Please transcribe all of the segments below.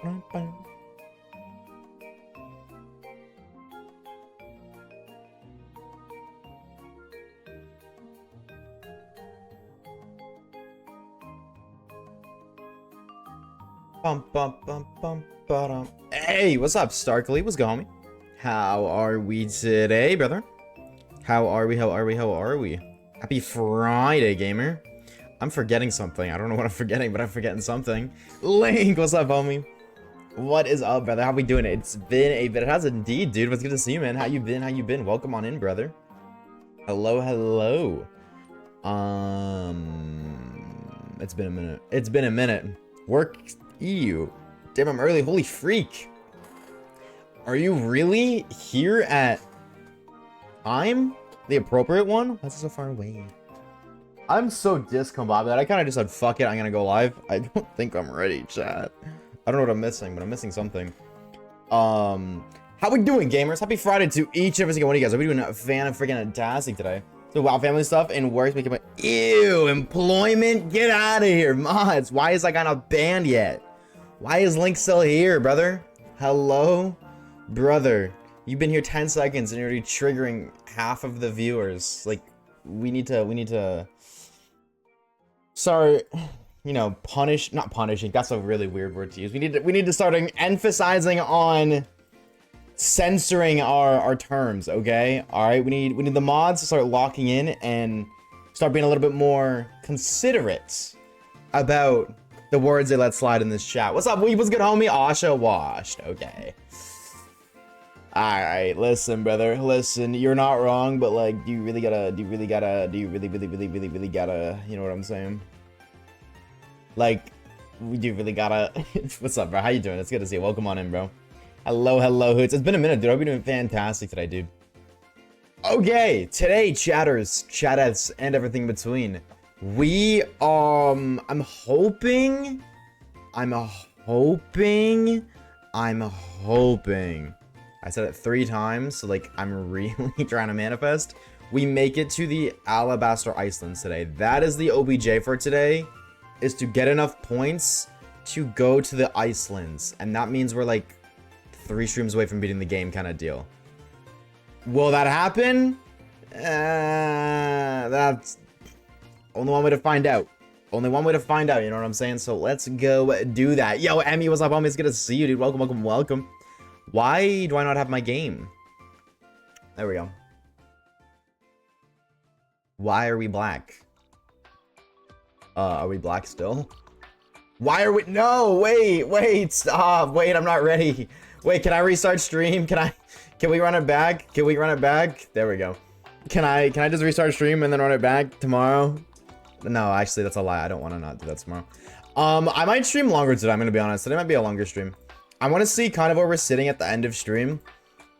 Hey, what's up, Starkly? What's going on? How are we today, brother? How are we? Happy Friday, gamer. I'm forgetting something. I don't know what I'm forgetting, but I'm forgetting something. Link, what's up, homie? What is up, brother? How we doing? It's been a bit. It has indeed, dude. What's good to see you, man? How you been? Welcome on in, brother. Hello. It's been a minute. Work. Ew. Damn, I'm early. Holy freak. Are you really here at... I'm the appropriate one? Why is it so far away? I'm so discombobulated. I kind of just said, fuck it, I'm gonna go live. I don't think I'm ready, chat. I don't know what I'm missing, but I'm missing something. How we doing, gamers? Happy Friday to each and every single one of you guys. Are we doing a fan-freaking-tastic today? So, WoW family stuff and works making my... Ew, employment? Get out of here, mods. Why is I not banned yet? Why is Link still here, brother? Hello? Brother, you've been here 10 seconds and you're already triggering half of the viewers. Like, we need to... Sorry, you know, not punishing, that's a really weird word to use. We need to start emphasizing on censoring our terms, okay? Alright, we need the mods to start locking in and start being a little bit more considerate about the words they let slide in this chat. What's up? What's good, homie? Osha washed. Okay. Alright, listen, brother. Listen, you're not wrong, but like, do you really gotta, you really gotta, you know what I'm saying? Like, we do really gotta... What's up, bro? How you doing? It's good to see you. Welcome on in, bro. Hello, Hoots. It's been a minute, dude. I hope you're doing fantastic today, dude. Okay, today, chatters, chatettes, and everything in between. We, I'm hoping. I said it 3 times, so like, I'm really trying to manifest. We make it to the Alabaster Icelands today. That is the OBJ for today, is to get enough points to go to the Icelands. And that means we're like 3 streams away from beating the game kind of deal. Will that happen? That's only one way to find out. Only one way to find out, you know what I'm saying? So let's go do that. Yo, Emmy, what's up, homie? It's good to see you, dude. Welcome. Why do I not have my game? There we go. Why are we black? Are we black still? Why are we... No, wait, stop. Wait, I'm not ready. Wait, can I restart stream? Can we run it back? There we go. Can I just restart stream and then run it back tomorrow? No, actually, that's a lie. I don't want to not do that tomorrow. I might stream longer today, I'm gonna be honest. Today might be a longer stream. I want to see kind of where we're sitting at the end of stream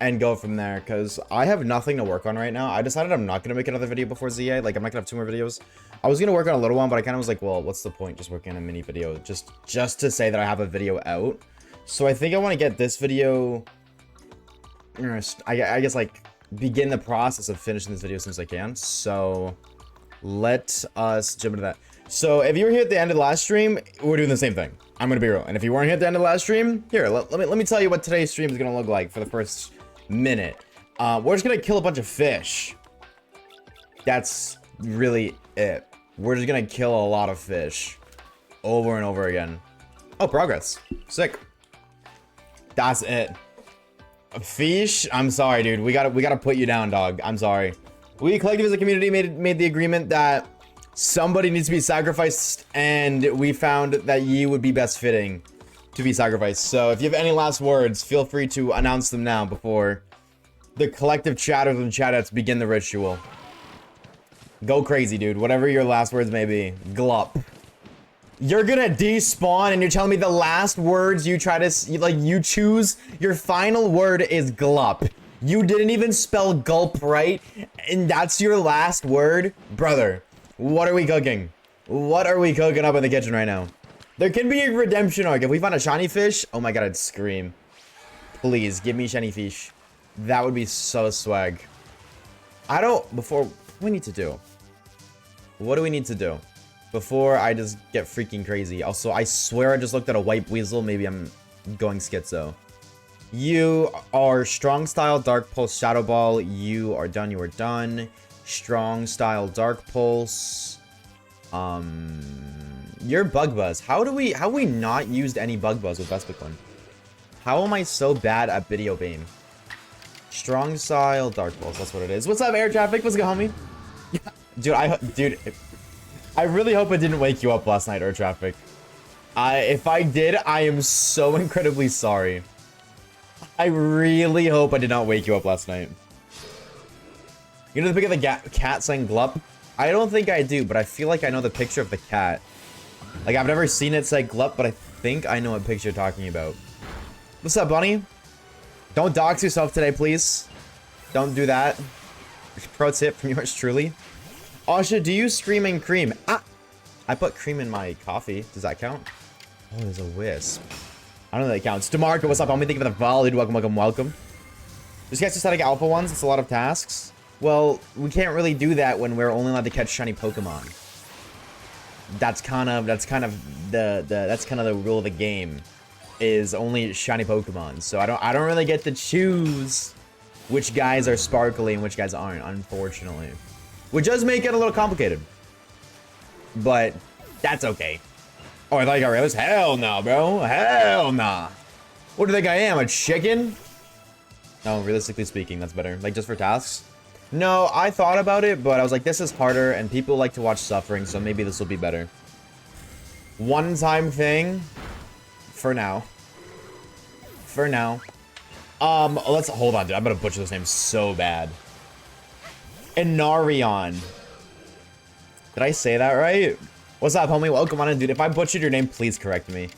and go from there, because I have nothing to work on right now. I decided I'm not going to make another video before ZA. Like, I'm not going to have 2 more videos. I was going to work on a little one, but I kind of was like, well, what's the point just working on a mini video just to say that I have a video out. So I think I want to get this video, I guess, like, begin the process of finishing this video as soon as I can. So let us jump into that. So if you were here at the end of the last stream, we're doing the same thing. I'm gonna be real. And if you weren't here at the end of the last stream, here, let me tell you what today's stream is gonna look like for the first minute. We're just gonna kill a bunch of fish. That's really it. We're just gonna kill a lot of fish over and over again. Oh, progress. Sick. That's it. Fish? I'm sorry, dude. We gotta put you down, dog. I'm sorry. We collective as a community made the agreement that somebody needs to be sacrificed, and we found that you would be best fitting to be sacrificed. So if you have any last words, feel free to announce them now before the collective chatters and chatettes begin the ritual. Go crazy, dude. Whatever your last words may be. Glup. You're gonna despawn and you're telling me the last words you try to, like, you choose, your final word is glup. You didn't even spell gulp right, and that's your last word? Brother, what are we cooking? What are we cooking up in the kitchen right now? There can be a redemption arc. If we find a shiny fish, oh my god, I'd scream. Please, give me shiny fish. That would be so swag. What do we need to do? What do we need to do before I just get freaking crazy? Also, I swear I just looked at a white weasel. Maybe I'm going schizo. You are strong style, dark pulse, shadow ball. You are done. You are done. Strong style, dark pulse. You're bug buzz. How we not used any bug buzz with Vespiquen? How am I so bad at video bane? Strong style, dark pulse. That's what it is. What's up, air traffic? What's good, homie? Dude, I really hope I didn't wake you up last night, air traffic. If I did, I am so incredibly sorry. I really hope I did not wake you up last night. You know the pic of the cat saying glup? I don't think I do, but I feel like I know the picture of the cat. Like, I've never seen it say glup, but I think I know what picture you're talking about. What's up, Bunny? Don't dox yourself today, please. Don't do that. Pro tip from yours truly. Osha, do you streaming cream? Ah! I put cream in my coffee. Does that count? Oh, there's a wisp. I don't know that counts. DeMarco, what's up, homie? Thank you for the follow, dude. Welcome, welcome, welcome. Just guys static alpha ones. It's a lot of tasks. Well, we can't really do that when we're only allowed to catch shiny Pokemon. That's kind of the rule of the game. Is only shiny Pokemon. So I don't really get to choose which guys are sparkly and which guys aren't, unfortunately. Which does make it a little complicated. But that's okay. Oh, I thought you got railers? Hell no, bro. Hell nah. What do you think I am? A chicken? No, realistically speaking, that's better. Like, just for tasks? No, I thought about it, but I was like, this is harder, and people like to watch suffering, so maybe this will be better. One-time thing. For now. For now. Let's hold on, dude. I'm gonna butcher this name so bad. Inarion. Did I say that right? What's up, homie? Welcome on in, dude. If I butchered your name, please correct me.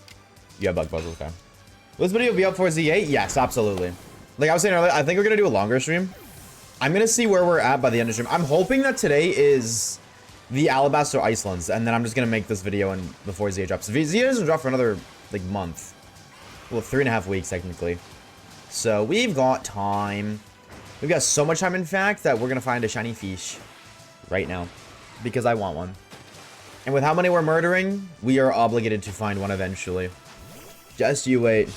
You have bug puzzles, okay. Will this video be up for Z8? Yes, absolutely. Like I was saying earlier, I think we're gonna do a longer stream. I'm gonna see where we're at by the end of the stream. I'm hoping that today is the Alabaster Icelands, and then I'm just gonna make this video and before Z8 drops. Z8 doesn't drop for another like month. Well, 3.5 weeks technically. So we've got time. We've got so much time, in fact, that we're gonna find a shiny fish right now because I want one. And with how many we're murdering, we are obligated to find one eventually. Just you wait.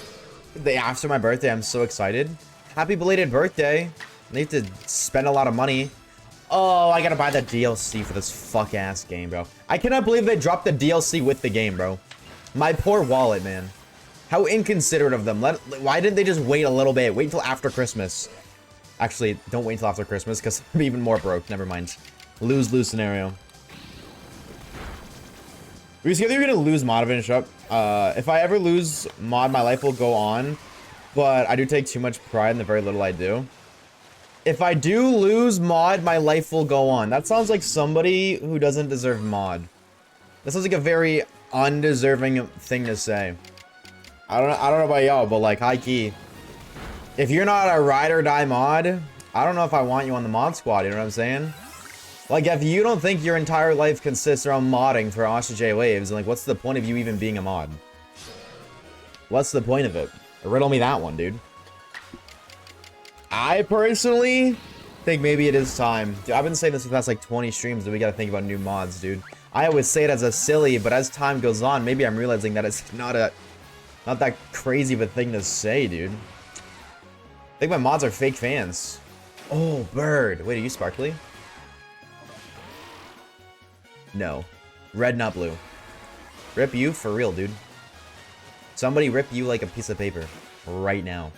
The day after my birthday, I'm so excited. Happy belated birthday. I need to spend a lot of money. Oh, I gotta buy the DLC for this fuck-ass game, bro. I cannot believe they dropped the DLC with the game, bro. My poor wallet, man. How inconsiderate of them. Why didn't they just wait a little bit? Wait until after Christmas. Actually, don't wait until after Christmas, because I'm even more broke. Never mind. Lose-lose scenario. Were you scared that you're gonna lose mod and shut up? If I ever lose mod, my life will go on. But I do take too much pride in the very little I do. If I do lose mod, my life will go on. That sounds like somebody who doesn't deserve mod. That sounds like a very undeserving thing to say. I don't know about y'all, but like high key. If you're not a ride or die mod, I don't know if I want you on the mod squad, you know what I'm saying? Like, if you don't think your entire life consists around modding for Oshawaves, like, what's the point of you even being a mod? What's the point of it? Riddle me that one, dude. I personally think maybe it is time. Dude, I've been saying this for the past, like, 20 streams that we gotta think about new mods, dude. I always say it as a silly, but as time goes on, maybe I'm realizing that it's not that crazy of a thing to say, dude. I think my mods are fake fans. Oh, bird. Wait, are you sparkly? No. Red, not blue. Rip you for real, dude. Somebody rip you like a piece of paper. Right now.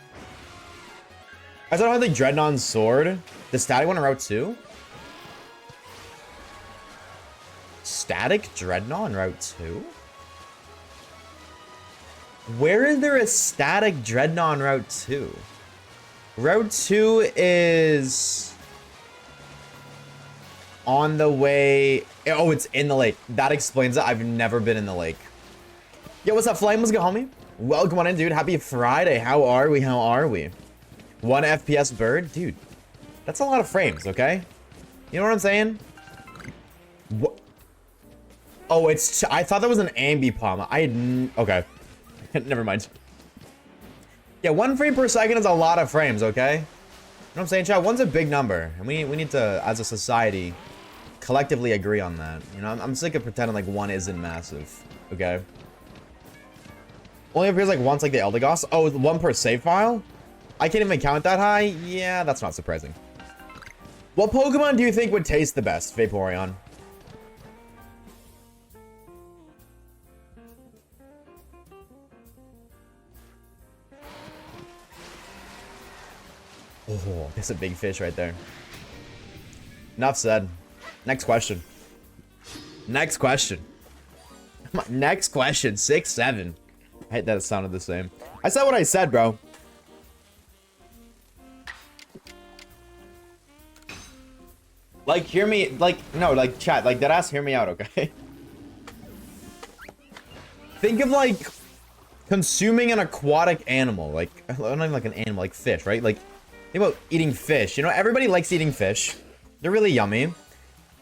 I don't have the Dreadnought's sword. The static one on Route 2? Static Dreadnought on Route 2? Where is there a static Dreadnought on Route 2? Route 2 is on the way. Oh, it's in the lake. That explains it. I've never been in the lake. Yo, what's up, Flame? What's good, homie? Welcome on in, dude. Happy Friday. How are we? How are we? 1 FPS bird? Dude, that's a lot of frames, okay? You know what I'm saying? What? Oh, it's... I thought that was an Ambipom. Okay. Never mind. Yeah, 1 frame per second is a lot of frames, okay? You know what I'm saying, chat? 1's a big number. And we need to, as a society, collectively agree on that. You know, I'm sick of pretending like 1 isn't massive, okay? Only appears like once like the Eldegoss. Oh, one per save file? I can't even count that high? Yeah, that's not surprising. What Pokemon do you think would taste the best, Vaporeon? Oh, that's a big fish right there. Enough said. Next question. Next question. Next question. 6-7. I hate that it sounded the same. I said what I said, bro. Like, hear me. Like, no, like, chat. Like, deadass, hear me out, okay? Think of, like, consuming an aquatic animal. Like, not even like an animal, like fish, right? Like, think about eating fish. You know, everybody likes eating fish. They're really yummy.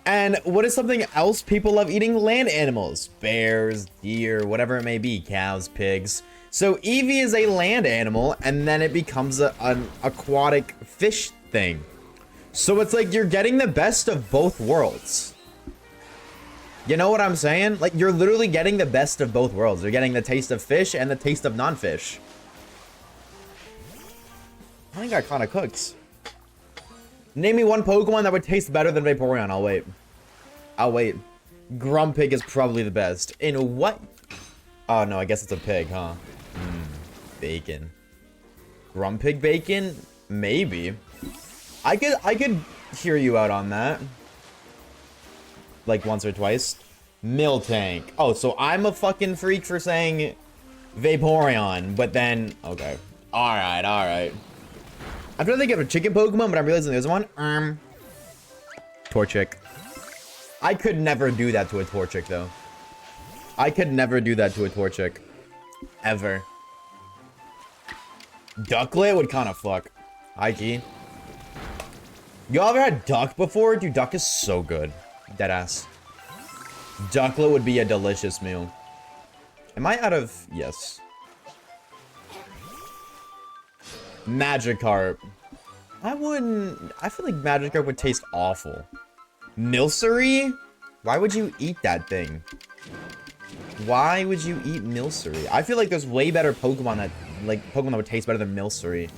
And what is something else people love eating? Land animals. Bears, deer, whatever it may be. Cows, pigs. So Eevee is a land animal, and then it becomes an aquatic fish thing. So it's like you're getting the best of both worlds. You know what I'm saying? Like, you're literally getting the best of both worlds. You're getting the taste of fish and the taste of non-fish. I think that kind of cooks. Name me one Pokemon that would taste better than Vaporeon. I'll wait. I'll wait. Grumpig is probably the best. In what? Oh, no, I guess it's a pig, huh? Bacon. Grumpig bacon? Maybe. I could hear you out on that. Like once or twice. Miltank. Oh, so I'm a fucking freak for saying Vaporeon, but then okay. Alright, alright. I'm trying to think of a chicken Pokemon, but I'm realizing there's one. Torchic. I could never do that to a Torchic, though. I could never do that to a Torchic. Ever. Ducklet would kind of fuck. High-key. Y'all ever had duck before? Dude, duck is so good. Deadass. Ducklet would be a delicious meal. Am I out of... Yes. Magikarp. I wouldn't... I feel like Magikarp would taste awful. Milcery? Why would you eat that thing? Why would you eat Milcery? I feel like there's way better Pokemon that... Like, Pokemon that would taste better than Milcery.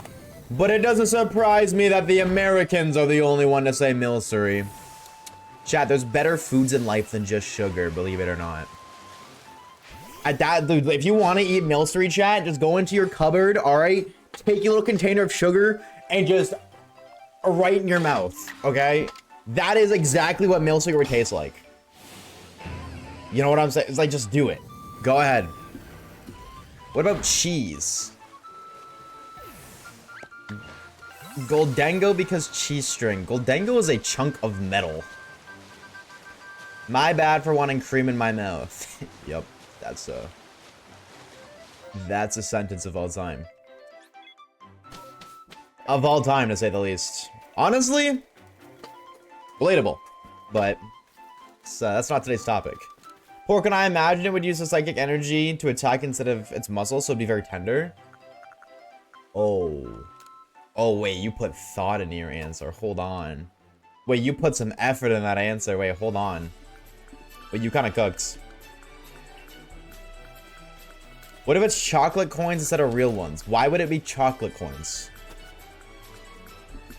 But it doesn't surprise me that the Americans are the only one to say Milcery. Chat, there's better foods in life than just sugar, believe it or not. At that, dude, if you want to eat Milcery, chat, just go into your cupboard, alright? Take your little container of sugar and just right in your mouth, okay? That is exactly what Milcery would taste like. You know what I'm saying? It's like, just do it. Go ahead. What about cheese? Goldengo because cheese string. Goldengo is a chunk of metal. My bad for wanting cream in my mouth. Yep, that's a sentence of all time. Of all time, to say the least. Honestly, relatable, but that's not today's topic. Or can I imagine it would use the psychic energy to attack instead of its muscles, so it'd be very tender? Oh. Oh, wait, you put thought into your answer. Hold on. Wait, you put some effort in that answer. Wait, hold on. But you kind of cooks. What if it's chocolate coins instead of real ones? Why would it be chocolate coins?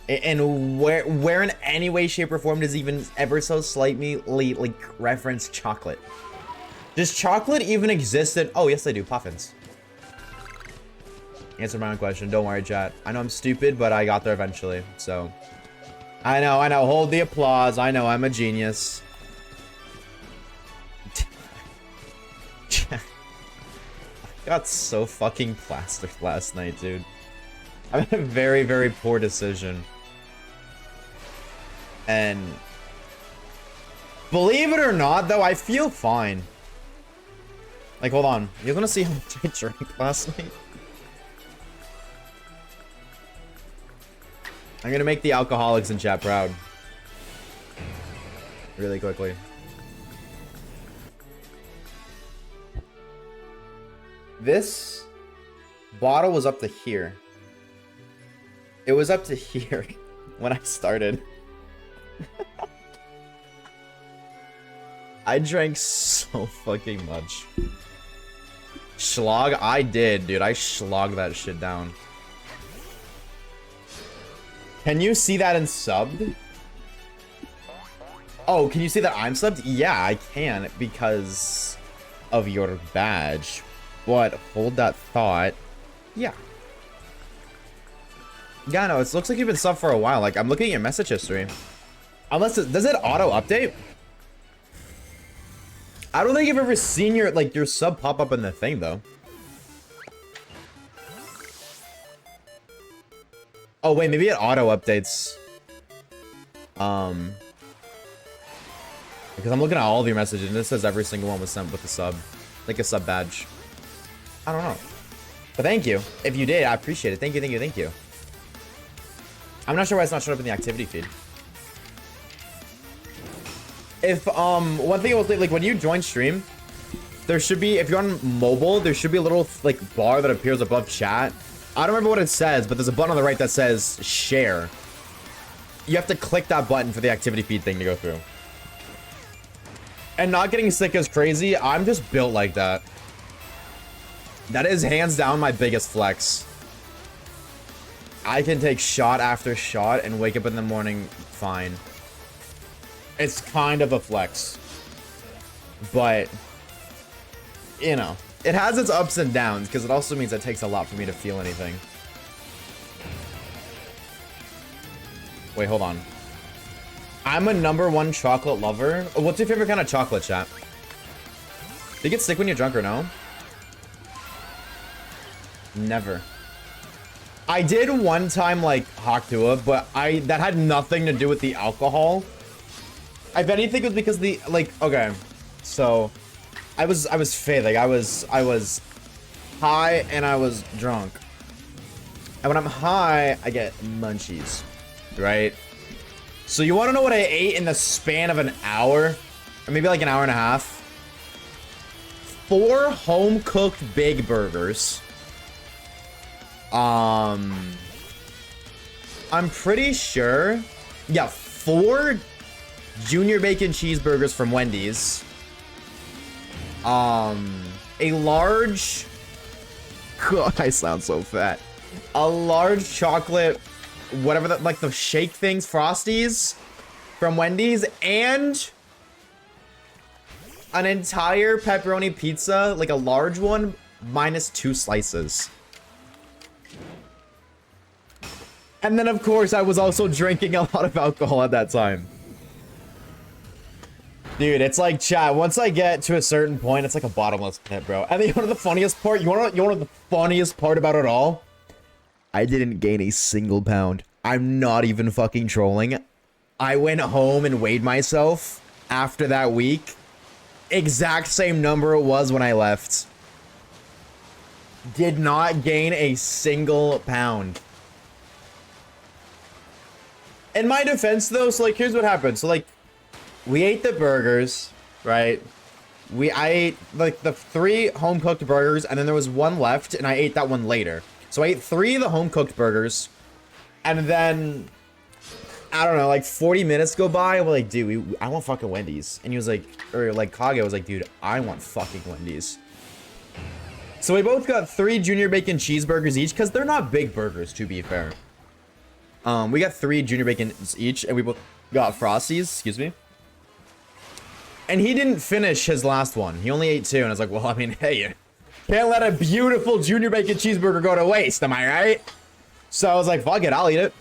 And where in any way, shape, or form does even ever so slightly, like, reference chocolate? Does chocolate even exist in... Oh, yes, they do. Puffins. Answer my own question. Don't worry, chat. I know I'm stupid, but I got there eventually, so... I know. Hold the applause. I know, I'm a genius. I got so fucking plastered last night, dude. I made a very, very poor decision. And... believe it or not, though, I feel fine. Like, hold on. You're gonna see how much I drank last night? I'm gonna make the alcoholics in chat proud. Really quickly. This bottle was up to here. It was up to here when I started. I drank so fucking much. Schlog? I did, dude. I slogged that shit down. Can you see that in subbed? Oh, can you see that I'm subbed? Yeah, I can because of your badge. But hold that thought. Yeah. Yeah, no, it looks like you've been subbed for a while. Like, I'm looking at your message history. Unless it, does it auto update? I don't think I've ever seen your, like, your sub pop up in the thing, though. Oh, wait, maybe it auto updates. Because I'm looking at all of your messages, and it says every single one was sent with a sub. Like a sub badge. I don't know. But thank you. If you did, I appreciate it. Thank you, thank you, thank you. I'm not sure why it's not showing up in the activity feed. If, one thing I will say, like, when you join stream, there should be, if you're on mobile, there should be a little, like, bar that appears above chat. I don't remember what it says, but there's a button on the right that says share. You have to click that button for the activity feed thing to go through. And not getting sick is crazy. I'm just built like that. That is hands down my biggest flex. I can take shot after shot and wake up in the morning fine. It's kind of a flex. But, you know, it has its ups and downs because it also means it takes a lot for me to feel anything. Wait, hold on. I'm a #1 chocolate lover. What's your favorite kind of chocolate, chat? Do you get sick when you're drunk or no? Never. I did one time, like, Haktua, but that had nothing to do with the alcohol. If anything, it was because the, like, okay, so I was failing. I was high and I was drunk. And when I'm high, I get munchies, right? So you want to know what I ate in the span of an hour? Or maybe like an hour and a half? 4 home-cooked Big Burgers. I'm pretty sure. Yeah, 4 Junior Bacon Cheeseburgers from Wendy's. A large... God, I sound so fat. A large chocolate... whatever that, like the shake things, Frosties from Wendy's, and an entire pepperoni pizza, like a large one, minus 2 slices. And then, of course, I was also drinking a lot of alcohol at that time. Dude, it's like, chat, once I get to a certain point, it's like a bottomless pit, bro. And then you know the funniest part? You know the funniest part about it all? I didn't gain a single pound. I'm not even fucking trolling. I went home and weighed myself after that week. Exact same number it was when I left. Did not gain a single pound. In my defense, though, so, like, here's what happened. So, like, we ate the burgers, right? I ate, like, the 3 home-cooked burgers, and then there was 1 left, and I ate that one later. So I ate 3 of the home-cooked burgers, and then, I don't know, like 40 minutes go by, and we're like, dude, I want fucking Wendy's. And he was like, or like Kage was like, dude, I want fucking Wendy's. So we both got 3 Junior Bacon Cheeseburgers each, because they're not big burgers, to be fair. We got 3 Junior Bacons each, and we both got Frosties, excuse me. And he didn't finish his last one. He only ate 2, and I was like, well, I mean, hey, can't let a beautiful Junior Bacon Cheeseburger go to waste, am I right? So I was like, fuck it, I'll eat it.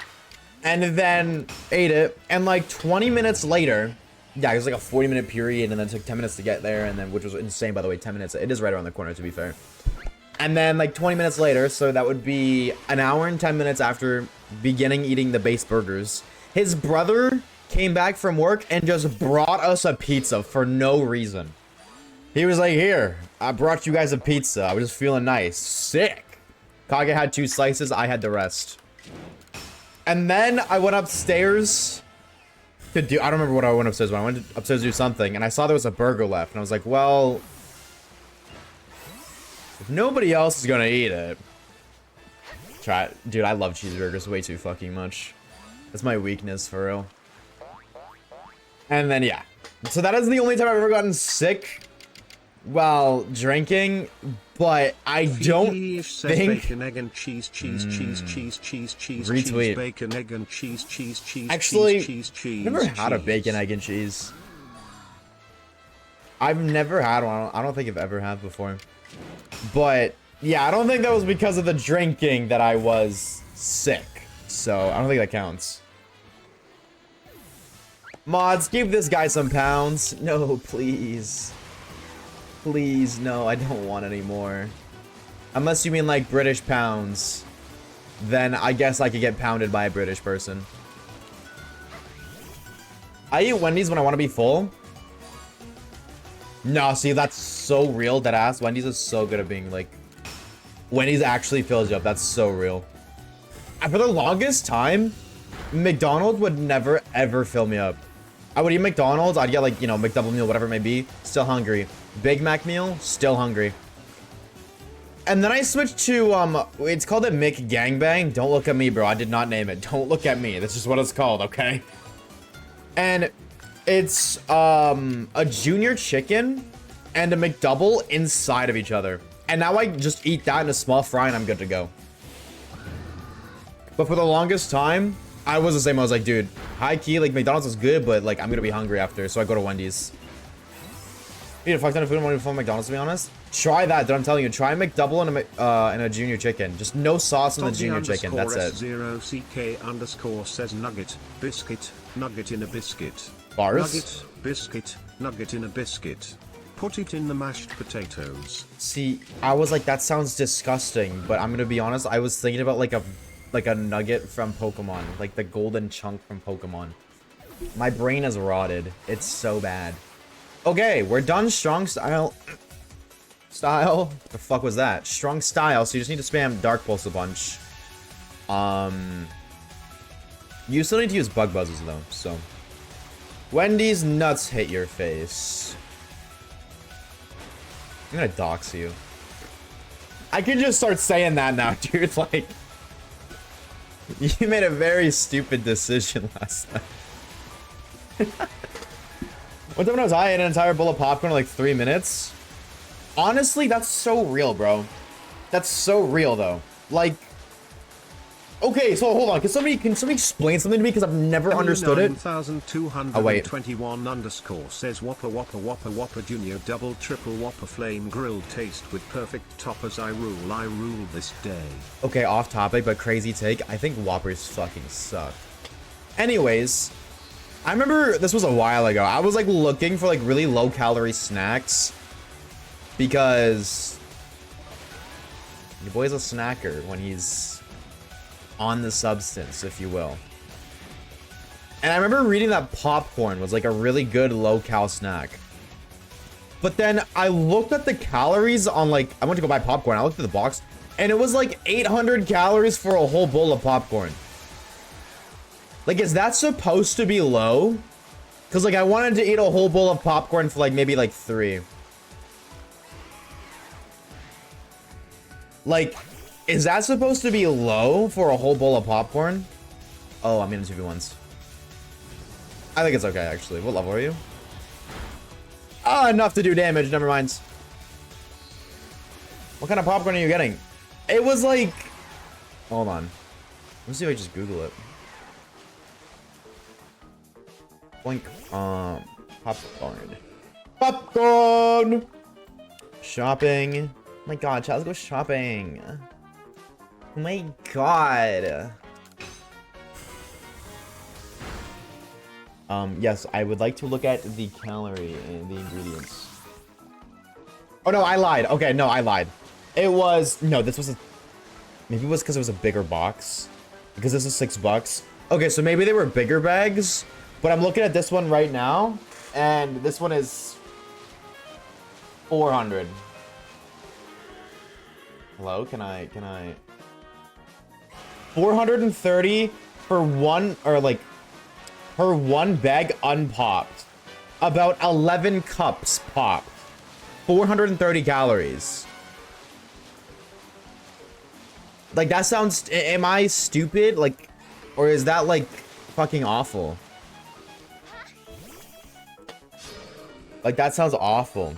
And then ate it, and like 20 minutes later, yeah, it was like a 40-minute period, and then it took 10 minutes to get there, and then, which was insane, by the way, 10 minutes. It is right around the corner, to be fair. And then like 20 minutes later, so that would be an hour and 10 minutes after beginning eating the base burgers, his brother came back from work and just brought us a pizza for no reason. He was like, here, I brought you guys a pizza. I was just feeling nice. Sick. Kage had 2 slices. I had the rest. And then I went upstairs to do... I don't remember what I went upstairs when. I went upstairs to do something, and I saw there was a burger left. And I was like, well... if nobody else is gonna eat it... Try it. Dude, I love cheeseburgers way too fucking much. That's my weakness, for real. And then, yeah. So that is the only time I've ever gotten sick. Well, drinking, but I don't think. Bacon, egg, and cheese, Retweet. bacon, egg, and cheese, Actually, cheese. I've never had a bacon, egg, and cheese. I've never had one. I don't think I've ever had before. But yeah, I don't think that was because of the drinking that I was sick. So I don't think that counts. Mods, give this guy some pounds. No, please. Please, no, I don't want any more. Unless you mean like British pounds. Then I guess I could get pounded by a British person. I eat Wendy's when I want to be full. No, see, that's so real, that ass. Wendy's is so good at being like... Wendy's actually fills you up. That's so real. And for the longest time, McDonald's would never, ever fill me up. I would eat McDonald's. I'd get like, you know, McDouble meal, whatever it may be. Still hungry. Big Mac meal. Still hungry. And then I switched to, it's called a McGangbang. Don't look at me, bro. I did not name it. Don't look at me. That's just what it's called, okay? And it's, a junior chicken and a McDouble inside of each other. And now I just eat that in a small fry and I'm good to go. But for the longest time, I was the same. I was like, dude, high key, like McDonald's is good, but like I'm gonna be hungry after, so I go to Wendy's. Eat a fuck ton of food and want to phone McDonald's, to be honest. Try that, dude. I'm telling you. Try a McDouble and a junior chicken. Just no sauce on the junior chicken. That's it. S0CK_ says nugget, biscuit, nugget in a biscuit. Bars? Nugget, biscuit, nugget in a biscuit. Put it in the mashed potatoes. See, I was like, that sounds disgusting, but I'm gonna be honest. I was thinking about like a nugget from Pokemon, like the golden chunk from Pokemon. My brain is rotted. It's so bad. Okay, we're done strong style. What the fuck was that? Strong style, so you just need to spam Dark Pulse a bunch. You still need to use Bug Buzzes though, so. Wendy's nuts hit your face. I'm gonna dox you. I can just start saying that now, dude, like. You made a very stupid decision last night. One time when I was high, I ate an entire bowl of popcorn in like 3 minutes. Honestly, that's so real, bro. That's so real, though. Like, okay, so hold on. Can somebody explain something to me? Because I've never understood it. 9221 underscore says Whopper Whopper Whopper Whopper Junior Double Triple Whopper Flame Grilled Taste with perfect toppers. I rule this day. Okay, off topic, but crazy take. I think Whoppers fucking suck. Anyways, I remember this was a while ago. I was like looking for like really low calorie snacks because your boy's a snacker when he's on the substance, if you will. And I remember reading that popcorn was like a really good low cal snack. But then I looked at the calories on like, I went to go buy popcorn. I looked at the box and it was like 800 calories for a whole bowl of popcorn. Like, is that supposed to be low? Because, like, I wanted to eat a whole bowl of popcorn for, like, maybe, like, 3. Like, is that supposed to be low for a whole bowl of popcorn? Oh, I'm getting 2v1s. I think it's okay, actually. What level are you? Ah, enough to do damage. Never mind. What kind of popcorn are you getting? It was, like... Hold on. Let's see if I just Google it. Blink, popcorn. Popcorn! Shopping. Oh my god, chat, let's go shopping. Oh my god. Yes, I would like to look at the calorie and the ingredients. Oh no, I lied. Okay, no, I lied. It was, no, this was a, maybe it was because it was a bigger box. Because this is $6. Okay, so maybe they were bigger bags. But I'm looking at this one right now, and this one is 400. Hello, can I 430 for one, or like per one bag unpopped. About 11 cups popped. 430 calories. Like, that sounds, am I stupid? Like, or is that like fucking awful? Like, that sounds awful.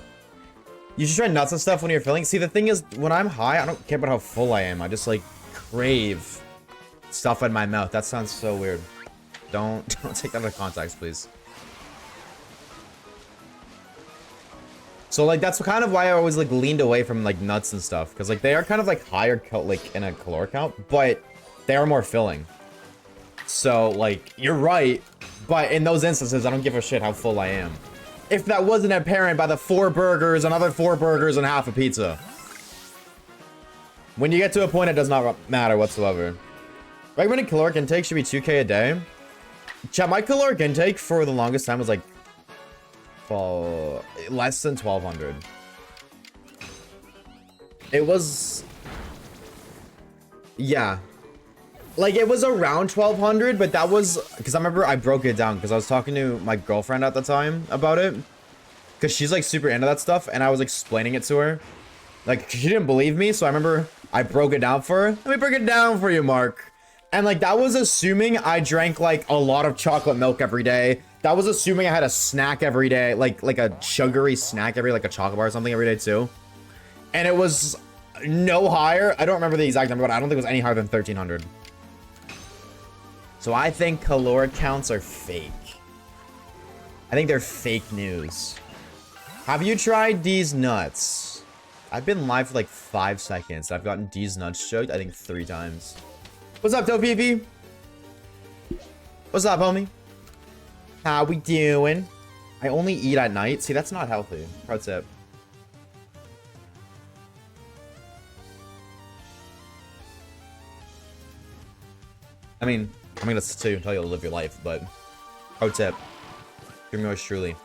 You should try nuts and stuff when you're feeling. See, the thing is, when I'm high, I don't care about how full I am. I just, like, crave stuff in my mouth. That sounds so weird. Don't take that out of context, please. So, like, that's kind of why I always, like, leaned away from, like, nuts and stuff. Because, like, they are kind of, like, higher, like, in a caloric count. But they are more filling. So, like, you're right. But in those instances, I don't give a shit how full I am. If that wasn't apparent by the 4 burgers, another 4 burgers, and half a pizza. When you get to a point, it does not matter whatsoever. Recommended caloric intake should be 2K a day. Chat, my caloric intake for the longest time was like less than 1200. It was, yeah, like it was around 1200, but that was because I remember I broke it down because I was talking to my girlfriend at the time about it, because she's like super into that stuff, and I was explaining it to her. Like, she didn't believe me, so I remember I broke it down for her. Let me break it down for you, Mark. And like, that was assuming I drank like a lot of chocolate milk every day. That was assuming I had a snack every day, like a sugary snack every, like a chocolate bar or something every day too. And it was no higher. I don't remember the exact number, but I don't think it was any higher than 1300. So I think caloric counts are fake. I think they're fake news. Have you tried these nuts? I've been live for like 5 seconds. I've gotten these nuts choked, I think 3 times. What's up, DopePV? What's up, homie? How we doing? I only eat at night. See, that's not healthy. Pro tip. I mean, I'm gonna tell you to live your life, but pro tip. From yours truly.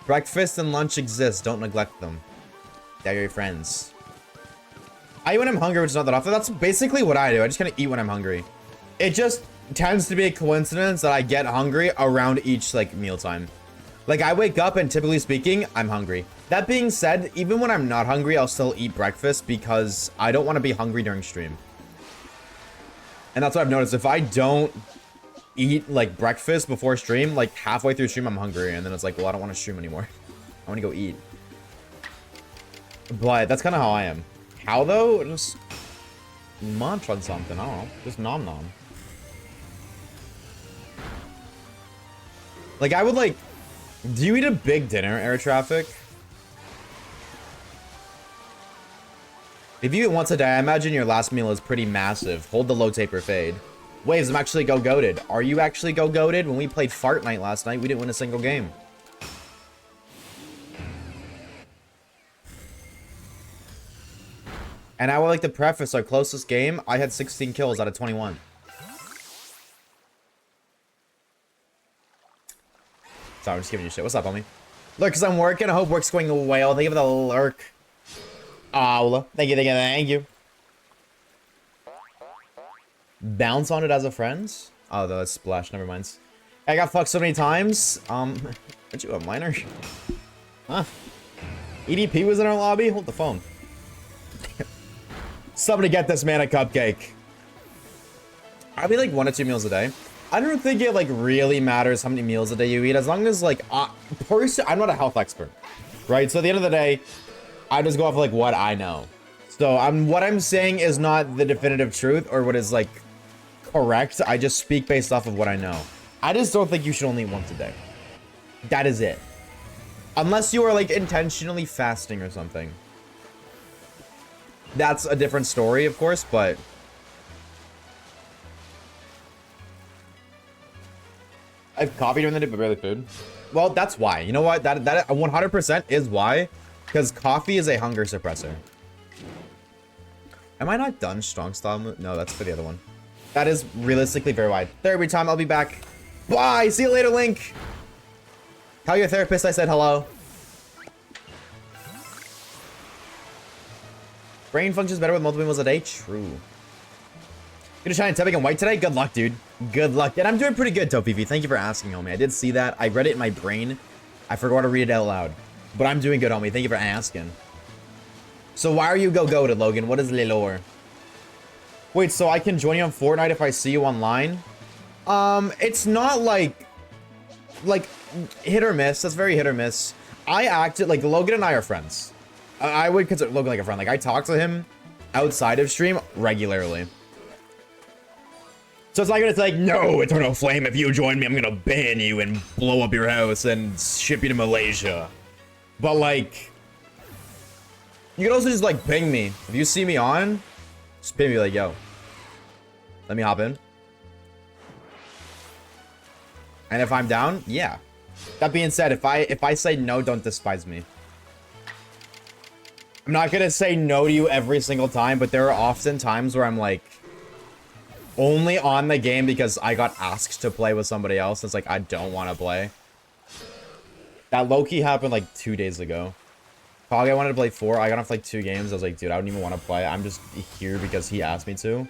Breakfast and lunch exist. Don't neglect them. They're your friends. I eat when I'm hungry, which is not that often. That's basically what I do. I just kind of eat when I'm hungry. It just tends to be a coincidence that I get hungry around each, like, mealtime. Like, I wake up and typically speaking, I'm hungry. That being said, even when I'm not hungry, I'll still eat breakfast because I don't want to be hungry during stream. And that's what I've noticed. If I don't eat, like, breakfast before stream, like, halfway through stream, I'm hungry. And then it's like, well, I don't want to stream anymore. I want to go eat. But that's kind of how I am. How, though? Just munch on something. I don't know. Just nom nom. Like, I would, like... Do you eat a big dinner, air traffic? If you eat once a day, I imagine your last meal is pretty massive. Hold the low taper fade. Waves, I'm actually go-goated. Are you actually go-goated? When we played Fart Night last night, we didn't win a single game. And I would like to preface our closest game, I had 16 kills out of 21. Sorry, I'm just giving you shit. What's up, homie? Look, because I'm working. I hope work's going well. Thank you for the lurk. Oh, thank you, thank you, thank you. Bounce on it as a friend? Oh, that's Splash. Never mind. I got fucked so many times. Aren't you a minor? Huh? EDP was in our lobby? Hold the phone. Somebody get this man a cupcake. I'll be like 1 or 2 meals a day. I don't think it like really matters how many meals a day you eat, as long as like personally, I'm not a health expert, right? So at the end of the day, I just go off of, like what I know. So what I'm saying is not the definitive truth or what is like correct. I just speak based off of what I know. I just don't think you should only eat once a day. That is it. Unless you are like intentionally fasting or something. That's a different story, of course, but I have coffee during the day, but barely food. Well, that's why. You know what? That 100% is why. Because coffee is a hunger suppressor. Am I not done strong style move? No, that's for the other one. That is realistically very wide. Therapy time. I'll be back. Bye. See you later, Link. Tell your therapist I said hello. Brain functions better with multiple meals a day. True. Gonna shine Tepic and White today? Good luck, dude. Good luck. And I'm doing pretty good, ToPV. Thank you for asking, homie. I did see that. I read it in my brain. I forgot to read it out loud. But I'm doing good, homie. Thank you for asking. So why are you go-goated, Logan? What is the lore? Wait, so I can join you on Fortnite if I see you online? It's not like hit or miss. That's very hit or miss. I acted like Logan and I are friends. I would consider Logan like a friend. Like I talk to him outside of stream regularly. So it's not gonna say like, no, Eternal Flame, if you join me, I'm gonna ban you and blow up your house and ship you to Malaysia. But like, you can also just like ping me. If you see me on, just ping me like, yo, let me hop in. And if I'm down, yeah. That being said, if I say no, don't despise me. I'm not gonna say no to you every single time, but there are often times where I'm like only on the game because I got asked to play with somebody else. It's like I don't want to play. That low-key happened like 2 days ago. Probably I wanted to play 4. I got off like 2 games. I was like, dude, I don't even want to play. I'm just here because he asked me to.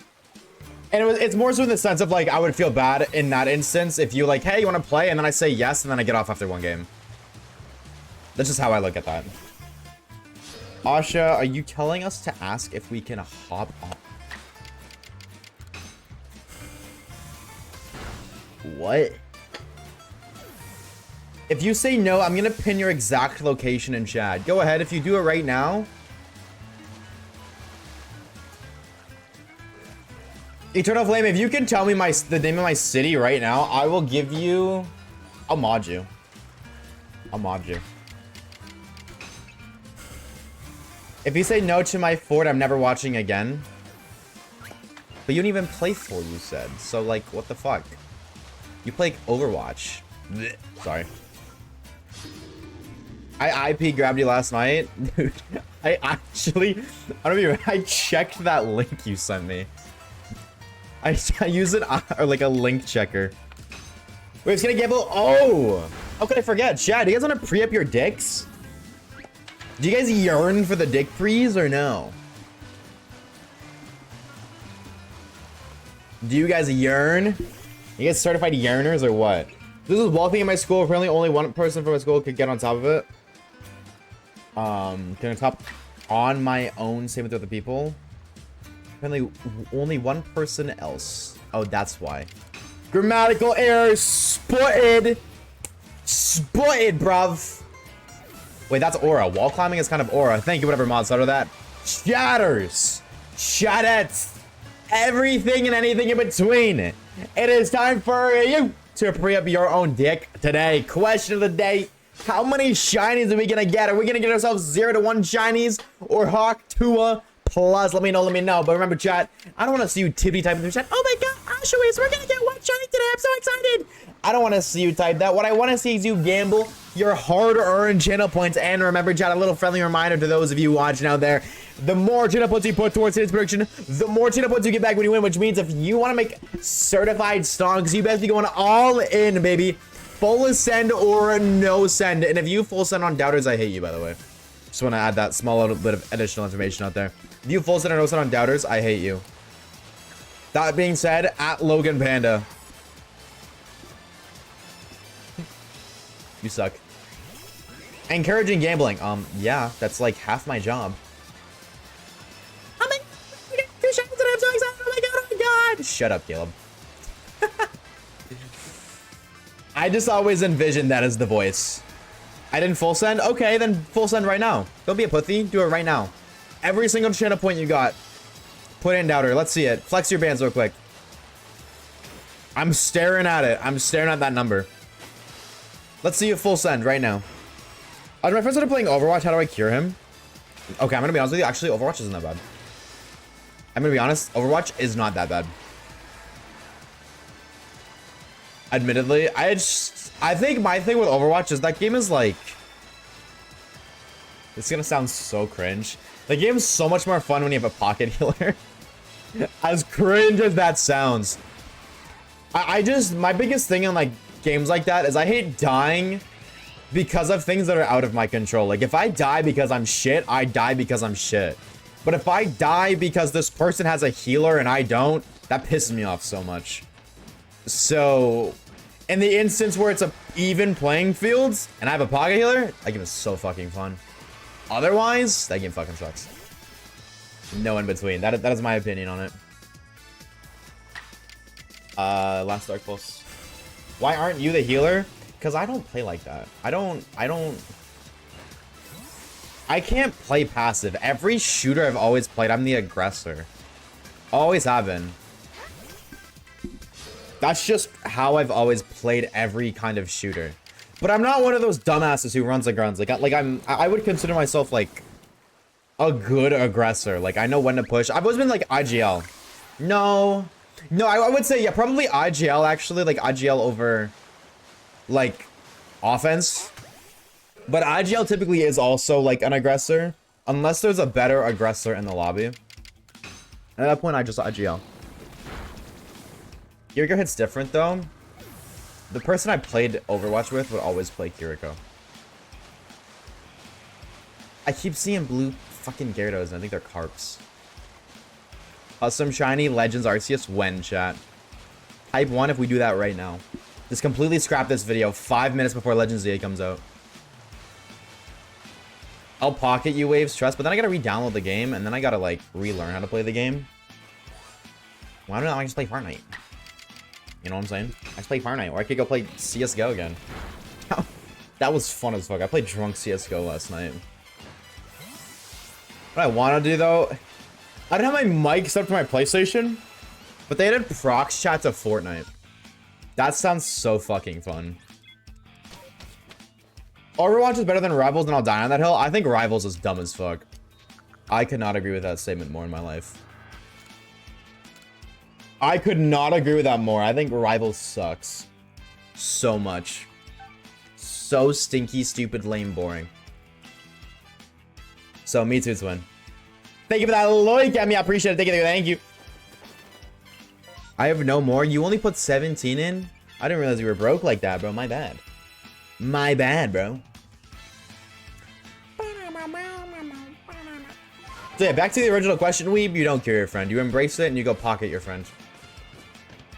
And it's more so in the sense of like I would feel bad in that instance if you like, hey, you want to play? And then I say yes, and then I get off after 1 game. That's just how I look at that. Asha, are you telling us to ask if we can hop on? What? If you say no, I'm gonna pin your exact location in chat. Go ahead. If you do it right now. Eternal Flame, if you can tell me the name of my city right now, I will give you... I'll mod you. I'll mod you. If you say no to my fort, I'm never watching again. But you didn't even play 4, you said. So, like, what the fuck? You play Overwatch. Blech. Sorry. I IP grabbed you last night. Dude, I actually... I don't even... I checked that link you sent me. I use it or like a link checker. Wait, it's gonna gamble. Oh! How could I forget? Chad, do you guys want to pre-up your dicks? Do you guys yearn for the dick prees or no? Do you guys yearn? You guys certified yearners or what? This is walking in my school. Apparently only one person from my school could get on top of it. Can I top on my own, same with other people? Apparently only one person else. Oh, that's why. Grammatical error spotted. Spotted, bruv. Wait, that's aura. Wall climbing is kind of aura. Thank you, whatever mods out of that. Shatters. Shattets. Everything and anything in between. It is time for you to pre-up your own dick today. Question of the day. How many shinies are we gonna get? Are we gonna get ourselves 0 to 1 shinies or Hawk Tua plus? Let me know. But remember, chat, I don't want to see you tippy type in the chat. Oh my god, Oshawaves, we're gonna get 1 shiny today. I'm so excited. I don't want to see you type that. What I want to see is you gamble your hard-earned channel points. And remember, chat, a little friendly reminder to those of you watching out there. The more channel points you put towards today's prediction, the more channel points you get back when you win, which means if you want to make certified stonks, you best be going all in, baby. Full send or no send. And if you full send on doubters, I hate you, by the way. Just want to add that small little bit of additional information out there. If you full send or no send on doubters, I hate you. That being said, at Logan Panda. You suck. Encouraging gambling. Yeah, that's like half my job. Oh my god, 2 shots and I'm so excited. Oh my god. Shut up, Caleb. I just always envisioned that as the voice. I didn't full send? Okay, then full send right now. Don't be a pussy. Do it right now. Every single channel point you got. Put it in doubter. Let's see it. Flex your bands real quick. I'm staring at it. I'm staring at that number. Let's see you full send right now. My friend started playing Overwatch. How do I cure him? Okay, I'm gonna be honest with you. Actually, Overwatch isn't that bad. I'm gonna be honest. Overwatch is not that bad. Admittedly, I think my thing with Overwatch is that game is like... It's gonna sound so cringe. The game's so much more fun when you have a pocket healer. As cringe as that sounds. My biggest thing in like games like that is I hate dying because of things that are out of my control. Like if I die because I'm shit, I die because I'm shit. But if I die because this person has a healer and I don't, that pisses me off so much. So, in the instance where it's a even playing field and I have a pocket healer, that game is so fucking fun. Otherwise, that game fucking sucks. No in between. That is my opinion on it. Last Dark Pulse. Why aren't you the healer? Because I don't play like that. I don't I can't play passive. Every shooter I've always played, I'm the aggressor. Always have been. That's just how I've always played every kind of shooter. But I'm not one of those dumbasses who runs and guns. I would consider myself like a good aggressor. Like I know when to push. I've always been like IGL. No, I would say yeah, probably IGL actually. Like IGL over like offense. But IGL typically is also like an aggressor unless there's a better aggressor in the lobby. At that point, I just IGL. Kiriko hits different though. The person I played Overwatch with would always play Kiriko. I keep seeing blue fucking Gyarados and I think they're carps. Custom shiny Legends Arceus when, chat. Type 1 if we do that right now. Just completely scrap this video 5 minutes before Legends Z comes out. I'll pocket you, Waves, trust, but then I gotta re-download the game and then I gotta like relearn how to play the game. Why don't I just play Fortnite? You know what I'm saying? I just play Fortnite, or I could go play CSGO again. That was fun as fuck. I played drunk CSGO last night. What I want to do though, I don't have my mic set up to my PlayStation, but they added prox chat to Fortnite. That sounds so fucking fun. Overwatch is better than Rivals, and I'll die on that hill. I think Rivals is dumb as fuck. I could not agree with that statement more in my life. I could not agree with that more. I think Rivals sucks. So much. So stinky, stupid, lame, boring. So, me too, Twin. Thank you for that like, Emmy. I appreciate it. Thank you. I have no more. You only put 17 in? I didn't realize you were broke like that, bro. My bad. My bad, bro. So yeah, back to the original question, Weeb. You don't cure your friend. You embrace it and you go pocket your friend.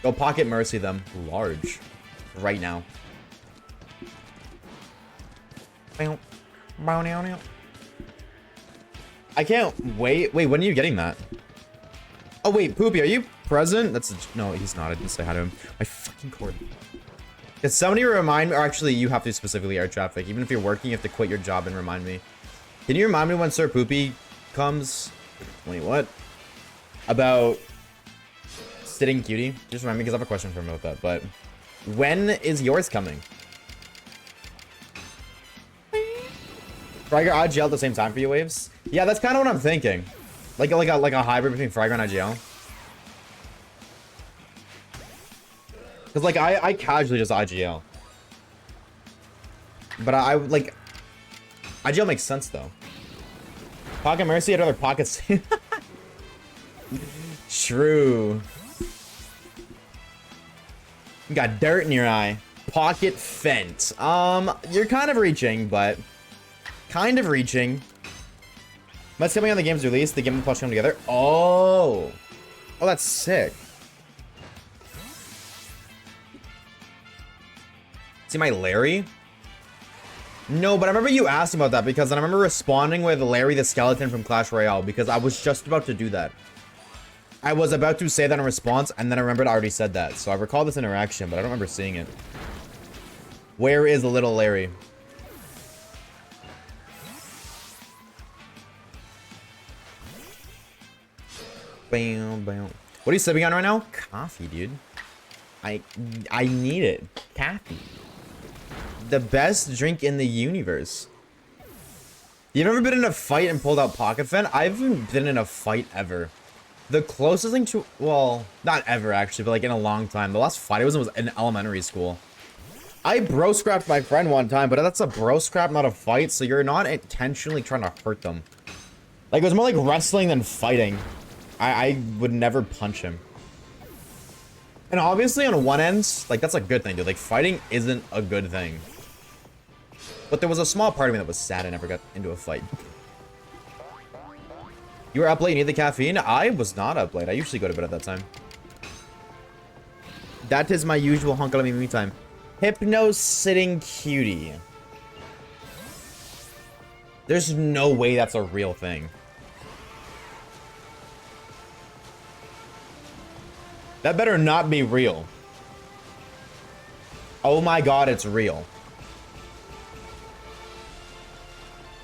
Go pocket Mercy them. Large. Right now. I can't wait. Wait, when are you getting that? Oh, wait, Poopy, are you present? No, he's not. I didn't say hi to him. My fucking cord. Can somebody remind me? Or actually, you have to specifically air traffic. Even if you're working, you have to quit your job and remind me. Can you remind me when Sir Poopy comes? Wait, what? About sitting cutie? Just remind me because I have a question for him about that. But when is yours coming? Fragger IGL at the same time for you, Waves? Yeah, that's kind of what I'm thinking. Like a hybrid between Fragger and IGL. Because like I casually just IGL. But I like IGL makes sense though. Pocket Mercy, I'd rather pockets. True. You got dirt in your eye. Pocket Fent. You're kind of reaching, but kind of reaching. What's coming on the game's release? The game and Plush come together. Oh, that's sick. See my Larry? No, but I remember you asked about that because I remember responding with Larry the Skeleton from Clash Royale because I was just about to do that. I was about to say that in response and then I remembered I already said that. So I recall this interaction, but I don't remember seeing it. Where is little Larry? Bam, bam. What are you sipping on right now? Coffee, dude. I need it. Coffee. The best drink in the universe. You've ever been in a fight and pulled out Pocket Fen? I haven't been in a fight ever. The closest thing to, well, not ever actually, but like in a long time. The last fight I was in was in elementary school. I bro scrapped my friend one time, but that's a bro scrap, not a fight. So you're not intentionally trying to hurt them. Like it was more like wrestling than fighting. I would never punch him. And obviously on one end, like that's a good thing, dude. Like fighting isn't a good thing. But there was a small part of me that was sad I never got into a fight. You were up late, you need the caffeine? I was not up late. I usually go to bed at that time. That is my usual honka me time. Hypno sitting cutie. There's no way that's a real thing. That better not be real. Oh my god, it's real.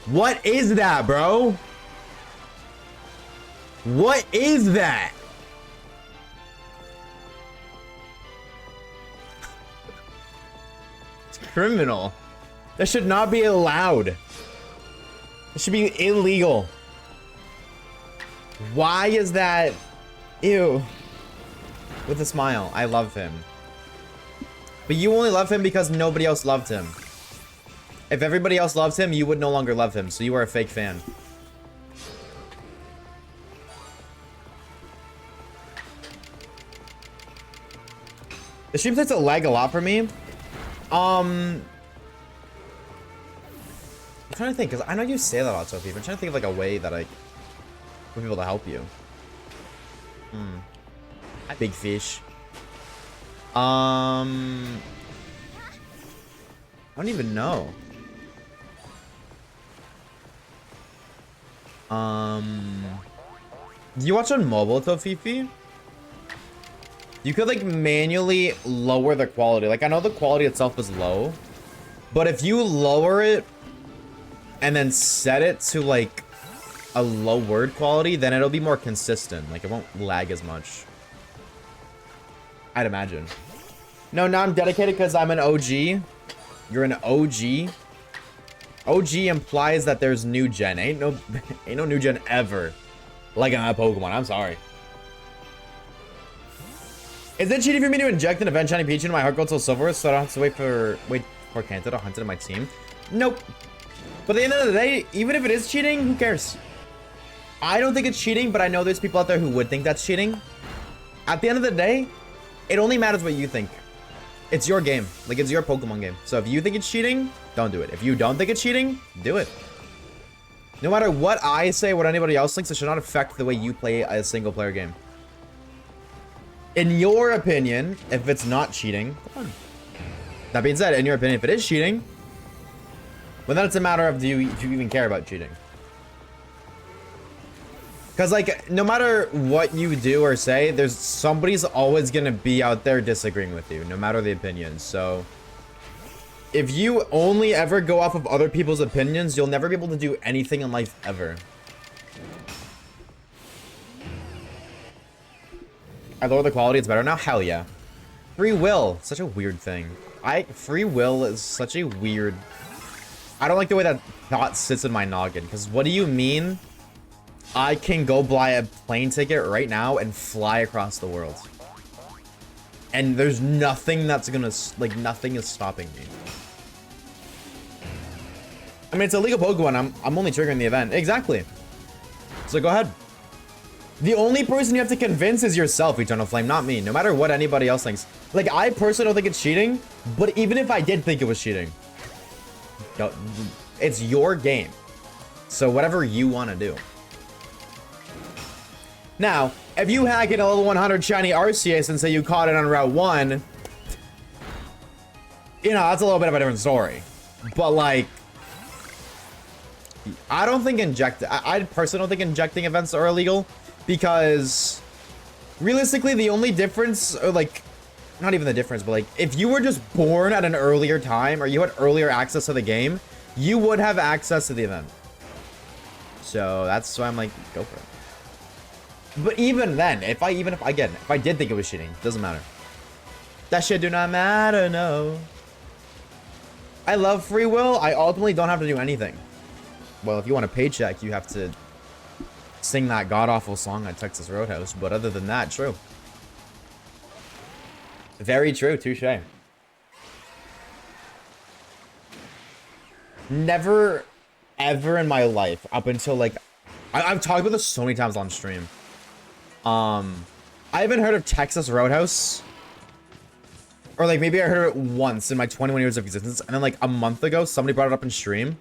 What is that, bro? What is that? It's criminal. That should not be allowed. It should be illegal. Why is that? Ew. With a smile. I love him. But you only love him because nobody else loved him. If everybody else loves him, you would no longer love him. So you are a fake fan. The stream takes a lag a lot for me. I'm trying to think, because I know you say that a lot, Sophie. I'm trying to think of like a way that I would be able to help you. Hi, big fish. I don't even know. Do you watch on mobile, Tofifi? You could like manually lower the quality. Like I know the quality itself is low, but if you lower it and then set it to like a low word quality, then it'll be more consistent. Like it won't lag as much. I'd imagine. No, now I'm dedicated because I'm an OG. You're an OG. OG implies that there's new gen. Ain't no new gen ever. Like a Pokemon. I'm sorry. Is it cheating for me to inject an event shiny Pikachu into my Heart Gold Soul Silver so I don't have to wait for Kanto to hunt it in my team? Nope. But at the end of the day, even if it is cheating, who cares? I don't think it's cheating, but I know there's people out there who would think that's cheating. At the end of the day, it only matters what you think. It's your game. Like, it's your Pokemon game. So if you think it's cheating, don't do it. If you don't think it's cheating, do it. No matter what I say, what anybody else thinks, it should not affect the way you play a single player game. In your opinion, if it's not cheating, go on. That being said, in your opinion, if it is cheating, well, then it's a matter of do you even care about cheating? Because, like, no matter what you do or say, there's somebody's always going to be out there disagreeing with you, no matter the opinion. So, if you only ever go off of other people's opinions, you'll never be able to do anything in life ever. I lower the quality, it's better now? Hell yeah. Free will, such a weird thing. Free will is such a weird... I don't like the way that thought sits in my noggin, because what do you mean I can go buy a plane ticket right now and fly across the world? And there's nothing that's gonna, like, nothing is stopping me. I mean, it's a legal Pokemon, I'm only triggering the event. Exactly. So go ahead. The only person you have to convince is yourself, Eternal Flame, not me. No matter what anybody else thinks. Like, I personally don't think it's cheating, but even if I did think it was cheating, it's your game. So whatever you want to do. Now, if you hack in a level 100 shiny Arceus and say you caught it on Route 1, you know, that's a little bit of a different story. But, like, I don't think I personally don't think injecting events are illegal. Because realistically, the only difference, or like, not even the difference, but like, if you were just born at an earlier time or you had earlier access to the game, you would have access to the event. So that's why I'm like, go for it. But even then, if I did think it was cheating, doesn't matter. That shit do not matter, no. I love free will. I ultimately don't have to do anything. Well, if you want a paycheck, you have to sing that god-awful song at Texas Roadhouse, but other than that, true. Very true, touche. Never, ever in my life, up until, like, I've talked about this so many times on stream. I haven't heard of Texas Roadhouse. Or, like, maybe I heard it once in my 21 years of existence, and then, like, a month ago, somebody brought it up in stream.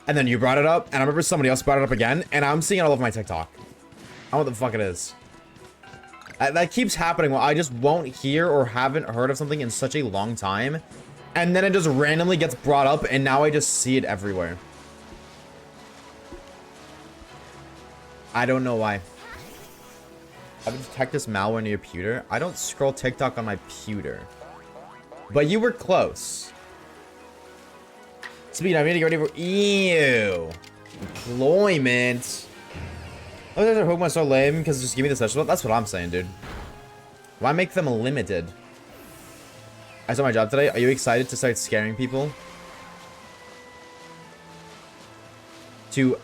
And then you brought it up, and I remember somebody else brought it up again, and I'm seeing it all over my TikTok. I don't know what the fuck it is. That keeps happening. Well, I just won't hear or haven't heard of something in such a long time, and then it just randomly gets brought up, and now I just see it everywhere. I don't know why. Have you detected this malware on your computer? I don't scroll TikTok on my computer. But you were close. Speed, I need to get ready for... Ew. Employment. Oh, there's a Pokemon so lame because just give me the special. That's what I'm saying, dude. Why make them limited? I saw my job today. Are you excited to start scaring people? To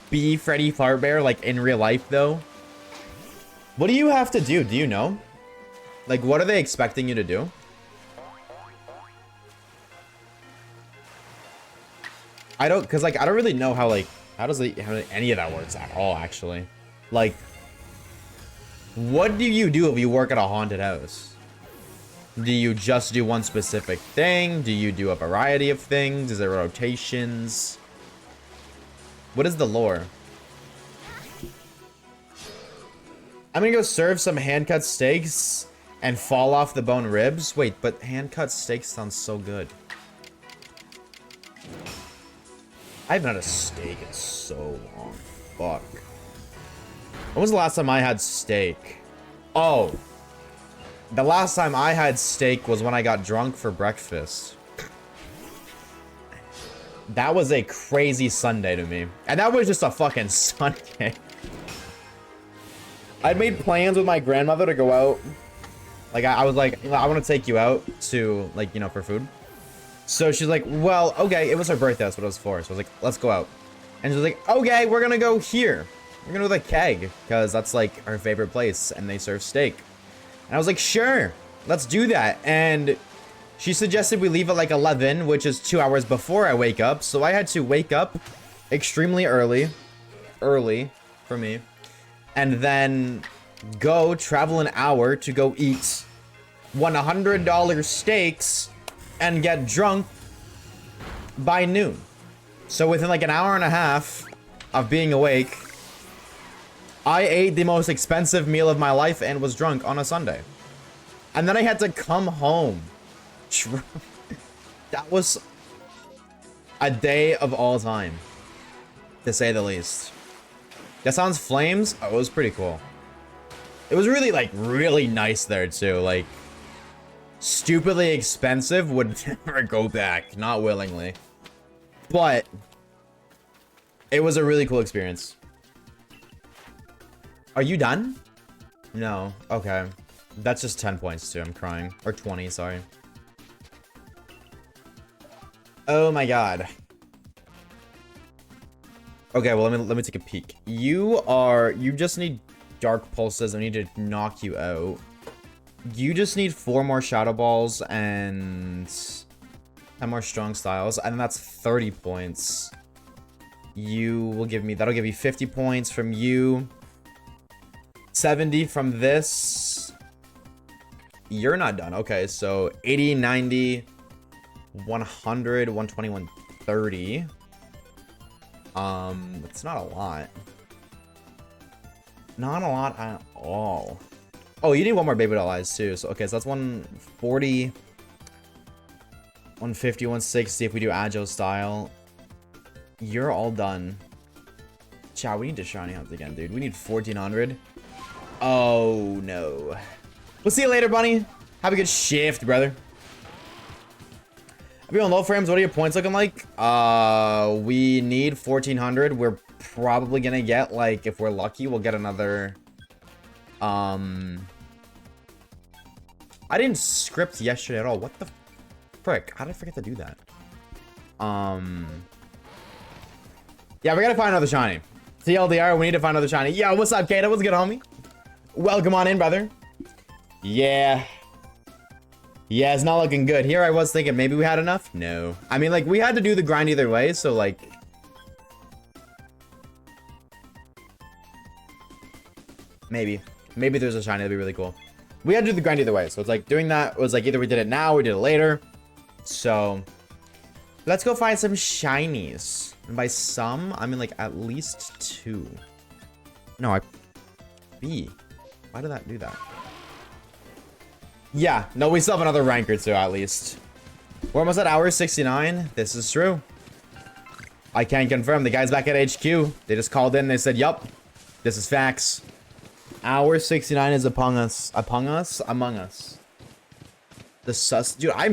be Freddy Farbear, like in real life, though? What do you have to do? Do you know? Like, what are they expecting you to do? I don't, cause like I don't really know how how any of that works at all, actually. Like, what do you do if you work at a haunted house? Do you just do one specific thing? Do you do a variety of things? Is there rotations? What is the lore? I'm gonna go serve some hand-cut steaks and fall off the bone ribs. Wait, but hand-cut steaks sounds so good. I haven't had a steak in so long. Fuck. When was the last time I had steak? Oh. The last time I had steak was when I got drunk for breakfast. That was a crazy Sunday to me. And that was just a fucking Sunday. I'd made plans with my grandmother to go out. Like, I was like, I want to take you out to, like, you know, for food. So she's like, well, okay, it was her birthday, that's what it was for. So I was like, let's go out. And she's like, okay, we're gonna go here. We're gonna go to the Keg, because that's like our favorite place, and they serve steak. And I was like, sure, let's do that. And she suggested we leave at like 11, which is 2 hours before I wake up. So I had to wake up extremely early for me, and then go travel an hour to go eat $100 steaks and get drunk by noon. So within like an hour and a half of being awake, I ate the most expensive meal of my life and was drunk on a Sunday. And then I had to come home. That was a day of all time, to say the least. That sounds flames. Oh, it was pretty cool. It was really like really nice there too. Like, stupidly expensive, would never go back, not willingly. But it was a really cool experience. Are you done? No. Okay. That's just 10 points too. I'm crying. Or 20, sorry. Oh my god. Okay, well let me take a peek. You just need dark pulses. I need to knock you out. You just need 4 more shadow balls and 10 more strong styles, and that's 30 points. That'll give you 50 points from you. 70 from this. You're not done. Okay, so 80, 90, 100, 120, 130. It's not a lot. Not a lot at all. Oh, you need 1 more baby doll eyes too. So okay, so that's 140, 150, 160 if we do agile style. You're all done. Chow, we need to shiny hunt again, dude. We need 1400. Oh no. We'll see you later, bunny. Have a good shift, brother. Are we on low frames? What are your points looking like? We need 1400. We're probably gonna get, like, if we're lucky, we'll get another. I didn't script yesterday at all. What the frick? How did I forget to do that? Yeah, we gotta find another shiny. TLDR, we need to find another shiny. Yo, what's up, Kato? What's good, homie? Welcome on in, brother. Yeah. Yeah, it's not looking good. Here I was thinking maybe we had enough. No. I mean, like, we had to do the grind either way, so, like... Maybe there's a shiny that'd be really cool. We had to do the grind either way, so it's like doing that was like either we did it now or we did it later. So let's go find some shinies. And by some, I mean like at least 2. No, B. Why did that do that? Yeah, no, we still have another rank or 2 at least. We're almost at hour 69. This is true. I can confirm the guys back at HQ. They just called in. They said, yup, this is facts. Hour 69 is upon us. Among us. The sus. Dude, I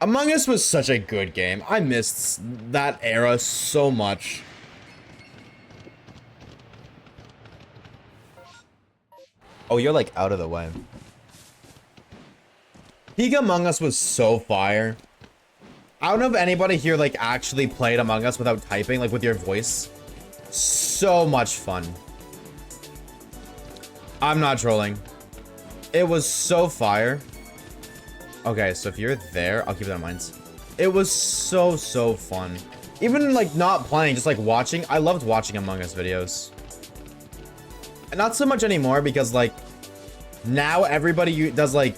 Among Us was such a good game. I missed that era so much. Oh, you're like out of the way. Peak Among Us was so fire. I don't know if anybody here like actually played Among Us without typing, like with your voice. So much fun. I'm not trolling. It was so fire. Okay, so if you're there, I'll keep that in mind. It was so fun. Even like not playing, just like watching. I loved watching Among Us videos. And not so much anymore because like now everybody does like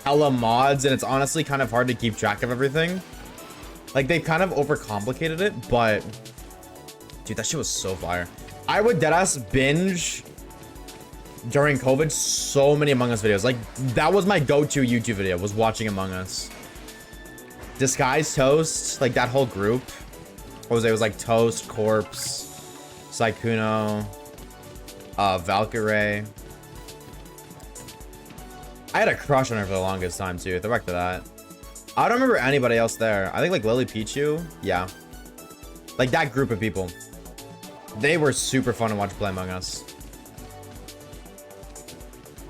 hella mods and it's honestly kind of hard to keep track of everything. Like they've kind of overcomplicated it, but dude, that shit was so fire. I would deadass binge during COVID so many Among Us videos. Like that was my go-to YouTube video, was watching Among Us. Disguised Toast, like that whole group. What was it? It was like Toast, Corpse, Saikuno, Valkyrie. I had a crush on her for the longest time too. The wreck to that. I don't remember anybody else there. I think like Lily Pichu. Yeah. Like that group of people. They were super fun to watch play Among Us.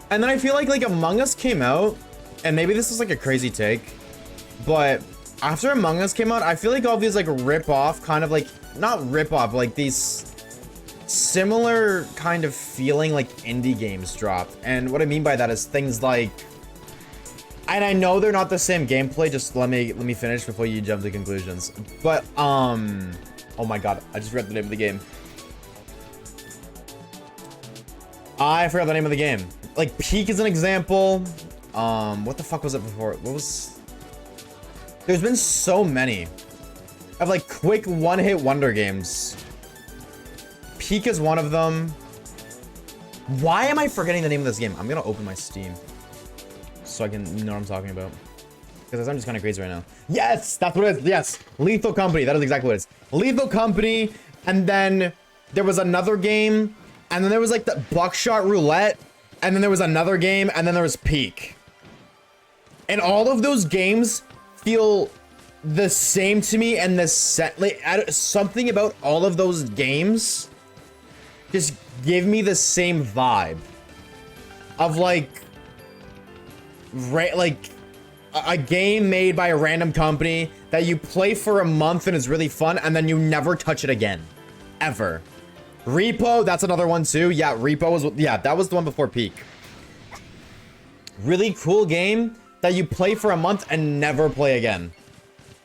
And then I feel like Among Us came out, and maybe this is like a crazy take, but after Among Us came out, I feel like all these like rip-off kind of like, not rip-off, but like these similar kind of feeling like indie games dropped. And what I mean by that is things like, and I know they're not the same gameplay, just let me finish before you jump to conclusions. But oh my god, I just forgot the name of the game. I forgot the name of the game. Like Peak is an example. What the fuck was it before? What was? There's been so many of like quick one-hit wonder games. Peak is one of them. Why am I forgetting the name of this game? I'm gonna open my Steam so I can know what I'm talking about, because I'm just kind of crazy right now. Yes, that's what it is. Yes, Lethal Company. That is exactly what it is. Lethal Company, and then there was another game, and then there was like the Buckshot Roulette, and then there was another game, and then there was Peak. And all of those games feel the same to me, and the set like something about all of those games just give me the same vibe of like a game made by a random company that you play for a month and is really fun, and then you never touch it again, ever. Repo, that's another one too. Yeah, Repo was, yeah, that was the one before Peak. Really cool game that you play for a month and never play again.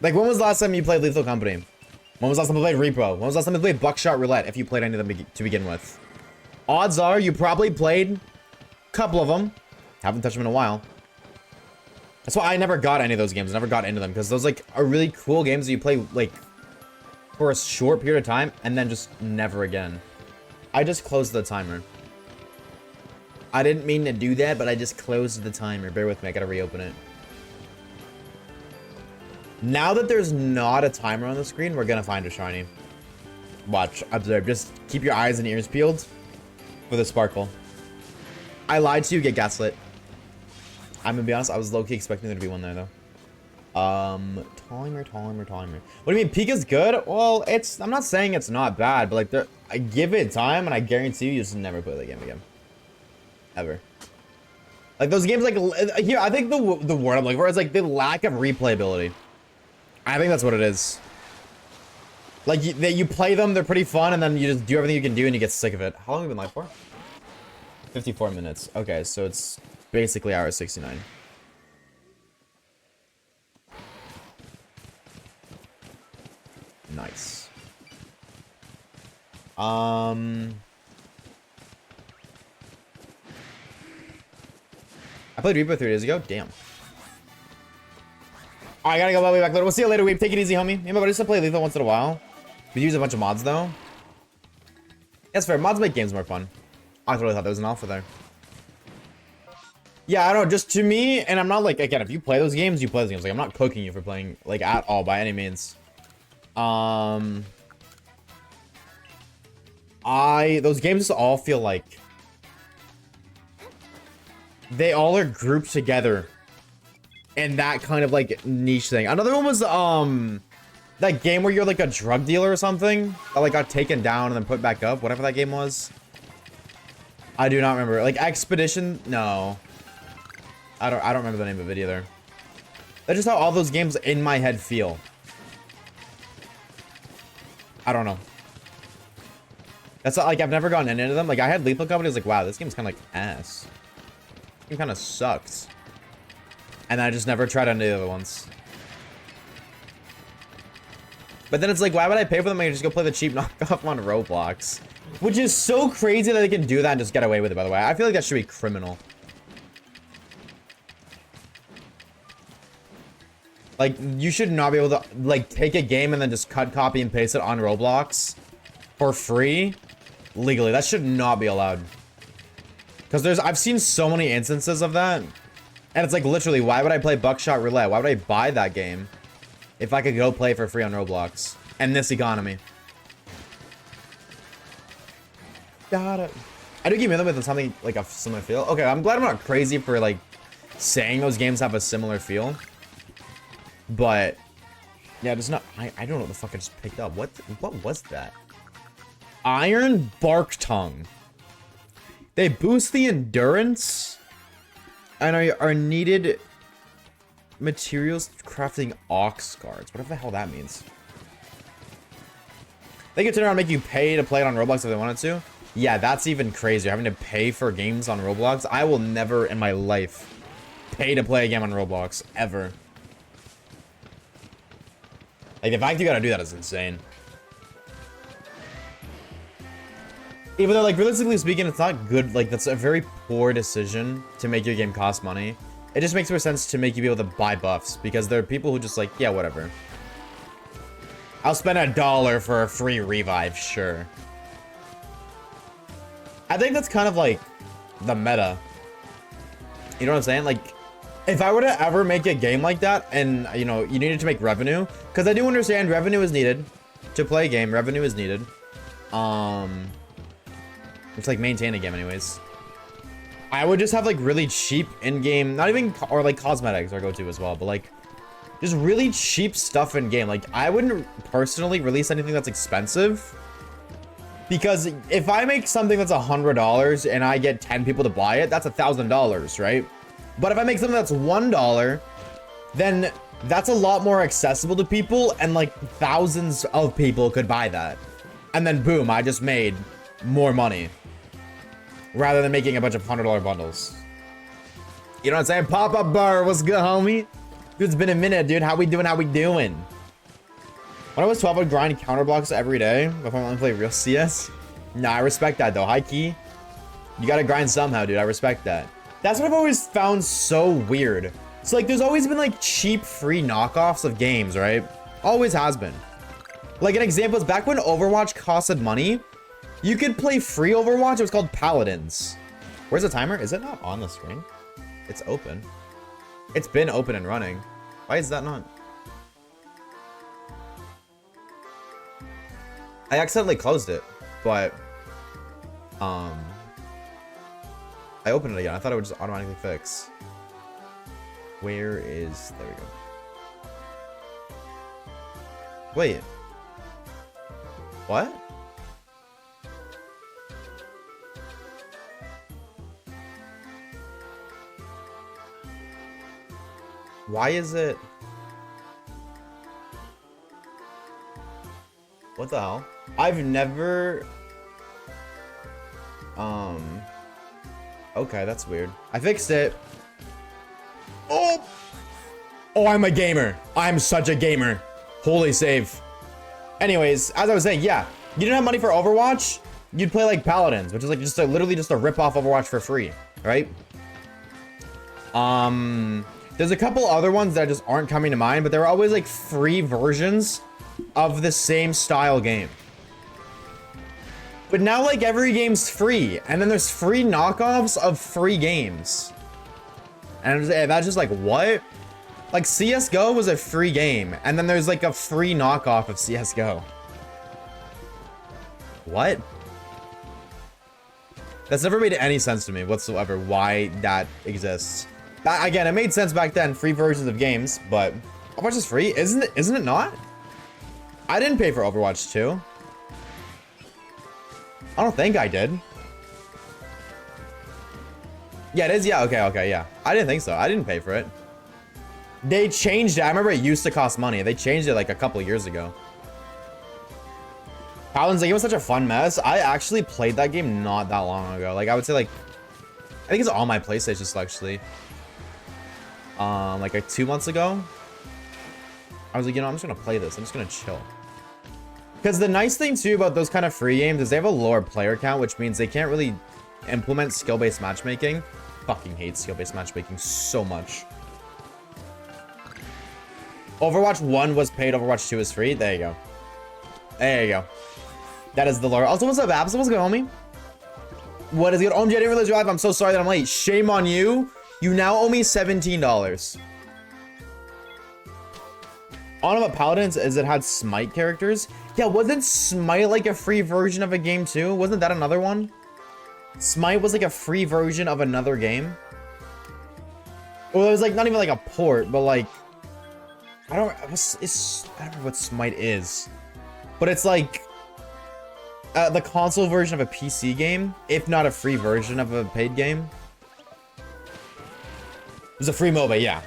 Like, when was the last time you played Lethal Company? When was the last time you played Repo? When was the last time you played Buckshot Roulette, if you played any of them to begin with? Odds are you probably played a couple of them. Haven't touched them in a while. That's why I never got any of those games. I never got into them, because those like are really cool games that you play like for a short period of time and then just never again. I just closed the timer. I didn't mean to do that, but I just closed the timer. Bear with me, I gotta reopen it. Now that there's not a timer on the screen, we're gonna find a shiny. Watch, observe, just keep your eyes and ears peeled for the sparkle. I lied to you, get gaslit. I'm gonna be honest, I was low-key expecting there to be one there though. Timer. What do you mean, Peak is good? Well, I'm not saying it's not bad, but like, I give it time, and I guarantee you just never play the game again. Ever. Like, those games, like, here, I think the word I'm looking for is, like, the lack of replayability. I think that's what it is. Like, you play them, they're pretty fun, and then you just do everything you can do, and you get sick of it. How long have we been live for? 54 minutes. Okay, so it's basically hour 69. Nice. I played Reaper 3 days ago. Damn. I gotta go all the way back later. We'll see you later, Weep. Take it easy, homie. Me and my buddy used to play Lethal once in a while. We use a bunch of mods, though. That's fair. Mods make games more fun. I totally thought there was an alpha there. Yeah, I don't know. Just to me, and I'm not like, again, if you play those games, you play those games. Like, I'm not cooking you for playing, like, at all, by any means. Those games just all feel like they all are grouped together and that kind of like niche thing. Another one was that game where you're like a drug dealer or something that like got taken down and then put back up, whatever that game was. I do not remember. Like Expedition, no. I don't remember the name of it either. That's just how all those games in my head feel. I don't know. That's not, like, I've never gotten into them. Like, I had Lethal Company, I was like, wow, this game's kind of like ass. This game kind of sucks. And I just never tried any of the other ones. But then it's like, why would I pay for them? I can just go play the cheap knockoff on Roblox. Which is so crazy that they can do that and just get away with it, by the way. I feel like that should be criminal. Like, you should not be able to, like, take a game and then just cut, copy, and paste it on Roblox for free. Legally, that should not be allowed. Because I've seen so many instances of that. And it's like, literally, why would I play Buckshot Roulette? Why would I buy that game if I could go play for free on Roblox? And this economy. Got it. I do keep in them with something like a similar feel. Okay, I'm glad I'm not crazy for like saying those games have a similar feel. But yeah, there's not. I don't know what the fuck I just picked up. What was that? Iron Bark Tongue. They boost the endurance and are needed materials crafting ox guards. Whatever the hell that means. They could turn around and make you pay to play it on Roblox if they wanted to. Yeah, that's even crazier. Having to pay for games on Roblox. I will never in my life pay to play a game on Roblox. Ever. Like, the fact you gotta do that is insane. Even though, like, realistically speaking, it's not good. Like, that's a very poor decision to make your game cost money. It just makes more sense to make you be able to buy buffs. Because there are people who just like, yeah, whatever. I'll spend $1 for a free revive, sure. I think that's kind of like the meta. You know what I'm saying? Like, if I were to ever make a game like that and, you know, you needed to make revenue, because I do understand revenue is needed to play a game. Revenue is needed. It's like maintain a game anyways. I would just have like really cheap in-game, not even, or like cosmetics are go-to as well, but like just really cheap stuff in-game. Like, I wouldn't personally release anything that's expensive. Because if I make something that's $100 and I get 10 people to buy it, that's $1,000, right? But if I make something that's $1, then that's a lot more accessible to people, and like thousands of people could buy that. And then boom, I just made more money. Rather than making a bunch of $100 bundles. You know what I'm saying? Pop-up bar, what's good, homie? Dude, it's been a minute, dude. How we doing? How we doing? When I was 12, I'd grind counter blocks every day before I only play real CS. Nah, I respect that though. High key. You gotta grind somehow, dude. I respect that. That's what I've always found so weird. It's like there's always been like cheap free knockoffs of games, right? Always has been. Like an example is back when Overwatch costed money, you could play free Overwatch. It was called Paladins. Where's the timer? Is it not on the screen? It's open. It's been open and running. Why is that not? I accidentally closed it, but I opened it again. I thought it would just automatically fix. Where is... There we go. Wait. What? Why is it... What the hell? I've never... Okay, that's weird. I fixed it. Oh! Oh, I'm a gamer. I'm such a gamer. Holy save. Anyways, as I was saying, yeah. You didn't have money for Overwatch? You'd play like Paladins, which is like just a, literally just a rip-off Overwatch for free, right? There's a couple other ones that just aren't coming to mind, but there were always like free versions of the same style game. But now like every game's free, and then there's free knockoffs of free games. And that's just like, what? Like CSGO was a free game, and then there's like a free knockoff of CSGO. What? That's never made any sense to me whatsoever why that exists. Again, it made sense back then, free versions of games, but Overwatch is free, isn't it not? I didn't pay for Overwatch 2. I don't think I did. Yeah, it is. Yeah, okay, yeah. I didn't think so. I didn't pay for it. They changed it. I remember it used to cost money. They changed it like a couple years ago. Paladins, like, it was such a fun mess. I actually played that game not that long ago. Like, I would say, like, I think it's on my PlayStation still, actually. Like 2 months ago. I was like, you know, I'm just gonna play this. I'm just gonna chill. Because the nice thing, too, about those kind of free games is they have a lower player count, which means they can't really implement skill-based matchmaking. Fucking hate skill-based matchmaking so much. Overwatch 1 was paid, Overwatch 2 is free. There you go. There you go. That is the lore. Also, what's up, Abs? What's good, homie? What is good? OMG, I didn't realize you're live. I'm so sorry that I'm late. Shame on you. You now owe me $17. On about Paladins is it had Smite characters. Yeah, wasn't Smite like a free version of a game too? Wasn't that another one? Smite was like a free version of another game. Well, it was like not even like a port, but like I don't know what Smite is, but it's like the console version of a PC game, if not a free version of a paid game. It was a free MOBA, yeah.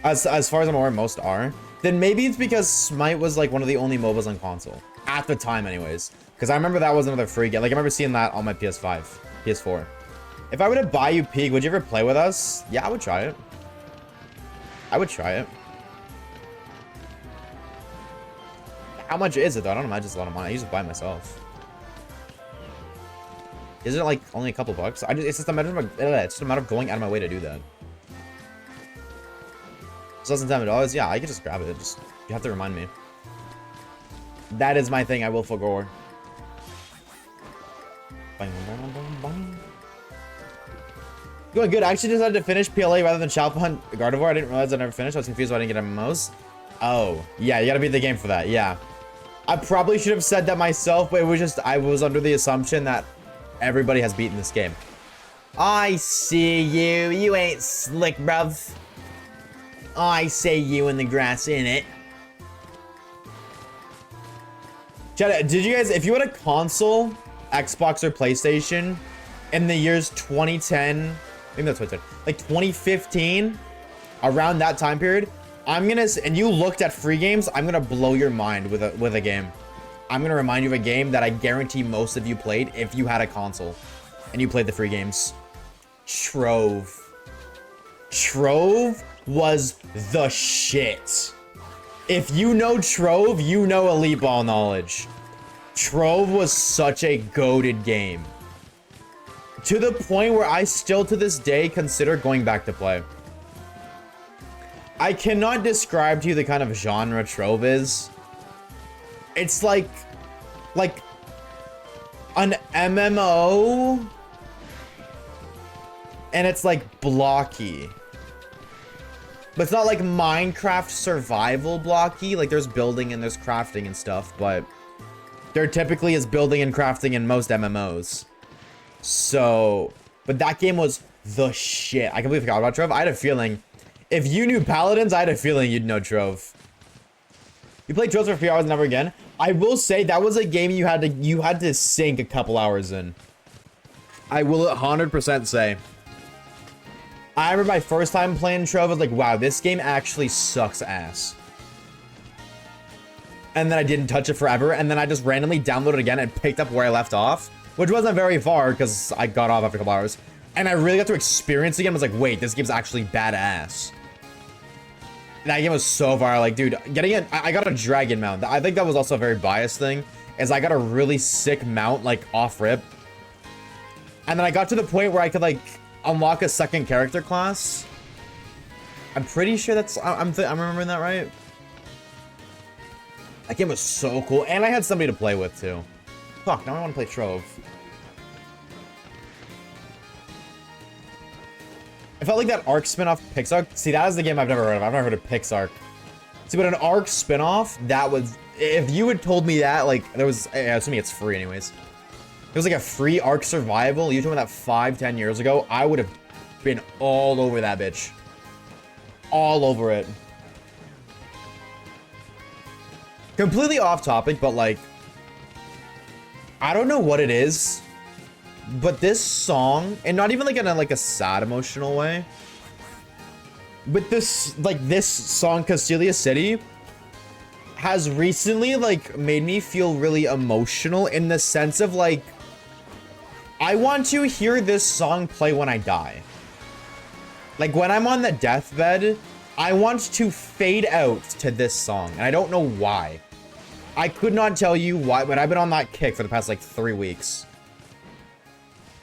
As far as I'm aware, most are. Then maybe it's because Smite was like one of the only MOBAs on console at the time, anyways. Because I remember that was another free game. Like I remember seeing that on my PS5, PS4. If I were to buy you Peak, would you ever play with us? Yeah, I would try it. I would try it. How much is it though? I don't imagine it's a lot of money. I usually buy it myself. Isn't it like only a couple bucks? It's just a matter of going out of my way to do that. It's less than $10. Yeah, I could just grab it. Just you have to remind me. That is my thing. I will forgo. Going good. I actually decided to finish PLA rather than Shop Hunt Gardevoir. I didn't realize I never finished. I was confused why I didn't get MMOs. Oh, yeah, you gotta beat the game for that. Yeah. I probably should have said that myself, but it was just I was under the assumption that everybody has beaten this game. I see you. You ain't slick, bruv. I say you in the grass, innit? Chat, did you guys, if you had a console, Xbox or PlayStation, in the years 2010, I think that's 2010, like 2015, around that time period, and you looked at free games, I'm gonna blow your mind with a game. I'm gonna remind you of a game that I guarantee most of you played if you had a console, and you played the free games. Trove. Trove was the shit. If you know Trove, you know Elite Ball knowledge. Trove was such a goated game. To the point where I still to this day consider going back to play. I cannot describe to you the kind of genre Trove is. It's like an MMO, and it's like blocky. But it's not like Minecraft survival blocky. Like there's building and there's crafting and stuff, but there typically is building and crafting in most MMOs. So, but that game was the shit. I completely forgot about Trove. I had a feeling, if you knew Paladins, I had a feeling you'd know Trove. You played Trove for 3 hours and never again. I will say that was a game you had to sink a couple hours in. I will 100% say. I remember my first time playing Trove, I was like, wow, this game actually sucks ass. And then I didn't touch it forever, and then I just randomly downloaded it again and picked up where I left off, which wasn't very far because I got off after a couple hours. And I really got to experience the game. I was like, wait, this game's actually badass. That game was so far, like, dude, getting it, I got a dragon mount. I think that was also a very biased thing, is I got a really sick mount, like, off rip. And then I got to the point where I could, like, unlock a second character class. I'm pretty sure that's, I'm remembering that right. That game was so cool, and I had somebody to play with too. Fuck, now I want to play Trove. I felt like that Arc spinoff Pixar. See, that is the game I've never heard of. I've never heard of Pixar. See, but an Arc spinoff, that was, if you had told me that, like, there was, assuming it's free anyways. it was like a free Ark Survival. You told me that 5-10 years ago, I would have been all over that bitch. All over it. Completely off topic, but like, I don't know what it is, but this song, and not even like in a sad emotional way, but this song, Castelia City, has recently like made me feel really emotional in the sense of like, I want to hear this song play when I die. Like when I'm on the deathbed, I want to fade out to this song, and I don't know why. I could not tell you why, but I've been on that kick for the past like 3 weeks.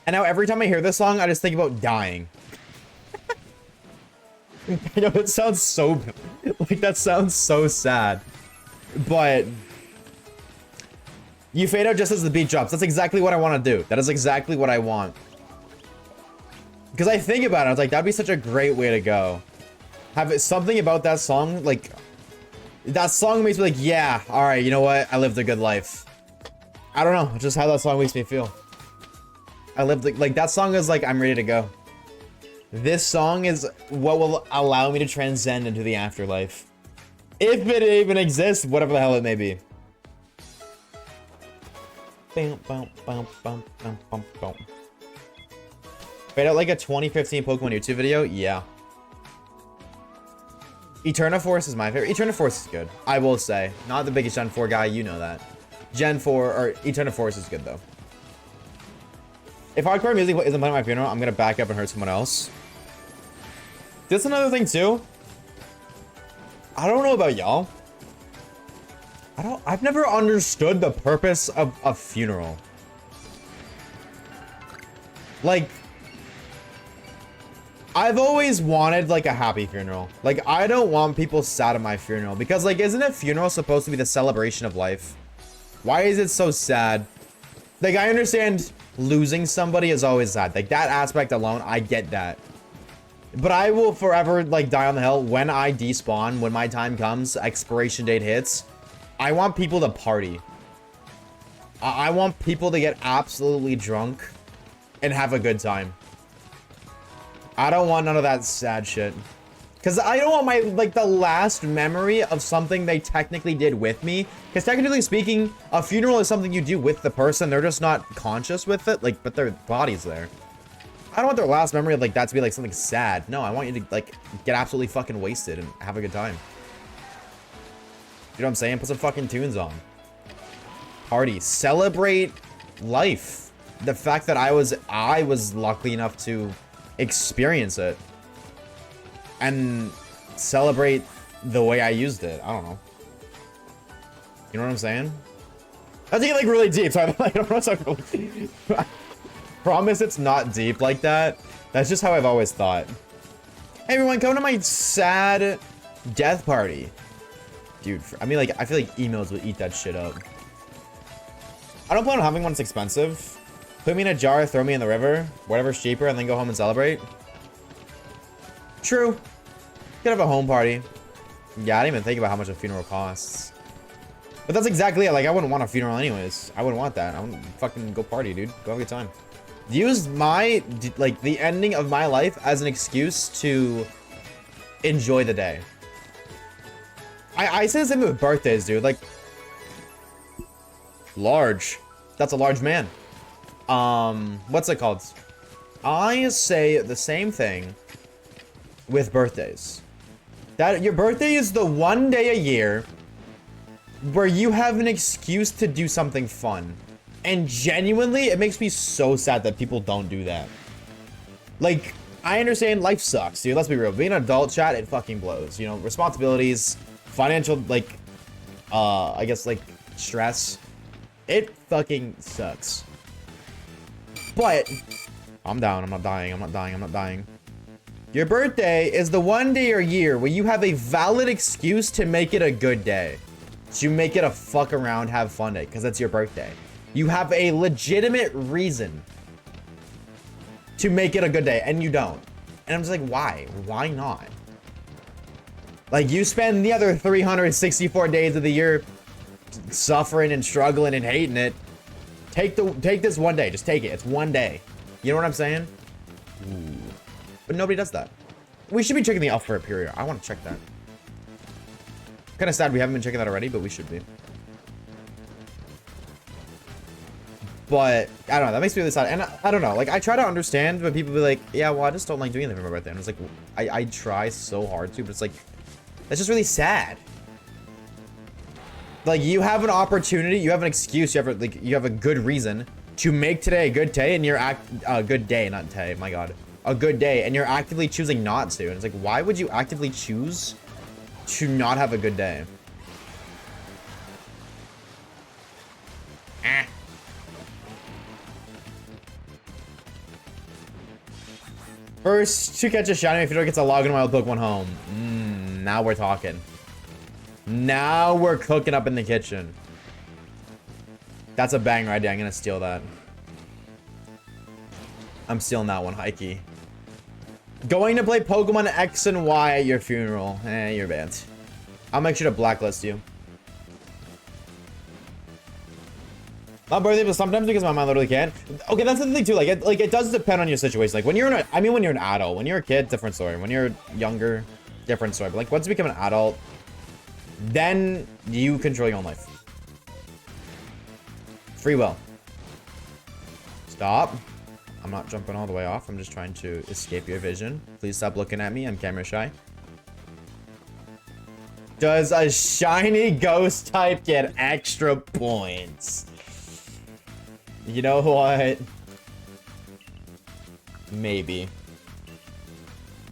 And now every time I hear this song, I just think about dying. I know it sounds so, like that sounds so sad. But you fade out just as the beat drops. That's exactly what I want to do. That is exactly what I want. Because I think about it, I was like, that'd be such a great way to go. Have it, something about that song, like, that song makes me like, yeah, all right, you know what? I lived a good life. I don't know, just how that song makes me feel. I lived, like that song is like, I'm ready to go. This song is what will allow me to transcend into the afterlife. If it even exists, whatever the hell it may be. Fade out like a 2015 Pokemon YouTube video? Yeah. Eterna Force is my favorite. Eterna Force is good, I will say. Not the biggest Gen 4 guy, you know that. Gen 4, or Eterna Force is good though. If hardcore music isn't playing at my funeral, I'm gonna back up and hurt someone else. That's another thing too. I don't know about y'all. I've never understood the purpose of a funeral. Like, I've always wanted like a happy funeral. Like, I don't want people sad at my funeral because like, isn't a funeral supposed to be the celebration of life? Why is it so sad? Like, I understand losing somebody is always sad. Like that aspect alone, I get that. But I will forever like die on the hill when I despawn, when my time comes, expiration date hits. I want people to party. I want people to get absolutely drunk and have a good time. I don't want none of that sad shit. Because I don't want my, like, the last memory of something they technically did with me. Because technically speaking, a funeral is something you do with the person. They're just not conscious with it, like, but their body's there. I don't want their last memory of, like, that to be, like, something sad. No, I want you to, like, get absolutely fucking wasted and have a good time. You know what I'm saying? Put some fucking tunes on. Party. Celebrate life. The fact that I was lucky enough to experience it. And celebrate the way I used it. I don't know. You know what I'm saying? I think like really deep, so I don't know what's really deep. I promise it's not deep like that. That's just how I've always thought. Hey everyone, come to my sad death party. Dude, I mean like, I feel like emails would eat that shit up. I don't plan on having one that's expensive. Put me in a jar, throw me in the river, whatever's cheaper, and then go home and celebrate. True. Could have a home party. Yeah, I didn't even think about how much a funeral costs. But that's exactly it. Like, I wouldn't want a funeral anyways. I wouldn't want that. I wouldn't fucking go party, dude. Go have a good time. Use my, like, the ending of my life as an excuse to enjoy the day. I say the same with birthdays, dude. Like, large. That's a large man. What's it called? I say the same thing with birthdays. That your birthday is the one day a year where you have an excuse to do something fun. And genuinely, it makes me so sad that people don't do that. Like, I understand life sucks, dude. Let's be real. Being an adult, chat, it fucking blows. You know, responsibilities, financial, like, I guess, like, stress. It fucking sucks. But, I'm down. I'm not dying. I'm not dying. I'm not dying. Your birthday is the one day or year where you have a valid excuse to make it a good day. To make it a fuck around, have fun day, because it's your birthday. You have a legitimate reason to make it a good day, and you don't. And I'm just like, why? Why not? Like, you spend the other 364 days of the year suffering and struggling and hating it. Take this one day. Just take it. It's one day. You know what I'm saying? Ooh. But nobody does that. We should be checking the elf for a period. I want to check that. Kind of sad we haven't been checking that already, but we should be. But I don't know. That makes me really sad. And I don't know. Like, I try to understand when people be like, yeah, well, I just don't like doing anything for my birthday. And it's like, I try so hard to, but it's like, that's just really sad. Like, you have an opportunity, you have an excuse, you have a good reason to make today a good day, and you're a good day, not day, my god. A good day, and you're actively choosing not to. And it's like, why would you actively choose to not have a good day? Ah. First to catch a shiny, if you don't get to log in wild Pokemon home. Now we're talking. Now we're cooking up in the kitchen. That's a banger idea. I'm gonna steal that. I'm stealing that one, Heike. Going to play Pokemon X and Y at your funeral. You're banned. I'll make sure to blacklist you. My birthday, but sometimes because my mom literally can't. Okay, that's the thing too. Like it does depend on your situation. Like when you're when you're an adult, when you're a kid, different story. When you're younger, different story. But like once you become an adult, then you control your own life. Free will. Stop. I'm not jumping all the way off. I'm just trying to escape your vision. Please stop looking at me. I'm camera shy. Does a shiny ghost type get extra points? You know what? Maybe.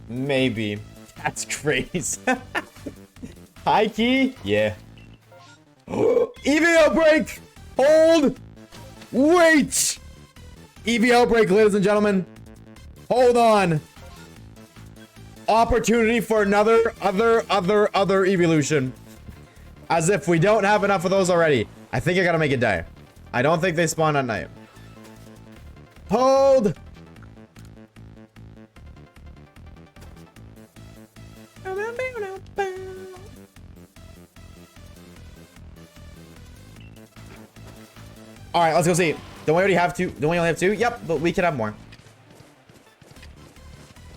Maybe. That's crazy. High key? Yeah. EV outbreak! Hold! Wait! EV outbreak, ladies and gentlemen. Hold on. Opportunity for another other evolution. As if we don't have enough of those already. I think I gotta make it die. I don't think they spawn at night. Hold! Alright, let's go see. Don't we already have two? Don't we only have two? Yep, but we can have more.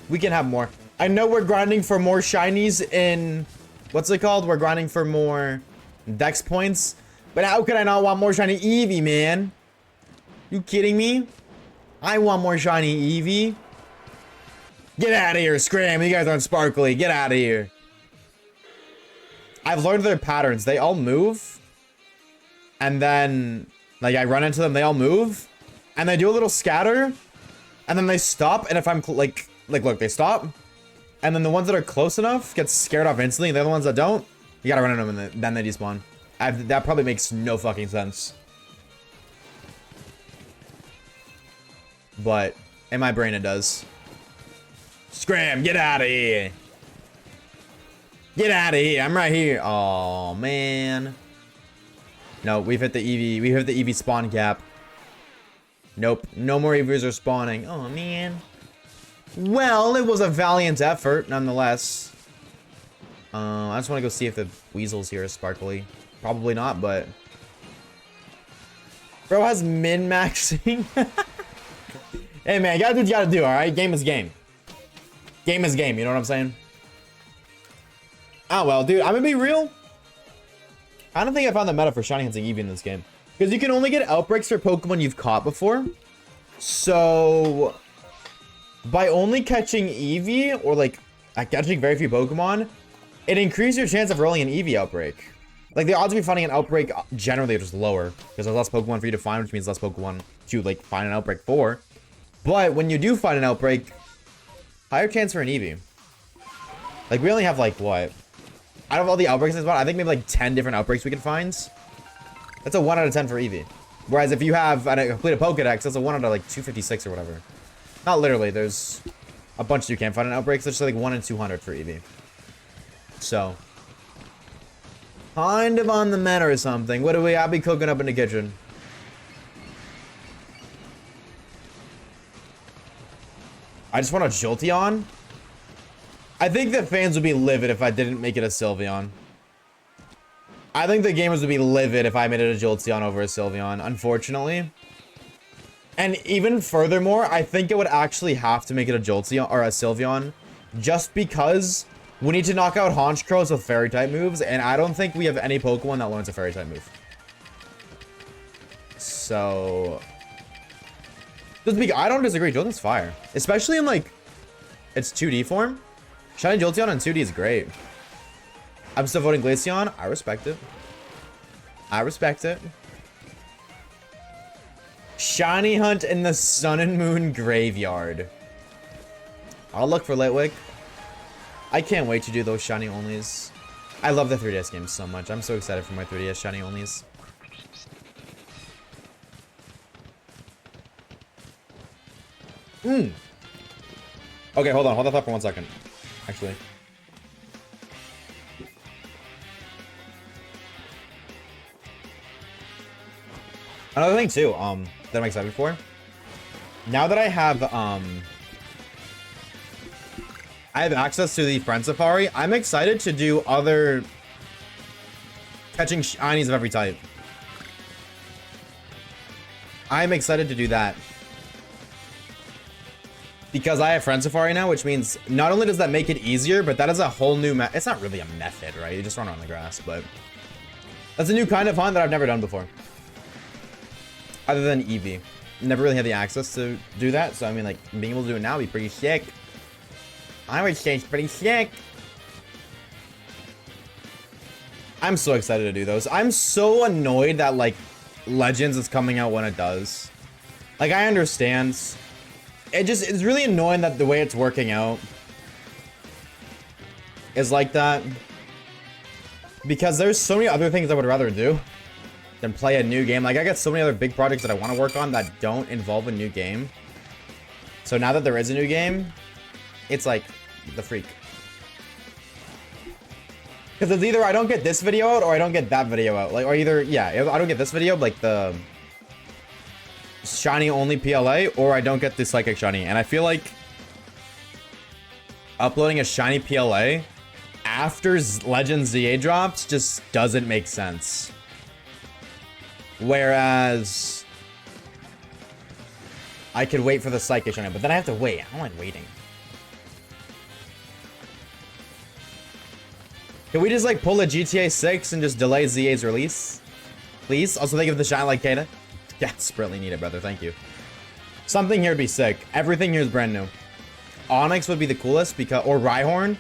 We can have more. I know we're grinding for more shinies in... What's it called? We're grinding for more dex points. But how could I not want more shiny Eevee, man? You kidding me? I want more shiny Eevee. Get out of here, Scram. You guys aren't sparkly. Get out of here. I've learned their patterns. They all move. And then, like, I run into them. They all move. And they do a little scatter. And then they stop. And if I'm, like, look, they stop. And then the ones that are close enough get scared off instantly. And the other ones that don't, you gotta run into them and then they despawn. That probably makes no fucking sense. But in my brain it does. Scram, get out of here. Get out of here. I'm right here. Oh, man. No, we've hit the EV. We hit the EV spawn cap. Nope. No more EVs are spawning. Oh, man. Well, it was a valiant effort, nonetheless. I just want to go see if the weasels here are sparkly. Probably not, but... Bro has min-maxing. Hey, man, you gotta do what you gotta do, alright? Game is game. Game is game, you know what I'm saying? Oh, well, dude, I'm gonna be real. I don't think I found the meta for shiny hunting Eevee in this game. Because you can only get outbreaks for Pokemon you've caught before. So... by only catching Eevee, or, like, catching very few Pokemon, it increases your chance of rolling an Eevee outbreak. Like, the odds of me finding an outbreak generally are just lower. Because there's less Pokemon for you to find, which means less Pokemon to, like, find an outbreak for. But when you do find an outbreak, higher chance for an Eevee. Like, we only have, like, what? Out of all the outbreaks in this spot, I think maybe, like, 10 different outbreaks we can find. That's a 1 out of 10 for Eevee. Whereas if you have a complete Pokedex, that's a 1 out of, like, 256 or whatever. Not literally, there's a bunch you can't find in outbreaks. There's, like, 1 in 200 for Eevee. So... kind of on the meta or something. What do I be cooking up in the kitchen? I just want a Jolteon. I think the fans would be livid if I didn't make it a Sylveon. I think the gamers would be livid if I made it a Jolteon over a Sylveon, unfortunately. And even furthermore, I think it would actually have to make it a Jolteon or a Sylveon, just because we need to knock out Honchkrows with Fairy type moves, and I don't think we have any Pokemon that learns a Fairy type move. So, I don't disagree. Jolteon's fire, especially in like its 2D form. Shiny Jolteon in 2D is great. I'm still voting Glaceon. I respect it. I respect it. Shiny hunt in the Sun and Moon graveyard. I'll look for Litwick. I can't wait to do those shiny onlys. I love the 3DS games so much. I'm so excited for my 3DS shiny onlys. Okay, hold on. Hold that thought for 1 second. Actually. Another thing too, that I'm excited for. Now that I have access to the Friend Safari, I'm excited to do other catching shinies of every type. I'm excited to do that. Because I have Friend Safari now, which means not only does that make it easier, but that is a whole new it's not really a method, right? You just run around the grass, but that's a new kind of hunt that I've never done before. Other than Eevee. Never really had the access to do that, so I mean, like, being able to do it now would be pretty sick. I would say it's pretty sick. I'm so excited to do those. I'm so annoyed that, like, Legends is coming out when it does. Like, I understand. It's really annoying that the way it's working out is like that. Because there's so many other things I would rather do than play a new game. Like, I got so many other big projects that I want to work on that don't involve a new game. So now that there is a new game, it's like the freak. Because it's either I don't get this video out or I don't get that video out. Like, or either, yeah, I don't get this video, like the shiny only PLA, or I don't get the psychic shiny. And I feel like uploading a shiny PLA after Legends ZA drops just doesn't make sense. Whereas I could wait for the psychic shiny, but then I have to wait. I don't like waiting. Can we just like pull a GTA 6 and just delay ZA's release? Please? Also think of the shine like Kata. Desperately need it, brother. Thank you. Something here would be sick. Everything here is brand new. Onyx would be the coolest because, or Rhyhorn.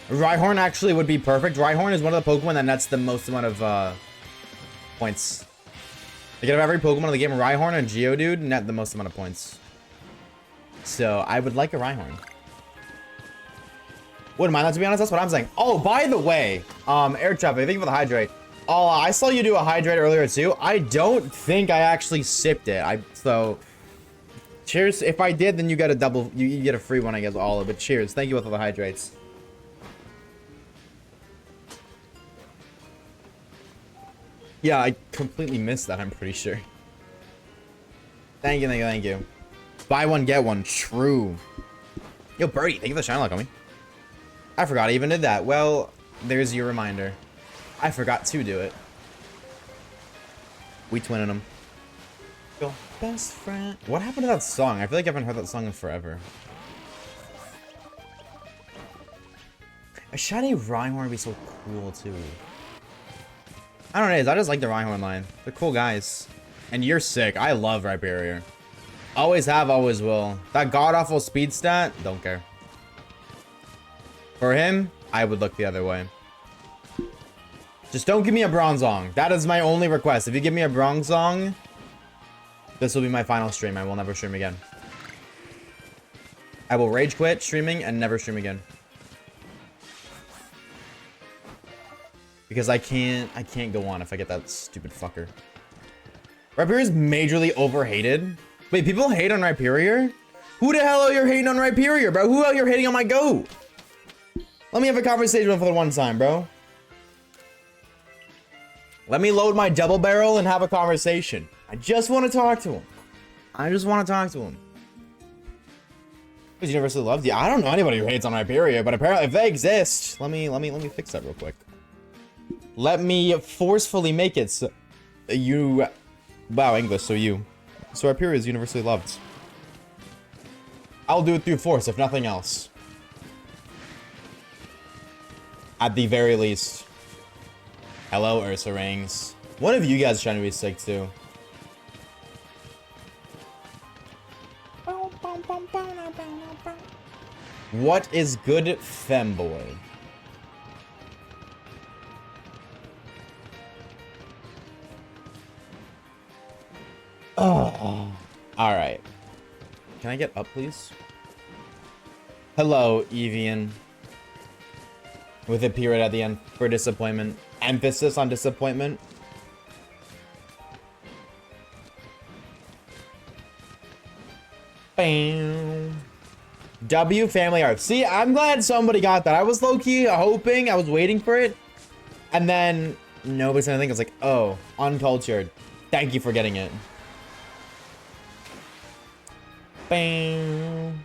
Rhyhorn actually would be perfect. Rhyhorn is one of the Pokemon that nets the most amount of points. Like, out of every Pokemon in the game, Rhyhorn and Geodude net the most amount of points. So I would like a Rhyhorn. Wouldn't mind that, to be honest. That's what I'm saying. Oh, by the way, Air Traffic, thank you for the hydrate. Oh, I saw you do a hydrate earlier too. I don't think I actually sipped it. So cheers. If I did, then you get a double. You get a free one, I guess. All of it. Cheers. Thank you for the hydrates. Yeah, I completely missed that. I'm pretty sure. Thank you, thank you, thank you. Buy one, get one. True. Yo, Birdie, thank you for the shine lock on me. I forgot I even did that. Well, there's your reminder. I forgot to do it. We twinning them. Your best friend. What happened to that song? I feel like I haven't heard that song in forever. A shiny Rhyhorn would be so cool too. I don't know. I just like the Rhyhorn line. They're cool guys. And you're sick. I love Rhyperior. Always have, always will. That god-awful speed stat, don't care. For him, I would look the other way. Just don't give me a Bronzong. That is my only request. If you give me a Bronzong, this will be my final stream. I will never stream again. I will rage quit streaming and never stream again. Because I can't go on if I get that stupid fucker. Rhyperior is majorly overhated. Wait, people hate on Rhyperior? Who the hell are you hating on Rhyperior, bro? Who are you hating on my goat? Let me have a conversation for the one time, bro. Let me load my double barrel and have a conversation. I just want to talk to him. I just want to talk to him. Is universally loved? Yeah, I don't know anybody who hates on Rhyperior, but apparently if they exist, let me fix that real quick. Let me forcefully make it so you. Wow, English, so you. So our period is universally loved. I'll do it through force, if nothing else. At the very least. Hello, Ursa Rings. One of you guys is trying to be sick too. What is good, femboy? Oh, all right. Can I get up, please? Hello, Evian. With a period at the end for disappointment. Emphasis on disappointment. Bam. W family art. See, I'm glad somebody got that. I was low-key hoping, I was waiting for it. And then nobody said anything. I was like, oh, uncultured. Thank you for getting it. Bam.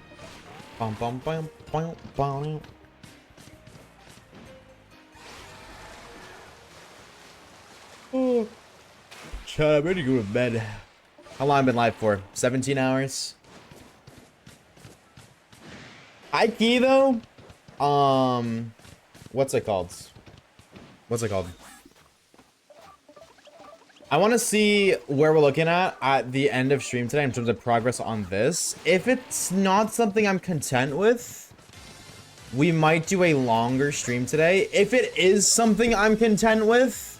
Bum, bum, bum, bum, bum. Oh. Shut up, I'm ready to go to bed. How long have I been live for? 17 hours? High key though, what's it called? What's it called? I want to see where we're looking at the end of stream today in terms of progress on this. If it's not something I'm content with, we might do a longer stream today. If it is something I'm content with,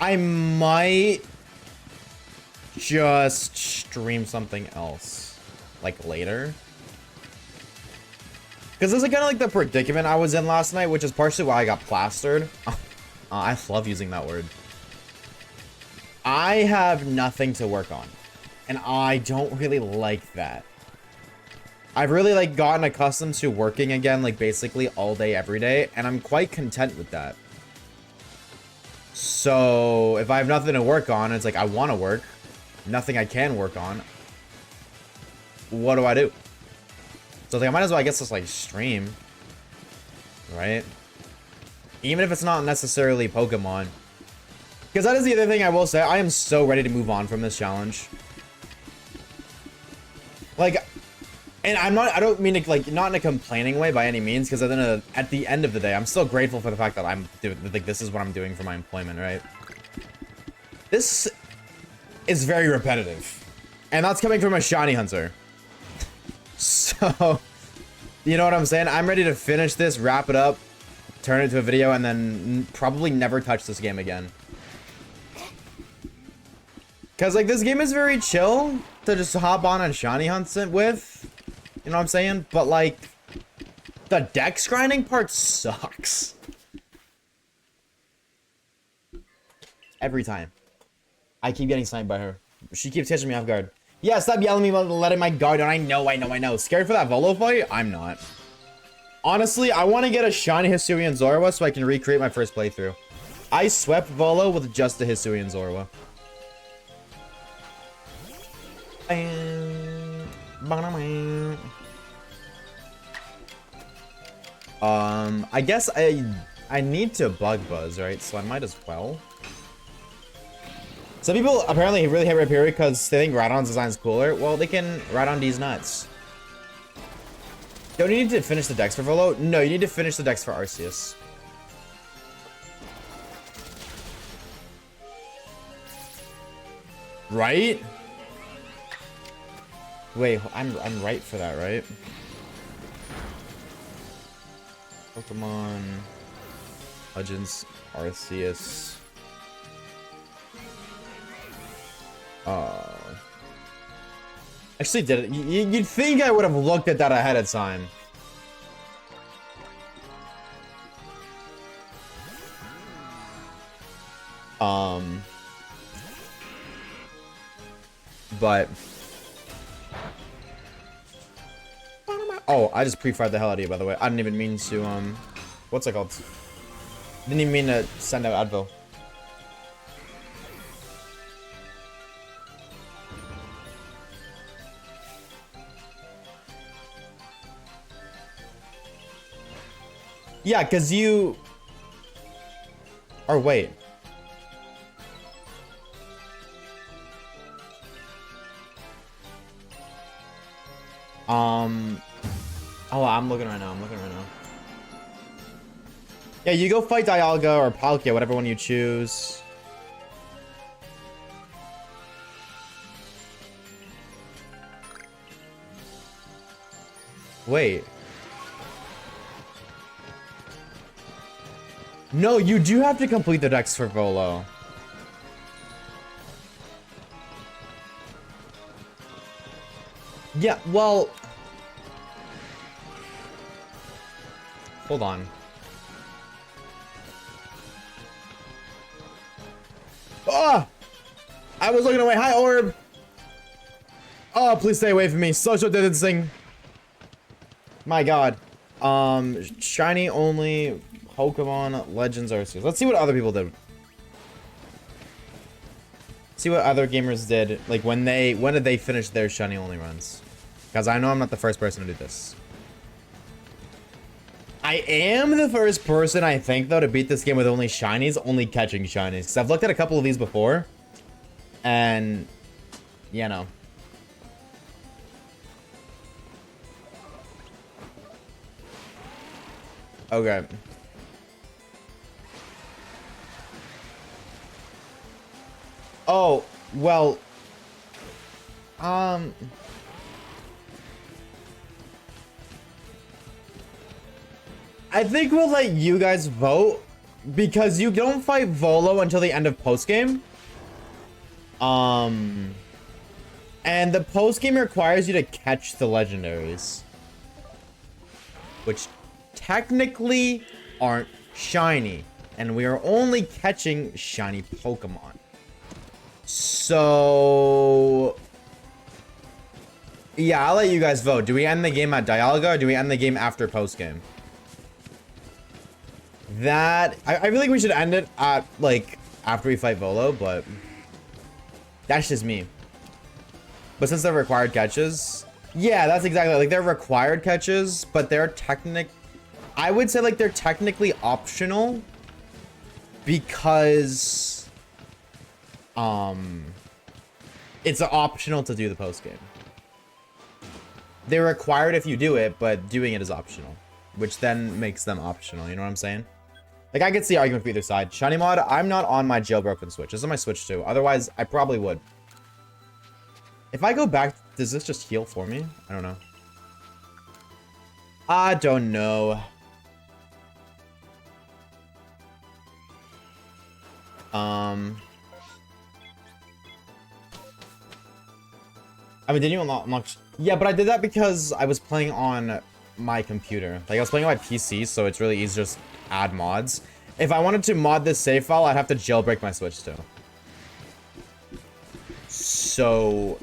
I might just stream something else, like later. Because this is kind of like the predicament I was in last night, which is partially why I got plastered. I love using that word. I have nothing to work on, and I don't really like that. I've really like gotten accustomed to working again, like basically all day, every day, and I'm quite content with that. So if I have nothing to work on, it's like I want to work. Nothing I can work on. What do I do? So I think I might as well, I guess, just like stream. Right? Even if it's not necessarily Pokemon. Because that is the other thing I will say. I am so ready to move on from this challenge. Like, and I don't mean to, like, not in a complaining way by any means, because at the end of the day, I'm still grateful for the fact that I'm doing, like, this is what I'm doing for my employment, right? This is very repetitive. And that's coming from a shiny hunter. So, you know what I'm saying? I'm ready to finish this, wrap it up, turn it into a video, and then probably never touch this game again. Because, like, this game is very chill to just hop on and shiny hunt with. You know what I'm saying? But, like, the dex grinding part sucks. Every time. I keep getting sniped by her. She keeps catching me off guard. Yeah, stop yelling at me about letting my guard down. I know. Scared for that Volo fight? I'm not. Honestly, I want to get a shiny Hisuian Zorua so I can recreate my first playthrough. I swept Volo with just a Hisuian Zorua. I guess I need to bug buzz, right? So I might as well. Some people apparently really hate Rhyperior because they think Rhydon's design is cooler. Well, they can Rhydon D's nuts. Don't you need to finish the dex for Volo? No, you need to finish the dex for Arceus. Right? Wait, I'm right for that, right? Pokemon Legends Arceus. Actually did it. You'd think I would have looked at that ahead of time. But oh, I just pre-fired the hell out of you, by the way. I didn't even mean to what's it called? Didn't even mean to send out Advil. Yeah, because you... Or wait. Oh, I'm looking right now. Yeah, you go fight Dialga or Palkia, whatever one you choose. Wait. No, you do have to complete the dex for Volo. Yeah, well... Hold on. Ah! I was looking away. Hi, Orb! Oh, please stay away from me. Social distancing. My god. Shiny only Pokemon Legends Arceus. Let's see what other people did. See what other gamers did. Like, when did they finish their shiny only runs? Because I know I'm not the first person to do this. I am the first person, I think, though, to beat this game with only shinies, only catching shinies. Because I've looked at a couple of these before. And, you know. Okay. Oh, well. I think we'll let you guys vote because you don't fight Volo until the end of postgame. And the postgame requires you to catch the legendaries, which technically aren't shiny, and we are only catching shiny Pokemon. So yeah, I'll let you guys vote. Do we end the game at Dialga or do we end the game after postgame? That I really think we should end it at like after we fight Volo, but that's just me. But since they're required catches, yeah, that's exactly like they're required catches, but they're I would say like they're technically optional because it's optional to do the post game. They're required if you do it, but doing it is optional, which then makes them optional. You know what I'm saying? Like, I could see argument for either side. Shiny mod, I'm not on my jailbroken Switch. This is my Switch too. Otherwise, I probably would. If I go back, does this just heal for me? I don't know. I don't know. I mean, didn't you unlock? Yeah, but I did that because I was playing on my computer. Like, I was playing on my PC, so it's really easy to just add mods. If I wanted to mod this save file, I'd have to jailbreak my Switch too. So...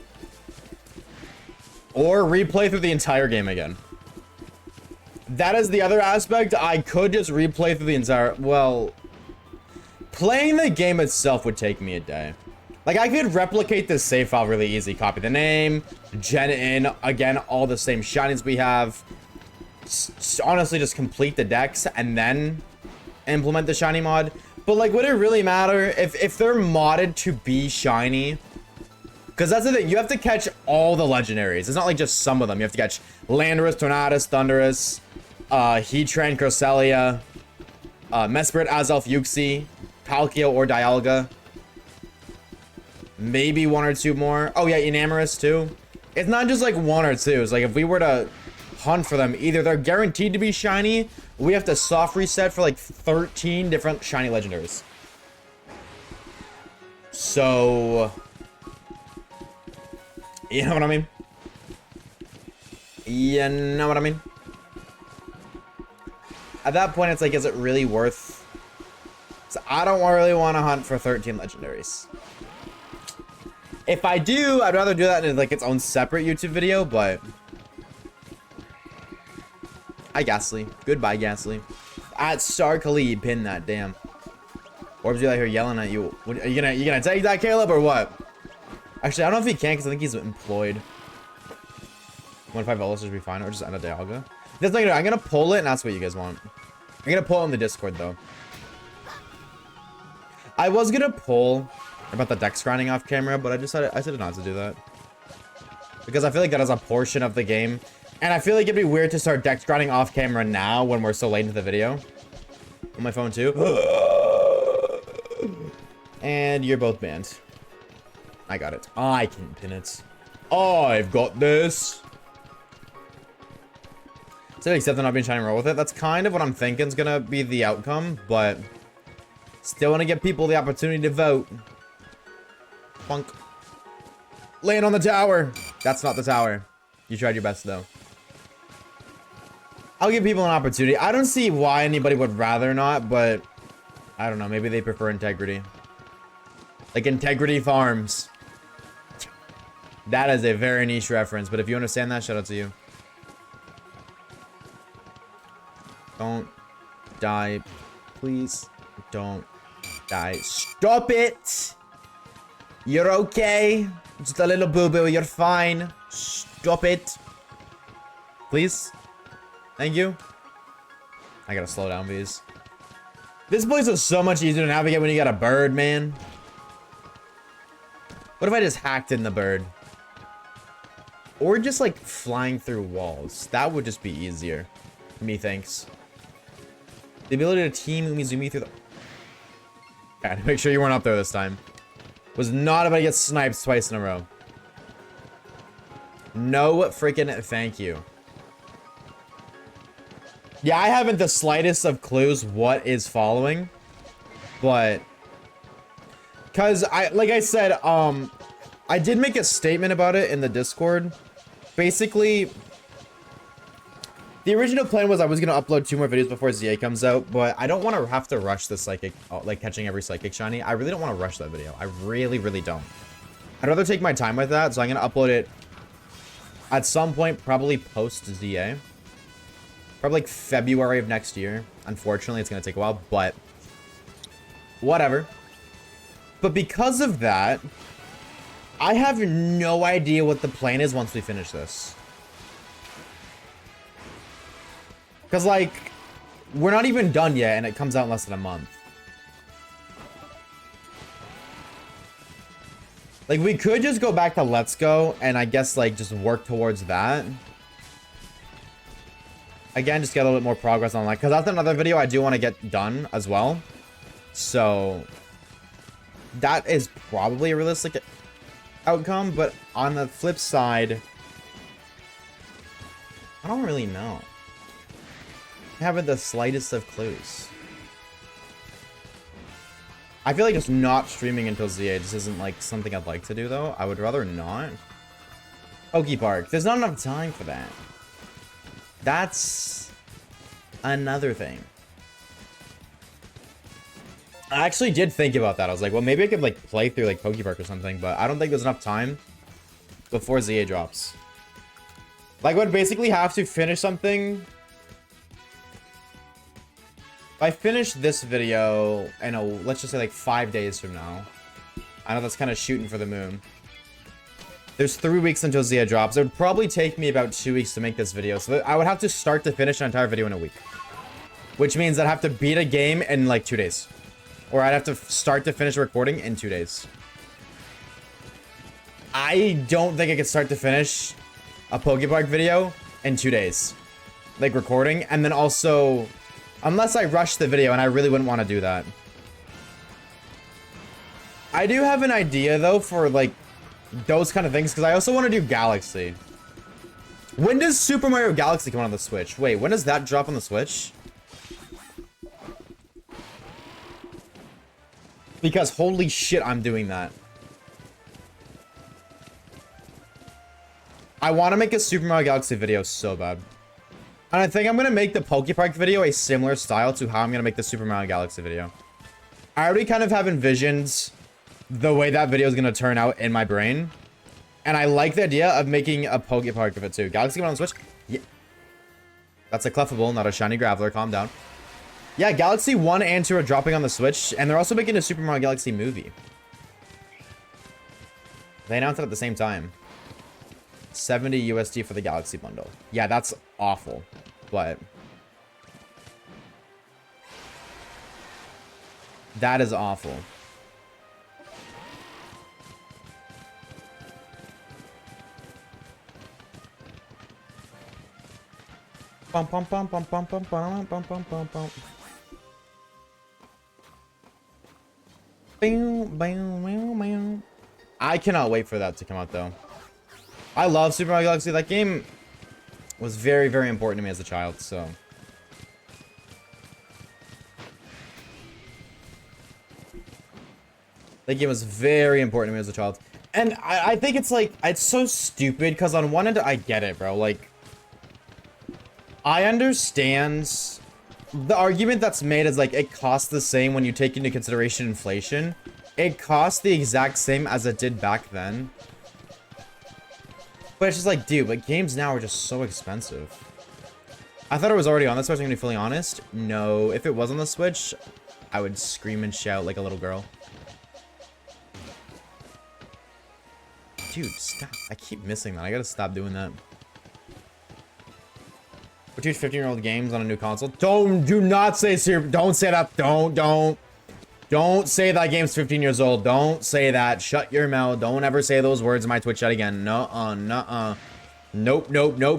Or replay through the entire game again. That is the other aspect. I could just replay through the entire... Well... Playing the game itself would take me a day. Like, I could replicate this save file really easy. Copy the name, gen in, again, all the same shinies we have. Honestly, just complete the decks and then implement the shiny mod. But, like, would it really matter if they're modded to be shiny? Because that's the thing. You have to catch all the legendaries. It's not like just some of them. You have to catch Landorus, Tornadus, Thundurus, Heatran, Cresselia, Mesprit, Azelf, Uxie, Palkia, or Dialga. Maybe one or two more. Oh, yeah, Enamorus, too. It's not just, like, one or two. It's like, if we were to hunt for them, either they're guaranteed to be shiny, or we have to soft reset for, like, 13 different shiny legendaries. So... You know what I mean? You know what I mean? At that point, it's like, is it really worth... So I don't really want to hunt for 13 legendaries. If I do, I'd rather do that in like its own separate YouTube video, but... Hi, Ghastly. Goodbye, Ghastly. At Star Khalid, pin that, damn. Orbs be out here yelling at you. What, are you gonna take that, Caleb, or what? Actually, I don't know if he can, because I think he's employed. 1.5 Velos should be fine, or just end a Dialga. That's not gonna, I'm gonna pull it, and that's what you guys want. I'm gonna pull it on the Discord, though. I was gonna pull about the dex grinding off camera, but I decided not to do that. Because I feel like that is a portion of the game. And I feel like it'd be weird to start dex grinding off camera now when we're so late into the video. On my phone too. And you're both banned. I got it. I can pin it. I've got this. So except I'm not being trying to roll with it. That's kind of what I'm thinking is gonna be the outcome, but still want to give people the opportunity to vote. Punk. Land on the tower. That's not the tower. You tried your best though. I'll give people an opportunity. I don't see why anybody would rather not, but I don't know. Maybe they prefer integrity. Like Integrity Farms. That is a very niche reference, but if you understand that, shout out to you. Don't die. Please don't die. Stop it! You're okay. Just a little boo-boo. You're fine. Stop it. Please. Thank you. I gotta slow down, please. This place is so much easier to navigate when you got a bird, man. What if I just hacked in the bird? Or just like flying through walls. That would just be easier. Methinks. The ability to team Umizoomi through the... Okay, make sure you weren't up there this time. Was not about to get sniped twice in a row. No freaking thank you. Yeah, I haven't the slightest of clues what is following. But... Because, like I said, I did make a statement about it in the Discord. Basically, the original plan was I was going to upload 2 more videos before ZA comes out, but I don't want to have to rush the psychic, like catching every psychic shiny. I really don't want to rush that video. I really, really don't. I'd rather take my time with that, so I'm going to upload it at some point, probably post ZA. Probably like February of next year. Unfortunately, it's going to take a while, but whatever. But because of that, I have no idea what the plan is once we finish this. Because, like, we're not even done yet, and it comes out in less than a month. Like, we could just go back to Let's Go, and I guess, like, just work towards that. Again, just get a little bit more progress on that. Because that's another video I do want to get done as well. So, that is probably a realistic outcome, but on the flip side, I don't really know. I haven't the slightest of clues. I feel like just not streaming until ZA just isn't like something I'd like to do though. I would rather not. Poke Park. There's not enough time for that. That's another thing. I actually did think about that. I was like, well, maybe I could like play through like Poke Park or something, but I don't think there's enough time before ZA drops. Like, I would basically have to finish something. If I finish this video in let's just say like 5 days from now. I know that's kind of shooting for the moon. There's 3 weeks until ZA drops. It would probably take me about 2 weeks to make this video. So I would have to start to finish an entire video in a week. Which means I'd have to beat a game in like 2 days. Or I'd have to start to finish recording in 2 days. I don't think I could start to finish a Pokepark video in 2 days. Like recording. And then also, unless I rush the video, and I really wouldn't want to do that. I do have an idea though for like those kind of things. Because I also want to do Galaxy. When does Super Mario Galaxy come out on the Switch? Wait, when does that drop on the Switch? Because holy shit, I'm doing that. I want to make a Super Mario Galaxy video so bad. And I think I'm going to make the Pokepark video a similar style to how I'm going to make the Super Mario Galaxy video. I already kind of have envisioned the way that video is going to turn out in my brain. And I like the idea of making a Pokepark of it too. Galaxy one on the Switch? Yeah. That's a Clefable, not a Shiny Graveler. Calm down. Yeah, Galaxy 1 and 2 are dropping on the Switch, and they're also making a Super Mario Galaxy movie. They announced it at the same time. 70 USD for the Galaxy bundle. Yeah, that's awful, but that is awful. Bum, bum, bum, bum, bum, bum, bum, bum, bum, bum, bum. I cannot wait for that to come out, though. I love Super Mario Galaxy. That game was very, very important to me as a child, so... That game was very important to me as a child. And I think it's like, it's so stupid, because on one end, I get it, bro. Like, I understand the argument that's made is like, it costs the same when you take into consideration inflation. It costs the exact same as it did back then. But it's just like, dude, but games now are just so expensive. I thought it was already on the Switch, I'm gonna be fully honest. No, if it was on the Switch, I would scream and shout like a little girl. Dude, stop. I keep missing that. I gotta stop doing that. We're two 15-year-old games on a new console. Do not say don't say that. Don't say that game's 15 years old. Don't say that. Shut your mouth. Don't ever say those words in my Twitch chat again. Nuh-uh. Nope.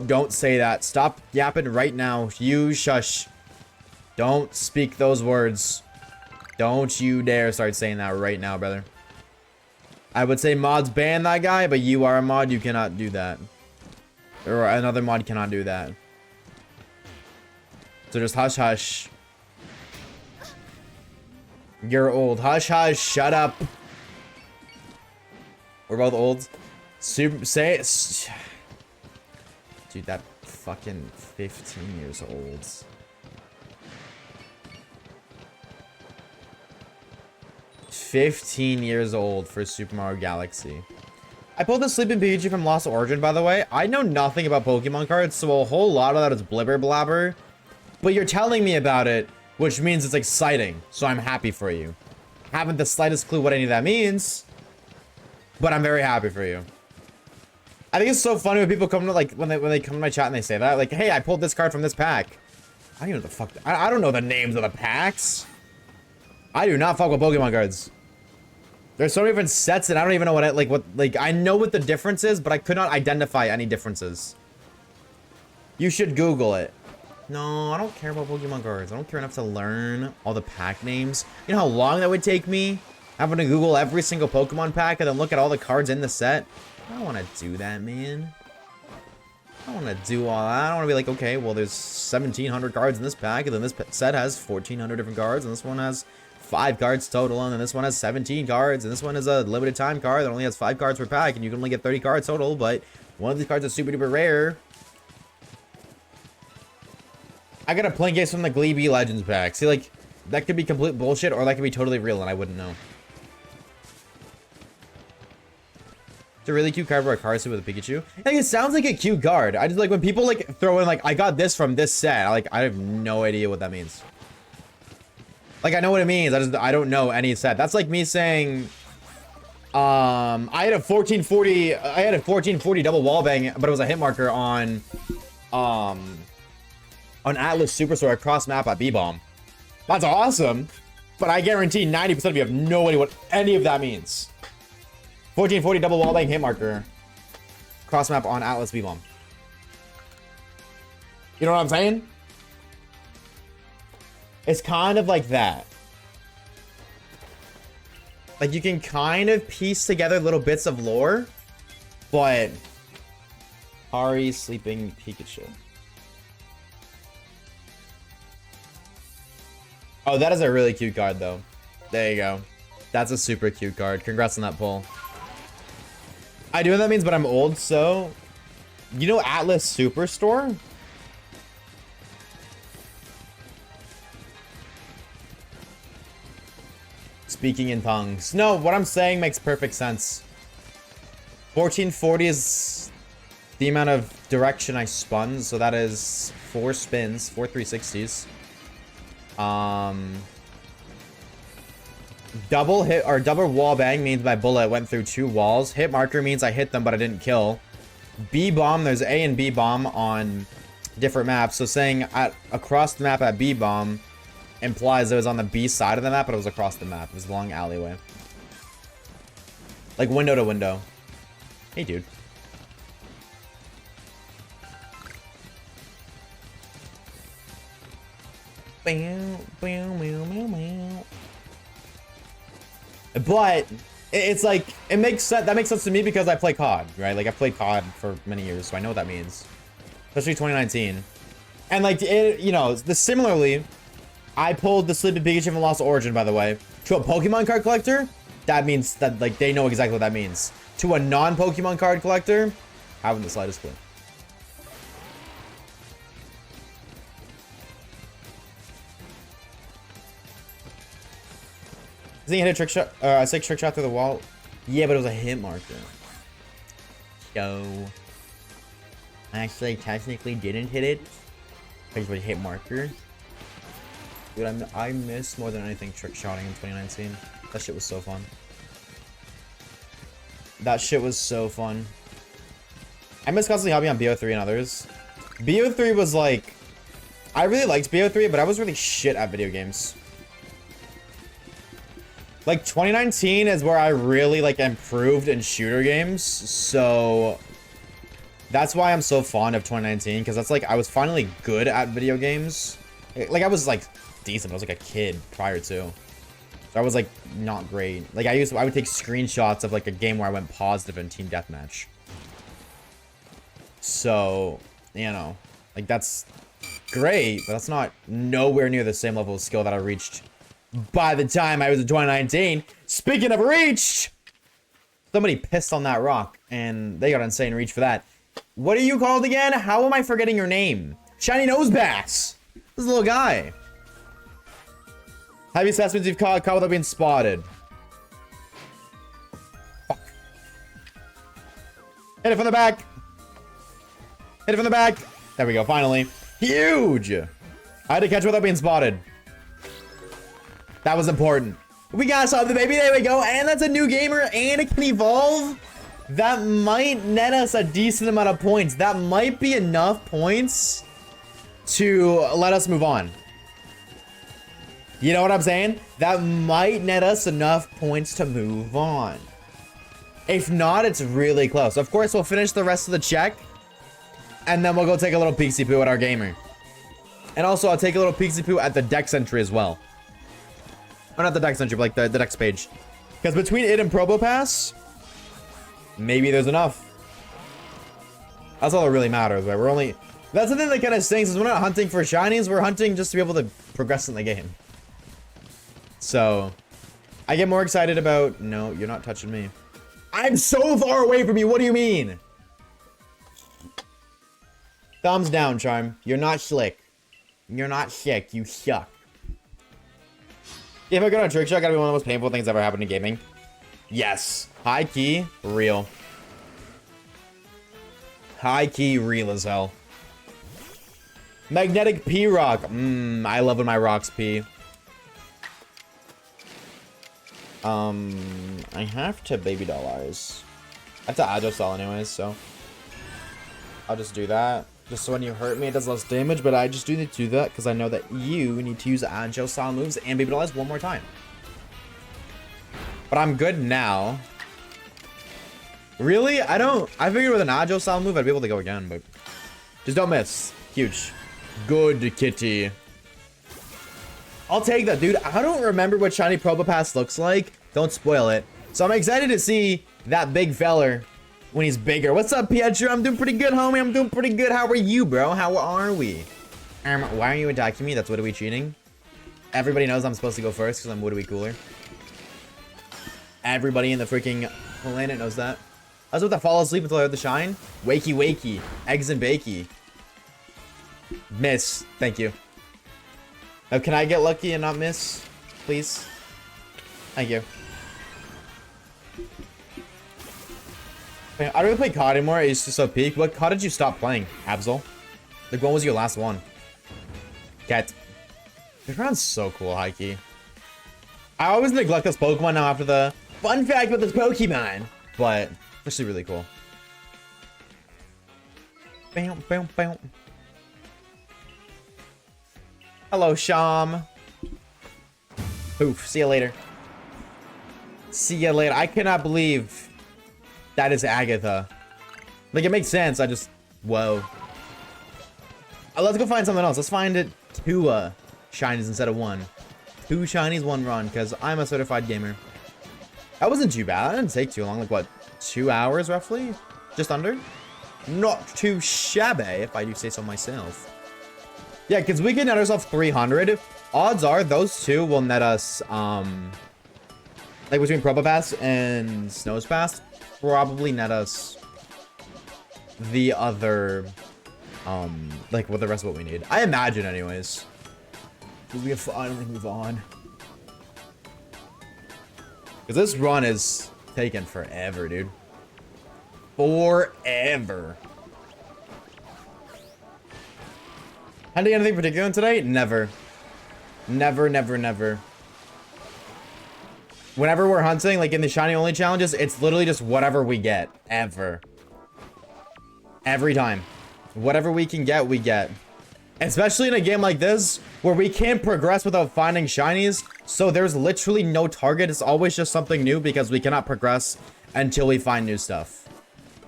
Don't say that. Stop yapping right now. You shush. Don't speak those words. Don't you dare start saying that right now, brother. I would say mods ban that guy, but you are a mod. You cannot do that. Or another mod cannot do that. So just hush hush. You're old. Hush hush. Shut up. We're both old. Say it. Dude, that fucking 15 years old. 15 years old for Super Mario Galaxy. I pulled the Sleeping Pikachu from Lost Origin, by the way. I know nothing about Pokemon cards, so a whole lot of that is blibber blabber. But you're telling me about it, which means it's exciting, so I'm happy for you. Haven't the slightest clue what any of that means, but I'm very happy for you. I think it's so funny when people come to, like, when they come to my chat and they say that, like, hey, I pulled this card from this pack. I don't even know the fuck. I don't know the names of the packs. I do not fuck with Pokemon cards. There's so many different sets and I don't even know what I know what the difference is, but I could not identify any differences. You should Google it. No, I don't care about Pokemon cards. I don't care enough to learn all the pack names. You know how long that would take me? Having to Google every single Pokemon pack and then look at all the cards in the set? I don't want to do that, man. I don't want to do all that. I don't want to be like, okay, well, there's 1,700 cards in this pack, and then this set has 1,400 different cards, and this one has 5 cards total, and then this one has 17 cards, and this one is a limited time card that only has 5 cards per pack, and you can only get 30 cards total, but one of these cards is super duper rare. I got a playing case from the Glee Legends pack. See, like, that could be complete bullshit, or that could be totally real, and I wouldn't know. It's a really cute card for a card suit with a Pikachu. Like, it sounds like a cute card. I just like when people like throw in like, I got this from this set. Like, I have no idea what that means. Like, I know what it means. I don't know any set. That's like me saying, I had a 1440 double wall bang, but it was a hit marker on Atlas Superstore across map at B-Bomb. That's awesome, but I guarantee 90% of you have no idea what any of that means. 1440 double wall bang hit marker. Cross map on Atlas B-Bomb. You know what I'm saying? It's kind of like that. Like, you can kind of piece together little bits of lore, but Hari Sleeping Pikachu. Oh, that is a really cute card, though. There you go. That's a super cute card. Congrats on that pull. I do know what that means, but I'm old, so... You know Atlas Superstore? Speaking in tongues. No, what I'm saying makes perfect sense. 1440 is the amount of direction I spun, so that is 4 spins, 4 360s. Double hit or double wall bang means my bullet went through 2 walls. Hit marker means I hit them, but I didn't kill. B bomb, there's A and B bomb on different maps. So saying across the map at B bomb implies it was on the B side of the map, but it was across the map. It was a long alleyway. Like window to window. Hey, dude. But it's like, it makes sense. That makes sense to me because I play COD, right? Like I played COD for many years, so I know what that means. Especially 2019. And like, you know, similarly, I pulled the Sleeping Pikachu from Lost Origin, by the way, to a Pokemon card collector. That means that like they know exactly what that means. To a non-Pokemon card collector, haven't the slightest clue. Does he hit a trick shot? A 6 trick shot through the wall? Yeah, but it was a hit marker. So, actually, technically didn't hit it. Because it was a hit marker. Dude, I miss more than anything trick shotting in 2019. That shit was so fun. That shit was so fun. I miss constantly hopping on BO3 and others. BO3 was like, I really liked BO3, but I was really shit at video games. Like 2019 is where I really like improved in shooter games, so that's why I'm so fond of 2019, because that's like I was finally good at video games. Like I was like decent, I was like a kid prior to, so I was like not great. Like I would take screenshots of like a game where I went positive in team deathmatch. So you know, like that's great, but that's not nowhere near the same level of skill that I reached by the time I was in 2019. Speaking of reach, somebody pissed on that rock and they got insane reach for that. What are you called again? How am I forgetting your name? Shiny Nose Bass. This little guy. Heavy assessments you've caught without being spotted. Fuck. Hit it from the back. Hit it from the back. There we go, finally. Huge. I had to catch it without being spotted. That was important. We got something, baby. There we go. And that's a new gamer, and it can evolve. That might net us a decent amount of points. That might be enough points to let us move on. You know what I'm saying? That might net us enough points to move on. If not, it's really close. Of course, we'll finish the rest of the check, and then we'll go take a little peeksy-poo at our gamer. And also, I'll take a little peeksy-poo at the deck entry as well. Or not the deck entry, but like the dex page. Because between it and Probo Pass, maybe there's enough. That's all that really matters, right? We're only... That's the thing that kind of stinks, is we're not hunting for shinies, we're hunting just to be able to progress in the game. So, I get more excited about... No, you're not touching me. I'm so far away from you, what do you mean? Thumbs down, Charm. You're not slick. You're not sick, you suck. If I go on a trick shot, gotta be one of the most painful things ever happened in gaming. Yes. High key, real. High key, real as hell. Magnetic P-Rock. I love when my rocks pee. I have to baby doll eyes. I have to agile style anyways, so I'll just do that. Just so when you hurt me, it does less damage, but I just do need to do that because I know that you need to use agile style moves and baby doll eyes one more time. But I'm good now. Really? I figured with an agile style move, I'd be able to go again, but just don't miss. Huge. Good kitty. I'll take that, dude. I don't remember what Shiny Probopass looks like. Don't spoil it. So I'm excited to see that big feller when he's bigger. What's up, Pietro? I'm doing pretty good, homie. I'm doing pretty good. How are you, bro? How are we? Why are you attacking me? That's what are we cheating? Everybody knows I'm supposed to go first because I'm would we cooler. Everybody in the freaking planet knows that. I was about to fall asleep until I heard the shine. Wakey, wakey. Eggs and bakey. Miss. Thank you. Now, can I get lucky and not miss? Please? Thank you. I don't really play COD anymore. It's just so peak. What COD did you stop playing, Absol? Like, when was your last one? Cat. This round's so cool, Heike. I always neglect this Pokemon now after the fun fact about this Pokemon. But, it's actually really cool. Bam, bam, bam. Hello, Sham. Poof. See you later. See you later. I cannot believe that is Agatha. Like, it makes sense. I just... Whoa. Let's go find something else. Let's find it Tua. shinies instead of 1. 2 shinies, 1 run, because I'm a certified gamer. That wasn't too bad. That didn't take too long. Like, what, 2 hours, roughly? Just under? Not too shabby, if I do say so myself. Yeah, because we can net ourselves 300. Odds are those 2 will net us, like, between Probo Pass and Snows Pass, probably net us the other, like, with the rest of what we need. I imagine, anyways. We have finally move on. Because this run is taking forever, dude. Forever. Hunting anything particular today? Never. Never, never, never. Whenever we're hunting, like in the shiny only challenges, it's literally just whatever we get. Ever. Every time. Whatever we can get, we get. Especially in a game like this, where we can't progress without finding shinies. So there's literally no target. It's always just something new because we cannot progress until we find new stuff.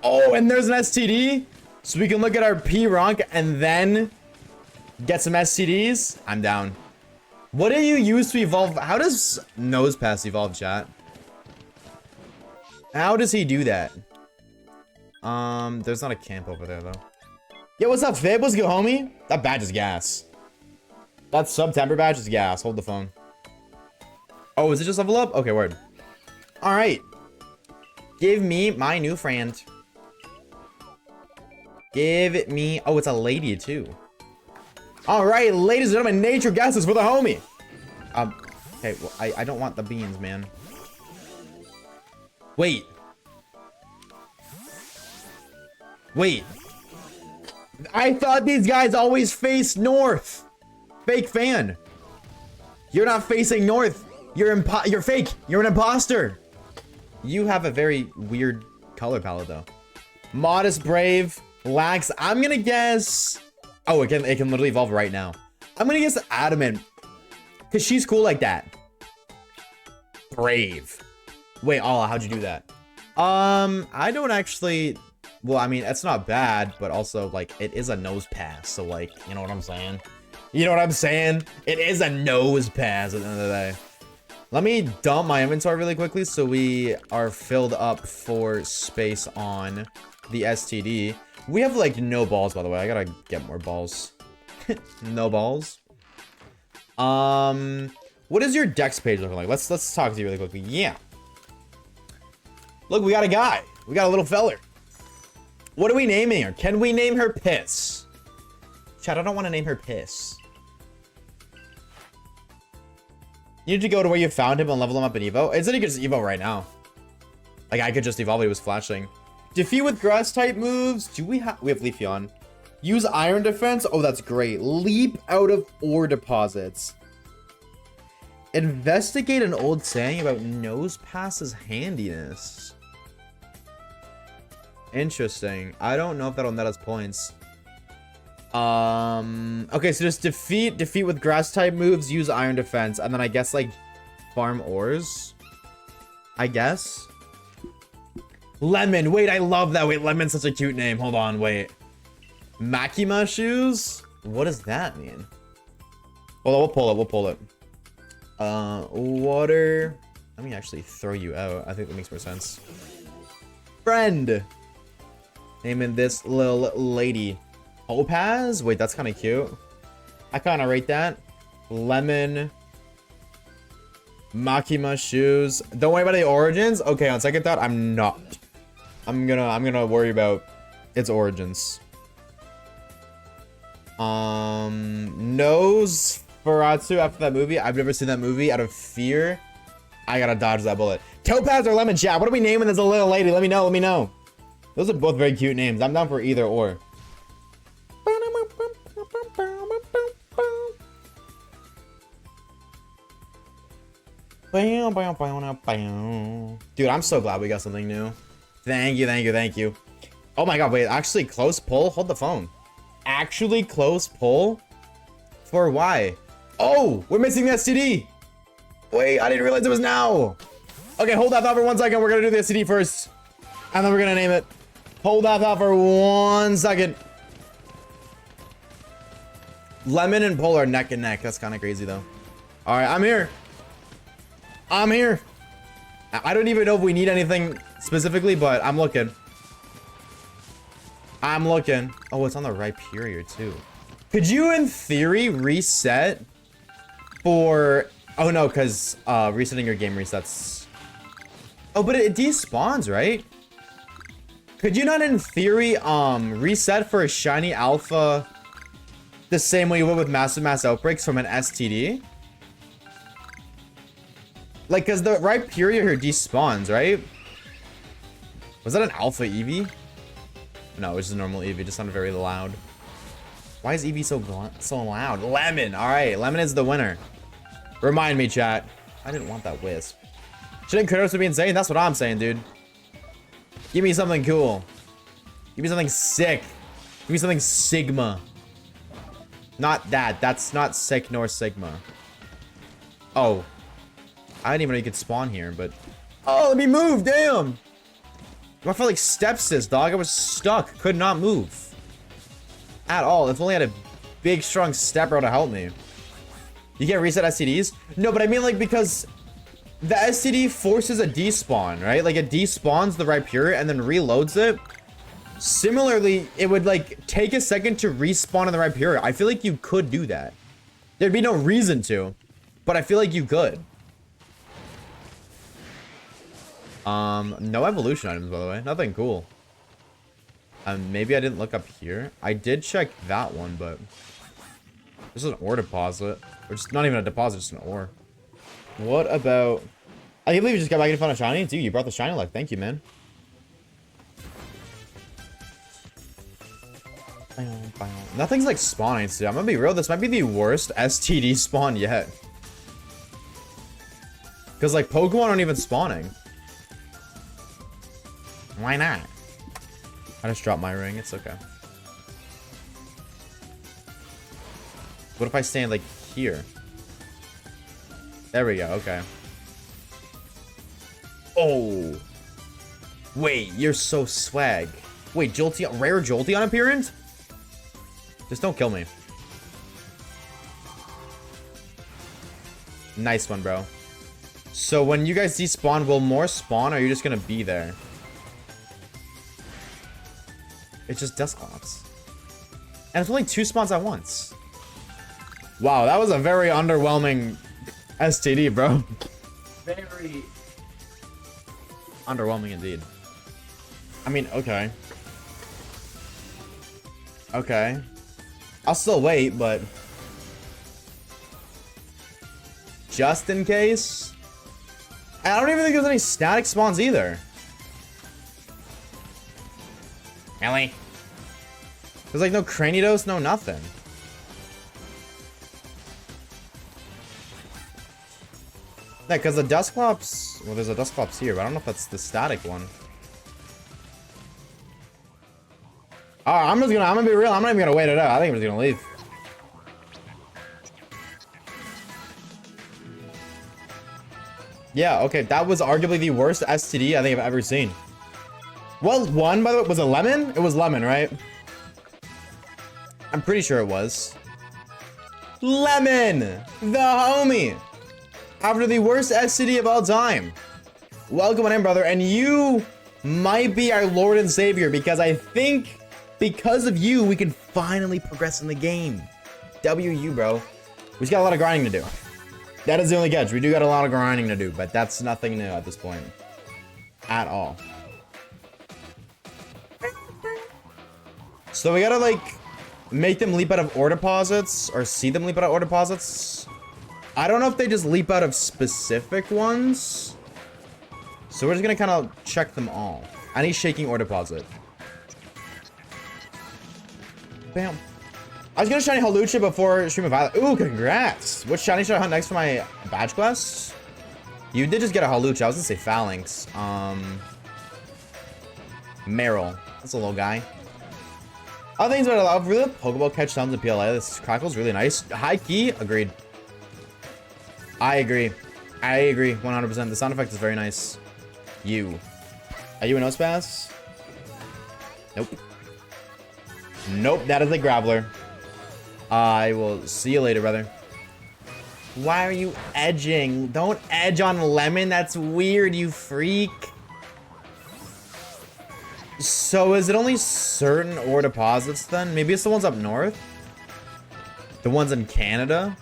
Oh, and there's an STD. So we can look at our P rank and then get some STDs. I'm down. What do you use to evolve? How does Nose Pass evolve, chat? How does he do that? There's not a camp over there, though. Yo, what's up, Fib? What's good, homie? That badge is gas. That September badge is gas. Hold the phone. Oh, is it just level up? Okay, word. All right. Give me my new friend. Give it me. Oh, it's a lady, too. All right, ladies and gentlemen, nature gases for the homie. Okay, well, I don't want the beans, man. Wait. Wait. I thought these guys always face north. Fake fan. You're not facing north. You're fake. You're an imposter. You have a very weird color palette, though. Modest, brave, lax. I'm gonna guess. Oh, it can literally evolve right now. I'm gonna guess adamant, cause she's cool like that. Brave. Wait, Allah, how'd you do that? I don't actually. Well, I mean, it's not bad, but also, like, it is a nose pass. So, like, you know what I'm saying? You know what I'm saying? It is a nose pass at the end of the day. Let me dump my inventory really quickly so we are filled up for space on the STD. We have, like, no balls, by the way. I gotta get more balls. No balls. What is your dex page looking like? Let's talk to you really quickly. Yeah. Look, we got a guy. We got a little feller. What are we naming her? Can we name her Piss? Chat, I don't want to name her Piss. You need to go to where you found him and level him up in Evo. It's that he could just Evo right now. Like, I could just evolve, but he was flashing. Defeat with grass type moves. Do we have... We have Leafeon. Use iron defense. Oh, that's great. Leap out of ore deposits. Investigate an old saying about Nose Pass's handiness. Interesting. I don't know if that'll net us points. Okay, so just defeat with grass type moves, use iron defense, and then I guess like farm ores. I guess. Lemon. Wait, I love that. Wait, Lemon's such a cute name. Hold on, wait. Makima shoes? What does that mean? Well, we'll pull it. We'll pull it. Water. Let me actually throw you out. I think that makes more sense. Friend. Naming this little lady. Topaz? Wait, that's kind of cute. I kind of rate that. Lemon. Makima shoes. Don't worry about the origins. Okay, on second thought, I'm not. I'm gonna worry about its origins. Nose Faratsu after that movie. I've never seen that movie. Out of fear, I gotta dodge that bullet. Topaz or Lemon, chat? What are we naming this little lady? Let me know. Let me know. Those are both very cute names. I'm down for either or. Dude, I'm so glad we got something new. Thank you, thank you, thank you. Oh my god, wait, actually close pull? Hold the phone. Actually close pull? For why? Oh, we're missing the STD. Wait, I didn't realize it was now. Okay, hold that thought for 1 second. We're gonna do the STD first. And then we're gonna name it. Hold that thought for 1 second. Lemon and Pole are neck and neck. That's kind of crazy though. All right, I'm here. I'm here. I don't even know if we need anything specifically, but I'm looking. I'm looking. Oh, it's on the right period too. Could you, in theory, reset for... Oh, no, because resetting your game resets... Oh, but it despawns, right? Could you not, in theory, reset for a shiny alpha the same way you would with massive mass outbreaks from an STD? Like, because the right period here despawns, right? Was that an alpha Eevee? No, it was just a normal Eevee. It just sounded very loud. Why is Eevee so loud? Lemon. All right, Lemon is the winner. Remind me, chat. I didn't want that Wisp. Shouldn't Kratos be insane? That's what I'm saying, dude. Give me something cool. Give me something sick. Give me something Sigma. Not that. That's not sick nor Sigma. Oh. I didn't even know you could spawn here, but... Oh, let me move. Damn. I felt like stepsis, dog. I was stuck. Could not move. At all. If only I had a big, strong step bro to help me. You can't reset STDs? No, but I mean, like, because the STD forces a despawn, right? Like, it despawns the Rhyperior and then reloads it. Similarly, it would, like, take a second to respawn in the Rhyperior. I feel like you could do that. There'd be no reason to, but I feel like you could. No evolution items, by the way. Nothing cool. Maybe I didn't look up here. I did check that one, but this is an ore deposit. Or just not even a deposit, just an ore. What about... I can't believe you just got back and found a shiny. Dude, you brought the shiny luck. Thank you, man. Nothing's like spawning today. I'm gonna be real. This might be the worst STD spawn yet. Because like Pokemon aren't even spawning. Why not? I just dropped my ring. It's okay. What if I stand like here? There we go. Okay. Oh. Wait, you're so swag. Wait, Jolteon, rare Jolteon appearance? Just don't kill me. Nice one, bro. So when you guys despawn, will more spawn or are you just gonna be there? It's just Dusclops. And it's only 2 spawns at once. Wow, that was a very underwhelming STD, bro. Very underwhelming indeed. I mean, okay. Okay. I'll still wait, but... just in case? I don't even think there's any static spawns either. Really? There's like no Cranidos, no nothing. Yeah, because the Dusclops... well, there's a Dusclops here, but I don't know if that's the static one. Oh, I'm gonna be real. I'm not even gonna wait it out. I think I'm just gonna leave. Yeah, okay. That was arguably the worst STD I think I've ever seen. Well, one, by the way, was it Lemon? It was Lemon, right? I'm pretty sure it was. Lemon! The homie! After the worst STD of all time. Welcome on in, brother. And you might be our Lord and Savior because I think because of you, we can finally progress in the game. WU, bro. We just got a lot of grinding to do. That is the only catch. We do got a lot of grinding to do, but that's nothing new at this point. At all. So we gotta, like, make them leap out of ore deposits, or see them leap out of ore deposits. I don't know if they just leap out of specific ones. So we're just gonna kind of check them all. Any shaking ore deposit. Bam. I was gonna shiny Halucha before Stream of Violet. Ooh, congrats! What shiny should I hunt next for my badge quest? You did just get a Halucha. I was gonna say Phalanx. Meryl. That's a little guy. Other things that I love, really, Pokeball catch sounds in PLA. This crackle's really nice. High key, agreed. I agree. I agree, 100%. The sound effect is very nice. You. Are you a Nosepass? Nope. Nope, that is a Graveler. I will see you later, brother. Why are you edging? Don't edge on Lemon. That's weird, you freak. So is it only certain ore deposits then? Maybe it's the ones up north? The ones in Canada?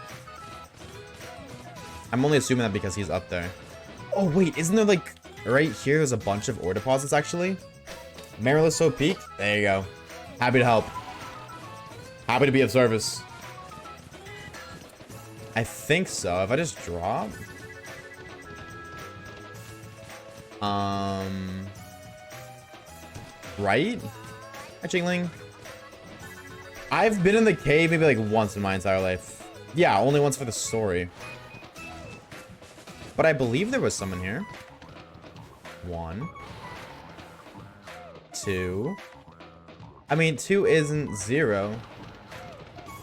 I'm only assuming that because he's up there. Oh wait, isn't there like right here there's a bunch of ore deposits actually? Marileso Peak? There you go. Happy to help. Happy to be of service. I think so. If I just drop. Right? Hi, Chingling. I've been in the cave maybe like once in my entire life. Yeah, only once for the story. But I believe there was someone here. 1, 2. I mean, 2 isn't 0.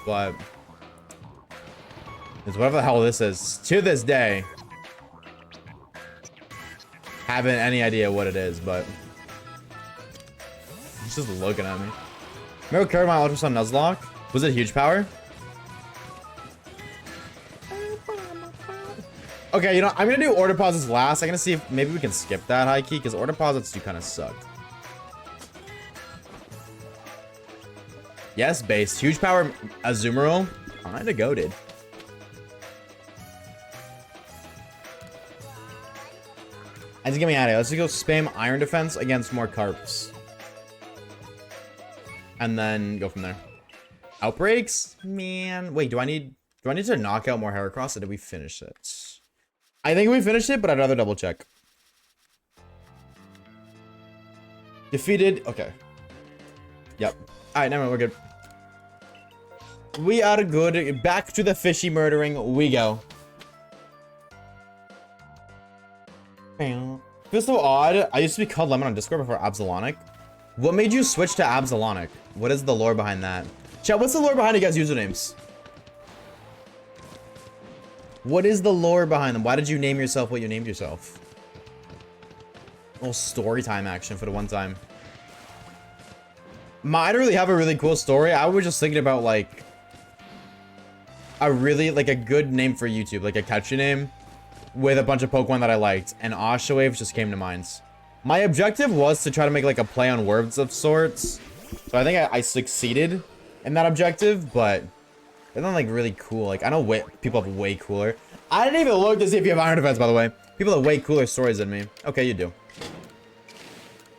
But it's whatever the hell this is. To this day. Haven't any idea what it is, but he's just looking at me. Remember carried my Ultrasound Nuzlocke? Was it huge power? Okay, you know, I'm gonna do ore deposits last. I'm gonna see if maybe we can skip that high key, because ore deposits do kind of suck. Yes, base. Huge power Azumarill. Kinda goated. And to get me out of here, let's just go spam Iron Defense against more Carps. And then go from there. Outbreaks? Man. Wait, do I need to knock out more Heracross, or did we finish it? I think we finished it, but I'd rather double check. Defeated. Okay. Yep. Alright, never mind, we're good. We are good. Back to the fishy murdering we go. Feels so odd. I used to be called Lemon on Discord before Absalonic. What made you switch to Absalonic? What is the lore behind that? Chat, what's the lore behind you guys' usernames? What is the lore behind them? Why did you name yourself what you named yourself? A little story time action for the one time. I don't really have a really cool story. I was just thinking about like a really like a good name for YouTube, like a catchy name with a bunch of Pokemon that I liked, and Oshawaves just came to mind. My objective was to try to make like a play on words of sorts. So I think I succeeded in that objective, but they're not like really cool. Like I know people have way cooler. I didn't even look to see if you have Iron Defense, by the way. People have way cooler stories than me. Okay, you do.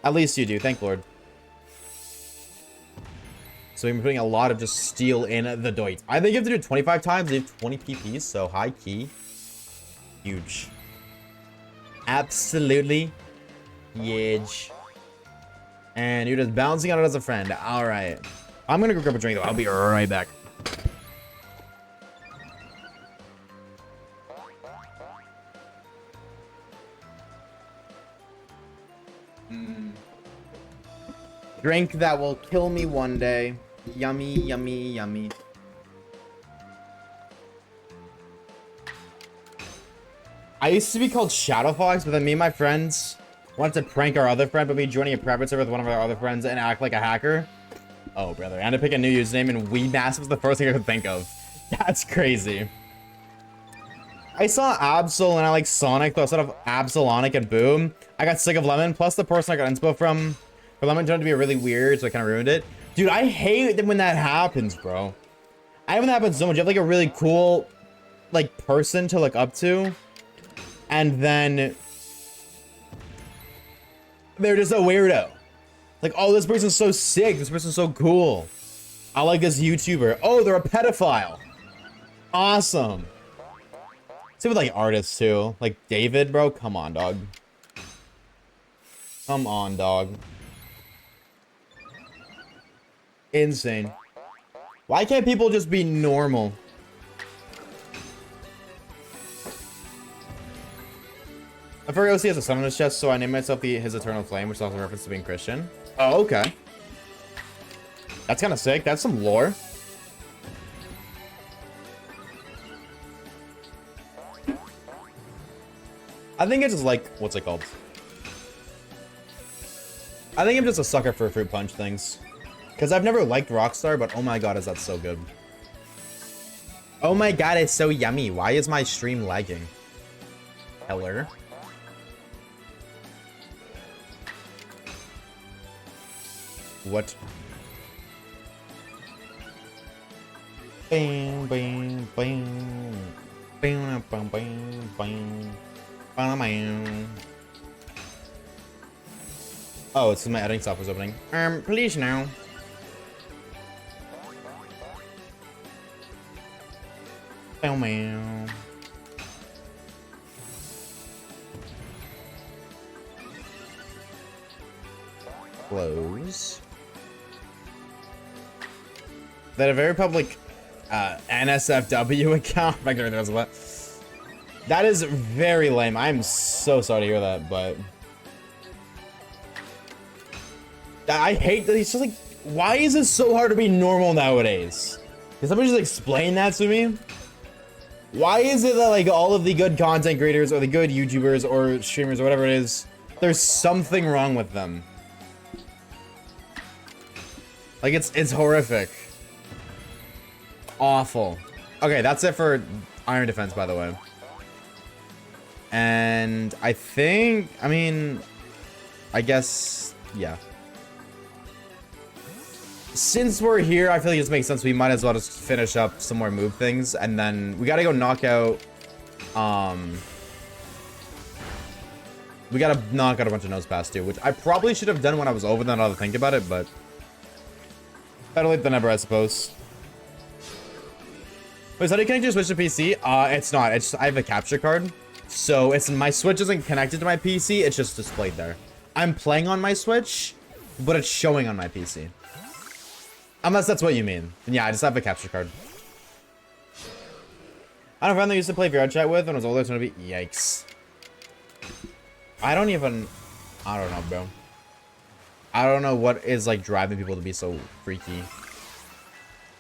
At least you do. Thank Lord. So we're putting a lot of just steel in the doit. I think you have to do it 25 times. You have 20 PPs, so high key. Huge. Absolutely huge. And you're just bouncing on it as a friend. All right. I'm going to go grab a drink, though. I'll be right back. Drink that will kill me one day. Yummy, yummy, yummy. I used to be called Shadow Fox, but then me and my friends wanted to prank our other friend by me joining a private server with one of our other friends and act like a hacker. Oh, brother. I had to pick a new username, and Weedmass was the first thing I could think of. That's crazy. I saw Absol, and I like Sonic, though instead of Absolonic and boom. I got sick of Lemon, plus the person I got inspo from for Lemon turned out to be really weird, so I kind of ruined it. Dude, I hate when that happens, bro. I have that happen so much. You have like a really cool, like, person to look up to, and then they're just a weirdo. Like, oh, this person's so sick. This person's so cool. I like this YouTuber. Oh, they're a pedophile. Awesome. Same with like artists too. Like David, bro. Come on, dog. Come on, dog. Insane. Why can't people just be normal? I forgot OC has a sun on his chest, so I named myself his Eternal Flame, which is also a reference to being Christian. Oh, okay. That's kind of sick. That's some lore. I think I just like, what's it called? I think I'm just a sucker for fruit punch things. Because I've never liked Rockstar, but oh my god, is that so good. Oh my god, it's so yummy. Why is my stream lagging? Heller. What? Bang, bang, bang. Bang, bang, bang, bang. Bang, bang. Oh, it's my editing software's opening. Please now. Bang, bang. Close. That a very public NSFW account. That is very lame. I'm so sorry to hear that, but I hate that. He's just like, why is it so hard to be normal nowadays? Can somebody just explain that to me? Why is it that like all of the good content creators or the good YouTubers or streamers or whatever it is, there's something wrong with them? Like it's horrific. Awful. Okay, that's it for Iron Defense, by the way. And I think, I mean, I guess, yeah. Since we're here, I feel like it just makes sense. We might as well just finish up some more move things, and then we gotta go knock out, we gotta knock out a bunch of nose pass too, which I probably should have done when I was over there now to think about it, but better late than never, I suppose. Wait, so how do you connect your Switch to PC? It's not. It's I have a capture card, so it's my Switch isn't connected to my PC. It's just displayed there. I'm playing on my Switch, but it's showing on my PC. Unless that's what you mean. And yeah, I just have a capture card. I have a friend that used to play VR chat with when I was older. It's gonna be yikes. I don't know, bro. I don't know what is like driving people to be so freaky.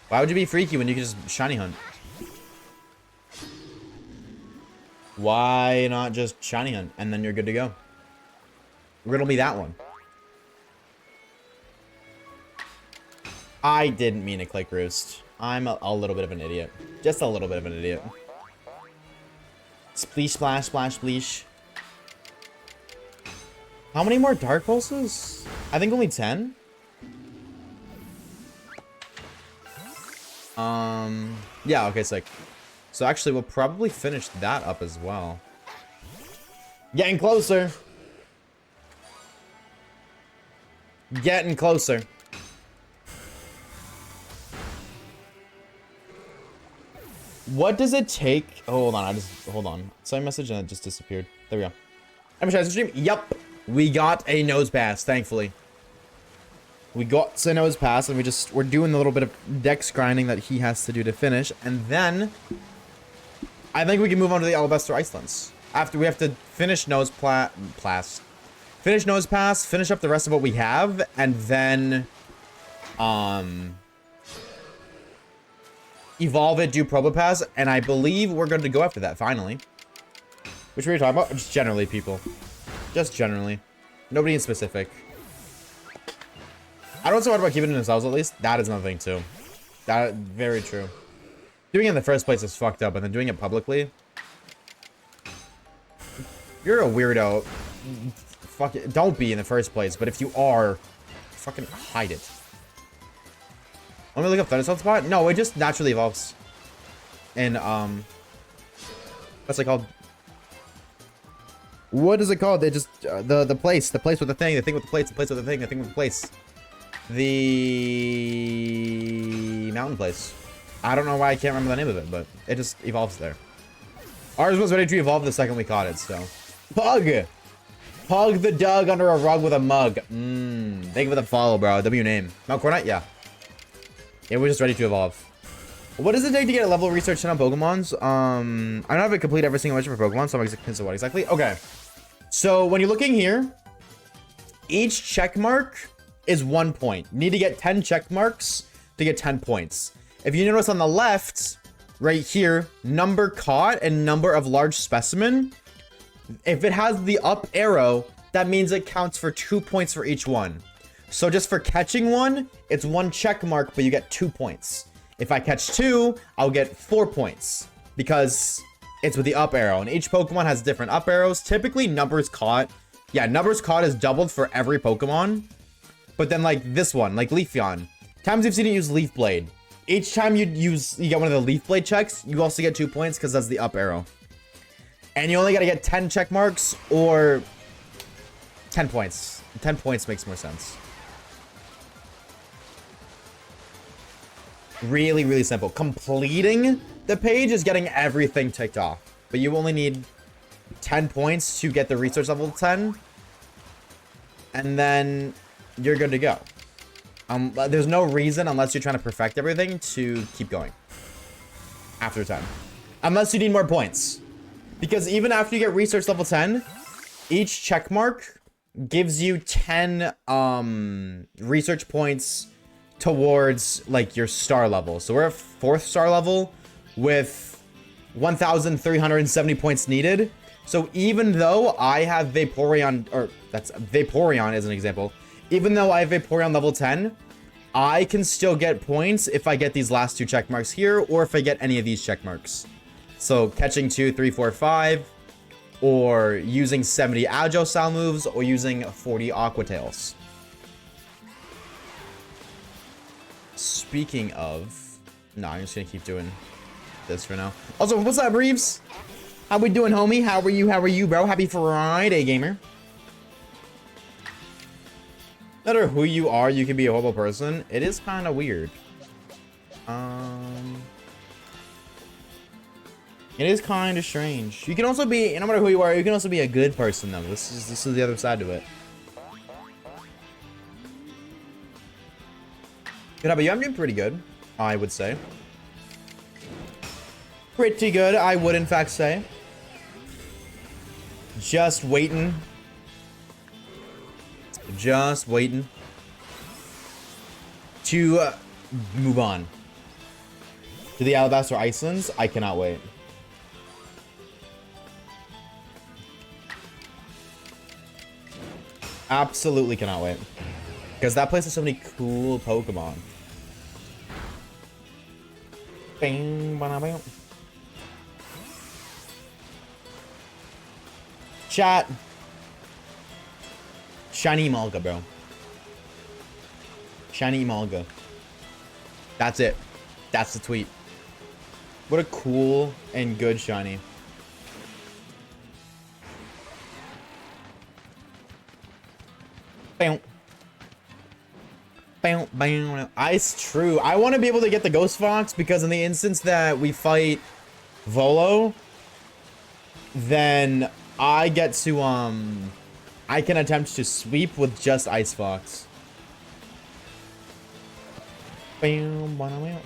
Why would you be freaky when you can just shiny hunt? Why not just shiny hunt and then you're good to go? Riddle me that one. I didn't mean to click roost. I'm a little bit of an idiot. Just a little bit of an idiot. Spleesh, splash, splash, spleesh. How many more dark pulses? I think only 10. Yeah, okay, sick. So actually, we'll probably finish that up as well. Getting closer. Getting closer. What does it take? Oh, hold on, hold on. Saw a message and it just disappeared. There we go. I'm trying to stream. Yup. We got a nose pass, thankfully. We got a nose pass, and we're doing a little bit of dex grinding that he has to do to finish, and then I think we can move on to the Alabaster Icelands. After we have to finish nose pass, finish up the rest of what we have, and then evolve it, do Probopass, and I believe we're going to go after that finally. Which we were talking about? Just generally, people. Just generally. Nobody in specific. I don't know what about keeping it in themselves, at least. That is another thing, too. That, very true. Doing it in the first place is fucked up, and then doing it publicly. You're a weirdo. Fuck it. Don't be in the first place, but if you are, fucking hide it. Let me look up Thunderstone Spot. No, it just naturally evolves. And, what's it called? What is it called? They just, the place with the thing with the place, the place with the thing with the place. The mountain place. I don't know why I can't remember the name of it, but it just evolves there. Ours was ready to evolve the second we caught it, so. Pug! Pug the Doug under a rug with a mug. Thank you for the follow, bro. W name. Mount Cornet? Yeah. It was just ready to evolve. What does it take to get a level research on Pokemons? I don't have to complete every single mission for Pokemon, so I'm confused what exactly. Okay. So when you're looking here, each check mark is 1 point. You need to get 10 check marks to get 10 points. If you notice on the left, right here, number caught and number of large specimen, if it has the up arrow, that means it counts for 2 points for each one. So just for catching one, it's 1 check mark, but you get 2 points. If I catch 2, I'll get 4 points because it's with the up arrow, and each Pokemon has different up arrows. Typically, numbers caught. Yeah, numbers caught is doubled for every Pokemon. But then, like this one, like Leafeon, times you've seen it use Leaf Blade. Each time you get one of the Leaf Blade checks, you also get 2 points because that's the up arrow. And you only got to get 10 check marks or 10 points. 10 points makes more sense. Really, really simple. Completing the page is getting everything ticked off. But you only need 10 points to get the research level 10. And then you're good to go. There's no reason, unless you're trying to perfect everything, to keep going after 10. Unless you need more points. Because even after you get research level 10, each check mark gives you 10 research points towards like your star level. So we're at 4th star level with 1,370 points needed. So even though I have Vaporeon, or that's Vaporeon as an example, even though I have Vaporeon level 10, I can still get points if I get these last 2 check marks here, or if I get any of these check marks. So catching 2, 3, 4, 5, or using 70 Agile style moves, or using 40 Aqua Tails. Speaking of, no, I'm just gonna keep doing this for now. Also, what's up, Reeves? How we doing, homie? How are you? How are you, bro? Happy Friday, gamer. No matter who you are, you can be a horrible person. It is kind of weird. It is kind of strange. You can also be, no matter who you are, you can also be a good person, though. This is the other side to it. Good, how about you? I'm doing pretty good, I would say. Pretty good, I would in fact say. Just waiting. Just waiting to move on to the Alabaster Icelands. I cannot wait. Absolutely cannot wait. Because that place has so many cool Pokemon. Bing, bada, bing. Chat. Shiny Malga, bro. Shiny Malga. That's it. That's the tweet. What a cool and good shiny. Bam. Bam, bam. Ice, true. I want to be able to get the Ghost Fox because in the instance that we fight Volo, then I get to, I can attempt to sweep with just Ice Fox. Bam, bam, bam.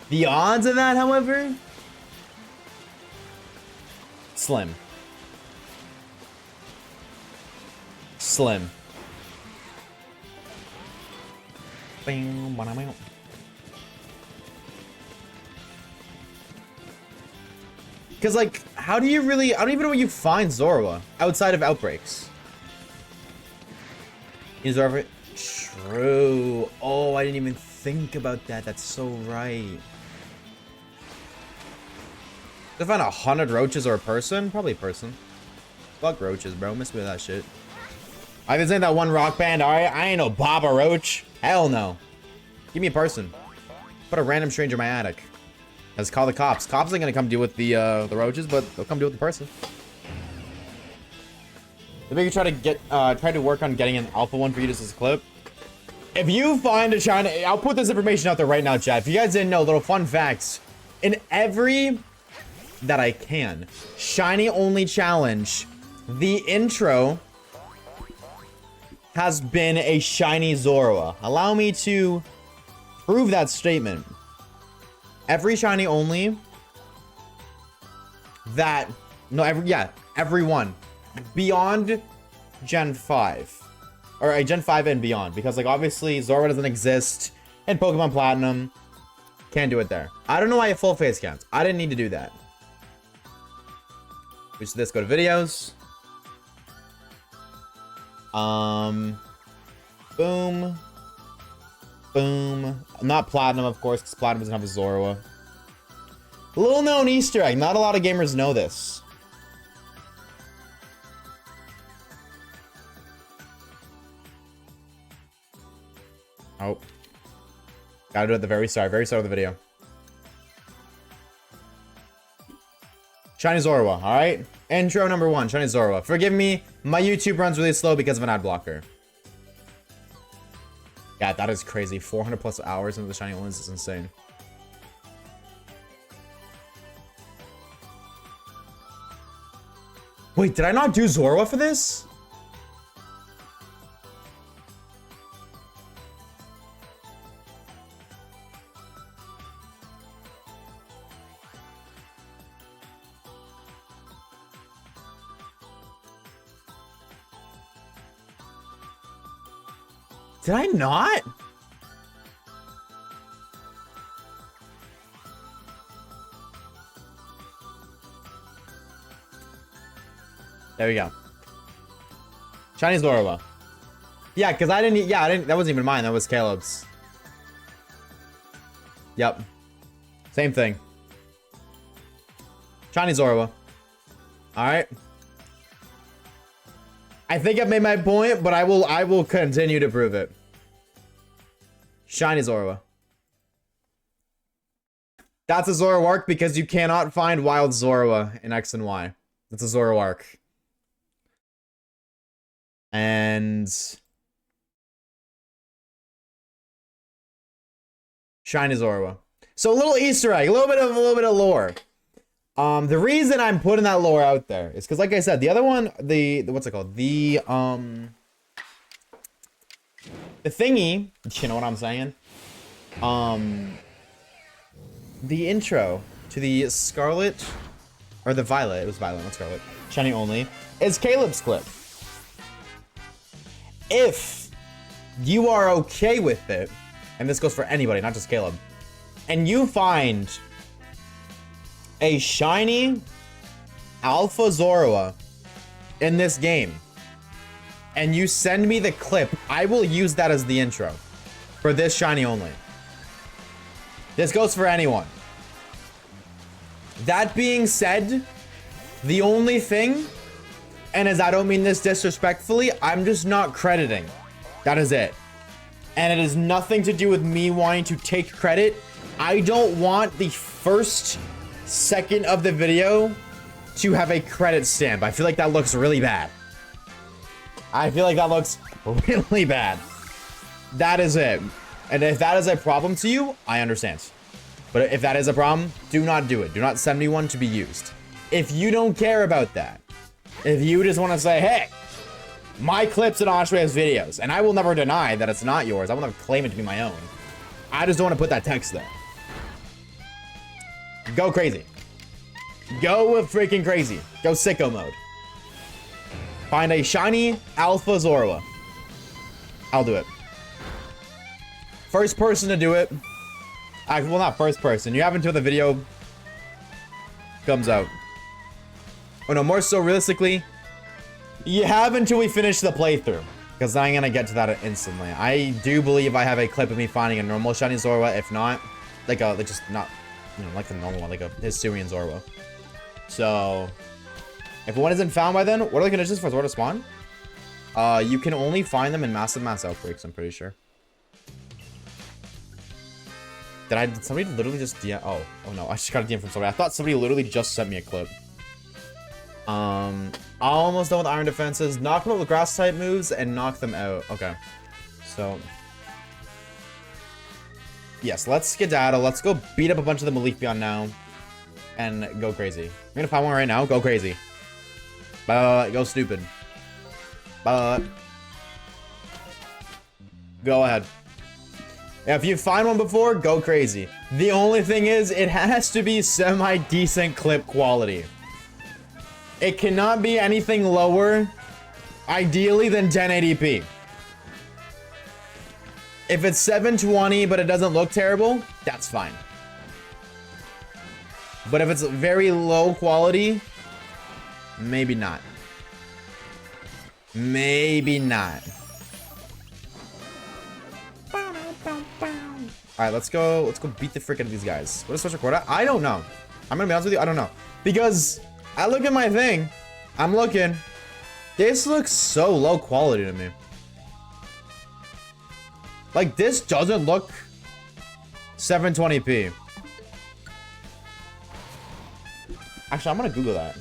The odds of that, however, slim. Slim. Bam, bam, bam. Because, like, how do you really... I don't even know where you find Zorua outside of outbreaks. Is Zorua... True. Oh, I didn't even think about that. That's so right. If I find 100 roaches or a person? Probably a person. Fuck roaches, bro. Miss me with that shit. I've been saying that one rock band. Alright, I ain't no Baba Roach. Hell no. Give me a person. Put a random stranger in my attic. Let's call the cops. Cops ain't gonna come deal with the roaches, but they'll come deal with the person. Maybe try to get try to work on getting an alpha one for you just as a clip. If you find a shiny, I'll put this information out there right now, chat. If you guys didn't know, little fun facts. In every that I can shiny only challenge, the intro has been a shiny Zorua. Allow me to prove that statement. Every shiny only that, no, everyone beyond Gen 5 or Gen 5 and beyond, because like obviously Zorua doesn't exist in Pokemon Platinum. Can't do it there. I don't know why it full face counts. I didn't need to do that. We should this go to videos. Boom. Boom. Not Platinum, of course, because Platinum doesn't have a Zorua. Little known Easter egg. Not a lot of gamers know this. Oh. Gotta do it at the very start of the video. Shiny Zorua, alright? Intro number 1, Shiny Zorua. Forgive me, my YouTube runs really slow because of an ad blocker. Yeah, that is crazy. 400 plus hours into the Shiny Ones is insane. Wait, did I not do Zorua for this? Did I not? There we go. Shiny Zorua. Yeah, because I didn't, that wasn't even mine, that was Caleb's. Yep. Same thing. Shiny Zorua. Alright. I think I've made my point, but I will continue to prove it. Shiny Zorua. That's a Zorua arc because you cannot find wild Zorua in X and Y. That's a Zorua arc. And Shiny Zorua. So a little Easter egg, a little bit of lore. The reason I'm putting that lore out there is because, like I said, the other one, the what's it called? The thingy, you know what I'm saying? The intro to the Scarlet, or the Violet, it was Violet, not Scarlet, Shiny only, is Caleb's clip. If you are okay with it, and this goes for anybody, not just Caleb, and you find a shiny Alpha Zorua in this game, and you send me the clip, I will use that as the intro for this shiny only. This goes for anyone. That being said, the only thing, and as I don't mean this disrespectfully, I'm just not crediting. That is it. And it has nothing to do with me wanting to take credit. I don't want the first second of the video to have a credit stamp. I feel like that looks really bad. I feel like that looks really bad. That is it. And if that is a problem to you, I understand. But if that is a problem, do not do it. Do not send me one to be used. If you don't care about that, if you just want to say, hey, my clips and Oshawaves videos, and I will never deny that it's not yours. I will never claim it to be my own. I just don't want to put that text there. Go crazy. Go freaking crazy. Go sicko mode. Find a shiny Alpha Zorua. I'll do it. First person to do it. Well, not first person. You have until the video comes out. Oh no, more so realistically, you have until we finish the playthrough, because I'm gonna get to that instantly. I do believe I have a clip of me finding a normal shiny Zorua. If not, like just not, you know, like the normal one, like a Hisuian Zorua. So, if one isn't found by then, what are the conditions for Zorua to spawn? You can only find them in massive mass outbreaks, I'm pretty sure. Did somebody literally just DM? Oh no, I just got a DM from somebody. I thought somebody literally just sent me a clip. Almost done with iron defenses. Knock them out with grass type moves and knock them out. Okay. So, yes, let's skedaddle. Let's go beat up a bunch of the Malefion now. And go crazy. I'm gonna find one right now. Go crazy. Go stupid. Go ahead. If you find one before, go crazy. The only thing is, it has to be semi-decent clip quality. It cannot be anything lower, ideally, than 1080p. If it's 720, but it doesn't look terrible, that's fine. But if it's very low quality, maybe not. Maybe not. All right, let's go beat the frick out of these guys. What is special quota? I don't know. I'm gonna be honest with you, I don't know. Because I look at my thing, I'm looking. This looks so low quality to me. Like, this doesn't look 720p. Actually, I'm gonna Google that.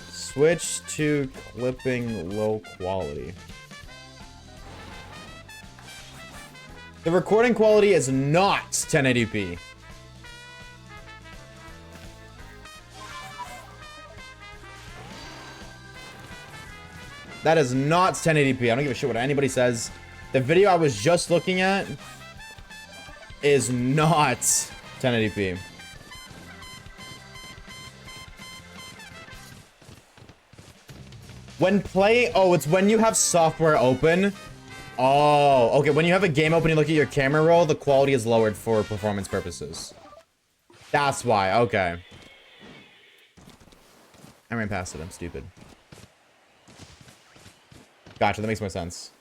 Switch to clipping low quality. The recording quality is not 1080p. That is not 1080p. I don't give a shit what anybody says. The video I was just looking at is not 1080p. When play, oh, it's when you have software open. Oh, okay. When you have a game open, you look at your camera roll, the quality is lowered for performance purposes. That's why. Okay. I ran past it. I'm stupid. Gotcha. That makes more sense.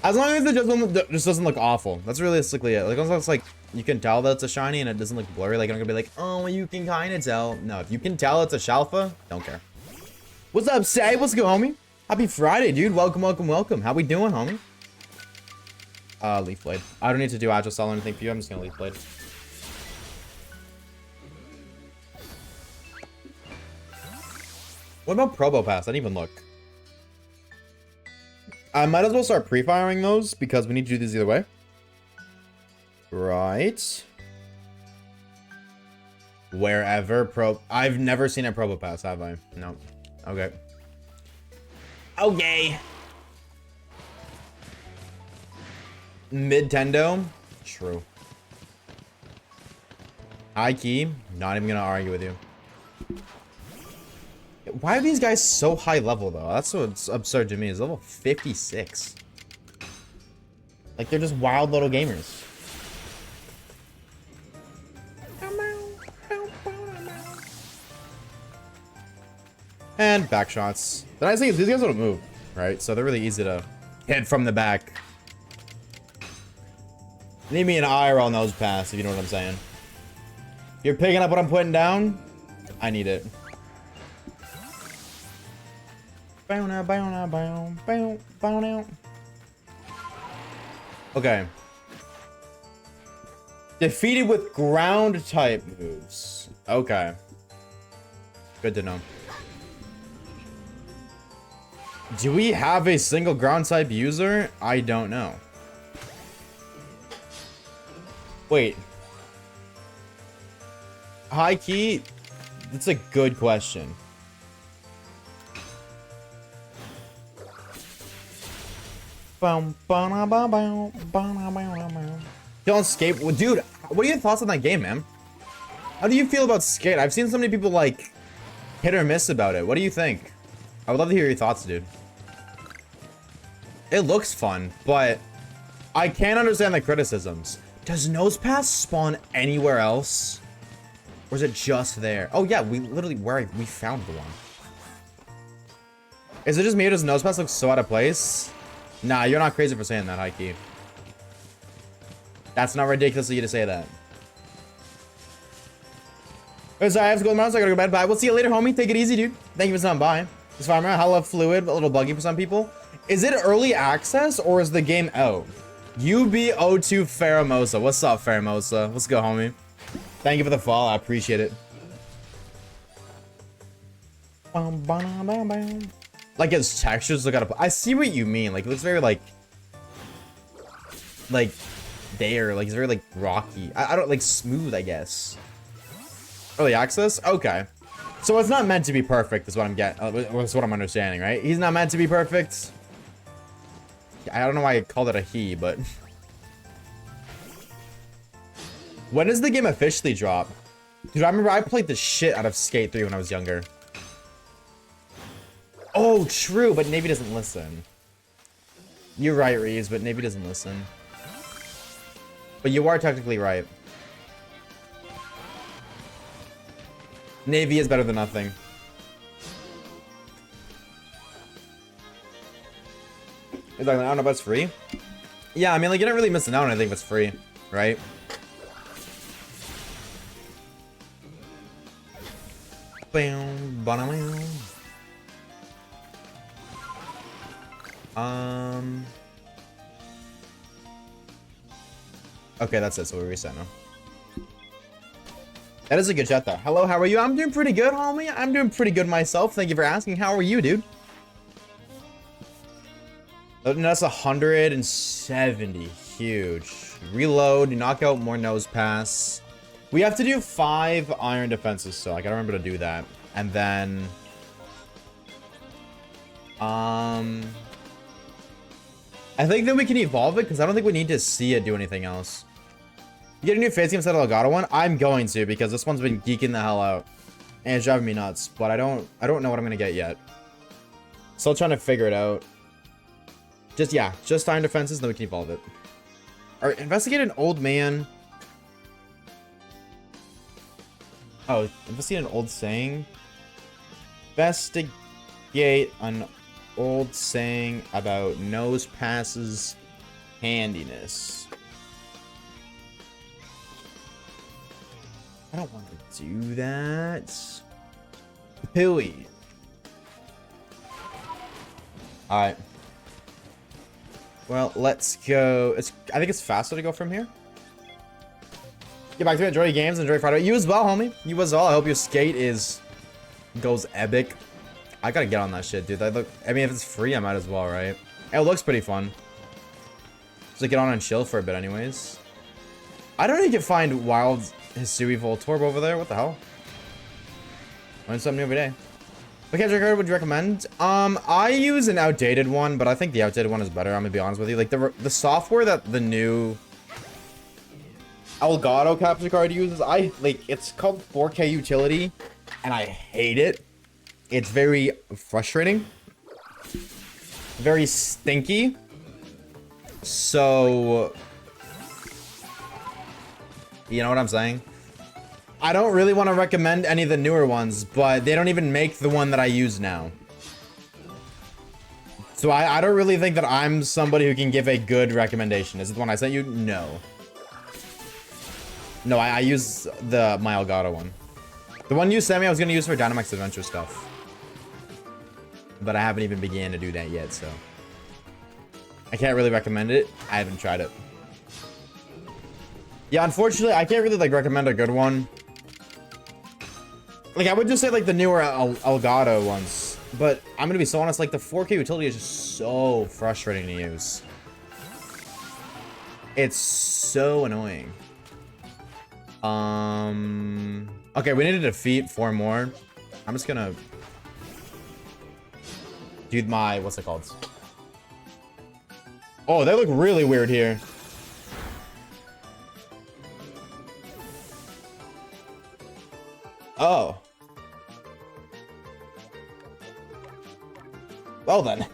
As long as it just doesn't look awful. That's realistically it. Like, as long as it's like, you can tell that it's a shiny and it doesn't look blurry. Like, I'm gonna be like, oh, you can kind of tell. No, if you can tell it's a Shalfa, don't care. What's up, Say? What's good, homie? Happy Friday, dude. Welcome, welcome, welcome. How we doing, homie? Leaf Blade. I don't need to do Agile Style or anything for you. I'm just gonna Leaf Blade. What about Probo Pass? I didn't even look. I might as well start pre-firing those because we need to do these either way. Right. Wherever I've never seen a Probo Pass, have I? No. Okay. Okay. Mid-tendo? True. High key? Not even gonna argue with you. Why are these guys so high level, though? That's what's absurd to me. Is level 56. Like, they're just wild little gamers. And back shots. The nice thing is these guys don't move, right? So they're really easy to hit from the back. Need me an IRL nose pass, if you know what I'm saying. If you're picking up what I'm putting down, I need it. Okay. Defeated with ground type moves. Okay. Good to know. Do we have a single ground type user? I don't know. Wait. High key? That's a good question. Don't skate. Well, dude, what are your thoughts on that game, man? How do you feel about skate? I've seen so many people like hit or miss about it. What do you think? I would love to hear your thoughts, dude. It looks fun, but I can't understand the criticisms. Does Nose Pass spawn anywhere else? Or is it just there? Oh yeah, we literally we found the one. Is it just me or does Nose Pass look so out of place? Nah, you're not crazy for saying that, Heike. That's not ridiculous of you to say that. Oh, sorry, I have to go to the mountains, so I gotta go to bed. Bye. We'll see you later, homie. Take it easy, dude. Thank you for stopping by. This farmer, hella fluid, a little buggy for some people. Is it early access or is the game out? UB02 Faramosa. What's up, Faramosa? Let's go, homie. Thank you for the follow. I appreciate it. Like, its textures look out of... I see what you mean. Like, it looks very, like, there. Like, it's very, like, rocky. I don't... Like, smooth, I guess. Early access? Okay. So it's not meant to be perfect, is what I'm getting. That's what I'm understanding, right? He's not meant to be perfect. I don't know why I called it a he, but... When does the game officially drop? Dude, I remember I played the shit out of Skate 3 when I was younger. Oh, true, but Navy doesn't listen. You're right, Reeves, but Navy doesn't listen. But you are technically right. Navy is better than nothing. Exactly. I don't know, but it's free. Yeah, I mean, like, you're not really missing out on anything if it's free, right? Bam, ba-da-bam. Okay, that's it. So we reset now. That is a good chat, though. Hello, how are you? I'm doing pretty good, homie. I'm doing pretty good myself. Thank you for asking. How are you, dude? That's 170. Huge. Reload. Knock out more nose pass. We have to do 5 iron defenses, so I gotta remember to do that. And then... I think that we can evolve it, because I don't think we need to see it do anything else. You get a new face game instead of Elgato one? I'm going to, because this one's been geeking the hell out. And it's driving me nuts, but I don't know what I'm gonna get yet. Still trying to figure it out. Just iron defenses, then we can evolve it. Alright, investigate an old man. Oh, investigate an old saying. Investigate an old saying about nose passes handiness. I don't want to do that. Pilly. Alright. Well, let's go. I think it's faster to go from here. Get back to it. Enjoy your games. Enjoy Friday. You as well, homie. You as well. I hope your skate goes epic. I gotta get on that shit, dude. I mean, if it's free, I might as well, right? It looks pretty fun. Just like, get on and chill for a bit, anyways. I don't think you can find wild Hisui Voltorb over there. What the hell? Learn something new every day. What capture card would you recommend? I use an outdated one, but I think the outdated one is better. I'm gonna be honest with you. Like the software that the new Elgato capture card uses, it's called 4K Utility, and I hate it. It's very frustrating, very stinky. So, you know what I'm saying? I don't really want to recommend any of the newer ones, but they don't even make the one that I use now. So I don't really think that I'm somebody who can give a good recommendation. Is it the one I sent you? No. No, I use my Elgato one. The one you sent me I was going to use for Dynamax Adventure stuff. But I haven't even began to do that yet, so. I can't really recommend it. I haven't tried it. Yeah, unfortunately, I can't really, recommend a good one. I would just say, the newer Elgato ones. But I'm gonna be so honest, the 4K utility is just so frustrating to use. It's so annoying. Okay, we need to defeat 4 more. I'm just gonna do my, what's it called? Oh, they look really weird here. Oh. Well then.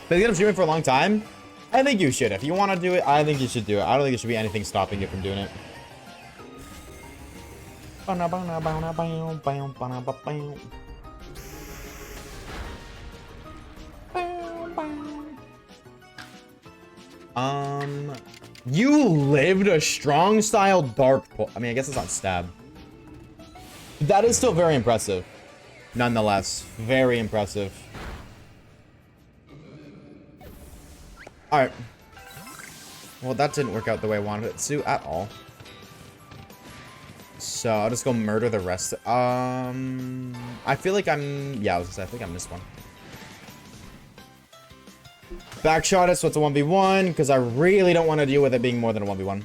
Been gonna streaming for a long time? I think you should. If you want to do it, I think you should do it. I don't think there should be anything stopping you from doing it. You lived a strong style dark pull. I mean, I guess it's not stab. That is still very impressive. Nonetheless, very impressive. Alright. Well, that didn't work out the way I wanted it to at all. So, I'll just go murder the rest. I feel like I'm... Yeah, I was gonna say, I think I missed one. Backshot it, so it's a 1v1, because I really don't want to deal with it being more than a 1v1.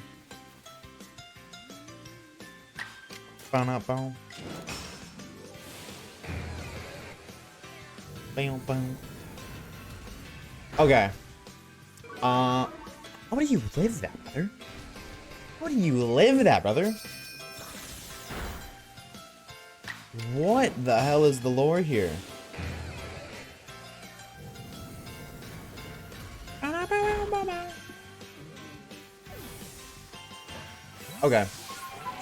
Okay. How do you live that, brother? How do you live that, brother? What the hell is the lore here? Okay.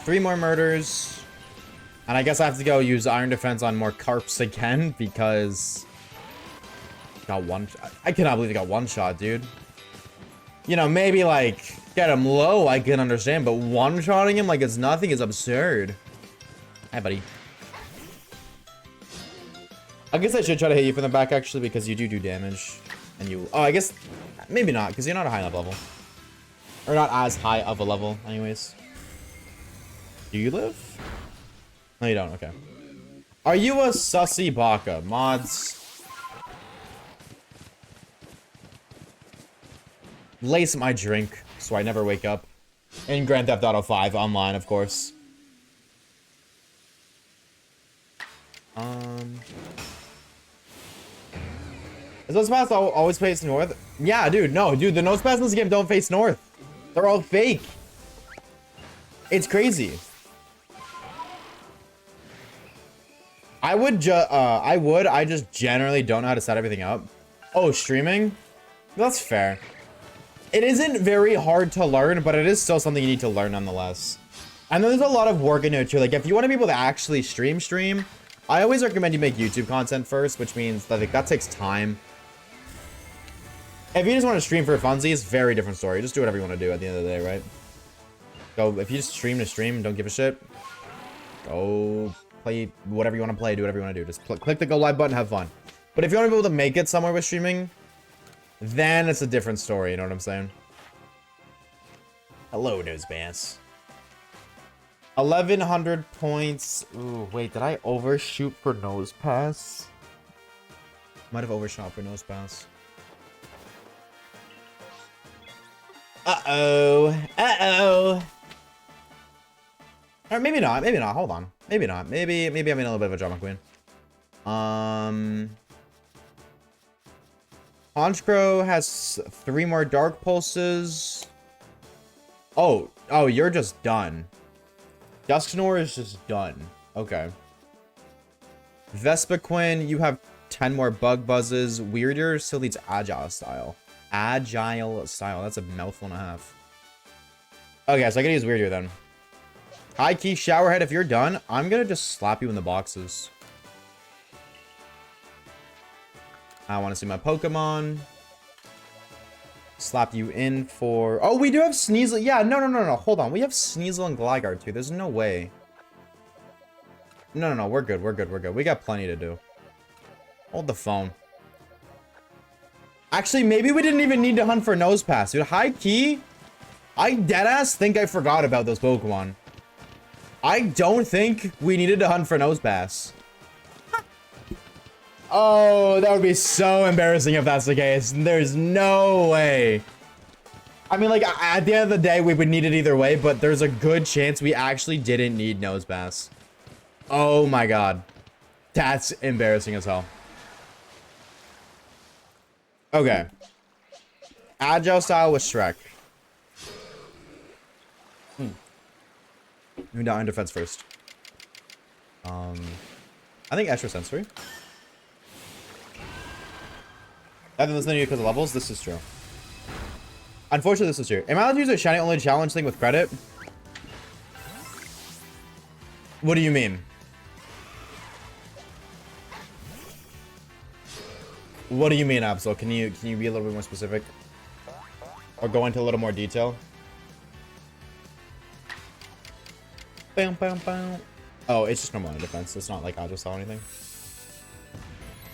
3 more murders. And I guess I have to go use Iron Defense on more Carps again because... Got one... I cannot believe I got one shot, dude. You know, maybe like get him low, I can understand, but one-shotting him like it's nothing is absurd. Hi, buddy. I guess I should try to hit you from the back actually, because you do damage. And you, oh, I guess maybe not, because you're not a high enough level. Or not as high of a level, anyways. Do you live? No, you don't. Okay. Are you a sussy baka? Mods. Lace my drink so I never wake up. In Grand Theft Auto 5 online, of course. Is those paths always face north? Yeah, dude. No, dude. The nose paths in this game don't face north. They're all fake. It's crazy. I just generally don't know how to set everything up. Oh, streaming? That's fair. It isn't very hard to learn, but it is still something you need to learn nonetheless. And then there's a lot of work in it too. Like if you want to be able to actually stream, I always recommend you make YouTube content first, which means that like, that takes time. If you just want to stream for funsies, very different story. Just do whatever you want to do at the end of the day, right? So if you just stream to stream, don't give a shit. Go play whatever you want to play, do whatever you want to do. Just click the go live button, have fun. But if you want to be able to make it somewhere with streaming, then it's a different story, you know what I'm saying? Hello, Nosebass. 1100 points. Ooh, wait, did I overshoot for nose pass? Might have overshot for nose pass. Uh-oh. Uh-oh. Or maybe not. Maybe not. Hold on. Maybe not. Maybe I'm in a little bit of a drama queen. Honchcrow has 3 more dark pulses. Oh, you're just done. Dusknor is just done. Okay. Vespiquen, you have 10 more bug buzzes. Weirder still needs agile style. Agile style. That's a mouthful and a half. Okay, so I gotta use Weirder then. High key Showerhead, if you're done, I'm gonna just slap you in the boxes. I want to see my Pokemon. Slap you in for... Oh, we do have Sneasel. Yeah, no. Hold on. We have Sneasel and Gligar too. There's no way. No. We're good. We got plenty to do. Hold the phone. Actually, maybe we didn't even need to hunt for Nosepass. Dude, high key, I deadass think I forgot about those Pokemon. I don't think we needed to hunt for Nosepass. Oh, that would be so embarrassing if that's the case. There's no way. I mean, like, at the end of the day, we would need it either way, but there's a good chance we actually didn't need Nosepass. Oh my god. That's embarrassing as hell. Okay. Agile style with Shrek. Who down in defense first? I think extrasensory. I think that's not because of levels. This is true. Unfortunately, this is true. Am I allowed to use a shiny only challenge thing with credit? What do you mean? What do you mean, Absol? Can you be a little bit more specific? Or go into a little more detail? Bam, bam, bam. Oh, it's just normal defense. It's not like I'll just saw anything.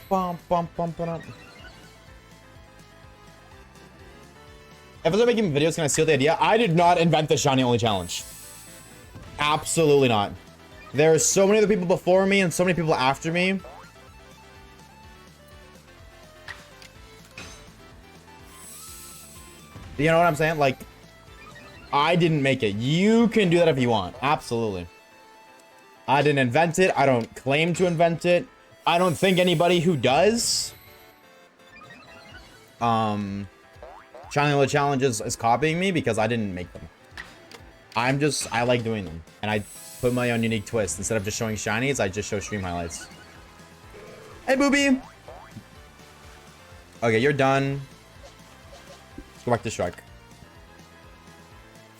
Bum, bum, bum, bum. If I start making videos, can I steal the idea? I did not invent the shiny only challenge. Absolutely not. There are so many other people before me and so many people after me. You know what I'm saying? Like, I didn't make it. You can do that if you want. Absolutely. I didn't invent it. I don't claim to invent it. I don't think anybody who does Shiny Little Challenges is copying me because I didn't make them. I like doing them. And I put my own unique twist. Instead of just showing shinies, I just show stream highlights. Hey, Booby! Okay, you're done. Let's go back to Shrek.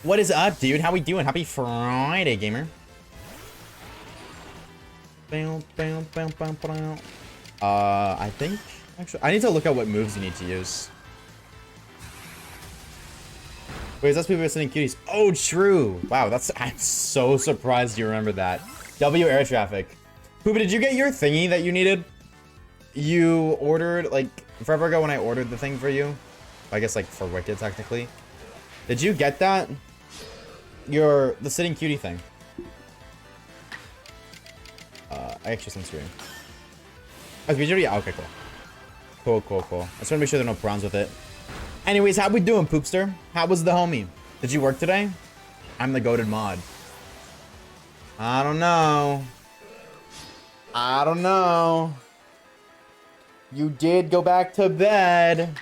What is up, dude? How we doing? Happy Friday, gamer. I think... Actually, I need to look at what moves you need to use. Wait, that's people sending cuties. Oh, true. Wow, I'm so surprised you remember that. W air traffic. Poopa, did you get your thingy that you needed? You ordered, like, forever ago when I ordered the thing for you. I guess, like, for Wicked, technically. Did you get that? The sitting cutie thing. I actually sent stream. Oh, did you? Yeah, okay, cool. Cool. I just want to make sure there are no prawns with it. Anyways, how we doing, Poopster? How was the homie? Did you work today? I'm the goated mod. I don't know. You did go back to bed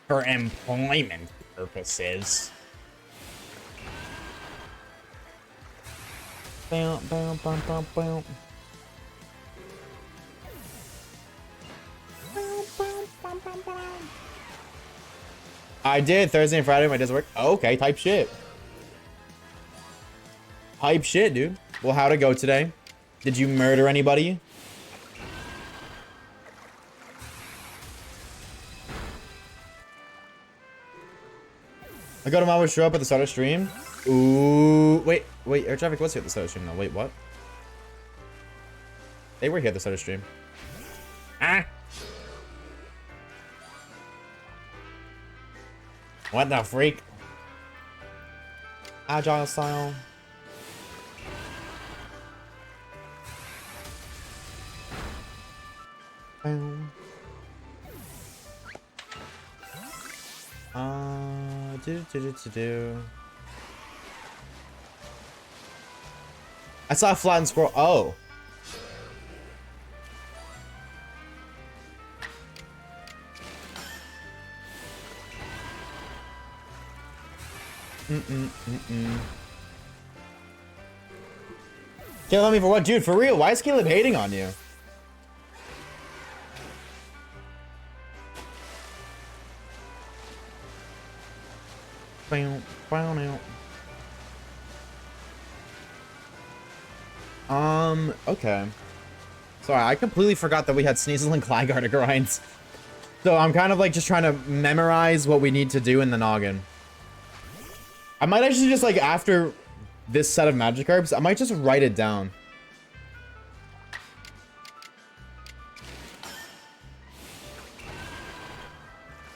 for employment purposes. Bow, bow, bow, bow, bow. I did Thursday and Friday. My days work. Oh, okay, type shit. Hype shit, dude. Well, how'd it go today? Did you murder anybody? I got him always show up at the start of stream. Ooh, wait, air traffic was here at the start of stream. No, wait, what? They were here at the start of stream. Ah. What the freak? Agile style. Boom. I saw a flattened squirrel. Oh. Caleb, me for what? Dude, for real, why is Caleb hating on you? Okay. Sorry, I completely forgot that we had Sneasel and Clygar grinds. So I'm kind of like just trying to memorize what we need to do in the noggin. I might actually just like after this set of Magikarps, I might just write it down.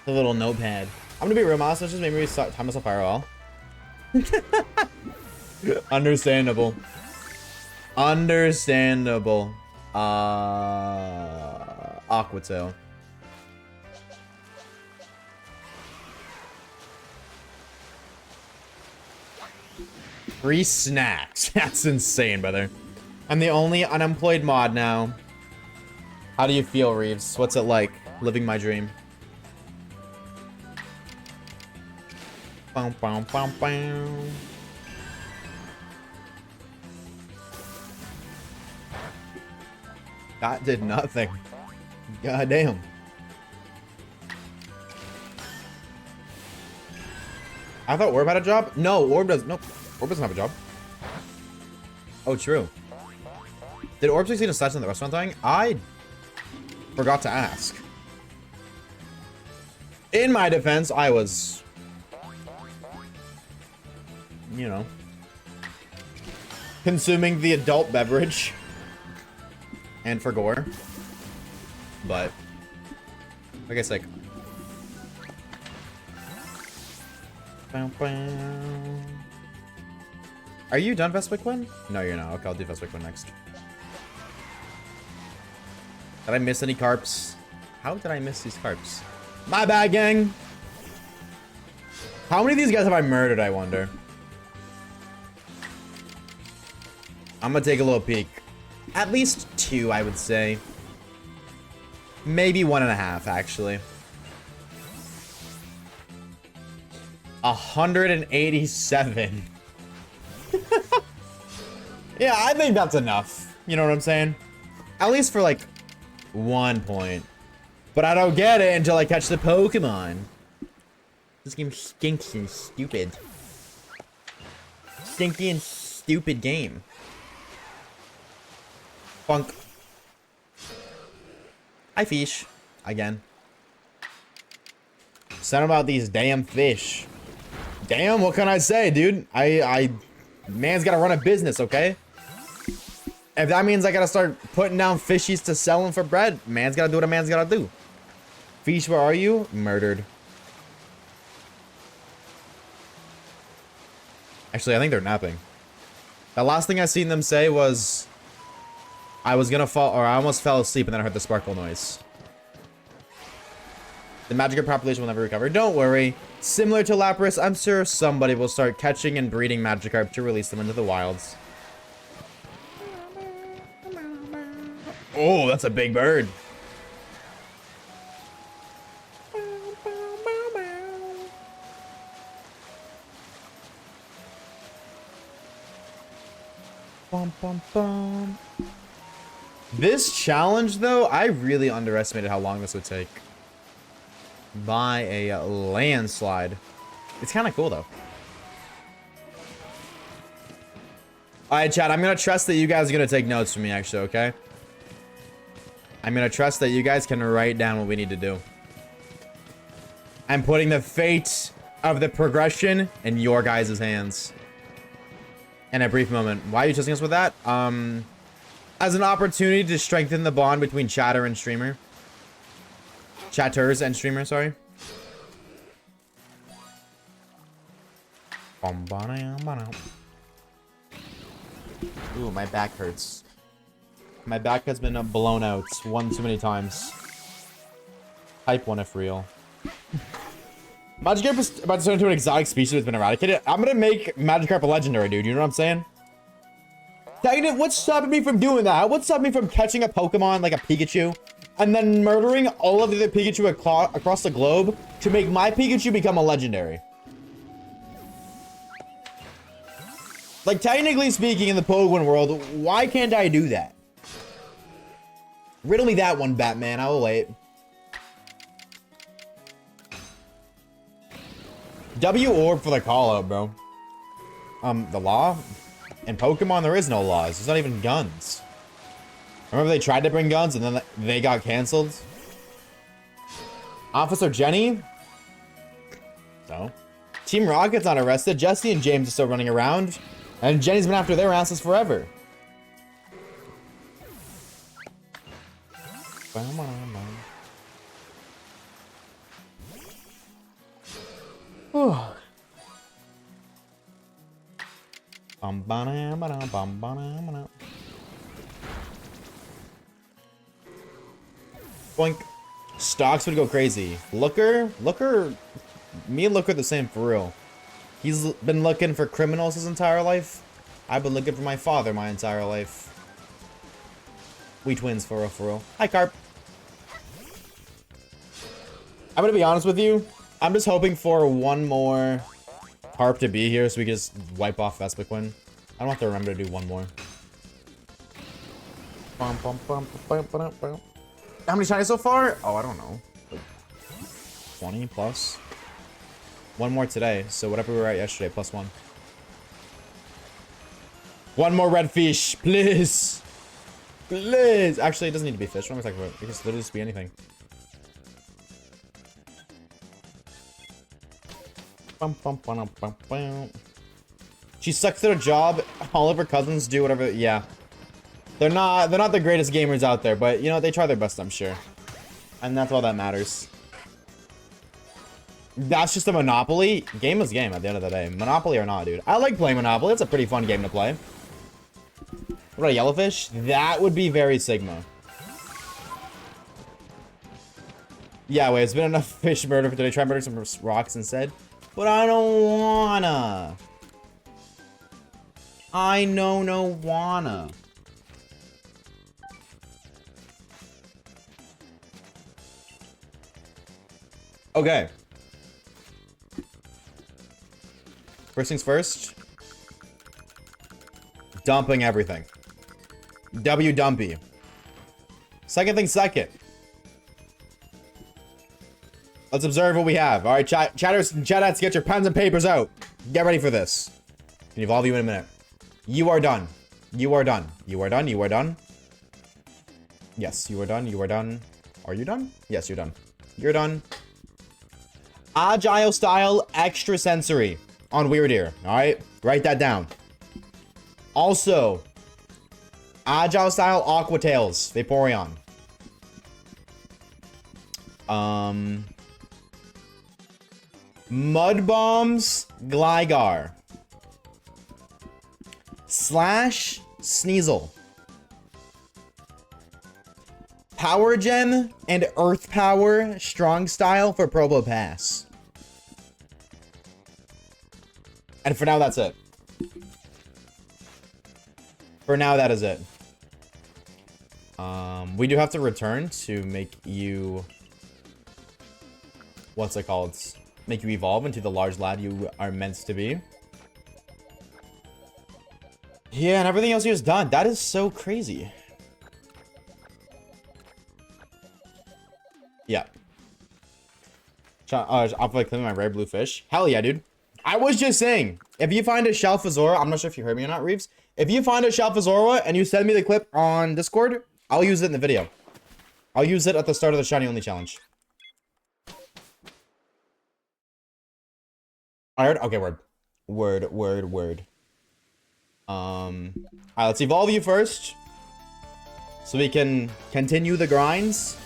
The little notepad. I'm gonna be real, Mouse. Just maybe time myself IRL. Understandable. Understandable. Aquatail. Free snacks. That's insane, brother. I'm the only unemployed mod now. How do you feel, Reeves? What's it like living my dream? Bow, bow, bow, bow. That did nothing. God damn. I thought Orb had a job? No, Orb doesn't. Nope. Orb doesn't have a job. Oh, true. Did Orb succeed in stats in the restaurant thing? I forgot to ask. In my defense, I was, you know, consuming the adult beverage. And for gore. But, like I said. Are you done Vespiquen? No, you're not. Okay, I'll do Vespiquen next. Did I miss any carps? How did I miss these carps? My bad, gang! How many of these guys have I murdered, I wonder? I'm gonna take a little peek. At least 2, I would say. Maybe 1.5, actually. 187. Yeah, I think that's enough. You know what I'm saying? At least for like 1 point. But I don't get it until I catch the Pokemon. This game stinks and stupid. Stinky and stupid game. Funk. Hi, fish. Again. Something about these damn fish. Damn, what can I say, dude? Man's gotta run a business, okay? If that means I gotta start putting down fishies to sell them for bread, man's gotta do what a man's gotta do. Fish, where are you? Murdered. Actually, I think they're napping. The last thing I seen them say was, I was gonna fall, or I almost fell asleep and then I heard the sparkle noise. The Magikarp population will never recover. Don't worry. Similar to Lapras, I'm sure somebody will start catching and breeding Magikarp to release them into the wilds. Oh, that's a big bird. Bum, bum, bum. This challenge, though, I really underestimated how long this would take. By a landslide. It's kind of cool, though. Alright, chat, I'm going to trust that you guys are going to take notes from me, actually, okay? I'm going to trust that you guys can write down what we need to do. I'm putting the fate of the progression in your guys' hands. In a brief moment. Why are you trusting us with that? As an opportunity to strengthen the bond between chatter and streamer. Chatters and streamer, sorry. Ooh, my back hurts. My back has been blown out one too many times. Type 1 if real. Magikarp is about to turn into an exotic species that's been eradicated. I'm gonna make Magikarp a legendary, dude. You know what I'm saying? Tagging, what's stopping me from doing that? What's stopping me from catching a Pokemon like a Pikachu and then murdering all of the other Pikachu across the globe to make my Pikachu become a legendary? Like, technically speaking, in the Pokemon world, why can't I do that? Riddle me that one, Batman. I will wait. W orb for the call out, bro. The law? In Pokemon, there is no laws. There's not even guns. Remember they tried to bring guns and then they got canceled? Officer Jenny? So? Team Rocket's not arrested. Jesse and James are still running around. And Jenny's been after their asses forever. Boink. Stocks would go crazy. Looker, me and Looker are the same for real. He's been looking for criminals his entire life. I've been looking for my father my entire life. We twins for real, for real. Hi, Carp. I'm gonna be honest with you. I'm just hoping for one more Carp to be here so we can just wipe off Vespiquen. I don't have to remember to do one more. How many shinies so far? Oh, I don't know. Like 20 plus. One more today, so whatever we were at yesterday, plus one. One more red fish, please. Please. Actually, it doesn't need to be fish. What am I talking about? It can literally just be anything. She sucks at her job. All of her cousins do whatever. Yeah. They're not the greatest gamers out there, but you know, they try their best, I'm sure. And that's all that matters. That's just a Monopoly. Game is game at the end of the day. Monopoly or not, dude. I like playing Monopoly. It's a pretty fun game to play. What about a Yellowfish? That would be very Sigma. Yeah, wait, it's been enough fish murder for today. Try murdering some rocks instead. But I don't wanna. I no wanna. Okay. First things first. Dumping everything. W dumpy. Second thing second. Let's observe what we have. All right, chatters and chatettes, get your pens and papers out. Get ready for this. Can evolve you in a minute. You are done. You are done. You are done. You are done. Yes, you are done. You are done. Are you done? Yes, you're done. You're done. Agile style, extra sensory. on Weird Ear. All right, write that down. Also, Agile Style Aqua Tails Vaporeon. Mud Bombs Gligar. Slash Sneasel. Power Gem and Earth Power Strong Style for Probopass. And for now, that's it. For now, that is it. We do have to return to make you... What's it called? Make you evolve into the large lad you are meant to be. Yeah, and everything else here is done. That is so crazy. Yeah. I'll play clean my rare blue fish. Hell yeah, dude. I was just saying, if you find a Shelfazora, I'm not sure if you heard me or not, Reeves. If you find a Shelfazora and you send me the clip on Discord, I'll use it in the video. I'll use it at the start of the Shiny Only Challenge. I heard? Okay, word. Word. Alright, let's evolve you first. So we can continue the grinds.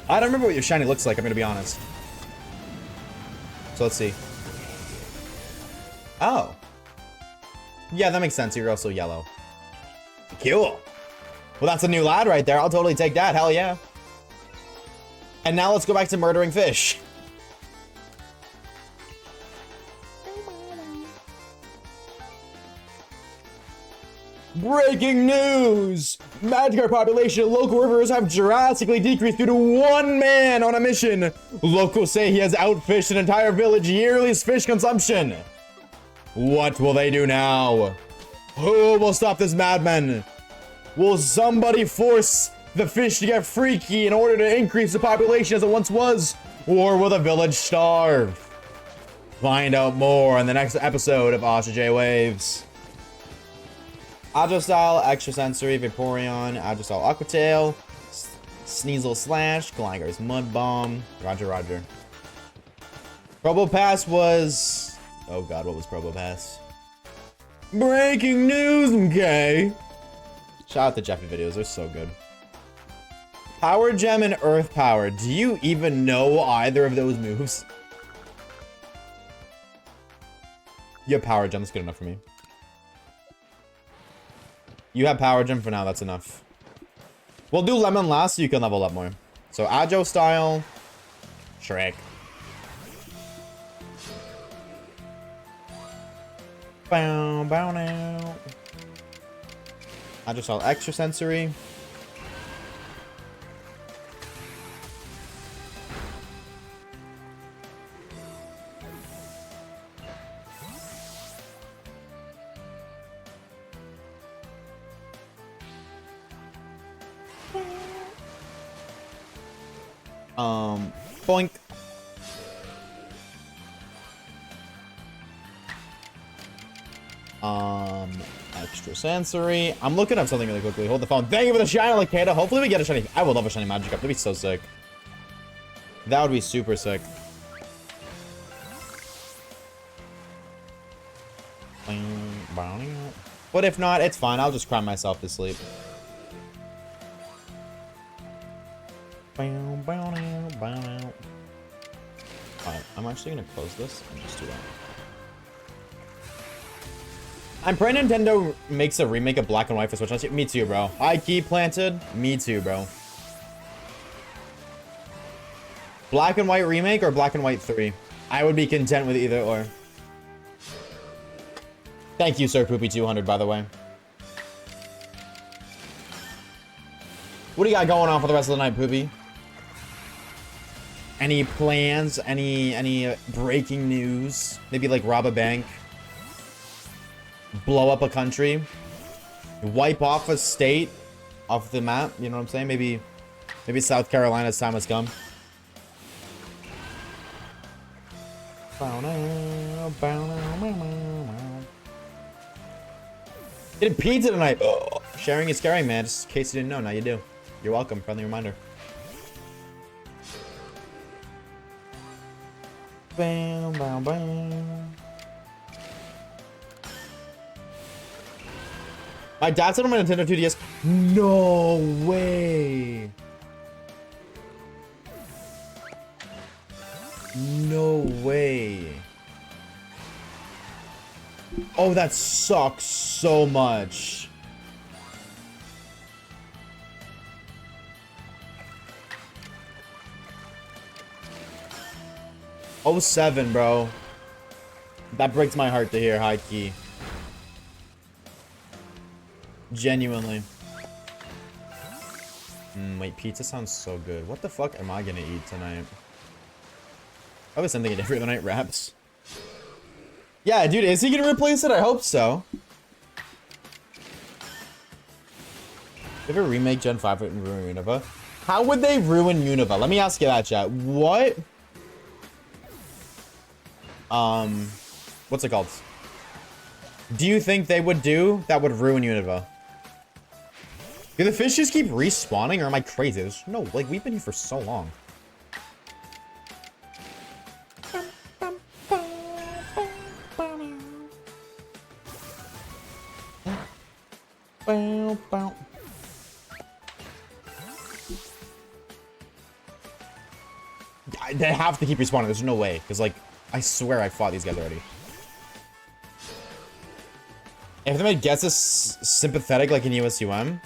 I don't remember what your shiny looks like, I'm gonna be honest. So let's see. Oh. Yeah, that makes sense. You're also yellow. Cool. Well, that's a new lad right there. I'll totally take that. Hell yeah. And now let's go back to murdering fish. Breaking news! Magikarp population in local rivers have drastically decreased due to one man on a mission. Locals say he has outfished an entire village yearly's fish consumption. What will they do now? Who will stop this madman? Will somebody force the fish to get freaky in order to increase the population as it once was? Or will the village starve? Find out more in the next episode of Oshawaves. Agile Style, Extra Sensory, Vaporeon, Agile Style Aqua Tail, Sneasel Slash, Gligar's Mud Bomb. Roger. Probopass was... Oh god, what was Probopass? Breaking news, okay. Shout out to Jeffy videos, they're so good. Power Gem and Earth Power. Do you even know either of those moves? You have Power Gem, that's good enough for me. You have Power Gem for now, that's enough. We'll do Lemon last so you can level up more. So Agile Style, Shrek. Bow now. Agile Style Extra Sensory. Boink. Extra sensory. I'm looking up something really quickly. Hold the phone. Thank you for the shiny Lacada. Hopefully we get a shiny. I would love a shiny Magikarp. That'd be so sick. That would be super sick. But if not, it's fine. I'll just cry myself to sleep. Alright, I'm actually gonna close this and just do that. I'm praying Nintendo makes a remake of Black and White for Switch. Me too, bro. I key planted. Me too, bro. Black and White remake or Black and White 3? I would be content with either or. Thank you, Sir Poopy200, by the way. What do you got going on for the rest of the night, Poopy? Any plans? Any breaking news? Maybe like rob a bank, blow up a country, wipe off a state off the map. You know what I'm saying? Maybe South Carolina's time has come. Getting pizza tonight. Oh, sharing is caring, man. Just in case you didn't know, now you do. You're welcome. Friendly reminder. Bam, bam, bam. My dad said on my Nintendo 2DS. No way. No way. Oh, that sucks so much. Oh, 07, bro. That breaks my heart to hear, high key. Genuinely. Wait, pizza sounds so good. What the fuck am I gonna eat tonight? Probably something every other night, wraps. Yeah, dude, is he gonna replace it? I hope so. If a remake Gen 5 would ruin Unova, how would they ruin Unova? Let me ask you that, chat. What? What's it called? Do you think they would do that would ruin Unova? Do the fish just keep respawning, or am I crazy? There's no, like, we've been here for so long. They have to keep respawning. There's no way. Because, like, I swear I fought these guys already. If they made Gets us sympathetic like in USUM.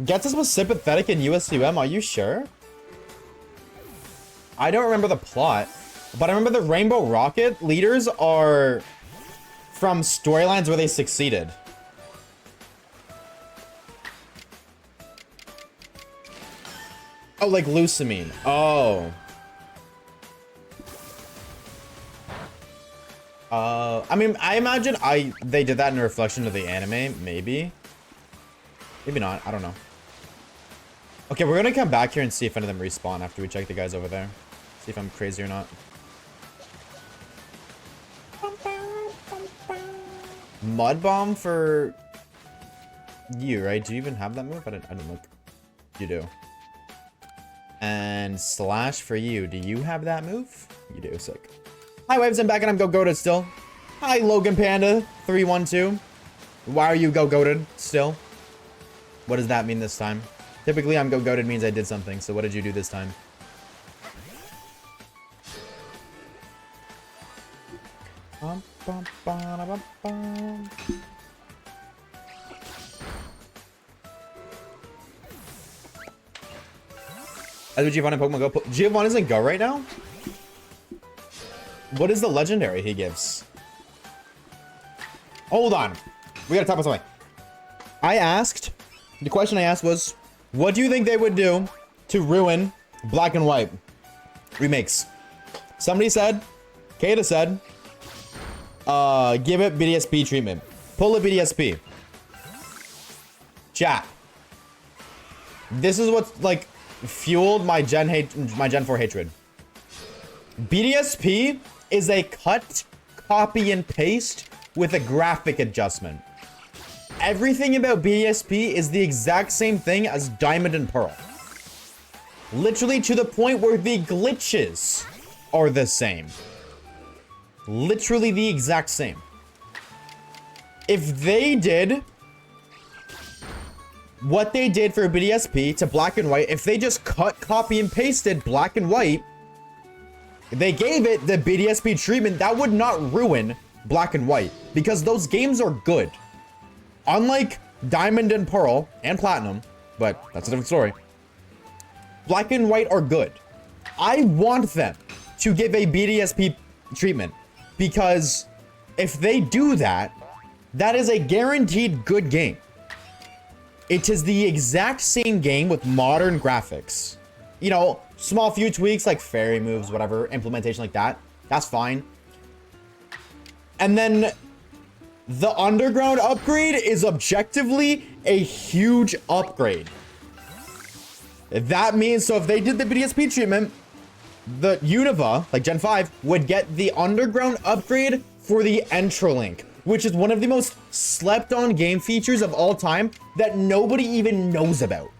Gets us was sympathetic in USUM, are you sure? I don't remember the plot. But I remember the Rainbow Rocket leaders are from storylines where they succeeded. Oh, like Lucamine. Oh. I mean, I imagine they did that in a reflection of the anime, maybe. Maybe not, I don't know. Okay, we're gonna come back here and see if any of them respawn after we check the guys over there. See if I'm crazy or not. Mud Bomb for you, right? Do you even have that move? I didn't look. You do. And Slash for you. Do you have that move? You do. Sick. Hi, Waves. I'm back and I'm go-goated still. Hi, Logan Panda 312. Why are you go-goated still? What does that mean this time? Typically, I'm go-goated means I did something. So what did you do this time? As with Giovanni Pokemon Go. Giovanni doesn't go right now? What is the legendary he gives? Hold on. We gotta talk about something. The question I asked was, what do you think they would do to ruin Black and White remakes? Somebody said, Kata said, give it BDSP treatment. Pull a BDSP. Chat. This is what's like fueled my Gen 4 hatred. BDSP is a cut, copy, and paste with a graphic adjustment. Everything about BDSP is the exact same thing as Diamond and Pearl. Literally to the point where the glitches are the same. Literally the exact same. If they did what they did for BDSP to Black and White, if they just cut, copy, and pasted Black and White, they gave it the BDSP treatment, that would not ruin Black and White, because those games are good. Unlike Diamond and Pearl and Platinum, but that's a different story. Black and White are good. I want them to give a BDSP treatment, because if they do that, that is a guaranteed good game. It is the exact same game with modern graphics. You know, small few tweaks like fairy moves, whatever, implementation like that. That's fine. And then the underground upgrade is objectively a huge upgrade. That means, so if they did the BDSP treatment, the Unova, like Gen 5, would get the underground upgrade for the Entralink, which is one of the most slept on game features of all time that nobody even knows about.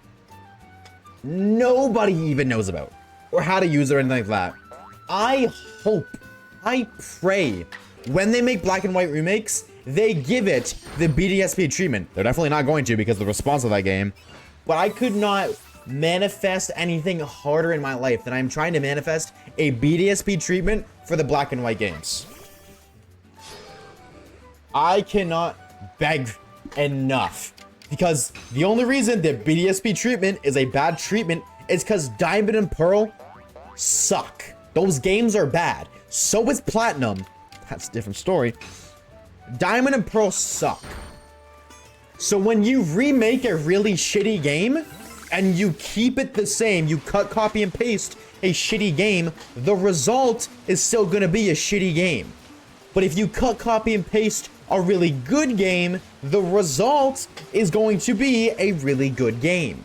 nobody even knows about, or how to use it or anything like that. I hope, I pray, when they make black and white remakes, they give it the BDSP treatment. They're definitely not going to because of the response of that game. But I could not manifest anything harder in my life than I'm trying to manifest a BDSP treatment for the black and white games. I cannot beg enough, because the only reason that BDSP treatment is a bad treatment is because Diamond and Pearl suck. Those games are bad. So is Platinum. That's a different story. Diamond and Pearl suck. So when you remake a really shitty game and you keep it the same, you cut, copy, and paste a shitty game, the result is still gonna be a shitty game. But if you cut, copy, and paste a really good game, the result is going to be a really good game.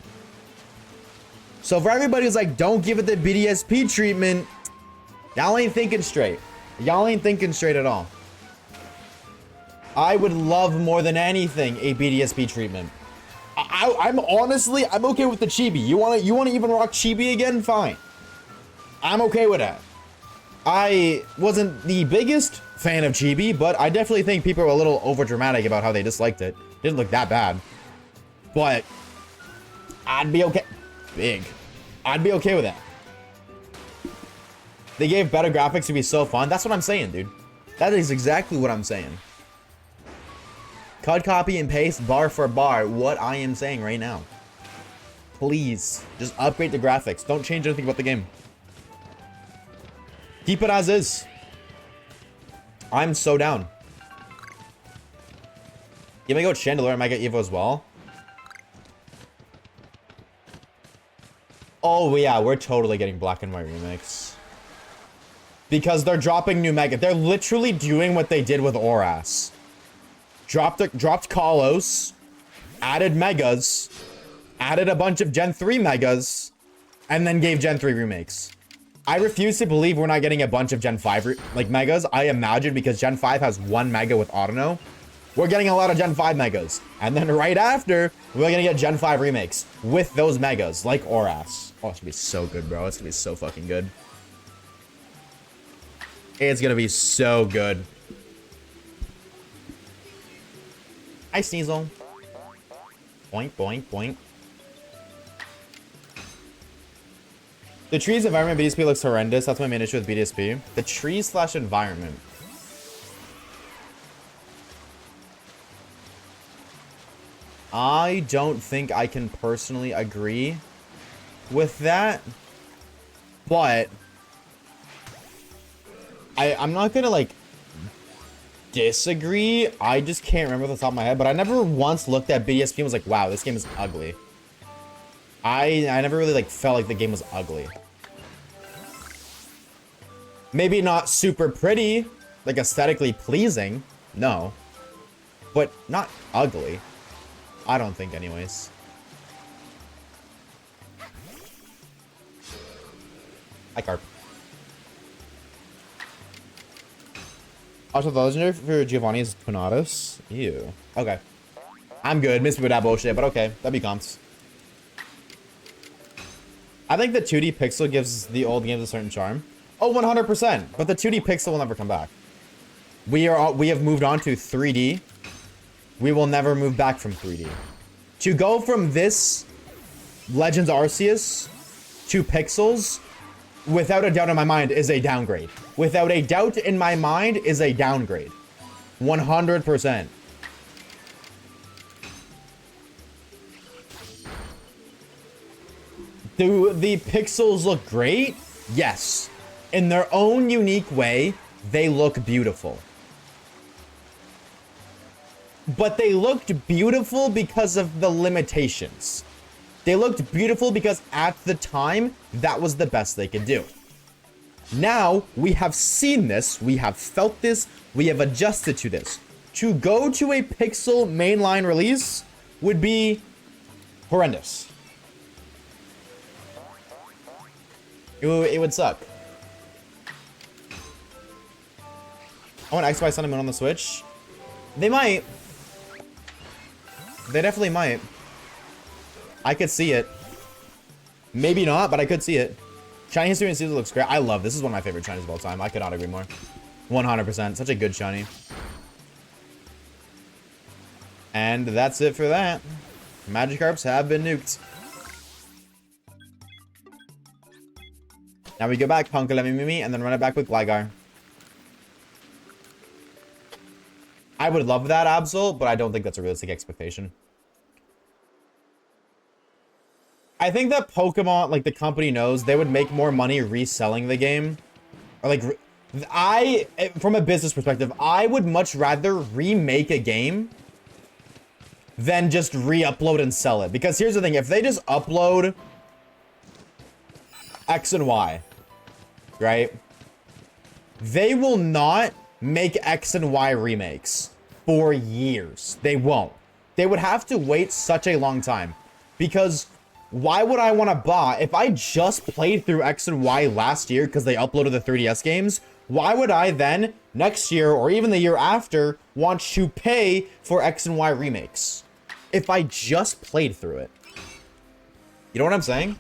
So for everybody who's like, don't give it the BDSP treatment, y'all ain't thinking straight. Y'all ain't thinking straight at all. I would love more than anything a BDSP treatment. I'm honestly, I'm okay with the chibi. You wanna even rock chibi again? Fine. I'm okay with that. I wasn't the biggest fan of chibi, but I definitely think people are a little over dramatic about how they disliked it. Didn't look that bad. But I'd be okay. I'd be okay with that. They gave better graphics to be so fun. That's what I'm saying, dude. That is exactly what I'm saying. Cut, copy, and paste bar for bar what I am saying right now. Please, just upgrade the graphics. Don't change anything about the game. Keep it as is. I'm so down. You may go Chandelier, I might get Evo as well. Oh yeah, we're totally getting black and white remakes. Because they're dropping new mega. They're literally doing what they did with Oras. Dropped Kalos, added megas, added a bunch of Gen 3 megas, and then gave Gen 3 remakes. I refuse to believe we're not getting a bunch of Gen 5 megas. I imagine because Gen 5 has 1 mega with Autono. We're getting a lot of Gen 5 megas. And then right after, we're gonna get Gen 5 remakes with those megas, like Oras. Oh, it's gonna be so good, bro. It's gonna be so fucking good. It's gonna be so good. Hi, Sneasel. Boink, boink, boink. The trees environment BDSP looks horrendous. That's my main issue with BDSP. The trees / environment. I don't think I can personally agree with that. But I'm not gonna like disagree. I just can't remember off the top of my head, but I never once looked at BDSP and was like, wow, this game is ugly. I never really like felt like the game was ugly. Maybe not super pretty, like aesthetically pleasing, no, but not ugly. I don't think anyways. Hi, Carp. Also, the legendary for Giovanni is Twinatus. Ew. Okay. I'm good. Miss me with that bullshit, but okay. That'd be comps. I think the 2D pixel gives the old games a certain charm. Oh, 100%. But the 2D pixel will never come back. We have moved on to 3D. We will never move back from 3D. To go from this Legends Arceus to pixels, without a doubt in my mind, is a downgrade. Without a doubt in my mind is a downgrade. 100%. Do the pixels look great? Yes. In their own unique way, they look beautiful. But they looked beautiful because of the limitations. They looked beautiful because at the time, that was the best they could do. Now, we have seen this, we have felt this, we have adjusted to this. To go to a pixel mainline release would be horrendous. It would suck. I want Xbox Sun and Moon on the Switch. They might. They definitely might. I could see it. Maybe not, but I could see it. Shiny History and Season looks great. I love this. Is one of my favorite shinies of all time. I could not agree more. 100%. Such a good shiny. And that's it for that. Magikarps have been nuked. Now we go back, Punkalemimimi, and then run it back with Gligar. I would love that, Absol, but I don't think that's a realistic expectation. I think that Pokemon, like the company knows, they would make more money reselling the game. Or like, from a business perspective, I would much rather remake a game than just re-upload and sell it. Because here's the thing, if they just upload X and Y, right? They will not make X and Y remakes for years. They won't. They would have to wait such a long time. Because why would I want to buy, if I just played through X and Y last year because they uploaded the 3DS games, why would I then, next year or even the year after, want to pay for X and Y remakes? If I just played through it. You know what I'm saying?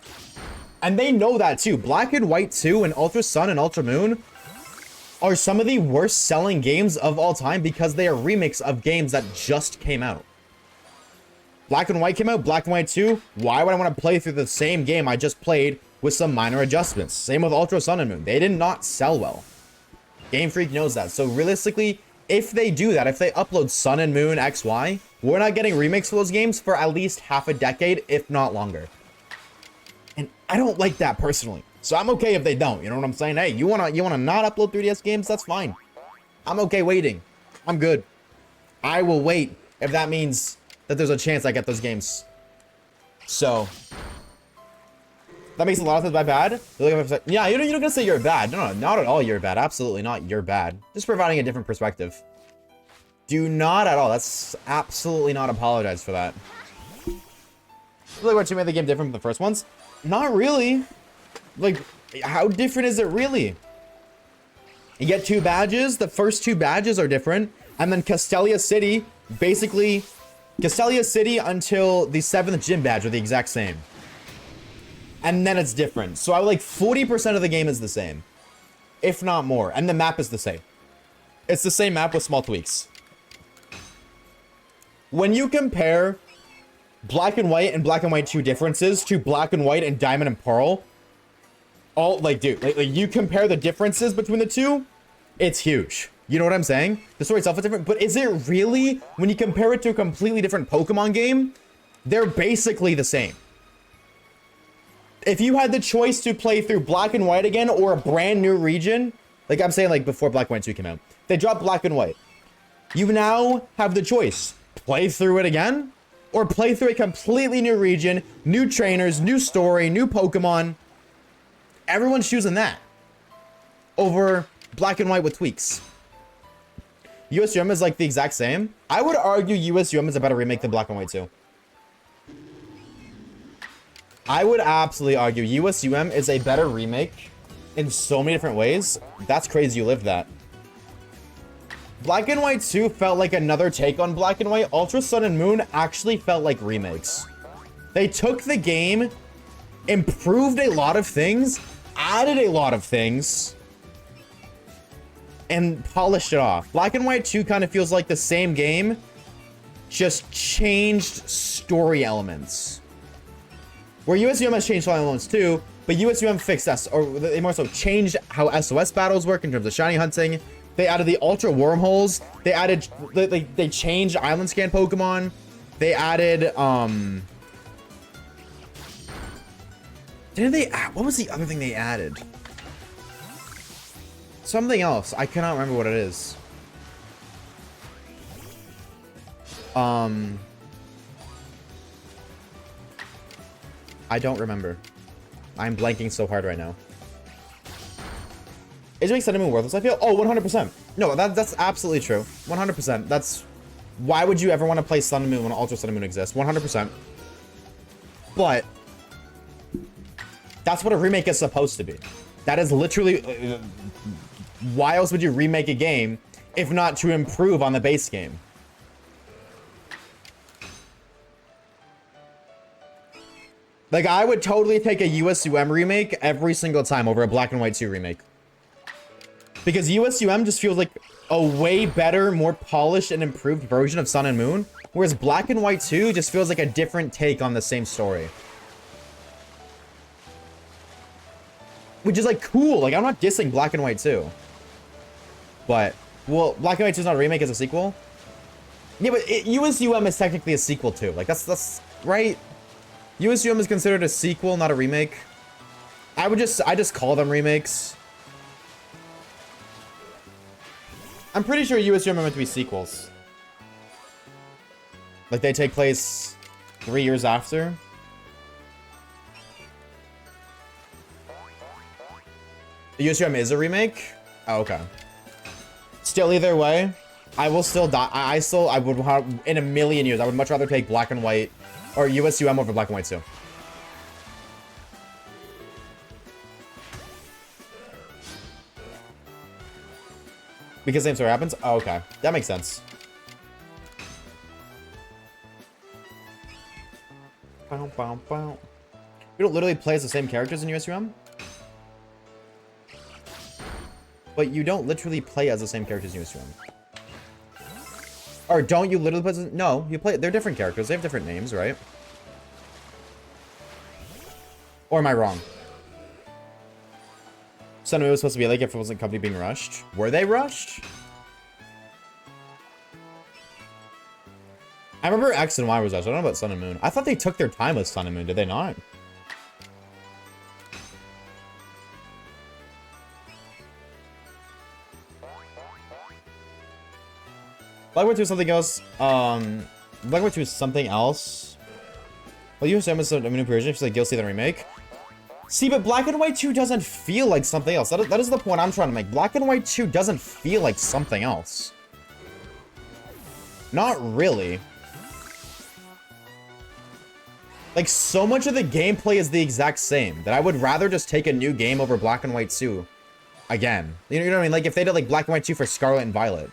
And they know that too. Black and White 2 and Ultra Sun and Ultra Moon are some of the worst selling games of all time because they are remakes of games that just came out. Black and White came out, Black and White 2. Why would I want to play through the same game I just played with some minor adjustments? Same with Ultra Sun and Moon. They did not sell well. Game Freak knows that. So realistically, if they do that, if they upload Sun and Moon XY, we're not getting remakes for those games for at least half a decade, if not longer. And I don't like that personally. So I'm okay if they don't. You know what I'm saying? Hey, you wanna not upload 3DS games? That's fine. I'm okay waiting. I'm good. I will wait if that means that there's a chance I get those games. So that makes a lot of sense by bad. Yeah, you're not gonna say you're bad. No, not at all you're bad. Absolutely not. You're bad. Just providing a different perspective. Do not at all. That's absolutely not apologize for that. Really, what you made the game different from the first ones? Not really. Like, how different is it really? You get 2 badges. The first 2 badges are different. And then Castelia City, basically, Castelia City until the 7th gym badge are the exact same. And then it's different. So I like 40% of the game is the same. If not more. And the map is the same. It's the same map with small tweaks. When you compare Black and White and Black and White 2 differences to Black and White and Diamond and Pearl, dude, like you compare the differences between the two, it's huge. You know what I'm saying? The story itself is different, but is it really? When you compare it to a completely different Pokemon game, they're basically the same. If you had the choice to play through Black and White again or a brand new region, like I'm saying like before Black and White 2 came out, they dropped Black and White. You now have the choice. Play through it again or play through a completely new region, new trainers, new story, new Pokemon. Everyone's choosing that over Black and White with tweaks. USUM is like the exact same. I would argue USUM is a better remake than Black and White 2. I would absolutely argue USUM is a better remake in so many different ways. That's crazy you lived that. Black and White 2 felt like another take on Black and White. Ultra Sun and Moon actually felt like remakes. They took the game, improved a lot of things, added a lot of things, and polished it off. Black and White 2 kind of feels like the same game, just changed story elements. Where USUM has changed story elements too, but USUM fixed us, or they more so changed how SOS battles work in terms of shiny hunting. They added the Ultra Wormholes. They added, they changed Island Scan Pokemon. They added, didn't they add, what was the other thing they added? Something else. I cannot remember what it is. I don't remember. I'm blanking so hard right now. Is doing Sun and Moon worthless? I feel, oh, 100%. No, that's absolutely true. 100%. That's, why would you ever want to play Sun and Moon when Ultra Sun and Moon exists? 100%. But that's what a remake is supposed to be. That is literally, why else would you remake a game if not to improve on the base game? Like, I would totally take a USUM remake every single time over a Black and White 2 remake. Because USUM just feels like a way better, more polished and improved version of Sun and Moon. Whereas Black and White 2 just feels like a different take on the same story. Which is like cool. Like, I'm not dissing Black and White 2. But, well, Black and White 2 is not a remake, it's a sequel. Yeah, but USUM is technically a sequel too. Like, that's right. USUM is considered a sequel, not a remake. I just call them remakes. I'm pretty sure USUM are meant to be sequels. Like, they take place 3 years after. USUM is a remake? Oh, okay. Still, either way, I will still die. I would have, in a million years, I would much rather take Black and White or USUM over Black and White 2. Because same story happens? Oh, okay. That makes sense. Bow, bow, bow. We don't literally play as the same characters in USUM? But you don't literally play as the same characters in USUM. Or don't you literally play as... No, you play... They're different characters. They have different names, right? Or am I wrong? Sun and Moon was supposed to be like if it wasn't company being rushed. Were they rushed? I remember X and Y was rushed. I don't know about Sun and Moon. I thought they took their time with Sun and Moon. Did they not? Black and White 2 is something else. Black and White 2 is something else. Well, you assume it's a new version. She's like, you'll see the remake. See, but Black and White 2 doesn't feel like something else. That is the point I'm trying to make. Black and White 2 doesn't feel like something else. Not really. Like, so much of the gameplay is the exact same that I would rather just take a new game over Black and White 2 again. You know what I mean? Like, if they did, like, Black and White 2 for Scarlet and Violet.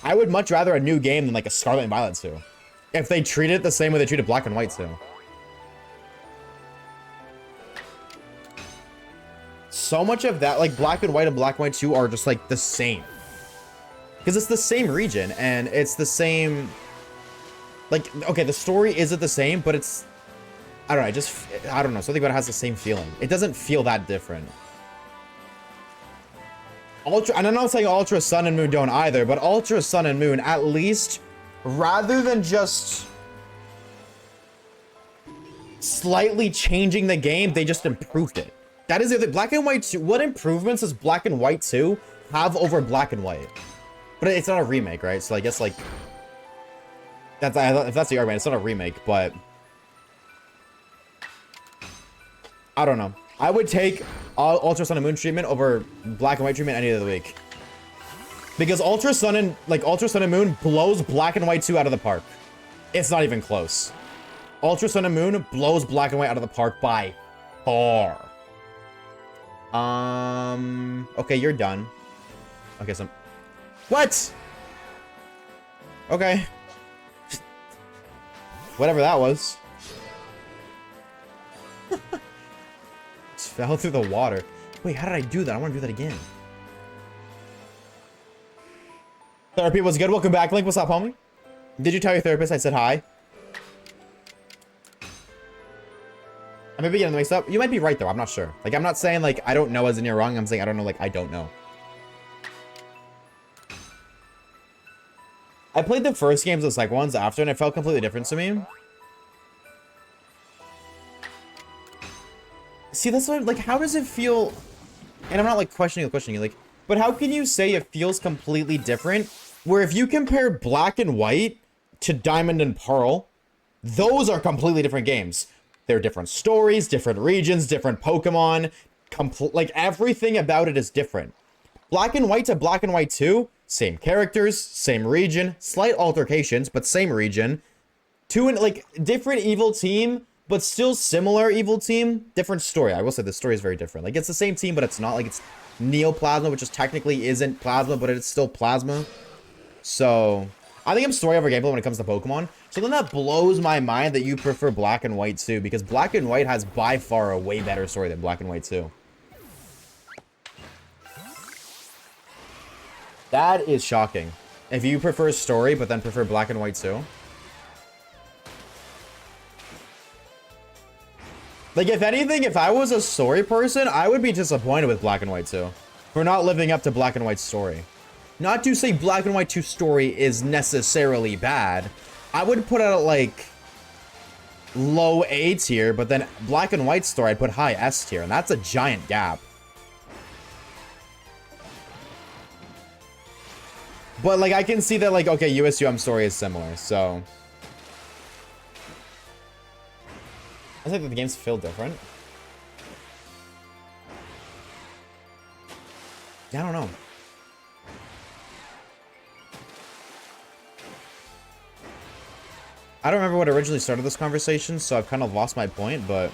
I would much rather a new game than, like, a Scarlet and Violet 2. If they treated it the same way they treated Black and White 2. So much of that, like, Black and White and Black and White 2 are just, like, the same. Because it's the same region, and it's the same... Like, okay, the story isn't the same, but it's... I don't know, I don't know, something about it has the same feeling. It doesn't feel that different. Ultra, and I'm not saying Ultra Sun and Moon don't either, but Ultra Sun and Moon, at least, rather than just slightly changing the game, they just improved it. That is it. Black and White 2, what improvements does Black and White 2 have over Black and White? But it's not a remake, right? So I guess, like, if that's the argument, it's not a remake, but I don't know. I would take Ultra Sun and Moon treatment over Black and White treatment any day of the week. Because Ultra Sun and Moon blows Black and White 2 out of the park. It's not even close. Ultra Sun and Moon blows Black and White out of the park by far. Okay, you're done. Okay, so... What? Okay. Whatever that was. Just fell through the water. Wait, how did I do that? I want to do that again. Therapy was good. Welcome back, Link. What's up, homie? Did you tell your therapist I said hi? I may be getting mixed up. You might be right, though. I'm not sure. Like, I'm not saying, like, I don't know as in you're wrong. I'm saying I don't know, like, I don't know. I played the first games, the second ones after, and it felt completely different to me. See, that's what, like, how does it feel? And I'm not, like, questioning you, like, but how can you say it feels completely different? Where if you compare Black and White to Diamond and Pearl, those are completely different games. They're different stories, different regions, different Pokemon. Like, everything about it is different. Black and White to Black and White 2, same characters, same region, slight altercations, but same region. Like, different evil team, but still similar evil team, different story. I will say the story is very different. Like, it's the same team, but it's not. Like, it's Neoplasma, which is technically isn't Plasma, but it's still Plasma. So, I think I'm story over gameplay when it comes to Pokemon. So then that blows my mind that you prefer Black and White 2, because Black and White has by far a way better story than Black and White 2. That is shocking. If you prefer story, but then prefer Black and White 2. Like, if anything, if I was a story person, I would be disappointed with Black and White 2 for not living up to Black and White's story. Not to say Black and White 2 story is necessarily bad. I would put it at, like, low A tier, but then Black and White story I'd put high S tier, and that's a giant gap. But, like, I can see that, like, okay, USUM story is similar, so... I think that the games feel different. Yeah, I don't know. I don't remember what originally started this conversation, so I've kind of lost my point, but...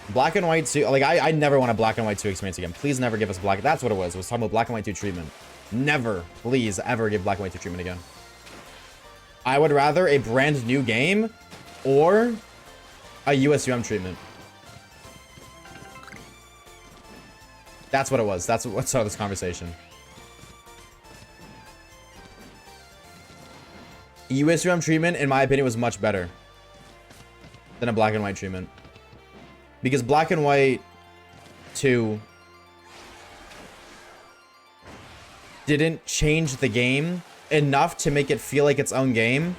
Black and White 2... Like, I never want a Black and White 2 experience again. Please never give us Black... That's what it was. It was talking about Black and White 2 treatment. Never, please, ever give Black and White 2 treatment again. I would rather a brand new game... or a USUM treatment. That's what it was. That's what started this conversation. USUM treatment, in my opinion, was much better than a Black and White treatment. Because Black and White 2 didn't change the game enough to make it feel like its own game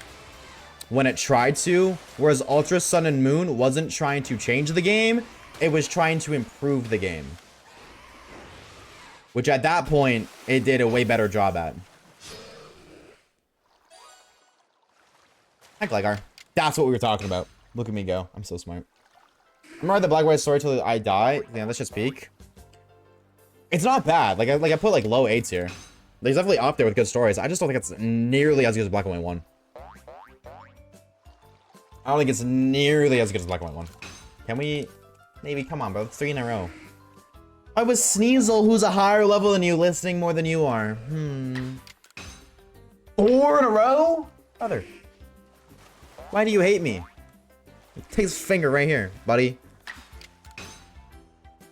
when it tried to, whereas Ultra Sun and Moon wasn't trying to change the game, it was trying to improve the game. Which at that point, it did a way better job at. Hi, Gligar. That's what we were talking about. Look at me go. I'm so smart. Remember the Black and White story till I die? Yeah, let's just peek. It's not bad. Like I put like low 8s here. There's definitely up there with good stories. I just don't think it's nearly as good as Black and White 1. I don't think it's nearly as good as Black and White 1. Can we... Maybe, come on, bro. 3 in a row. I was Sneasel, who's a higher level than you, listening more than you are. 4 in a row? Brother. Why do you hate me? Take his finger right here, buddy.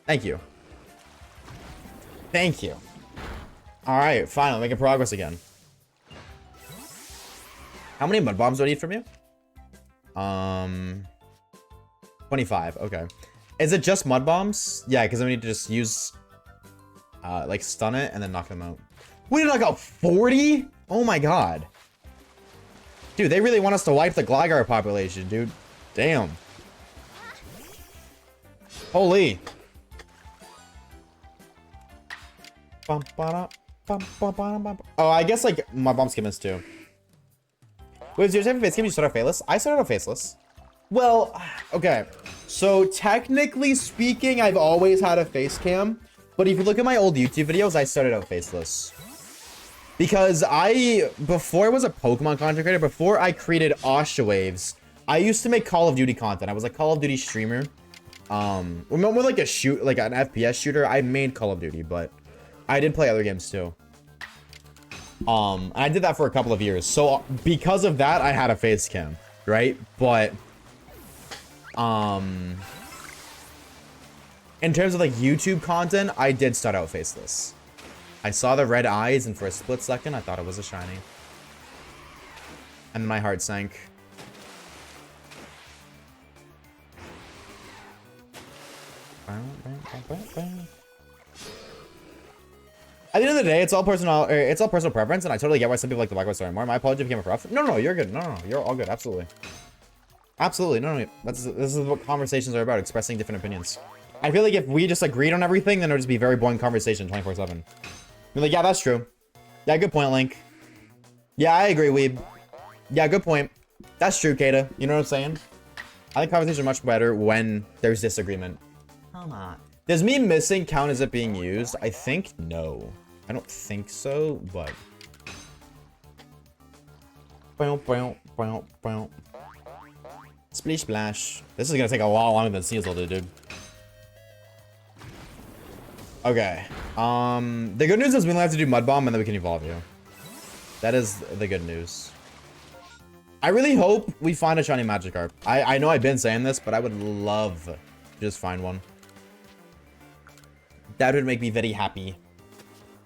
Thank you. Thank you. Alright, finally, making progress again. How many mud bombs do I need from you? 25. Okay. Is it just mud bombs? Yeah, because I need to just use, like stun it and then knock them out. We did knock out 40? Oh my god. Dude, they really want us to wipe the Gligar population, dude. Damn. Holy. Oh, I guess like mud bombs can miss too. Wait, is your type of face game you start out faceless? I started out faceless. Well, okay. So technically speaking, I've always had a face cam. But if you look at my old YouTube videos, I started out faceless. Because before I was a Pokemon content creator, before I created Oshawaves, I used to make Call of Duty content. I was a Call of Duty streamer. More like an FPS shooter. I made Call of Duty, but I did play other games too. I did that for a couple of years. So because of that, I had a face cam, right? But in terms of like YouTube content, I did start out faceless. I saw the red eyes, and for a split second, I thought it was a shiny. And my heart sank. At the end of the day, it's all personal preference, and I totally get why some people like the Black White story more. My apology became a rough. No, you're good. No, you're all good. Absolutely. Absolutely. No. This is what conversations are about, expressing different opinions. I feel like if we just agreed on everything, then it would just be a very boring conversation 24/7. You're like, yeah, that's true. Yeah, good point, Link. Yeah, I agree, Weeb. Yeah, good point. That's true, Kata. You know what I'm saying? I think conversations are much better when there's disagreement. Come on. Does me missing count as it being used? I think no. I don't think so, but... Splish splash. This is gonna take a lot longer than Sneasel did, dude. Okay. The good news is we only have to do Mud Bomb and then we can evolve you. That is the good news. I really hope we find a shiny Magikarp. I know I've been saying this, but I would love to just find one. That would make me very happy.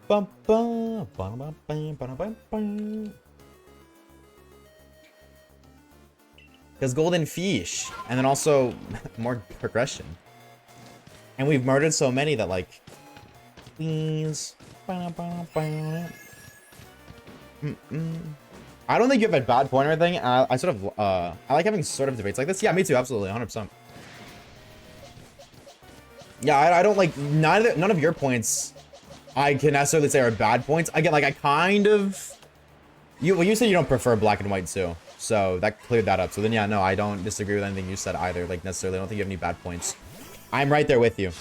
Bum, bum, bum, bum, bum, bum, bum, bum. Because golden fish, and then also more progression. And we've murdered so many that, like, please. I don't think you have a bad point or anything. I sort of, I like having sort of debates like this. Yeah, me too, absolutely, 100%. Yeah, I don't like, none of your points I can necessarily say are bad points. Again, like, I kind of, you said you don't prefer black and white too. So that cleared that up. So then, yeah, no, I don't disagree with anything you said either. Like, necessarily, I don't think you have any bad points. I'm right there with you.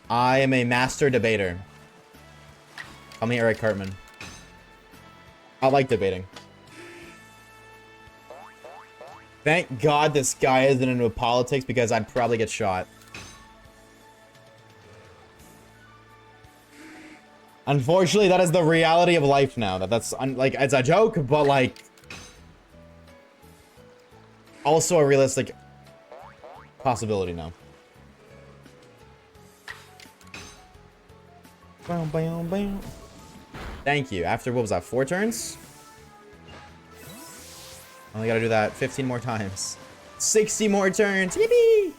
I am a master debater. Call me Eric Cartman. I like debating. Thank God this guy isn't into politics because I'd probably get shot. Unfortunately, that is the reality of life now. That's like, it's a joke, but like, also a realistic possibility now. Thank you. After, what was that, 4 turns? Only gotta do that 15 more times. 60 more turns. Yippee!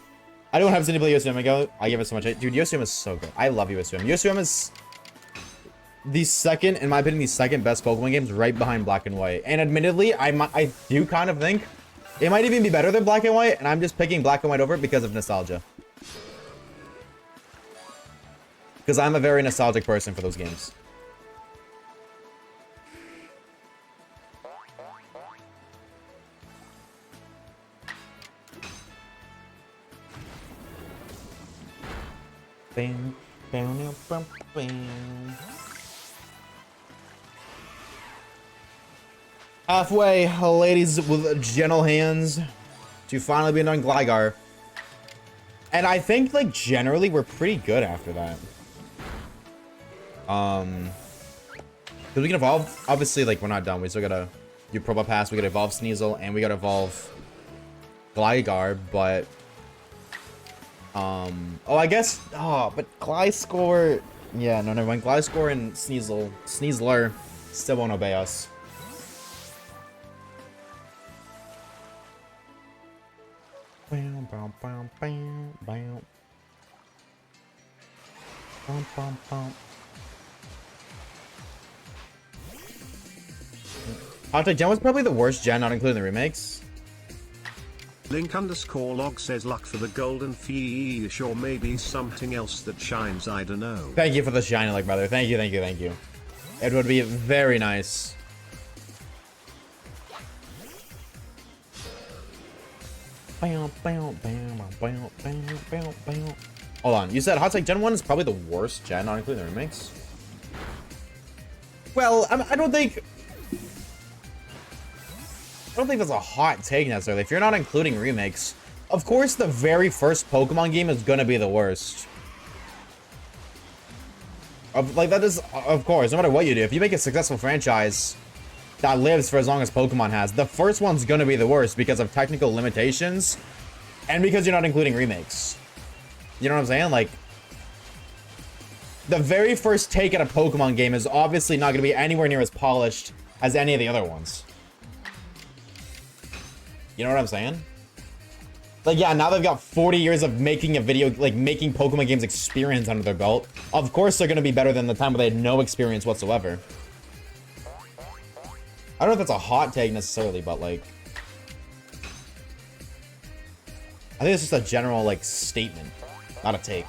I don't have to play USM. I give it so much. Dude, USM is so good. I love USM. USM is the second, in my opinion, the second best Pokemon games, right behind Black and White. And admittedly, I do kind of think it might even be better than Black and White, and I'm just picking Black and White over it because of nostalgia. Because I'm a very nostalgic person for those games. Bam, bam, bam, bam. Halfway, ladies with gentle hands, to finally be done Gligar. And I think, like, generally, we're pretty good after that. Because we can evolve, obviously, like, we're not done. We still gotta do Probo Pass, we gotta evolve Sneasel, and we gotta evolve Gligar, but... oh, I guess, but Gliscor, yeah, no, never mind. Gliscor and Sneasler still won't obey us. Bam, bam, bam, bam, bam. Bam, bam, bam. Hot Take Gen was probably the worst gen, not including the remakes. Link_log says luck for the golden fish, or maybe something else that shines, I don't know. Thank you for the shiny luck, brother. Thank you, thank you, thank you. It would be very nice. Hold on, you said Hot Take Gen 1 is probably the worst gen, not including the remakes? Well, I don't think that's a hot take necessarily. If you're not including remakes, of course the very first Pokemon game is gonna be the worst. Like, that is, of course, no matter what you do, if you make a successful franchise that lives for as long as Pokemon has, the first one's gonna be the worst because of technical limitations and because you're not including remakes. You know what I'm saying? Like, the very first take at a Pokemon game is obviously not gonna be anywhere near as polished as any of the other ones. You know what I'm saying? Like, yeah, now they've got 40 years of making a video, like, making Pokemon games experience under their belt. Of course they're gonna be better than the time where they had no experience whatsoever. I don't know if that's a hot take necessarily, but, like, I think it's just a general, like, statement, not a take.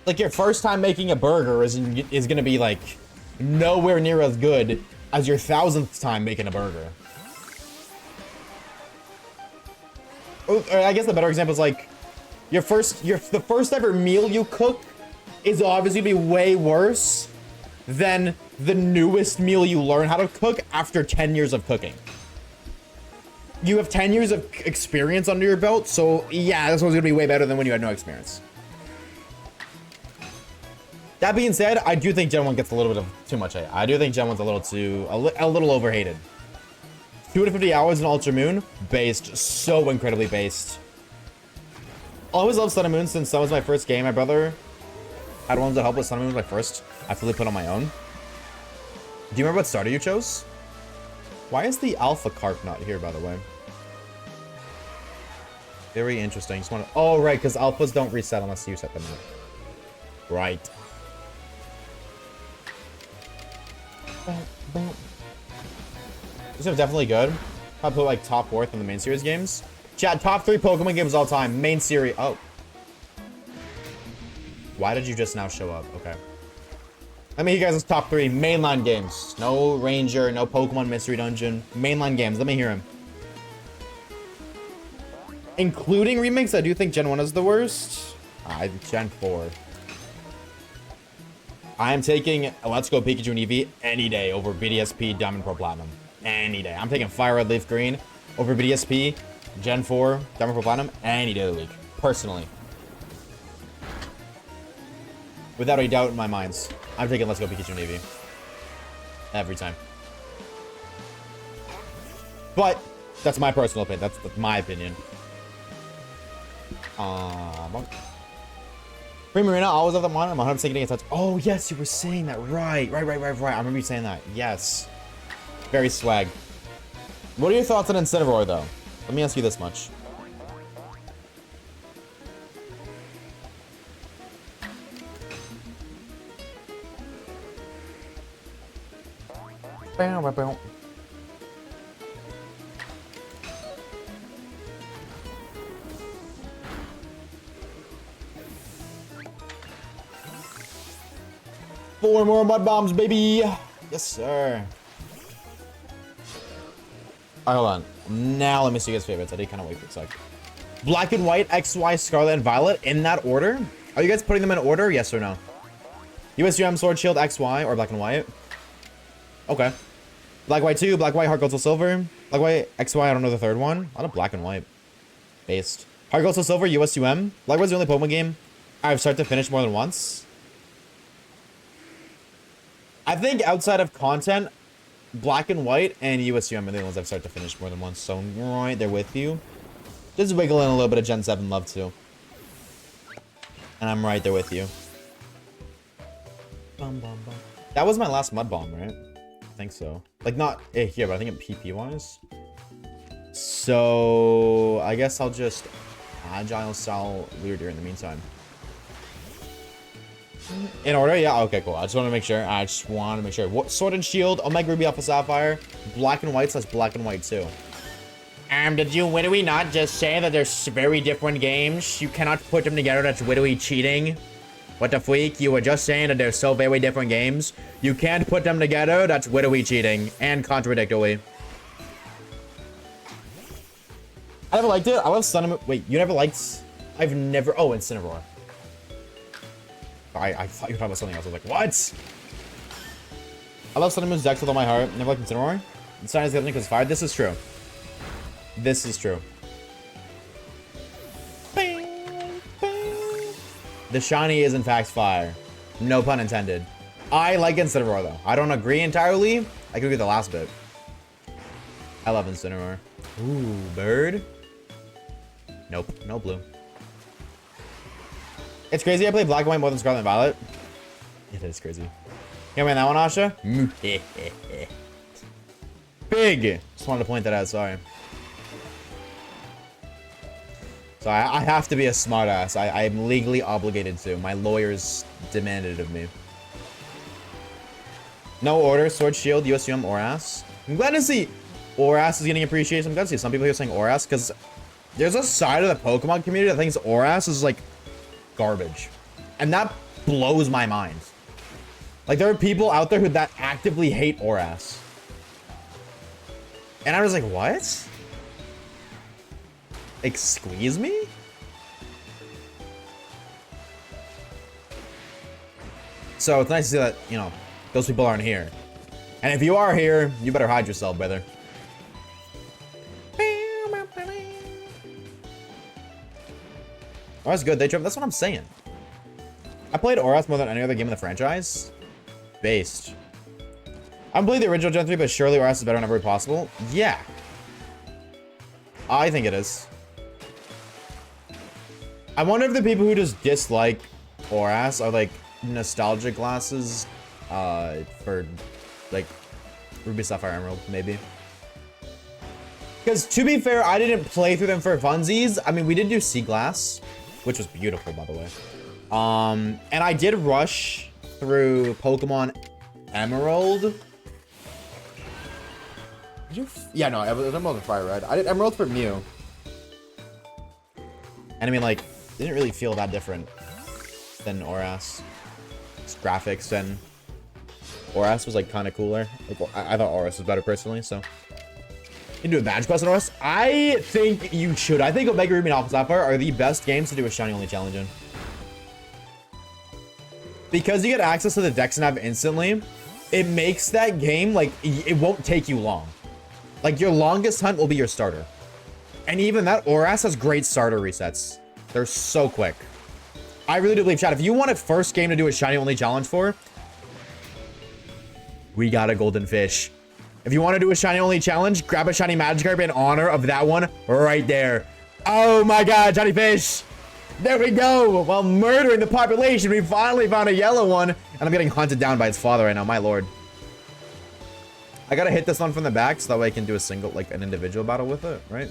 Like, your first time making a burger is gonna be, like, nowhere near as good as your 1000th time making a burger. Or I guess the better example is, like, the first ever meal you cook is obviously gonna be way worse than the newest meal you learn how to cook after 10 years of cooking. You have 10 years of experience under your belt, so yeah, this one's gonna be way better than when you had no experience. That being said, I do think Gen 1 gets a little bit of too much hate. I do think Gen 1's a little overhated. 250 hours in Ultra Moon, based, so incredibly based. I always loved Sun and Moon since that was my first game. My brother had one to help with Sun and Moon was my first. I fully put on my own. Do you remember what starter you chose? Why is the Alpha Carp not here, by the way? Very interesting. Just want to... Oh, right, because Alphas don't reset unless you set them up. Right. This is definitely good. I'll put like top 4th in the main series games. Chat, top 3 Pokemon games all time. Main series. Oh. Why did you just now show up? Okay. Let me hear you guys' top 3 mainline games. No Ranger, no Pokemon Mystery Dungeon. Mainline games. Let me hear them. Including remakes, I do think Gen 1 is the worst. Gen 4. I am taking Let's Go Pikachu and Eevee any day over BDSP Diamond Pro Platinum. Any day. I'm taking Fire Red Leaf Green over BDSP, Gen 4, Diamond Pro Platinum, any day of the week. Personally. Without a doubt in my mind, I'm taking Let's Go Pikachu and Eevee. Every time. But, that's my personal opinion. That's my opinion. Primarina, always have the monitor. I'm 100% getting a touch. Oh, yes, you were saying that. Right. I remember you saying that. Yes. Very swag. What are your thoughts on Incineroar, though? Let me ask you this much. Bow. 4 more mud bombs, baby. Yes, sir. Alright, hold on. Now let me see you guys' favorites. I did kind of wait for a sec. Black and White, XY, Scarlet, and Violet in that order? Are you guys putting them in order? Yes or no? USUM, Sword, Shield, XY, or Black and White? Okay. Black, White 2, Black, White, Heart Gold, Soul, Silver. Black, White, XY, I don't know the third one. A lot of Black and White. Based. Heart Gold, Soul, Silver, USUM. Black White's the only Pokemon game I've started to finish more than once. I think outside of content, Black and White and USUM are the ones I've started to finish more than once. So right there with you. Just wiggling a little bit of Gen 7 love too. And I'm right there with you. That was my last Mud Bomb, right? I think so. Like not here, but I think in PP wise. So I guess I'll just Agile Style Weirder in the meantime. In order? Yeah, okay, cool. I just want to make sure. What, Sword and Shield, Omega Ruby Alpha Sapphire, Black and White / Black and White 2. Did we not just say that there's very different games? You cannot put them together, that's widowy cheating. What the freak? You were just saying that they're so very different games. You can't put them together, that's widowy cheating. And contradictory. I never liked it. I love Sun and Moon. Wait, you never liked... I've never... Oh, Incineroar. I thought you were talking about something else. I was like, what? I love Sun and Moon's decks with all my heart. Never liked Incineroar. It's not as good because fire. This is true. This is true. The shiny is in fact fire. No pun intended. I like Incineroar though. I don't agree entirely. I can agree with the last bit. I love Incineroar. Ooh, bird. Nope, no blue. It's crazy I play Black and White more than Scarlet and Violet. It is crazy. You man that one, Asha? Big! Just wanted to point that out, sorry. So I have to be a smartass. I am legally obligated to. My lawyers demanded it of me. No order, Sword, Shield, USUM, Oras. I'm glad to see Oras is getting appreciation. I'm glad to see some people here saying Oras, because there's a side of the Pokemon community that thinks Oras is like garbage. And that blows my mind. Like, there are people out there who that actively hate Oras. And I was like, what? Excuse me? So it's nice to see that, you know, those people aren't here. And if you are here, you better hide yourself, brother. Oh, that's good. They trip. That's what I'm saying. I played Oras more than any other game in the franchise. Based. I haven't played the original Gen 3, but surely Oras is better whenever possible. Yeah. I think it is. I wonder if the people who just dislike Oras are like nostalgia glasses for like Ruby, Sapphire, Emerald, maybe. Because to be fair, I didn't play through them for funsies. I mean, we did do Sea Glass, which was beautiful, by the way. And I did rush through Pokemon Emerald. Did you? Yeah, no, it was Emerald and Fire Red. I did Emerald for Mew. And I mean, like, didn't really feel that different than Oras. Its graphics and Oras was like kind of cooler. Like, I thought Oras was better personally, so. You can do a badge quest on Oras? I think you should. I think Omega Ruby and Alpha Sapphire are the best games to do a shiny only challenge in. Because you get access to the Dex Nav instantly, it makes that game, like, it won't take you long. Like, your longest hunt will be your starter. And even that, Oras has great starter resets. They're so quick. I really do believe, chat, if you want a first game to do a shiny only challenge for, we got a golden fish. If you want to do a shiny only challenge, grab a shiny Magikarp in honor of that one right there. Oh my god, shiny fish. There we go. While murdering the population, we finally found a yellow one. And I'm getting hunted down by its father right now, my lord. I gotta hit this one from the back so that way I can do a single, like an individual battle with it, right?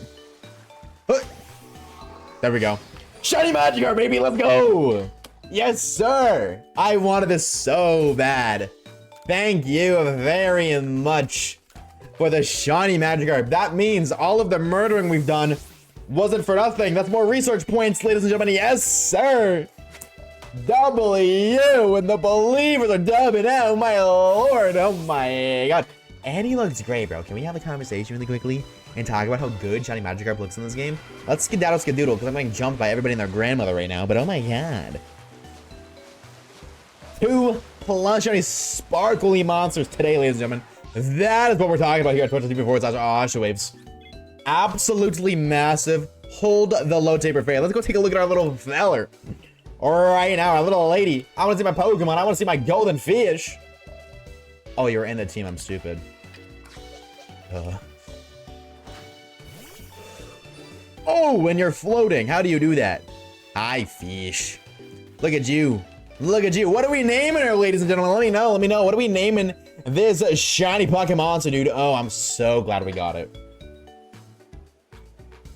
There we go. Shiny Magikarp, baby, let's go. Yes, sir. I wanted this so bad. Thank you very much for the shiny Magikarp. That means all of the murdering we've done wasn't for nothing. That's more research points, ladies and gentlemen. Yes, sir. W and the believers are dubbing out. My lord. Oh my god. And he looks great, bro. Can we have a conversation really quickly and talk about how good shiny Magikarp looks in this game? Let's skedaddle skedoodle because I'm getting jumped by everybody and their grandmother right now. But oh my god. 2 plus shiny sparkly monsters today, ladies and gentlemen. That is what we're talking about here at Twitch.tv/Oshawaves. Absolutely massive. Hold the low taper fade. Let's go take a look at our little feller. Right now, our little lady. I want to see my Pokemon. I want to see my golden fish. Oh, you're in the team. I'm stupid. Oh, when you're floating. How do you do that? Hi, fish. Look at you. Look at you. What are we naming her, ladies and gentlemen? Let me know. Let me know. What are we naming this shiny Pokemon monster, dude? Oh, I'm so glad we got it.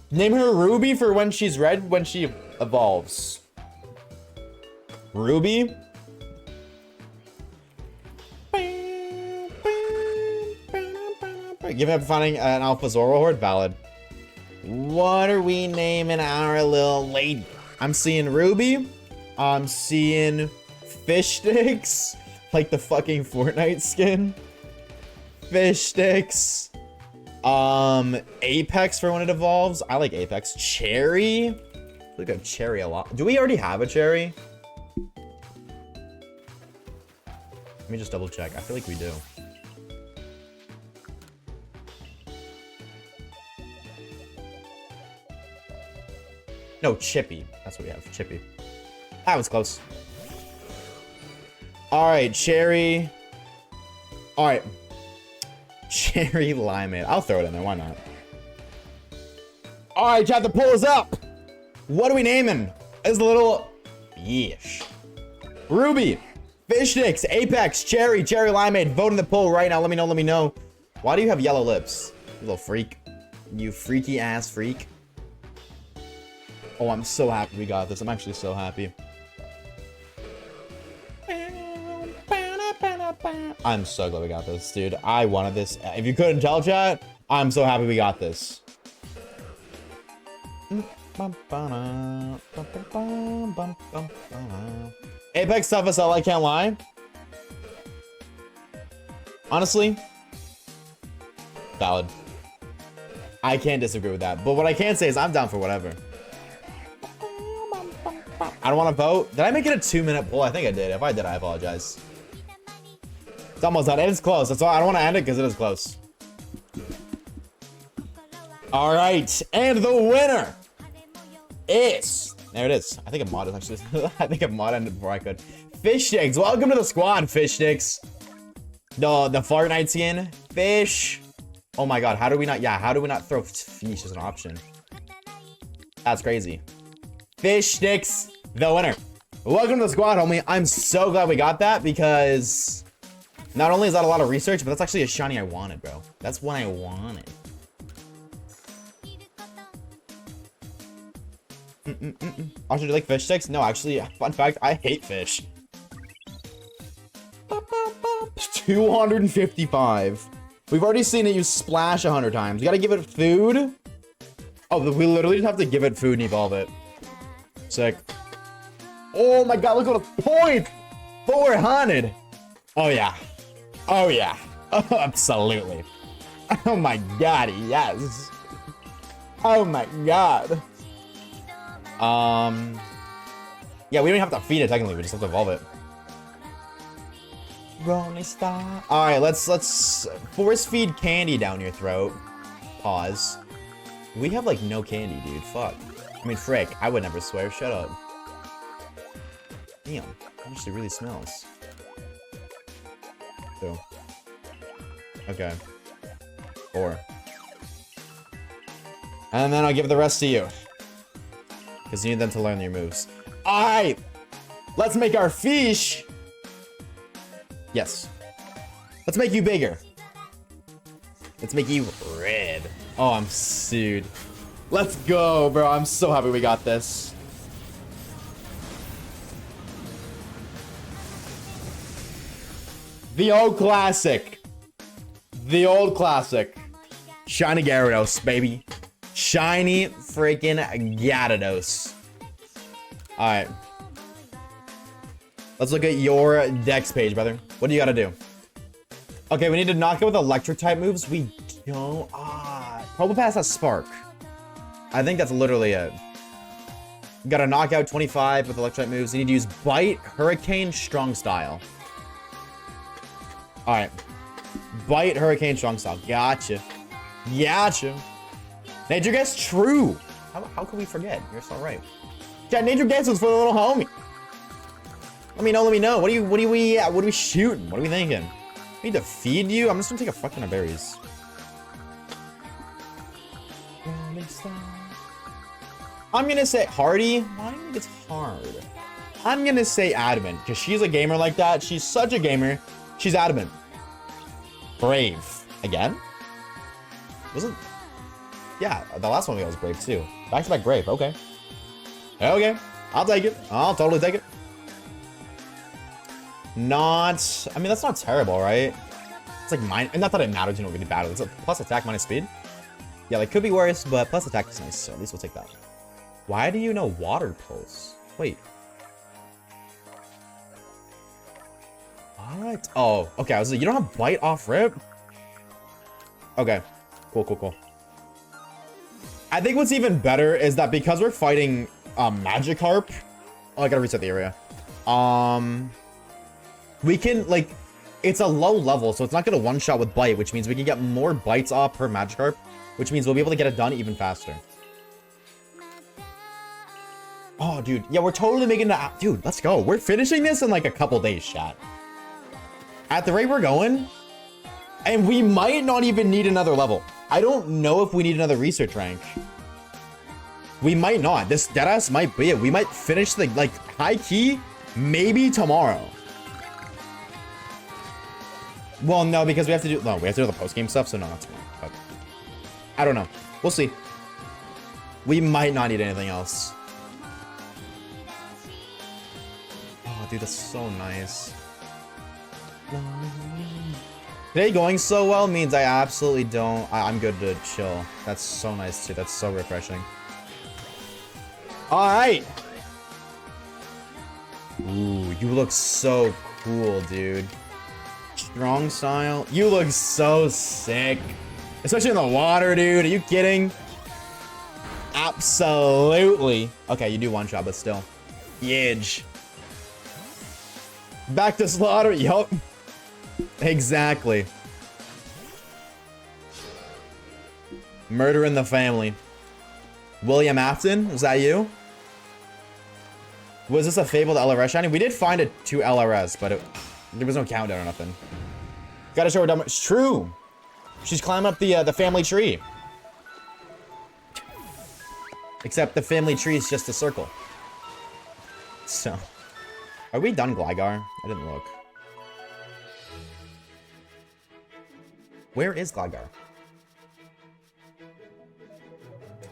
Name her Ruby for when she's red, when she evolves. Ruby? Giving up finding an Alpha Zoro horde? Valid. What are we naming our little lady? I'm seeing Ruby. I'm seeing fish sticks. Like the fucking Fortnite skin. Fish sticks. Apex for when it evolves. I like Apex. Cherry. I like a cherry a lot. Do we already have a cherry? Let me just double check. I feel like we do. No, Chippy. That's what we have. Chippy. That was close. Alright, cherry. Alright. Cherry limeade. I'll throw it in there. Why not? Alright, chat, the poll is up. What are we naming? This little fish. Ruby. Fish sticks. Apex. Cherry. Cherry limeade. Vote in the poll right now. Let me know. Let me know. Why do you have yellow lips? You little freak. You freaky ass freak. Oh, I'm so happy we got this. I'm actually so happy. I'm so glad we got this, dude. I wanted this. If you couldn't tell, chat, I'm so happy we got this. Apex stuff is all, I can't lie. Honestly, valid. I can't disagree with that. But what I can say is I'm down for whatever. I don't want to vote. Did I make it a 2-minute poll? I think I did. If I did, I apologize. It's almost done. It is close. That's why I don't want to end it because it is close. All right. And the winner is There it is. I think a mod is actually. I think a mod ended before I could. Fish sticks. Welcome to the squad, fish sticks. The Fortnite skin. Fish. Oh my god. How do we not? Yeah. How do we not throw fish as an option? That's crazy. Fish sticks. The winner. Welcome to the squad, homie. I'm so glad we got that because not only is that a lot of research, but that's actually a shiny I wanted, bro. That's one I wanted. Also, do you like fish sticks? No, actually, fun fact, I hate fish. 255. We've already seen it use splash 100 times. We gotta give it food. Oh, we literally just have to give it food and evolve it. Sick. Oh my god, look at the point! 400! Oh yeah. Oh yeah. Oh, absolutely. Oh my god, yes. Oh my god. Yeah, we don't even have to feed it technically, we just have to evolve it. Rolling star. Alright, let's force feed candy down your throat. Pause. We have like no candy, dude. Fuck. I mean, frick, I would never swear. Shut up. Damn, that actually really smells. Two. Okay. 4. And then I'll give the rest to you. Because you need them to learn your moves. Alright! Let's make our fish! Yes. Let's make you bigger. Let's make you red. Oh, I'm sued. Let's go, bro. I'm so happy we got this. The old classic. The old classic. Shiny Gyarados, baby. Shiny freaking Gyarados. Alright. Let's look at your dex page, brother. What do you gotta do? Okay, we need to knock it with electric type moves. We don't. Probably pass that Spark. I think that's literally it. You gotta knock out 25 with electric type moves. You need to use Bite, Hurricane, Strong Style. Alright. Bite, Hurricane, Strong Style. Gotcha. Gotcha. Nature guess true. How could we forget? You're so right. Yeah, nature guess was for the little homie. Let me know, let me know. What are we shooting? What are we thinking? We need to feed you? I'm just gonna take a fuck ton of berries. I'm gonna say Hardy. Why do you think it's hard? I'm gonna say Adamant, because she's a gamer like that. She's such a gamer. She's Adamant. Brave. Again? Wasn't... Yeah, the last one we got was Brave too. Back to back Brave, okay. Okay, I'll take it. I'll totally take it. Not... I mean, that's not terrible, right? It's like mine... And not that it matters, you know, really bad. It's a plus attack minus speed. Yeah, like, could be worse, but plus attack is nice, so at least we'll take that. Why do you know Water Pulse? Wait. What? Oh, okay, I was like, you don't have Bite off rip? Okay. Cool, cool, cool. I think what's even better is that because we're fighting Magikarp... Oh, I gotta reset the area. We can, like... It's a low level, so it's not gonna one-shot with Bite, which means we can get more bites off per Magikarp, which means we'll be able to get it done even faster. Oh, dude. Yeah, we're totally making that... Dude, let's go. We're finishing this in, like, a couple days, chat. At the rate we're going, and we might not even need another level. I don't know if we need another research rank. We might not. This deadass might be it. We might finish the, like, high key, maybe tomorrow. Well, no, because we have to do... No, we have to do the post-game stuff, so no, that's fine. But I don't know. We'll see. We might not need anything else. Oh, dude, that's so nice. Today going so well means I absolutely don't... I'm good to chill. That's so nice, too. That's so refreshing. Alright! Ooh, you look so cool, dude. Strong style. You look so sick. Especially in the water, dude. Are you kidding? Absolutely. Okay, you do one shot, but still. Yidge. Back to slaughter. Yup. Exactly. Murder in the family. William Afton, is that you? Was this a fabled LRS shiny? We did find a 2 LRS, but there was no countdown or nothing. Gotta show her dumb. It's true. She's climbing up the family tree. Except the family tree is just a circle. So, are we done, Gligar? I didn't look. Where is Gligar?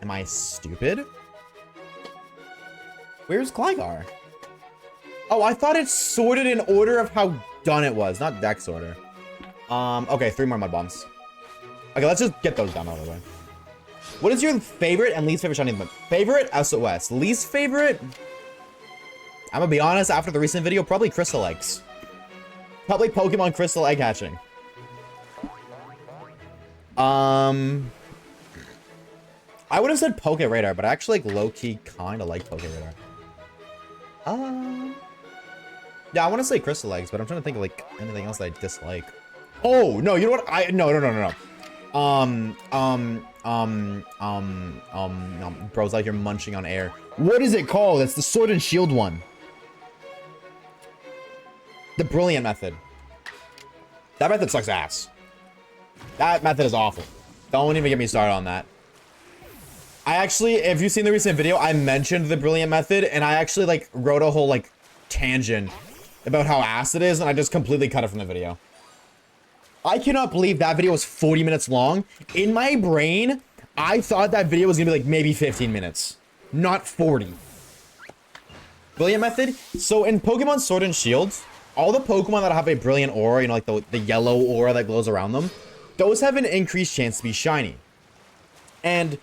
Am I stupid? Where's Gligar? Oh, I thought it sorted in order of how done it was, not dex order. Okay, 3 more mud bombs. Okay, let's just get those done out of the way. What is your favorite and least favorite shiny mud? Favorite, SOS. Least favorite? I'm gonna be honest, after the recent video, probably Crystal Eggs. Probably Pokemon Crystal Egg hatching. I would have said Poke Radar, but I actually like low-key kind of like Poke Radar. Yeah, I want to say Crystal Eggs, but I'm trying to think of like anything else that I dislike. Oh no, you know what? No. Bro's out here munching on air. What is it called? It's the Sword and Shield one. The Brilliant method. That method sucks ass. That method is awful. Don't even get me started on that. I actually, if you've seen the recent video, I mentioned the Brilliant method, and I actually like wrote a whole like tangent about how ass it is, and I just completely cut it from the video. I cannot believe that video was 40 minutes long. In my brain, I thought that video was gonna be like maybe 15 minutes, not 40. Brilliant method. So in Pokemon Sword and Shield, all the Pokemon that have a brilliant aura, you know, like the yellow aura that glows around them, those have an increased chance to be shiny. And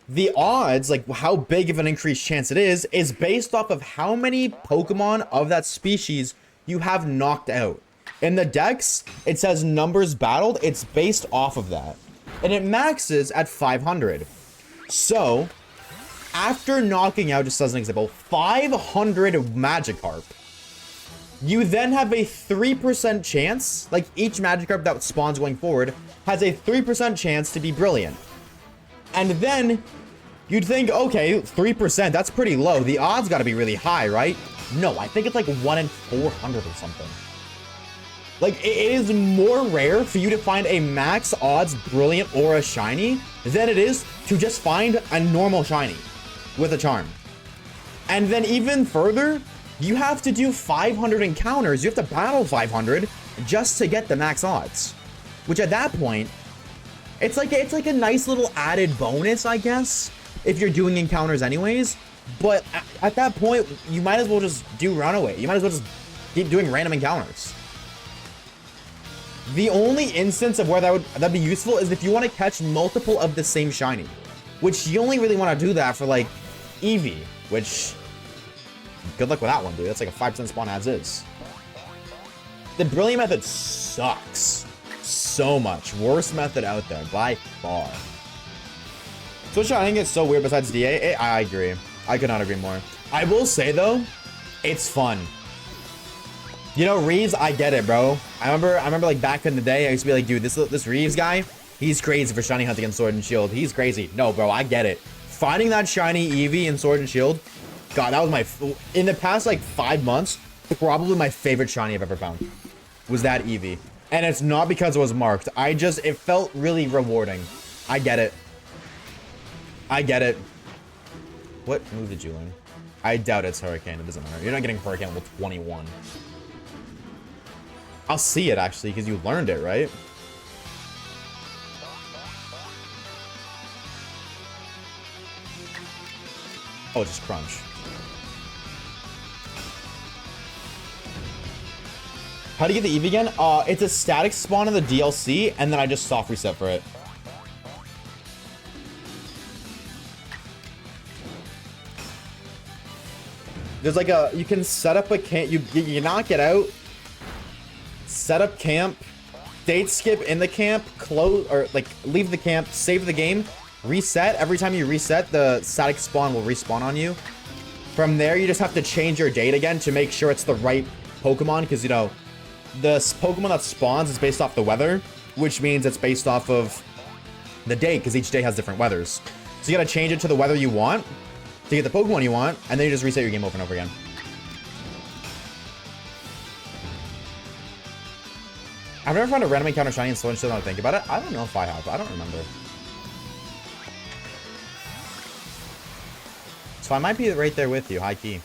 the odds, like how big of an increased chance it is based off of how many Pokemon of that species you have knocked out. In the dex, it says numbers battled. It's based off of that. And it maxes at 500. So, after knocking out, just as an example, 500 Magikarp, you then have a 3% chance, like each Magikarp that spawns going forward, has a 3% chance to be brilliant. And then, you'd think, okay, 3%, that's pretty low. The odds gotta be really high, right? No, I think it's like 1 in 400 or something. Like, it is more rare for you to find a max odds brilliant aura shiny than it is to just find a normal shiny with a charm. And then even further, you have to do 500 encounters. You have to battle 500 just to get the max odds. Which at that point, it's like a nice little added bonus, I guess, if you're doing encounters anyways. But at that point, you might as well just do Runaway. You might as well just keep doing random encounters. The only instance of where that'd be useful is if you want to catch multiple of the same shiny, which you only really want to do that for like Eevee, which good luck with that one, dude. That's like a 5% spawn as is. The Brilliant method sucks so much. Worst method out there by far. Switch shining is so weird besides DA. I agree. I could not agree more. I will say though, it's fun. You know, Reeves, I get it, bro. I remember like back in the day, I used to be like, dude, this Reeves guy, he's crazy for shiny hunting in Sword and Shield. He's crazy. No, bro, I get it. Finding that shiny Eevee in Sword and Shield, God, that was my, in the past like 5 months, probably my favorite shiny I've ever found was that Eevee. And it's not because it was marked. It felt really rewarding. I get it. I get it. What move did you learn? I doubt it's Hurricane. It doesn't matter. You're not getting Hurricane level 21. I'll see it, actually, because you learned it, right? Oh, just Crunch. How do you get the Eevee again? It's a static spawn in the DLC, and then I just soft reset for it. There's like you can set up a camp, you knock it out, set up camp, date skip in the camp, close, or like leave the camp, save the game, reset. Every time you reset, the static spawn will respawn on you. From there, you just have to change your date again to make sure it's the right Pokemon, because, you know, the Pokemon that spawns is based off the weather, which means it's based off of the date, because each day has different weathers. So you gotta change it to the weather you want to get the Pokemon you want, and then you just reset your game over and over again. I've never found a random encounter shiny in Sword and Shield now that I think about it. I don't know if I have. I don't remember. So I might be right there with you, high key.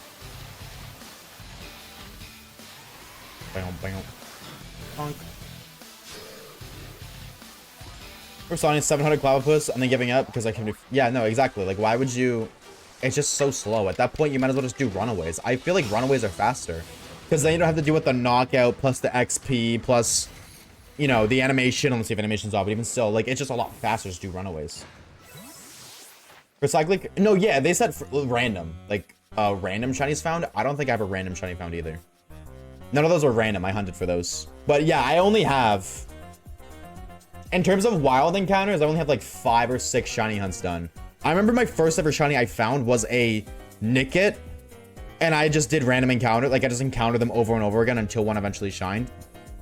Bam, bam. Bonk. We're signing 700 Cloudpuss and then giving up because I can do... Yeah, no, exactly. Like, why would you... It's just so slow. At that point, you might as well just do Runaways. I feel like Runaways are faster. Because then you don't have to deal with the knockout plus the XP plus, you know, the animation. Let's see if animation's off, but even still, like, it's just a lot faster to do Runaways. Recycling... No, yeah, they said random. Like, random shinies found. I don't think I have a random shiny found either. None of those were random. I hunted for those. But yeah, I only have... In terms of wild encounters, I only have like 5 or 6 shiny hunts done. I remember my first ever shiny I found was a Nickit. And I just did random encounter. Like, I just encountered them over and over again until one eventually shined.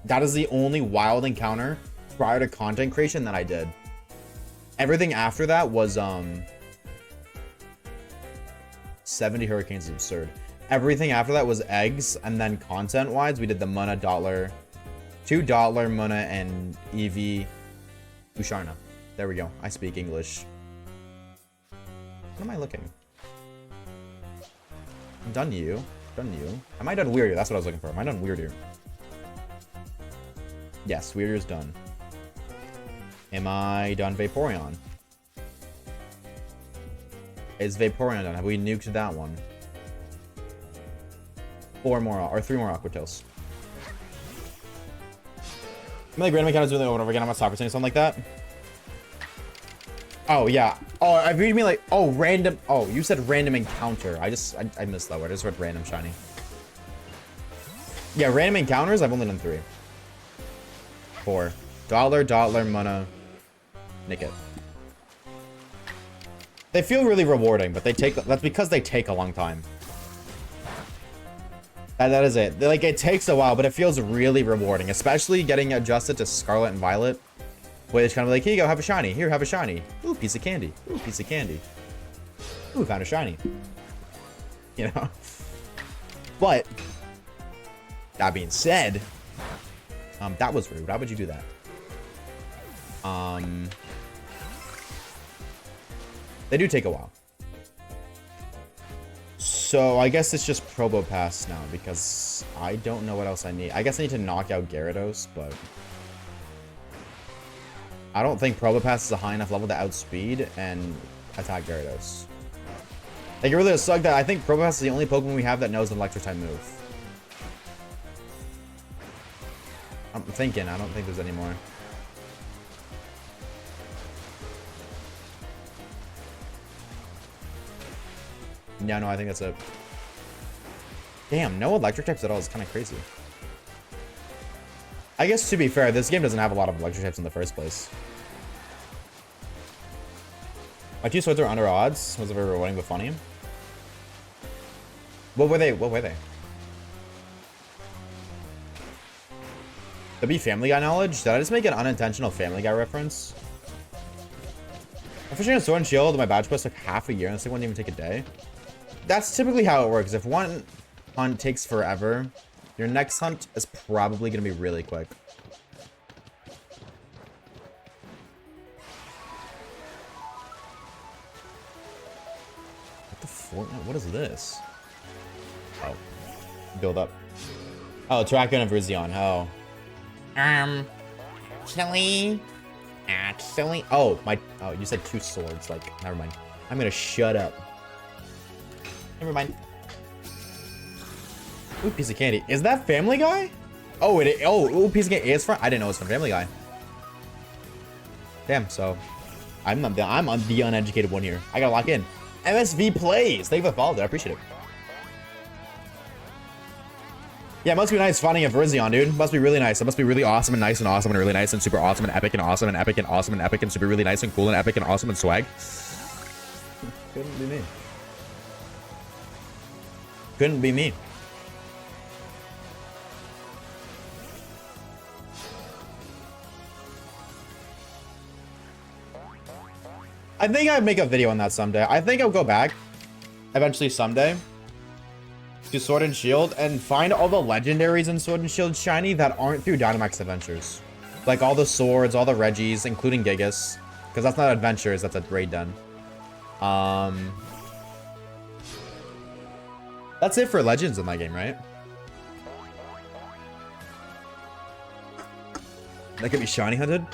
That is the only wild encounter prior to content creation that I did. Everything after that was, 70 Hurricanes is absurd. Everything after that was eggs. And then content-wise, we did the Muna Dottler, 2 Dottler, Muna, and Eevee. Usharna. There we go. I speak English. What am I looking? Done you. Done you. Am I done Weird? That's what I was looking for. Am I done Weird? Yes, Weird is done. Am I done Vaporeon? Is Vaporeon done? Have we nuked that one? 4 more, or 3 more Aqua Tails. I'm like random encounters doing it over and over again. I'm not stop or something like that. Oh yeah. Oh, I read me like, oh, random. Oh, you said random encounter. I missed that word. I just read random shiny. Yeah, random encounters. I've only done 3. 4. Dottler, Muna, Nickit. They feel really rewarding, but that's because they take a long time. That is it. Like, it takes a while, but it feels really rewarding, especially getting adjusted to Scarlet and Violet, where it's kind of like, here you go, have a shiny. Here, have a shiny. Ooh, piece of candy. Ooh, piece of candy. Ooh, found a shiny. You know? But, that being said, that was rude. Why would you do that? They do take a while. So, I guess it's just Probopass now, because I don't know what else I need. I guess I need to knock out Gyarados, but... I don't think Probopass is a high enough level to outspeed and attack Gyarados. Like, it really does suck that I think Probopass is the only Pokemon we have that knows an Electric-type move. I'm thinking, I don't think there's any more. Yeah, no, I think that's it. Damn, no electric types at all is kind of crazy. I guess, to be fair, this game doesn't have a lot of electric types in the first place. My 2 swords are under odds. Was it very rewarding but funny? What were they? What were they? That'd be Family Guy knowledge? Did I just make an unintentional Family Guy reference? I'm fishing on Sword and Shield. My badge quest took half a year, and this thing wouldn't even take a day. That's typically how it works. If one hunt takes forever, your next hunt is probably going to be really quick. What the Fortnite? What is this? Oh. Build up. Oh, Tracker and Virizion. Oh. Actually. Oh, oh, you said 2 swords. Like, never mind. I'm going to shut up. Never mind. Ooh, piece of candy. Is that Family Guy? Oh, ooh, piece of candy is from... I didn't know it was from Family Guy. Damn, so... I'm the uneducated one here. I gotta lock in. MSV plays. Thank you for the follow. I appreciate it. Yeah, it must be nice finding a Virizion, dude. It must be really nice. It must be really awesome and nice and awesome and really nice and super awesome and epic and awesome and epic and awesome and epic and super really nice and cool and epic and awesome and swag. Couldn't be me. Couldn't be me. I think I'd make a video on that someday. I think I'll go back eventually someday to Sword and Shield and find all the legendaries in Sword and Shield shiny that aren't through Dynamax Adventures. Like all the swords, all the Reggies, including Gigas. Because that's not adventures, that's a raid done. That's it for legends in that game, right? That could be shiny hunted.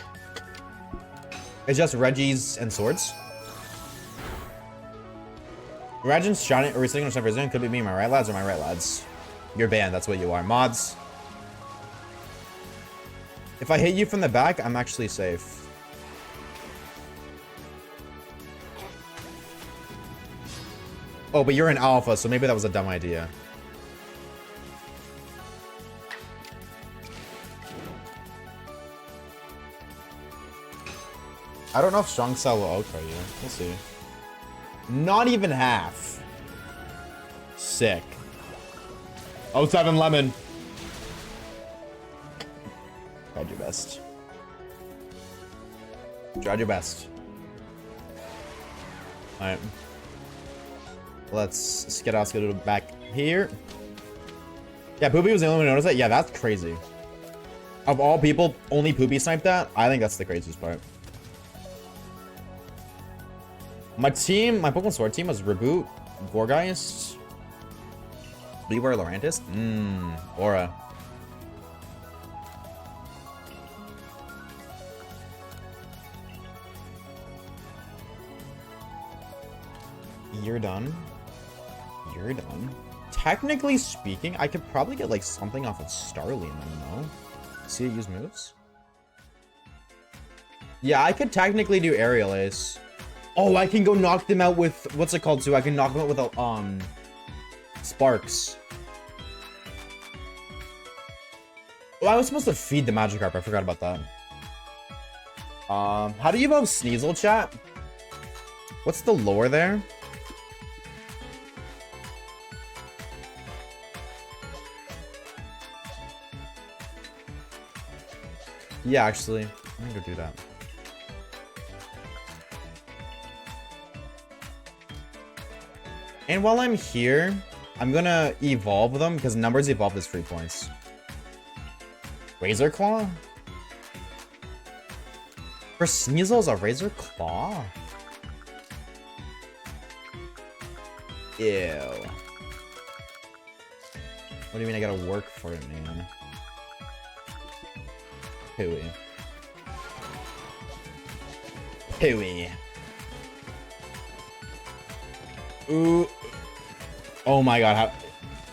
It's just Reggies and swords. Imagine shiny or recycling stuff resume. Could be me, my right lads or my right lads. You're banned, that's what you are. Mods. If I hit you from the back, I'm actually safe. Oh, but you're an alpha, so maybe that was a dumb idea. I don't know if strong cell will outcry you. We'll see. Not even half. Sick. 07 lemon. Tried your best. Tried your best. Alright. Let's skedaddle back here. Yeah, Poopy was the only one who noticed that. Yeah, that's crazy. Of all people, only Poopy sniped that. I think that's the craziest part. My team, my Pokemon Sword team was Reboot, Gorgeist, Leeware, Lorantis, Aura. You're done. You're done. Technically speaking, I could probably get like something off of Starly, no? See it use moves? Yeah, I could technically do Aerial Ace. Oh, I can go knock them out with, what's it called too? I can knock them out with a, Sparks. Oh, I was supposed to feed the Magikarp. I forgot about that. How do you evolve Sneasel, chat? What's the lore there? Yeah, actually, I'm gonna go do that. And while I'm here, I'm gonna evolve them because numbers evolved as free points. Razor Claw? For Sneasel is a Razor Claw? Ew. What do you mean I gotta work for it, man? Hooey. Hooey. Ooh. Oh my god. How...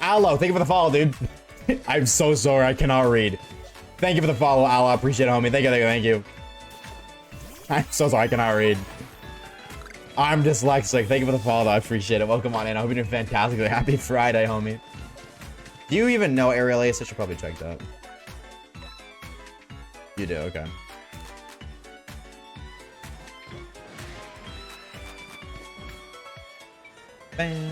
Aloe, thank you for the follow, dude. I'm so sorry. I cannot read. Thank you for the follow, Aloe. Appreciate it, homie. Thank you, thank you, thank you. I'm so sorry. I cannot read. I'm dyslexic. Thank you for the follow, though. I appreciate it. Welcome on in. I hope you're doing fantastically. Happy Friday, homie. Do you even know Aerial Ace? I should probably check that. You do, okay. Bam.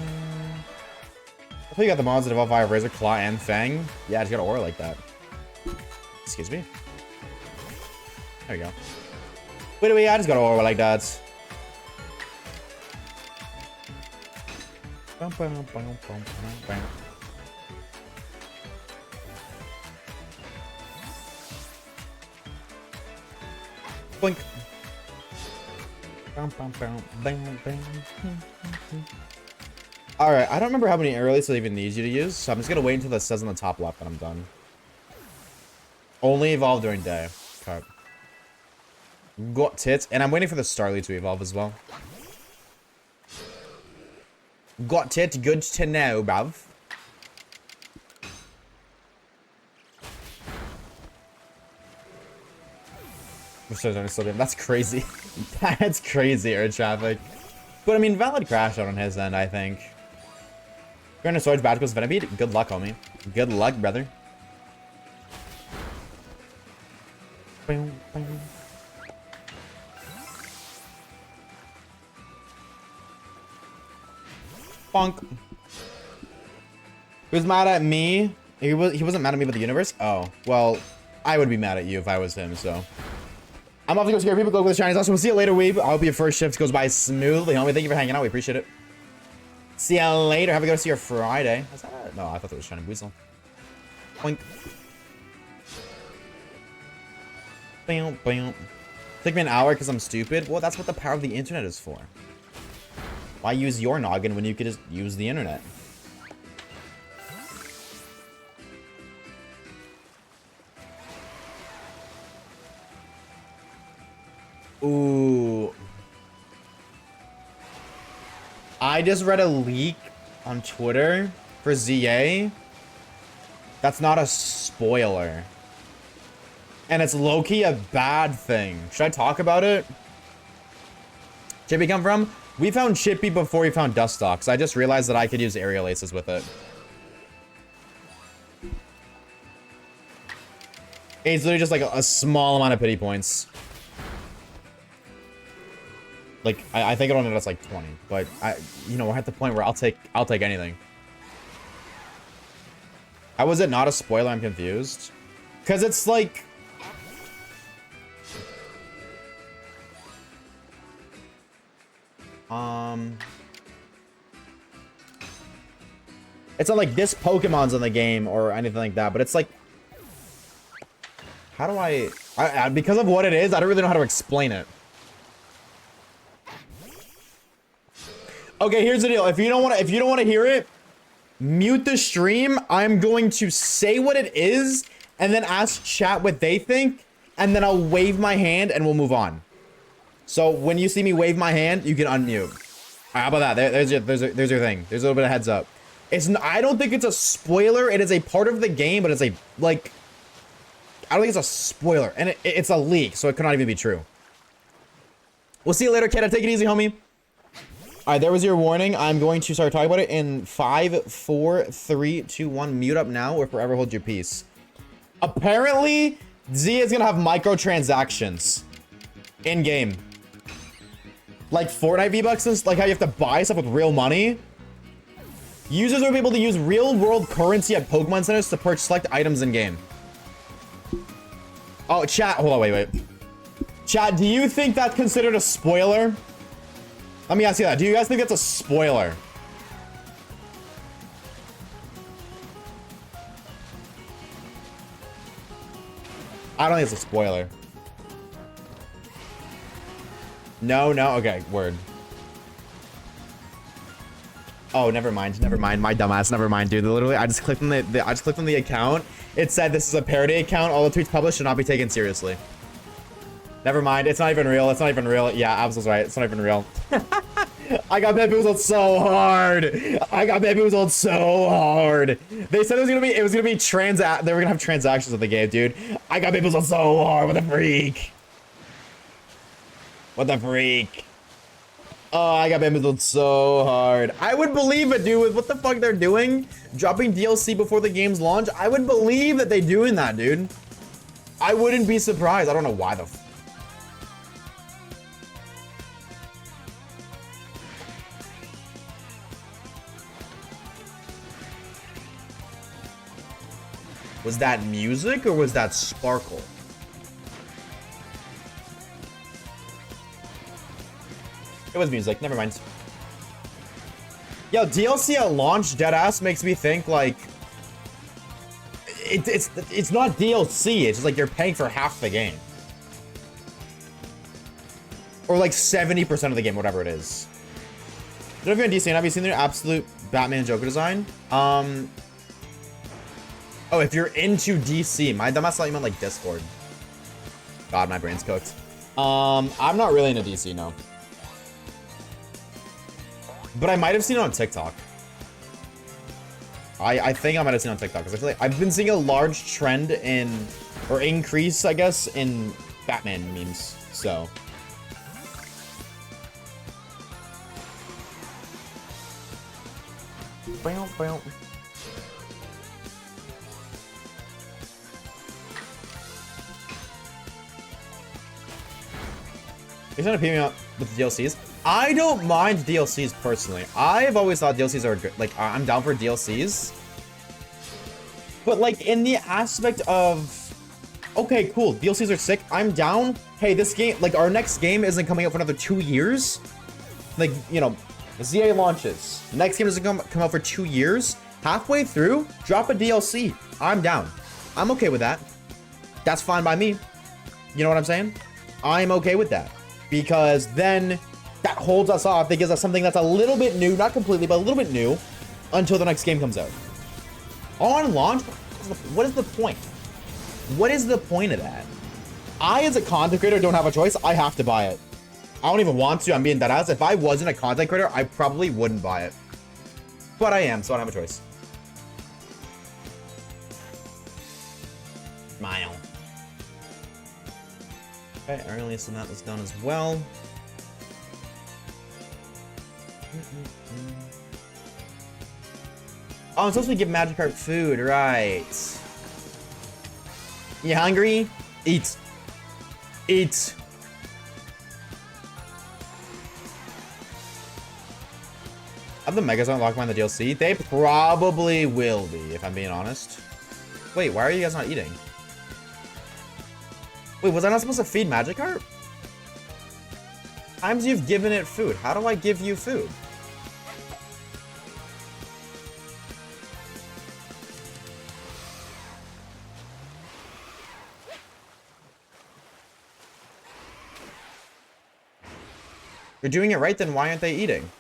I thought you got the mods that evolve via Razor, Claw, and Fang. Yeah, I just got an aura like that. Excuse me. There we go. Wait, I just got an aura like that. Blink. Alright, I don't remember how many aerials it even needs you to use, so I'm just gonna wait until it says on the top left that I'm done. Only evolve during day. Okay. Got tits, and I'm waiting for the Starly to evolve as well. Got tit, good to know, bruv. That's crazy. That's crazy, air traffic. But I mean, valid crash out on his end, I think. Going to Swords Badgers Venipede. Good luck, homie. Good luck, brother. Bonk. He was mad at me. He wasn't mad at me, but the universe. Oh, well, I would be mad at you if I was him. So I'm off to go scare people. Go with the Chinese. Also, we'll see you later, Weeb. I hope your first shift goes by smoothly, homie. Thank you for hanging out. We appreciate it. See you later. Have a good see your Friday. Was that it? No, I thought that was Shiny Weasel. Boink. Bam, bam. Took me an hour because I'm stupid. Well, that's what the power of the internet is for. Why use your noggin when you could just use the internet? Ooh. I just read a leak on Twitter for ZA. That's not a spoiler. And it's low-key a bad thing. Should I talk about it? Chippy come from? We found Chippy before we found Dustox. I just realized that I could use aerial aces with it. It's literally just like a small amount of pity points. Like, I think it only does like 20, but you know, we're at the point where I'll take anything. How was it not a spoiler? I'm confused. Cause it's like, it's not like this Pokemon's in the game or anything like that, but it's like, how do I because of what it is, I don't really know how to explain it. Okay, here's the deal. If you don't want to hear it, mute the stream. I'm going to say what it is and then ask chat what they think, and then I'll wave my hand and we'll move on. So when you see me wave my hand, you can unmute. How about that? There's your thing. There's a little bit of heads up. I don't think it's a spoiler. It is a part of the game, but it's a, like, I don't think it's a spoiler. And it's a leak, so it could not even be true. We'll see you later, kid. Take it easy, homie. All right, there was your warning. I'm going to start talking about it in 5, 4, 3, 2, 1. Mute up now or forever hold your peace. Apparently, Z is going to have microtransactions in-game. Like Fortnite V-Bucks, like how you have to buy stuff with real money. Users will be able to use real-world currency at Pokemon centers to purchase select items in-game. Oh, chat. Hold on, wait. Chat, do you think that's considered a spoiler? Let me ask you that. Do you guys think that's a spoiler? I don't think it's a spoiler. No. Okay, word. Oh, never mind. My dumbass. Never mind, dude. Literally, I just clicked on the account. It said this is a parody account. All the tweets published should not be taken seriously. Never mind. It's not even real. Yeah, Abs was right. It's not even real. I got bamboozled so hard. They said it was gonna be they were gonna have transactions in the game, dude. I got bamboozled so hard. What the freak. Oh, I got bamboozled so hard. I would believe it, dude, with what the fuck they're doing. Dropping DLC before the game's launch. I would believe that they're doing that, dude. I wouldn't be surprised. I don't know why the Was that music or was that sparkle? It was music. Never mind. Yo, DLC at launch deadass makes me think like it's not DLC. It's just like you're paying for half the game, or like 70% of the game, whatever it is. Don't know if you're in DC, have you seen their absolute Batman Joker design? Oh, if you're into DC, my dumbass thought you meant like Discord. God, my brain's cooked. I'm not really into DC, no. But I might have seen it on TikTok. I think I might have seen it on TikTok because I feel like I've been seeing a large trend or increase, I guess, in Batman memes. So. Bow. He's gonna pay me up with DLCs. I don't mind DLCs personally. I've always thought DLCs are good. Like, I'm down for DLCs. But like in the aspect of, okay, cool, DLCs are sick. I'm down. Hey, this game, like our next game isn't coming out for another 2 years. Like, you know, ZA launches. Next game doesn't come out for 2 years. Halfway through, drop a DLC. I'm down. I'm okay with that. That's fine by me. You know what I'm saying? I'm okay with that. Because then that holds us off. It gives us something that's a little bit new, not completely, but a little bit new until the next game comes out. On launch, what is the point? What is the point of that? I, as a content creator, don't have a choice. I have to buy it. I don't even want to. I'm being dead ass. If I wasn't a content creator, I probably wouldn't buy it. But I am, so I don't have a choice. Smile. Okay, earliest so that was done as well. Oh, I'm supposed to give Magikarp food, right? You hungry? Eat. Eat. Have the Megas unlocked behind the DLC? They probably will be, if I'm being honest. Wait, why are you guys not eating? Wait, was I not supposed to feed Magikarp? Times you've given it food. How do I give you food? You're doing it right, then why aren't they eating?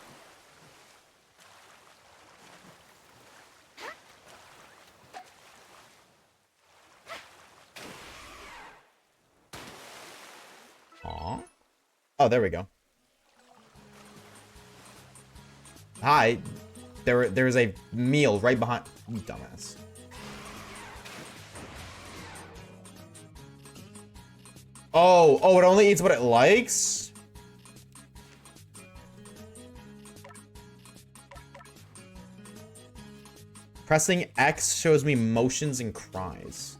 Aww. Oh, there we go. Hi. There's a meal right behind you, dumbass. Oh, it only eats what it likes? Pressing X shows me motions and cries.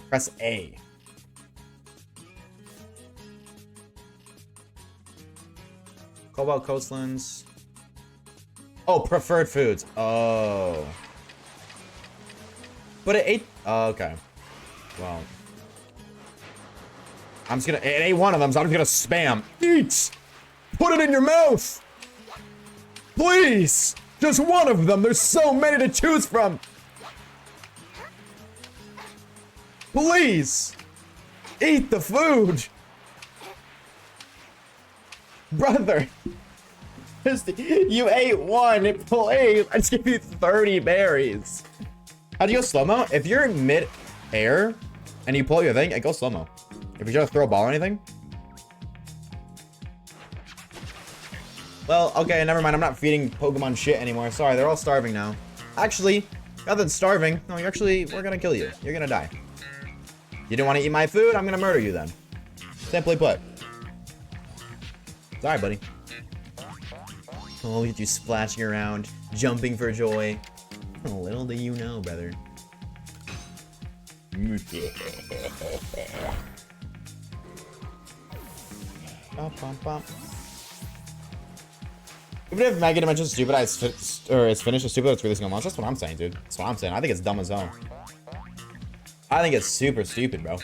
Press A. Cobalt Coastlands. Oh, preferred foods. Oh. But it ate... Oh, okay. Well. I'm just gonna... It ate one of them, so I'm just gonna spam. Eat! Put it in your mouth! Please! Just one of them! There's so many to choose from! Please! Eat the food! Brother! You ate one! Please! I just gave you 30 berries! How do you go slow-mo? If you're in mid-air and you pull your thing, it goes slow-mo. If you try to throw a ball or anything. Well, okay, never mind. I'm not feeding Pokemon shit anymore. Sorry, they're all starving now. Actually, rather than starving, no, we're gonna kill you. You're gonna die. You didn't want to eat my food? I'm gonna murder you then. Simply put. Sorry, buddy. Oh, look at you splashing around, jumping for joy. Little do you know, brother. Even if Mega Dimension's stupid, it's finished is stupid, it's releasing a launch. That's what I'm saying, dude. That's what I'm saying. I think it's dumb as hell. I think it's super stupid, bro.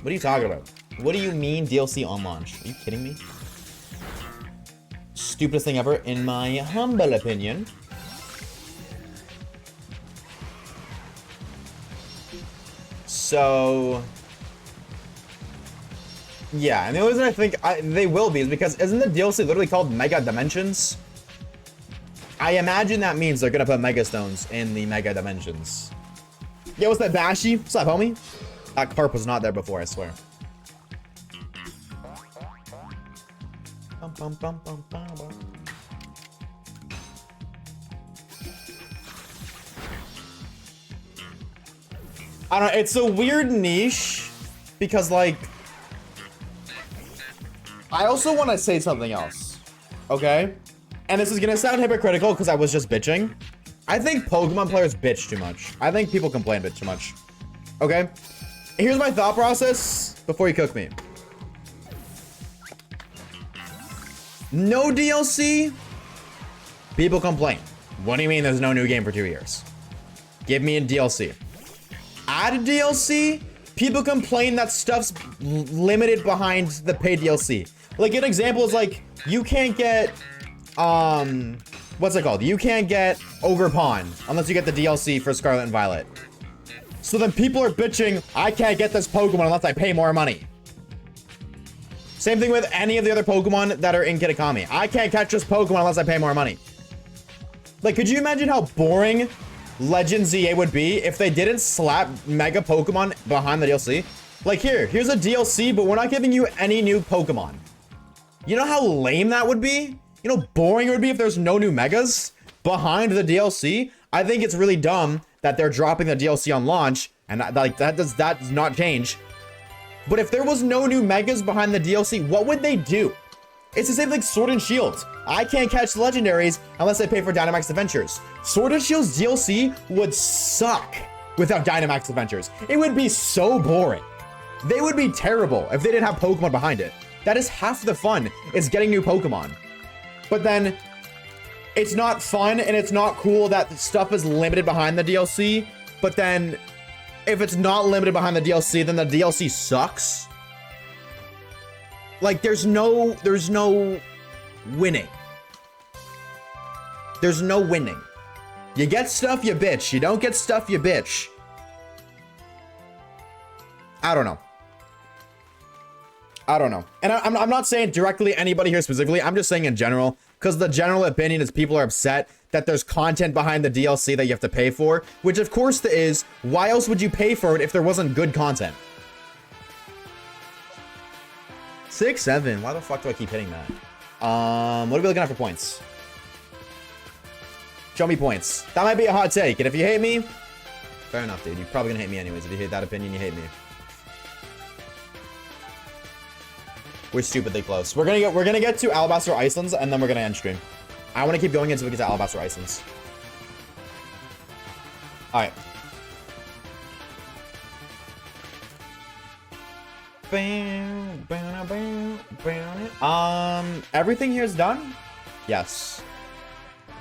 What are you talking about? What do you mean DLC on launch? Are you kidding me? Stupidest thing ever, in my humble opinion. So... yeah, and the only reason I think they will be is because isn't the DLC literally called Mega Dimensions? I imagine that means they're gonna put Mega Stones in the Mega Dimensions. Yo, what's that, Bashy? What's up, homie? That carp was not there before, I swear. Bum, bum, bum, bum, bum, bum. I don't know, it's a weird niche because, like, I also want to say something else, okay? And this is gonna sound hypocritical because I was just bitching. I think Pokemon players bitch too much. I think people complain a bit too much, okay? Here's my thought process before you cook me. No DLC, people complain. What do you mean there's no new game for 2 years? Give me a DLC. Add a DLC, people complain that stuff's limited behind the paid DLC. Like, an example is, like, you can't get, what's it called? You can't get Ogre Pond unless you get the DLC for Scarlet and Violet. So then people are bitching, I can't get this Pokemon unless I pay more money. Same thing with any of the other Pokemon that are in Kitakami. I can't catch this Pokemon unless I pay more money. Like, could you imagine how boring Legends EA would be if they didn't slap Mega Pokemon behind the DLC? Like, here's a DLC, but we're not giving you any new Pokemon. You know how lame that would be? You know how boring it would be if there's no new Megas behind the DLC? I think it's really dumb that they're dropping the DLC on launch, and that does not change. But if there was no new Megas behind the DLC, what would they do? It's the same like Sword and Shield. I can't catch the legendaries unless I pay for Dynamax Adventures. Sword and Shield's DLC would suck without Dynamax Adventures. It would be so boring. They would be terrible if they didn't have Pokemon behind it. That is half the fun, is getting new Pokemon. But then, it's not fun and it's not cool that stuff is limited behind the DLC. But then, if it's not limited behind the DLC, then the DLC sucks. Like, there's no winning. There's no winning. You get stuff, you bitch. You don't get stuff, you bitch. I don't know. And I'm not saying directly anybody here specifically. I'm just saying in general, because the general opinion is people are upset that there's content behind the DLC that you have to pay for, which of course there is. Why else would you pay for it if there wasn't good content? 6-7. Why the fuck do I keep hitting that? What are we looking at for points? Show me points. That might be a hot take, and if you hate me, fair enough, dude. You're probably gonna hate me anyways. If you hate that opinion, you hate me. We're stupidly close. We're gonna get to Alabaster Icelands, and then we're gonna end stream. I want to keep going until we get to Alabaster Icelands. All right. Everything here is done? Yes.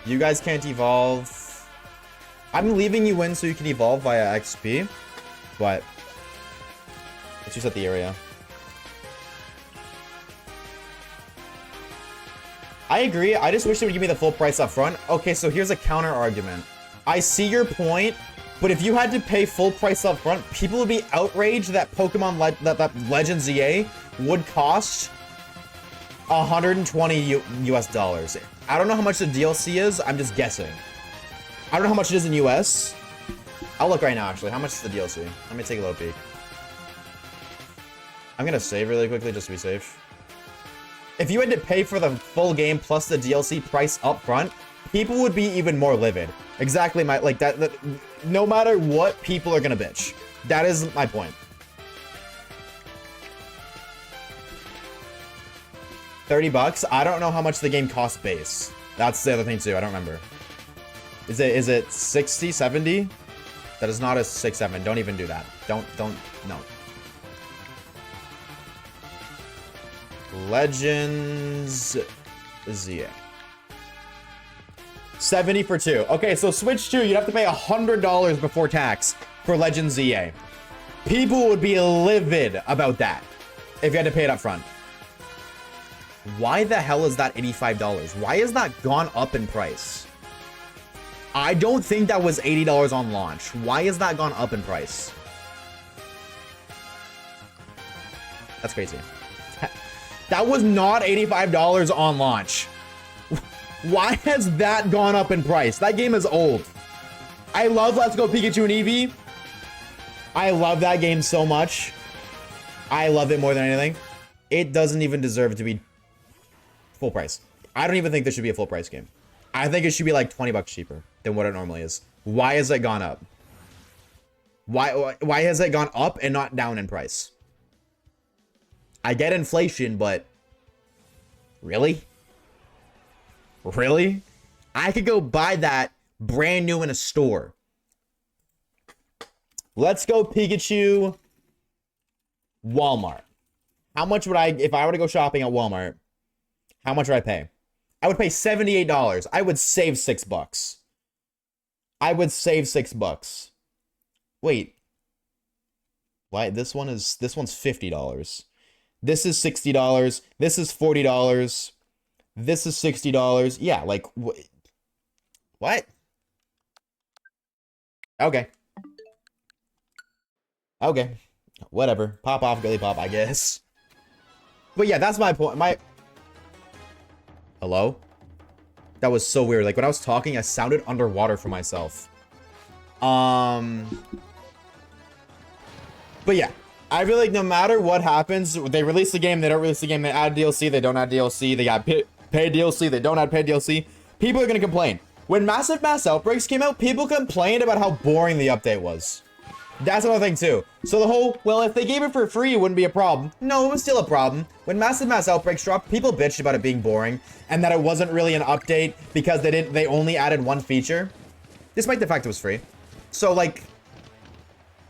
You guys can't evolve. I'm leaving you in so you can evolve via XP, but let's just set the area. I agree. I just wish they would give me the full price up front. Okay, so here's a counter argument. I see your point, but if you had to pay full price up front, people would be outraged that that Legends EA would cost 120 US dollars. I don't know how much the DLC is. I'm just guessing. I don't know how much it is in US. I'll look right now, actually. How much is the DLC? Let me take a little peek. I'm gonna save really quickly just to be safe. If you had to pay for the full game plus the DLC price up front, people would be even more livid. Exactly my, like that no matter what, people are gonna bitch. That is my point. $30? I don't know how much the game costs base. That's the other thing too, I don't remember. Is it 60, 70? That is not a 6-7. Don't even do that. Don't, no. Legends ZA. 70 for 2. Okay, so Switch 2, you'd have to pay $100 before tax for Legends ZA. People would be livid about that if you had to pay it up front. Why the hell is that $85? Why has that gone up in price? I don't think that was $80 on launch. Why has that gone up in price? That's crazy. That was not $85 on launch. Why has that gone up in price? That game is old. I love Let's Go Pikachu and Eevee. I love that game so much. I love it more than anything. It doesn't even deserve to be full price. I don't even think this should be a full price game. I think it should be like 20 bucks cheaper than what it normally is. Why has it gone up? Why has it gone up and not down in price? I get inflation, but really? Really? I could go buy that brand new in a store. Let's Go Pikachu. Walmart. How much would I, if I were to go shopping at Walmart, how much would I pay? I would pay $78. I would save $6. I would save $6. Wait. Why? This one's $50. This is $60. This is $40. This is $60. Yeah, like What? Okay. Okay. Whatever. Pop off, girly pop, I guess. But yeah, that's my point. Hello? That was so weird. Like, when I was talking, I sounded underwater for myself. But yeah. I feel like no matter what happens, they release the game, they don't release the game, they add DLC, they don't add DLC, they got paid DLC, they don't add paid DLC. People are gonna complain. When Massive Mass Outbreaks came out, people complained about how boring the update was. That's another thing too. So the whole, well, if they gave it for free, it wouldn't be a problem. No, it was still a problem. When Massive Mass Outbreaks dropped, people bitched about it being boring and that it wasn't really an update because they only added one feature, despite the fact it was free. So like,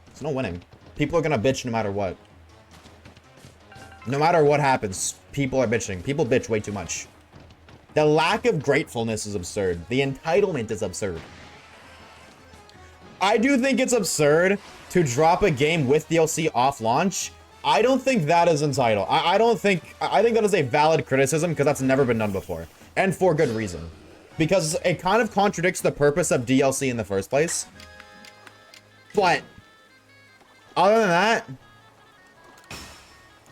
there's no winning. People are gonna bitch no matter what. No matter what happens, people are bitching. People bitch way too much. The lack of gratefulness is absurd. The entitlement is absurd. I do think it's absurd to drop a game with DLC off launch. I don't think that is entitled. I think that is a valid criticism because that's never been done before. And for good reason. Because it kind of contradicts the purpose of DLC in the first place. But other than that,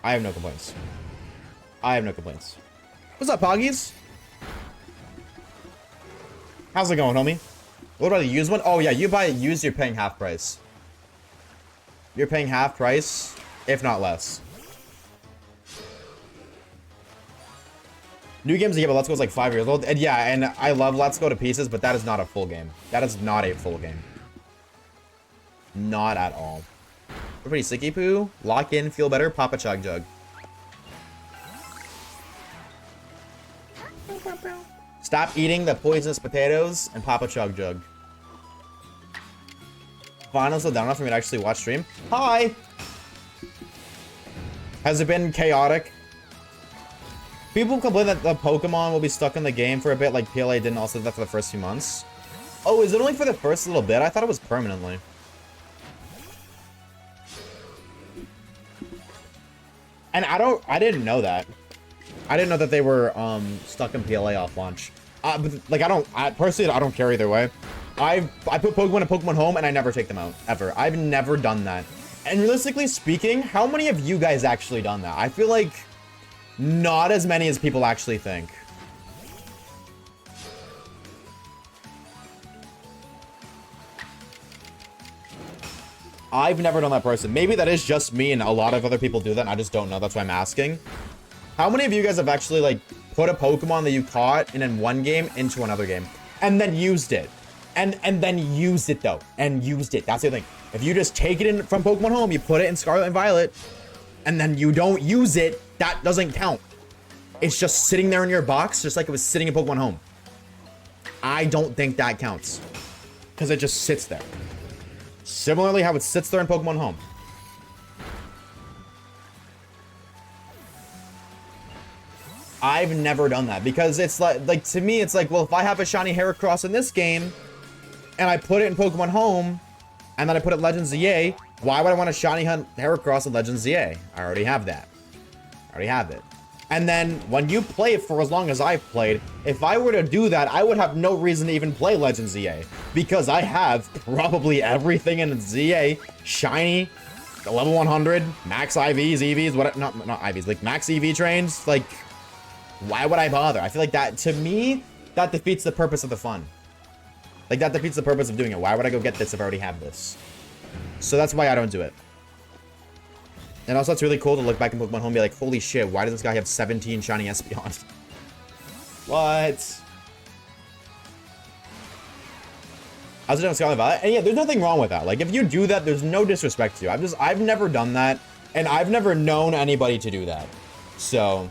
I have no complaints. I have no complaints. What's up, Poggies? How's it going, homie? What about a used one? Oh yeah, you buy it used, you're paying half price. You're paying half price, if not less. New games, yeah, but Let's Go is like 5 years old. And yeah, and I love Let's Go to pieces, but that is not a full game. That is not a full game. Not at all. We're pretty sicky poo. Lock in, feel better, pop a chug jug. Stop eating the poisonous potatoes and pop a chug jug. Finals slow down enough for me to actually watch stream. Hi! Has it been chaotic? People complain that the Pokemon will be stuck in the game for a bit, like PLA didn't also do that for the first few months. Oh, is it only for the first little bit? I thought it was permanently. And I didn't know that. I didn't know that they were stuck in PLA off launch. But like personally I don't care either way. I put Pokemon in Pokemon Home and I never take them out ever. I've never done that. And realistically speaking, how many of you guys actually done that? I feel like not as many as people actually think. I've never done that person. Maybe that is just me and a lot of other people do that and I just don't know. That's why I'm asking. How many of you guys have actually like put a Pokemon that you caught in one game into another game and then used it? And then used it though. And used it. That's the thing. If you just take it in from Pokemon Home, you put it in Scarlet and Violet, and then you don't use it, that doesn't count. It's just sitting there in your box, just like it was sitting in Pokemon Home. I don't think that counts. Because it just sits there. Similarly how it sits there in Pokemon Home. I've never done that because it's like to me it's like, well, if I have a shiny Heracross in this game and I put it in Pokemon Home and then I put it in Legends ZA, why would I want a shiny hunt Heracross in Legends ZA? I already have that. I already have it. And then when you play it for as long as I've played, if I were to do that, I would have no reason to even play Legends ZA because I have probably everything in ZA, shiny, level 100, max IVs, EVs, what, not IVs, like max EV trains, like, why would I bother? I feel like that, to me, that defeats the purpose of the fun. Like, that defeats the purpose of doing it. Why would I go get this if I already have this? So that's why I don't do it. And also, it's really cool to look back in Pokemon Home and be like, holy shit, why does this guy have 17 shiny Espeon? What? I was doing Scarlet Violet, and yeah, there's nothing wrong with that. Like, if you do that, there's no disrespect to you. I've never done that, and I've never known anybody to do that. So,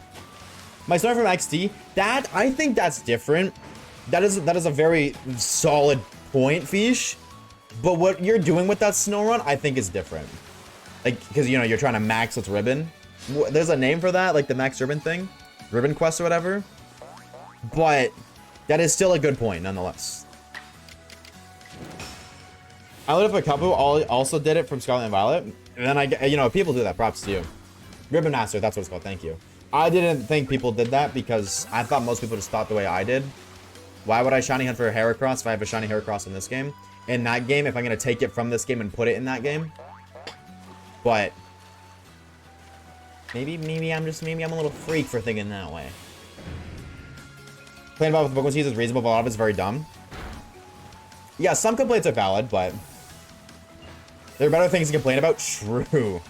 my story from XD, I think that's different. That is a very solid point, Fish. But what you're doing with that snow run, I think is different. Like, because, you know, you're trying to max its ribbon. There's a name for that, like the max ribbon thing. Ribbon quest or whatever. But that is still a good point, nonetheless. I looked up a couple also did it from Scarlet and Violet. And then you know, people do that, props to you. Ribbon Master, that's what it's called, thank you. I didn't think people did that because I thought most people just thought the way I did. Why would I shiny hunt for a Heracross if I have a shiny Heracross in this game? In that game, if I'm going to take it from this game and put it in that game. But maybe I'm a little freak for thinking that way. Playing about with Pokemon Seeds is reasonable, but a lot of it's very dumb. Yeah, some complaints are valid, but there are better things to complain about. True.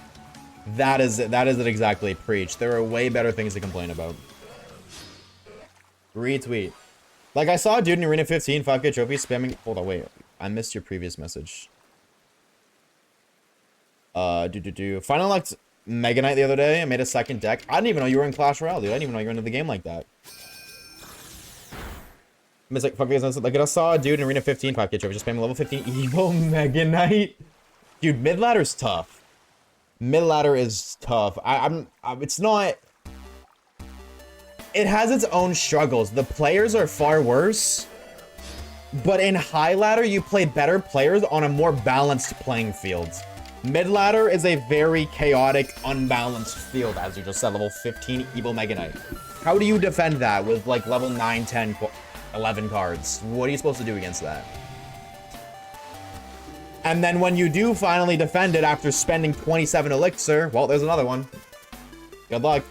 That is it exactly. Preach. There are way better things to complain about. Retweet. Like, I saw a dude in Arena 15, 5K trophy spamming. Hold on, wait. I missed your previous message. Finally unlocked Mega Knight the other day. I made a second deck. I didn't even know you were in Clash Royale, dude. I didn't even know you were into the game like that. Like, I saw a dude in Arena 15, 5K trophy, just spamming level 15 Evo Mega Knight. Dude, mid ladder's tough. Mid ladder is tough. It's not. It has its own struggles. The players are far worse. But in high ladder, you play better players on a more balanced playing field. Mid ladder is a very chaotic, unbalanced field, as you just said, level 15 Evo Mega Knight. How do you defend that with like level 9, 10, 11 cards? What are you supposed to do against that? And then when you do finally defend it after spending 27 elixir, well, there's another one. Good luck.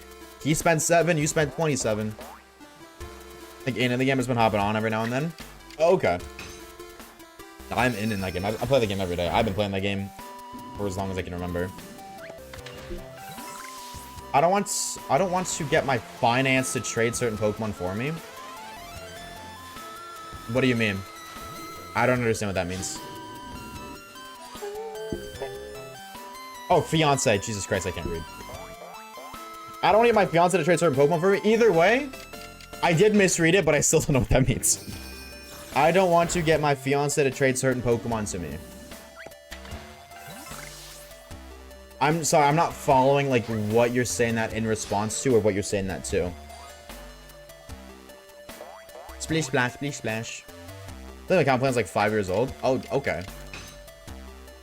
He spent 7, you spent 27. I think in the game has been hopping on every now and then. Oh, okay. I'm in that game. I play the game every day. I've been playing that game for as long as I can remember. I don't want to get my finance to trade certain Pokemon for me. What do you mean? I don't understand what that means. Oh, fiance. Jesus Christ, I can't read. I don't want to get my fiance to trade certain Pokemon for me. Either way, I did misread it, but I still don't know what that means. I don't want to get my fiance to trade certain Pokemon to me. I'm sorry, I'm not following like what you're saying that in response to or what you're saying that to. Splish splash, splish splash. I think my account plan's like 5 years old. Oh, okay.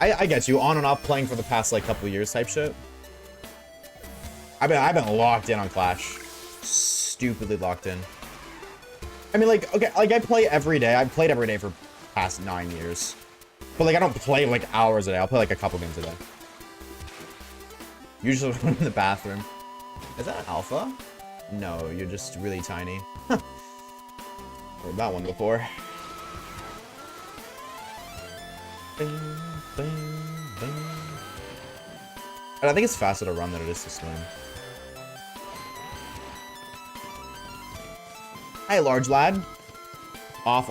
I get you. On and off playing for the past like couple of years type shit. I've been locked in on Clash. Stupidly locked in. I mean, like, okay, like I play every day. I've played every day for past 9 years. But like I don't play like hours a day. I'll play like a couple games a day. Usually when I'm in the bathroom. Is that an alpha? No, you're just really tiny. Heard that one before. Bing, bing, bing. And I think it's faster to run than it is to swim. Hey, large lad. Off,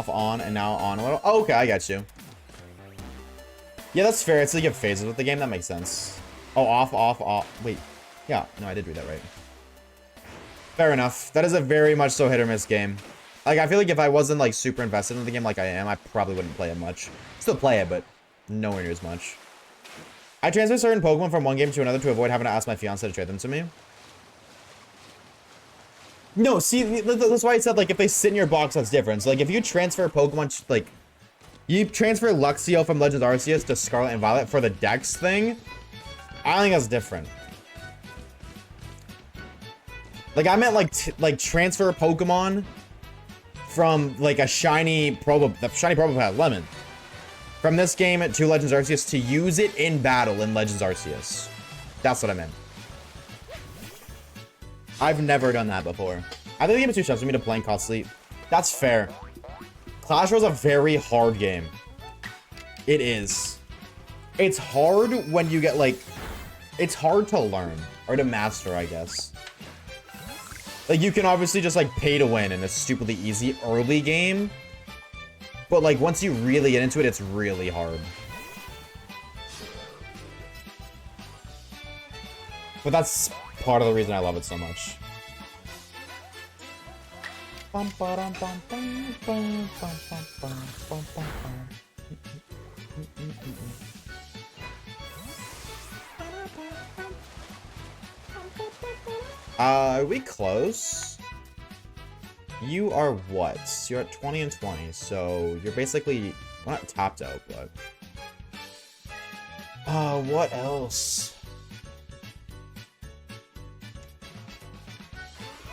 on, and now on a little. Oh, okay, I got you. Yeah, that's fair. It's like you have phases with the game. That makes sense. Oh, off. Wait. Yeah, no, I did read that right. Fair enough. That is a very much so hit or miss game. Like, I feel like if I wasn't, like, super invested in the game like I am, I probably wouldn't play it much. Still play it, but nowhere near as much. I transfer certain Pokemon from one game to another to avoid having to ask my fiance to trade them to me. No, see, that's why I said, like, if they sit in your box, that's different. So, like, if you transfer Pokemon, like, you transfer Luxio from Legends Arceus to Scarlet and Violet for the Dex thing, I think that's different. Like, I meant, like, transfer Pokemon from, like, a shiny Probopet Lemon from this game to Legends Arceus to use it in battle in Legends Arceus. That's what I meant. I've never done that before. I think the game is too tough for me to play and constantly. That's fair. Clash Royale is a very hard game. It is. It's hard when you get, like... It's hard to learn. Or to master, I guess. Like, you can obviously just, like, pay to win in a stupidly easy early game. But, like, once you really get into it, it's really hard. But that's part of the reason I love it so much. Are we close? You are what? You're at 20 and 20, so you're basically, well, not topped out, but... what else?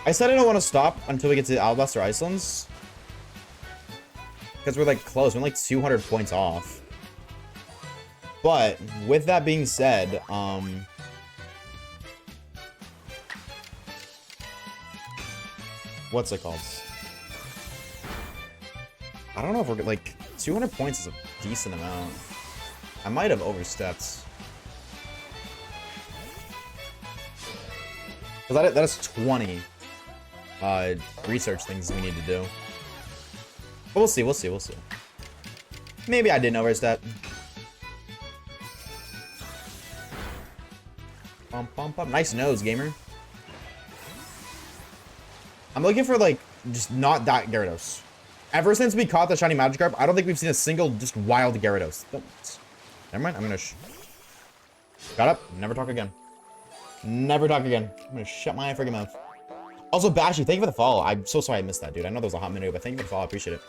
I said I don't want to stop until we get to Alabaster Icelands. because we're like close. We're like 200 points off. But with that being said, what's it called? I don't know if we're like 200 points is a decent amount. I might have overstepped. Because that is 20 research things we need to do. But we'll see, we'll see, we'll see. Maybe I didn't overstep. Bump, bump, bump. Nice nose, gamer. I'm looking for, like, just not that Gyarados. Ever since we caught the shiny Magikarp, I don't think we've seen a single just wild Gyarados. Never mind, I'm gonna Got up, never talk again. Never talk again. I'm gonna shut my freaking mouth. Also, Bashy, thank you for the follow. I'm so sorry I missed that, dude. I know there was a hot minute, but thank you for the follow. I appreciate it.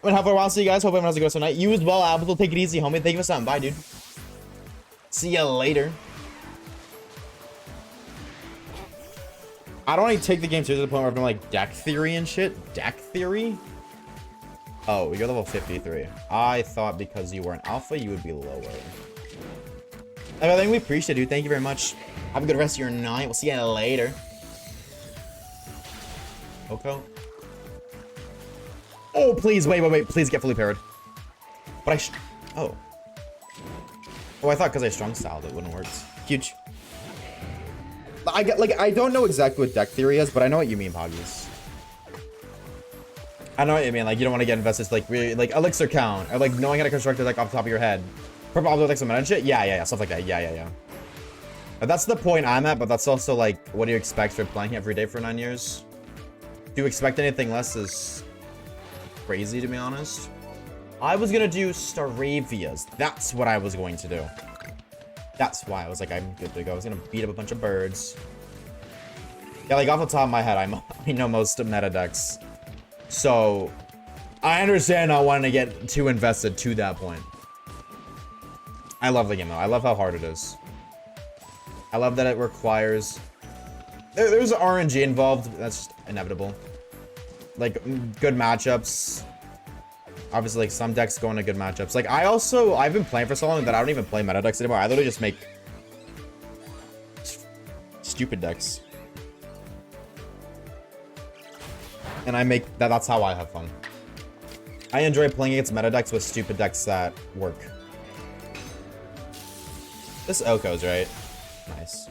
I'm gonna have for a while. See you guys. Hope everyone has a good night. You as well, Albert. Will take it easy, homie. Thank you for something. Bye, dude. See ya later. I don't want to take the game seriously to the point where I'm doing like deck theory and shit. Deck theory? Oh, you're level 53. I thought because you were an alpha, you would be lower. I think we appreciate you. Thank you very much. Have a good rest of your night. We'll see you later. Oko? Oh, please. Wait. Please get fully paired. But oh. Oh, I thought because I strong styled it wouldn't work. Huge. I don't know exactly what deck theory is, but I know what you mean, Poggies. I know what you mean. Like, you don't want to get invested, like, really, like, elixir count, or, like, knowing how to construct it, like, off the top of your head. Probably, like, some meta shit? Yeah, stuff like that. Yeah. But that's the point I'm at, but that's also, like, what do you expect for playing every day for 9 years? Do you expect anything less is crazy, to be honest. I was gonna do Staravias. That's what I was going to do. That's why I was like, I'm good to go. I was gonna beat up a bunch of birds. Yeah, like, off the top of my head, I know most meta decks. So, I understand not wanting to get too invested to that point. I love the game, though. I love how hard it is. I love that it requires... There's RNG involved. That's just inevitable. Like, good matchups. Obviously, like, some decks go into good matchups. Like, I've been playing for so long that I don't even play meta decks anymore. I literally just make stupid decks. And I make that's how I have fun. I enjoy playing against meta decks with stupid decks that work. This Oko's right. Nice.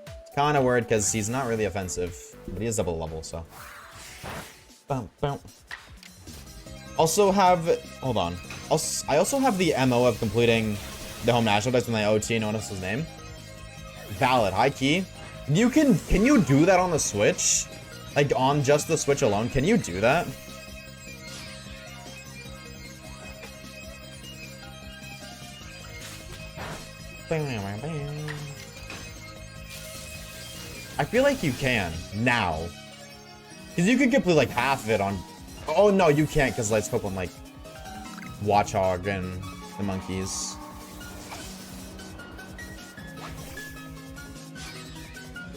It's kind of weird because he's not really offensive, but he is double level, so. Boom. Also have, hold on. I also have the MO of completing the home national decks with my OT, no one else's name. Valid, high key. Can you do that on the Switch? Like, on just the Switch alone? Can you do that? I feel like you can, now. Because you could complete, like, half of it on... Oh, no, you can't, because let's hope on, like, Watchog and the monkeys.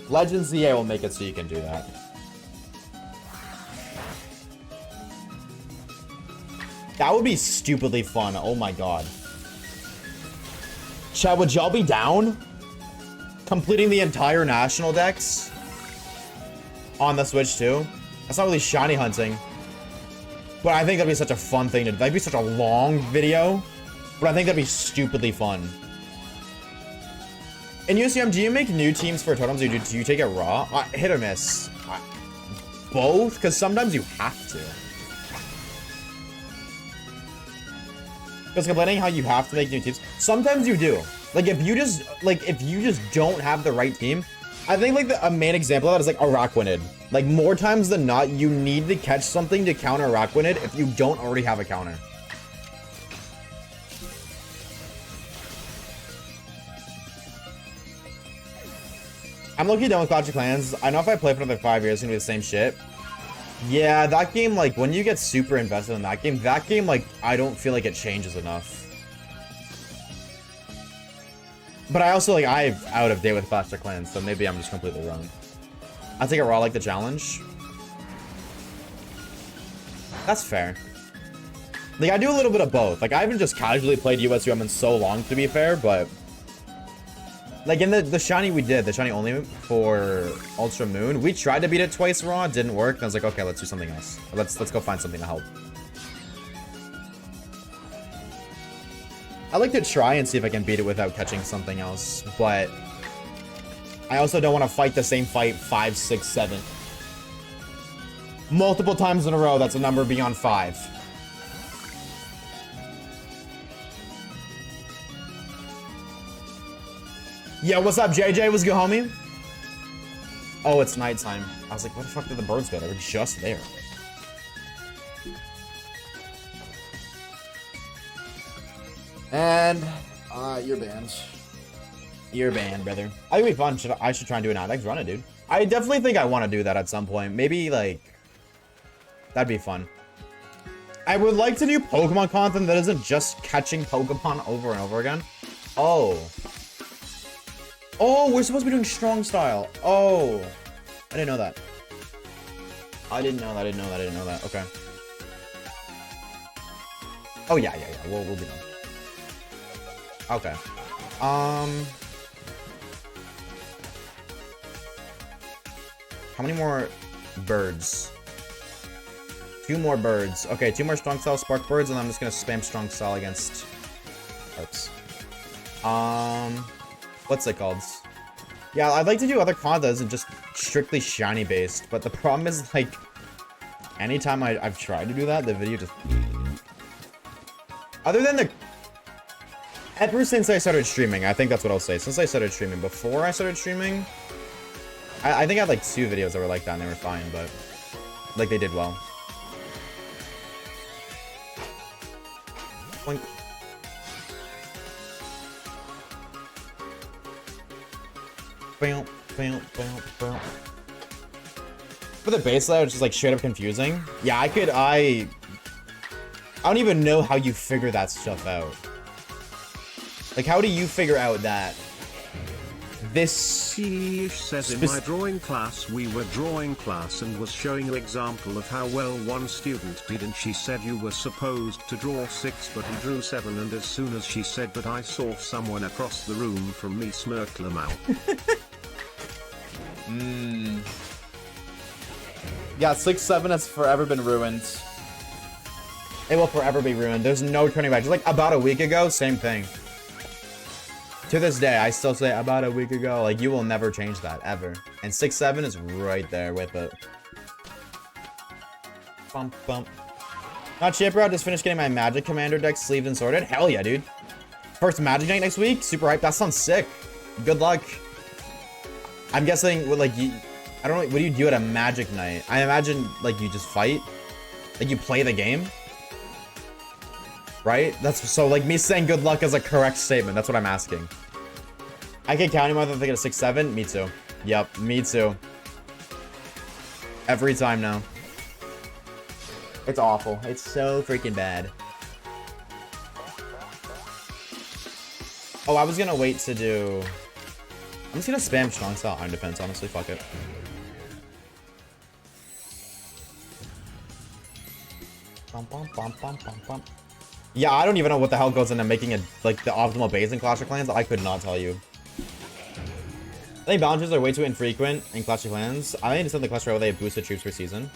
Legends EA will make it so you can do that. That would be stupidly fun. Oh my god. Chad, would y'all be down? Completing the entire national decks? On the Switch too? That's not really shiny hunting. But I think that'd be such a fun thing to do. That'd be such a long video. But I think that'd be stupidly fun. In UCM, do you make new teams for totems or do you take it raw? Hit or miss? Both? Because sometimes you have to. Because complaining how you have to make new teams. Sometimes you do. Like, if you just don't have the right team. I think, like, a main example of that is, like, Araquanid. Like, more times than not, you need to catch something to counter Araquanid if you don't already have a counter. I'm low-key done with Clash of Clans. I know if I play for another 5 years, it's gonna be the same shit. Yeah, that game, like, when you get super invested in that game, like, I don't feel like it changes enough. But I also, like, I'm out of date with Clash of Clans, so maybe I'm just completely wrong. I take it raw, like the challenge. That's fair. Like, I do a little bit of both. Like, I haven't just casually played USUM in so long, to be fair, but... Like, in the shiny we did, the shiny only for Ultra Moon, we tried to beat it twice raw, didn't work, and I was like, okay, let's do something else. Let's go find something to help. I like to try and see if I can beat it without catching something else, but... I also don't want to fight the same fight 5, 6, 7. Multiple times in a row, that's a number beyond 5. Yo, what's up, JJ? What's good, homie? Oh, it's nighttime. I was like, where the fuck did the birds go? They were just there. And, you're banned. You're banned, brother. I think it'd be fun. I should try and do an Adex run it, dude. I definitely think I want to do that at some point. Maybe, like... That'd be fun. I would like to do Pokemon content that isn't just catching Pokemon over and over again. Oh. Oh, we're supposed to be doing strong style. Oh. I didn't know that. I didn't know that. Okay. Oh, yeah. We'll do that. Okay. How many more birds? 2 more birds. Okay, 2 more strong style spark birds, and I'm just gonna spam strong style against Arps. What's it called? Yeah, I'd like to do other content that isn't just strictly shiny based, but the problem is, like, anytime I've tried to do that, the video just... Other than the... Ever since I started streaming, I think that's what I'll say. Since I started streaming, before I started streaming, I think I had like 2 videos that were like that and they were fine, but like they did well. Boink. Bam, bam, bam, bam. For the base layout, it's just like straight up confusing. Yeah, I don't even know how you figure that stuff out. Like, how do you figure out that this... She says in my drawing class we were drawing class and was showing an example of how well one student did, and she said you were supposed to draw 6 but he drew 7, and as soon as she said but I saw someone across the room from me smirk them out. Yeah, 6-7 has forever been ruined. It will forever be ruined. There's no turning back. Just like about a week ago, same thing. To this day, I still say about a week ago, like, you will never change that, ever. And 6-7 is right there with it. Bump, bump. Not chipper, I just finished getting my Magic Commander deck sleeved and sorted. Hell yeah, dude. First Magic night next week? Super hype. That sounds sick. Good luck. I'm guessing, like, I don't know, what do you do at a Magic night? I imagine, like, you just fight. Like, you play the game. Right? That's so, like, me saying good luck is a correct statement. That's what I'm asking. I can count him whether they get a 6-7. Me too. Yep, me too. Every time now. It's awful. It's so freaking bad. Oh, I was gonna wait to do... I'm just gonna spam strong style iron defense, honestly. Fuck it. Bum, bum, bum, bum, bum, bum. Yeah, I don't even know what the hell goes into making it, like, the optimal base in Clash of Clans. I could not tell you. I think balances are way too infrequent in Clash of Clans. I need to send the Clash Royale they have boosted troops per season.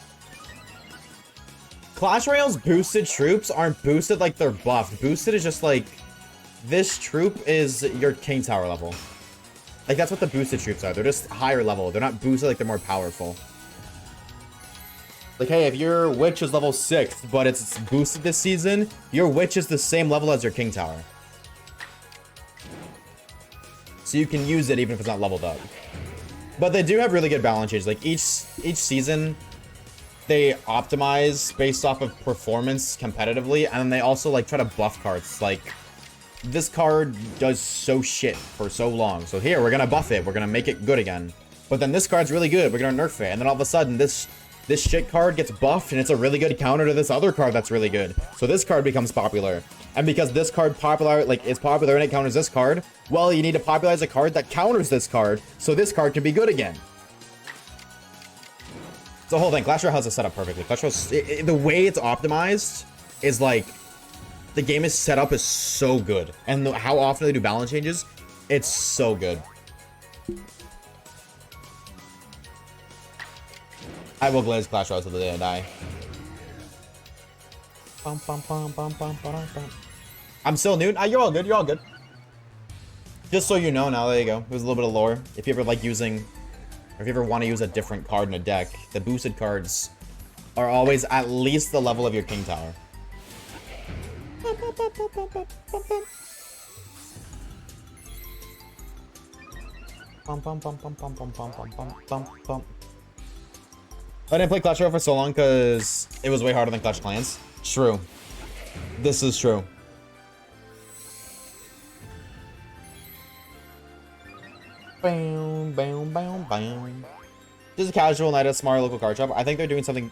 Clash Royale's boosted troops aren't boosted like they're buffed. Boosted is just like, this troop is your King Tower level. Like, that's what the boosted troops are. They're just higher level. They're not boosted like they're more powerful. Like, hey, if your Witch is level 6, but it's boosted this season, your Witch is the same level as your King Tower. So you can use it even if it's not leveled up. But they do have really good balance changes. Like, each season, they optimize based off of performance competitively, and then they also, like, try to buff cards. Like, this card does so shit for so long. So here, we're gonna buff it. We're gonna make it good again. But then this card's really good. We're gonna nerf it. And then all of a sudden, this shit card gets buffed, and it's a really good counter to this other card that's really good. So this card becomes popular. And because this card is popular and it counters this card, well, you need to popularize a card that counters this card, so this card can be good again. It's the whole thing. Clash Royale has it set up perfectly. Clash Royale, the way it's optimized is like, the game is set up is so good. And how often they do balance changes, it's so good. I will glaze Clash Royale till the day I die. I'm still new. You're all good. You're all good. Just so you know now, there you go. There's a little bit of lore. If you ever like using, or if you ever want to use a different card in a deck, the boosted cards are always at least the level of your King Tower. I didn't play Clash Royale for so long because it was way harder than Clash Clans. True. This is true. Bam, bam, bam, bam. Just a casual night at a smart local card shop. I think they're doing something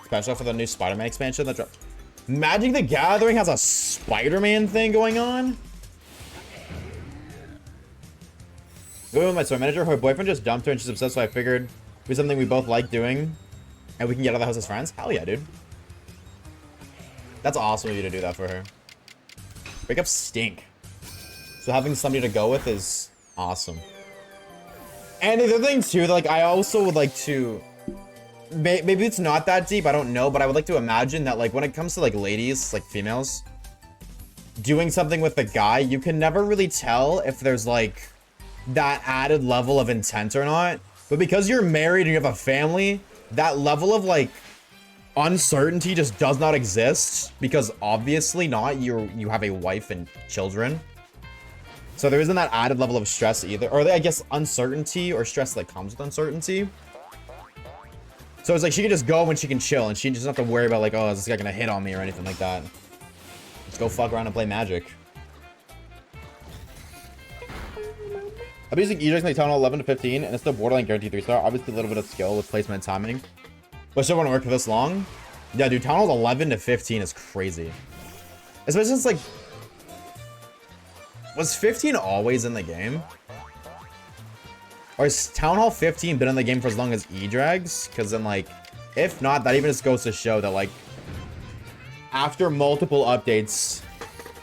special for the new Spider-Man expansion that dropped. Magic the Gathering has a Spider-Man thing going on? Going with my store manager, her boyfriend just dumped her and she's obsessed, so I figured it was something we both like doing and we can get out of the house as friends. Hell yeah, dude. That's awesome of you to do that for her. Breakups stink. So having somebody to go with is awesome. And the other thing too, like I also would like to, maybe it's not that deep, I don't know, but I would like to imagine that like when it comes to like ladies, like females, doing something with a guy, you can never really tell if there's like that added level of intent or not. But because you're married and you have a family, that level of like uncertainty just does not exist, because obviously not, you have a wife and children. So there isn't that added level of stress either, or I guess uncertainty or stress that comes with uncertainty. So it's like she can just go and she can chill and she doesn't have to worry about like, oh, is this guy gonna hit on me or anything like that. Let's go fuck around and play Magic. I've been using Ejects like Town Hall 11 to 15 and it's still borderline guaranteed 3-star. Obviously a little bit of skill with placement and timing. But still want to work for this long? Yeah, dude, Town Hall 11 to 15 is crazy. Especially since like, was 15 always in the game? Or has Town Hall 15 been in the game for as long as E-Drags? Because then like, if not, that even just goes to show that like, after multiple updates,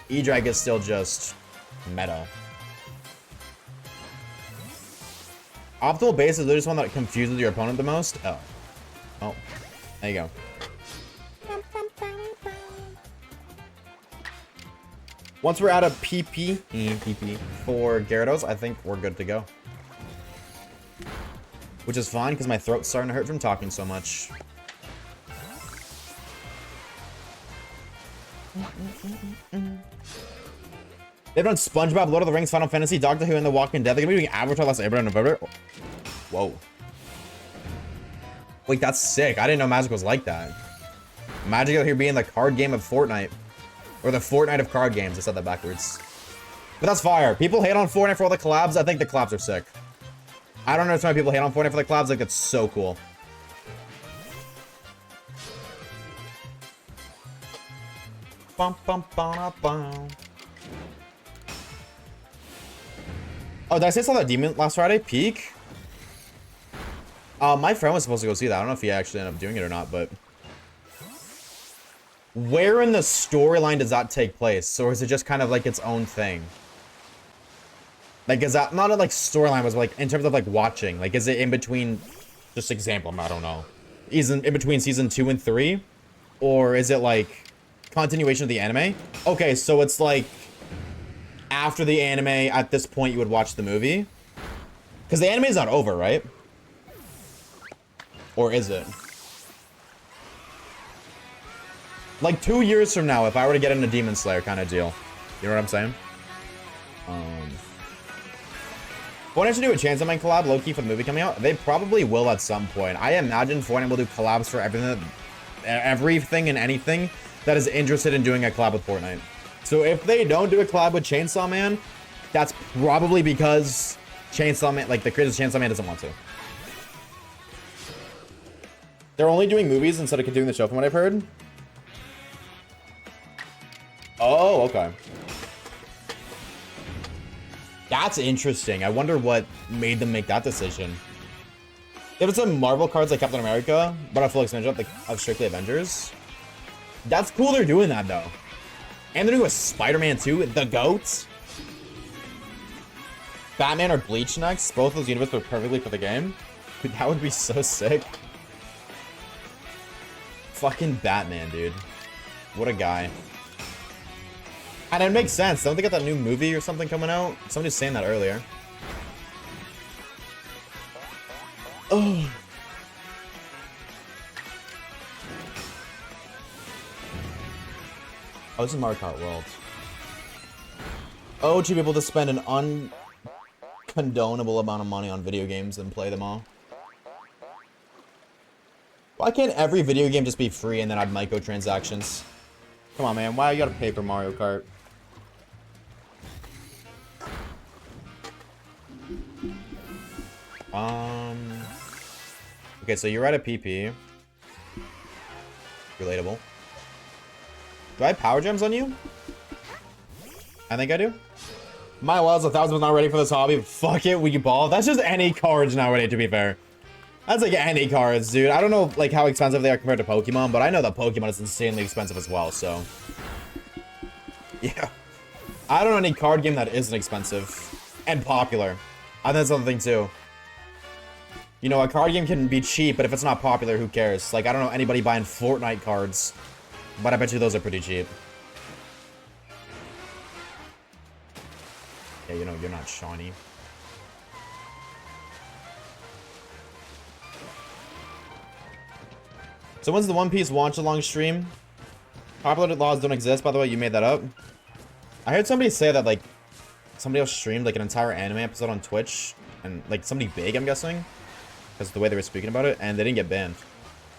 E-Drag is still just meta. Optimal base is literally just one that confuses your opponent the most. Oh. Oh. There you go. Once we're out of PP for Gyarados, I think we're good to go. Which is fine, because my throat's starting to hurt from talking so much. They've done SpongeBob, Lord of the Rings, Final Fantasy, Doctor Who, and The Walking Dead. They're going to be doing Avatar last April and November. Whoa. Wait, that's sick. I didn't know Magic was like that. Magic out here being the card game of Fortnite. Or the Fortnite of card games. I said that backwards. But that's fire. People hate on Fortnite for all the collabs. I think the collabs are sick. I don't understand why people hate on Fortnite for the collabs. Like, it's so cool. Bum, bum, bum, bum. Oh, did I say I saw that demon last Friday? Peak? My friend was supposed to go see that. I don't know if he actually ended up doing it or not, but... Where in the storyline does that take place? Or is it just kind of like its own thing? Like, is that... Not like storyline, but like in terms of like watching. Like, is it in between... Just example, I don't know. Is in between season 2 and 3? Or is it like... Continuation of the anime? Okay, so it's like... After the anime, at this point, you would watch the movie? Because the anime is not over, right? Or is it? Like 2 years from now, if I were to get into Demon Slayer kind of deal. You know what I'm saying? Fortnite should do a Chainsaw Man collab, low-key, for the movie coming out. They probably will at some point. I imagine Fortnite will do collabs for everything and anything that is interested in doing a collab with Fortnite. So if they don't do a collab with Chainsaw Man, that's probably because Chainsaw Man, like the creators of Chainsaw Man, doesn't want to. They're only doing movies instead of doing the show, from what I've heard. Oh, okay. That's interesting. I wonder what made them make that decision. If it's some Marvel cards like Captain America, but a full expansion of strictly Avengers, that's cool they're doing that though. And they're doing a Spider-Man 2, the GOAT. Batman or Bleach next. Both those universes work perfectly for the game. Dude, that would be so sick. Fucking Batman, dude. What a guy. And it makes sense. Don't they got that new movie or something coming out? Somebody was saying that earlier. Oh. Oh, this is Mario Kart World. Oh, to be able to spend an uncondonable amount of money on video games and play them all. Why can't every video game just be free and then add microtransactions? Come on, man. Why you gotta pay for Mario Kart? Okay, so you're at a PP. Relatable. Do I have power gems on you? I think I do. My Wild's 1,000 was not ready for this hobby. Fuck it, we ball. That's just any cards nowadays, to be fair. That's like any cards, dude. I don't know like how expensive they are compared to Pokemon, but I know that Pokemon is insanely expensive as well, so. Yeah. I don't know any card game that isn't expensive and popular. I think that's another thing too. You know, a card game can be cheap, but if it's not popular, who cares? Like, I don't know anybody buying Fortnite cards, but I bet you those are pretty cheap. Yeah, you know, you're not Shawnee. So when's the One Piece watch-along stream? Popular laws don't exist, by the way, you made that up. I heard somebody say that, like, somebody else streamed, like, an entire anime episode on Twitch, and, like, somebody big, I'm guessing, because of the way they were speaking about it, and they didn't get banned.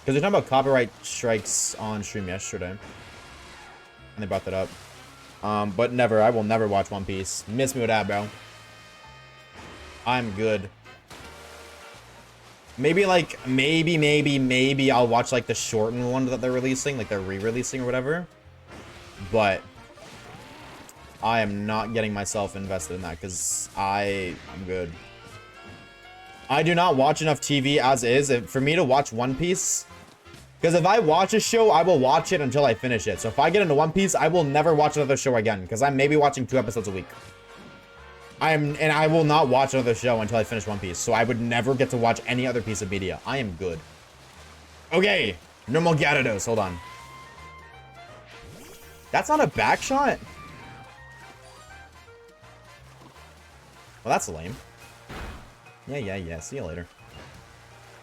Because they're talking about copyright strikes on stream yesterday. And they brought that up. But never, I will never watch One Piece. Miss me with that, bro. I'm good. Maybe, like, maybe I'll watch, like, the shortened one that they're releasing, like, they're re-releasing or whatever. But I am not getting myself invested in that, because I'm good. I do not watch enough TV as is for me to watch One Piece. Because if I watch a show, I will watch it until I finish it. So if I get into One Piece, I will never watch another show again. Because I'm maybe watching 2 episodes a week. And I will not watch another show until I finish One Piece. So I would never get to watch any other piece of media. I am good. Okay. Normal Gyarados. Hold on. That's not a back shot? Well, that's lame. Yeah. See you later.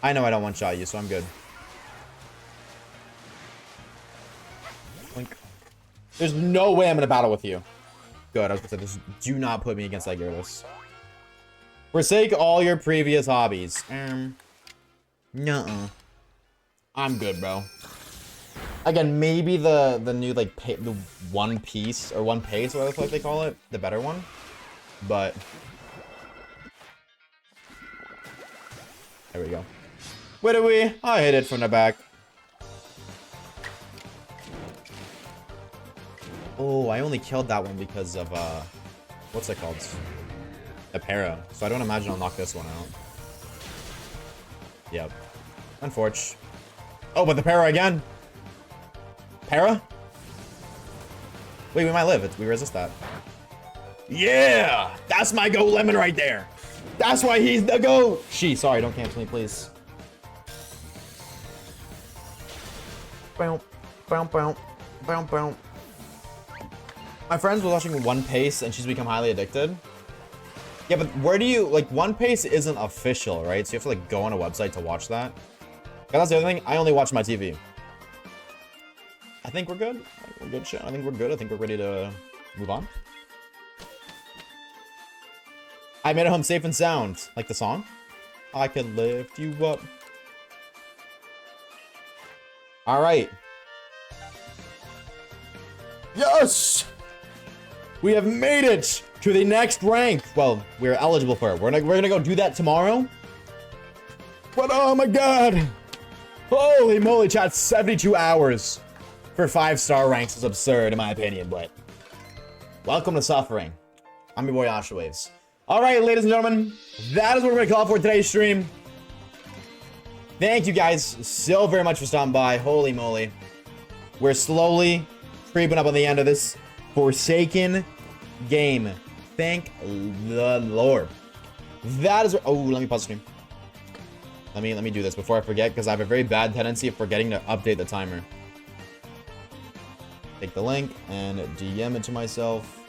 I know I don't one-shot you, so I'm good. Blink. There's no way I'm gonna battle with you. Good, I was gonna say, just do not put me against that Gyarados. Forsake all your previous hobbies. Nuh-uh. I'm good, bro. Again, maybe the new, like, the One Piece, or One Pace, whatever the fuck they call it. The better one. But there we go. Where do we? I hit it from the back. Oh, I only killed that one because of, what's it called? A para. So I don't imagine I'll knock this one out. Yep. Unfortunate. Oh, but the para again. Para? Wait, we might live. We resist that. Yeah! That's my Go Lemon right there. That's why he's the GOAT. Sorry, don't cancel me, please. Bow, bow, bow, bow, bow. My friends was watching One Pace and she's become highly addicted. Yeah, but where do you, like, One Pace isn't official, right? So you have to, like, go on a website to watch that. And that's the other thing, I only watch my TV. I think we're good. We're good, shit. I think we're good. I think we're ready to move on. I made it home safe and sound. Like the song? I can lift you up. Alright. Yes! We have made it to the next rank. Well, we're eligible for it. We're gonna go do that tomorrow. But oh my god. Holy moly, chat. 72 hours for 5-star ranks is absurd in my opinion, but welcome to suffering. I'm your boy Oshawaves. Alright, ladies and gentlemen, that is what we're gonna call for today's stream. Thank you guys so very much for stopping by. Holy moly. We're slowly creeping up on the end of this Forsaken game. Thank the Lord. That is... Oh, let me pause the stream. Let me do this before I forget, because I have a very bad tendency of forgetting to update the timer. Take the link and DM it to myself.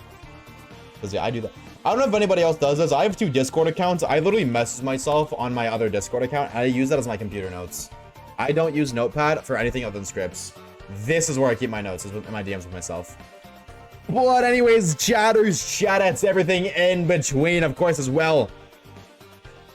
Because yeah, I do that. I don't know if anybody else does this. I have 2 Discord accounts. I literally message myself on my other Discord account, and I use that as my computer notes. I don't use Notepad for anything other than scripts. This is where I keep my notes, is in my DMs with myself. But anyways, chatters, chatettes, everything in between, of course, as well.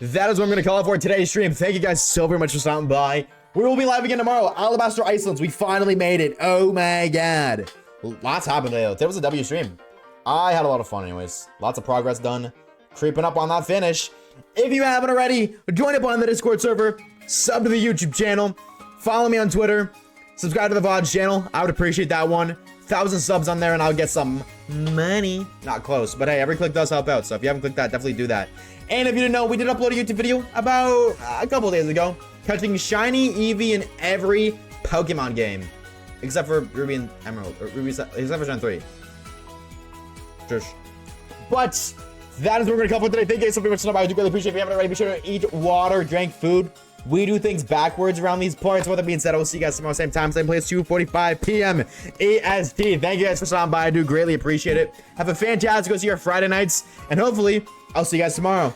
That is what I'm going to call it for today's stream. Thank you guys so very much for stopping by. We will be live again tomorrow. Alabaster Icelands. We finally made it. Oh my god. Lots happened today. Today was a W stream. I had a lot of fun anyways. Lots of progress done. Creeping up on that finish. If you haven't already, join up on the Discord server. Sub to the YouTube channel. Follow me on Twitter. Subscribe to the Vods channel. I would appreciate that one. 1,000 subs on there and I'll get some money. Not close, but hey, every click does help out. So if you haven't clicked that, definitely do that. And if you didn't know, we did upload a YouTube video about a couple days ago, catching shiny Eevee in every Pokemon game, except for Ruby and Emerald, or Ruby, except for Gen 3. Shush. But that is what we're gonna cover for today. Thank you guys so very much for stopping by. I do really appreciate it. If you haven't already, be sure to eat water, drink food. We do things backwards around these points. With that being said, I will see you guys tomorrow, same time, same place, 2:45 PM EST. Thank you guys for stopping by. I do greatly appreciate it. Have a fantastic rest of your Friday nights, and hopefully, I'll see you guys tomorrow.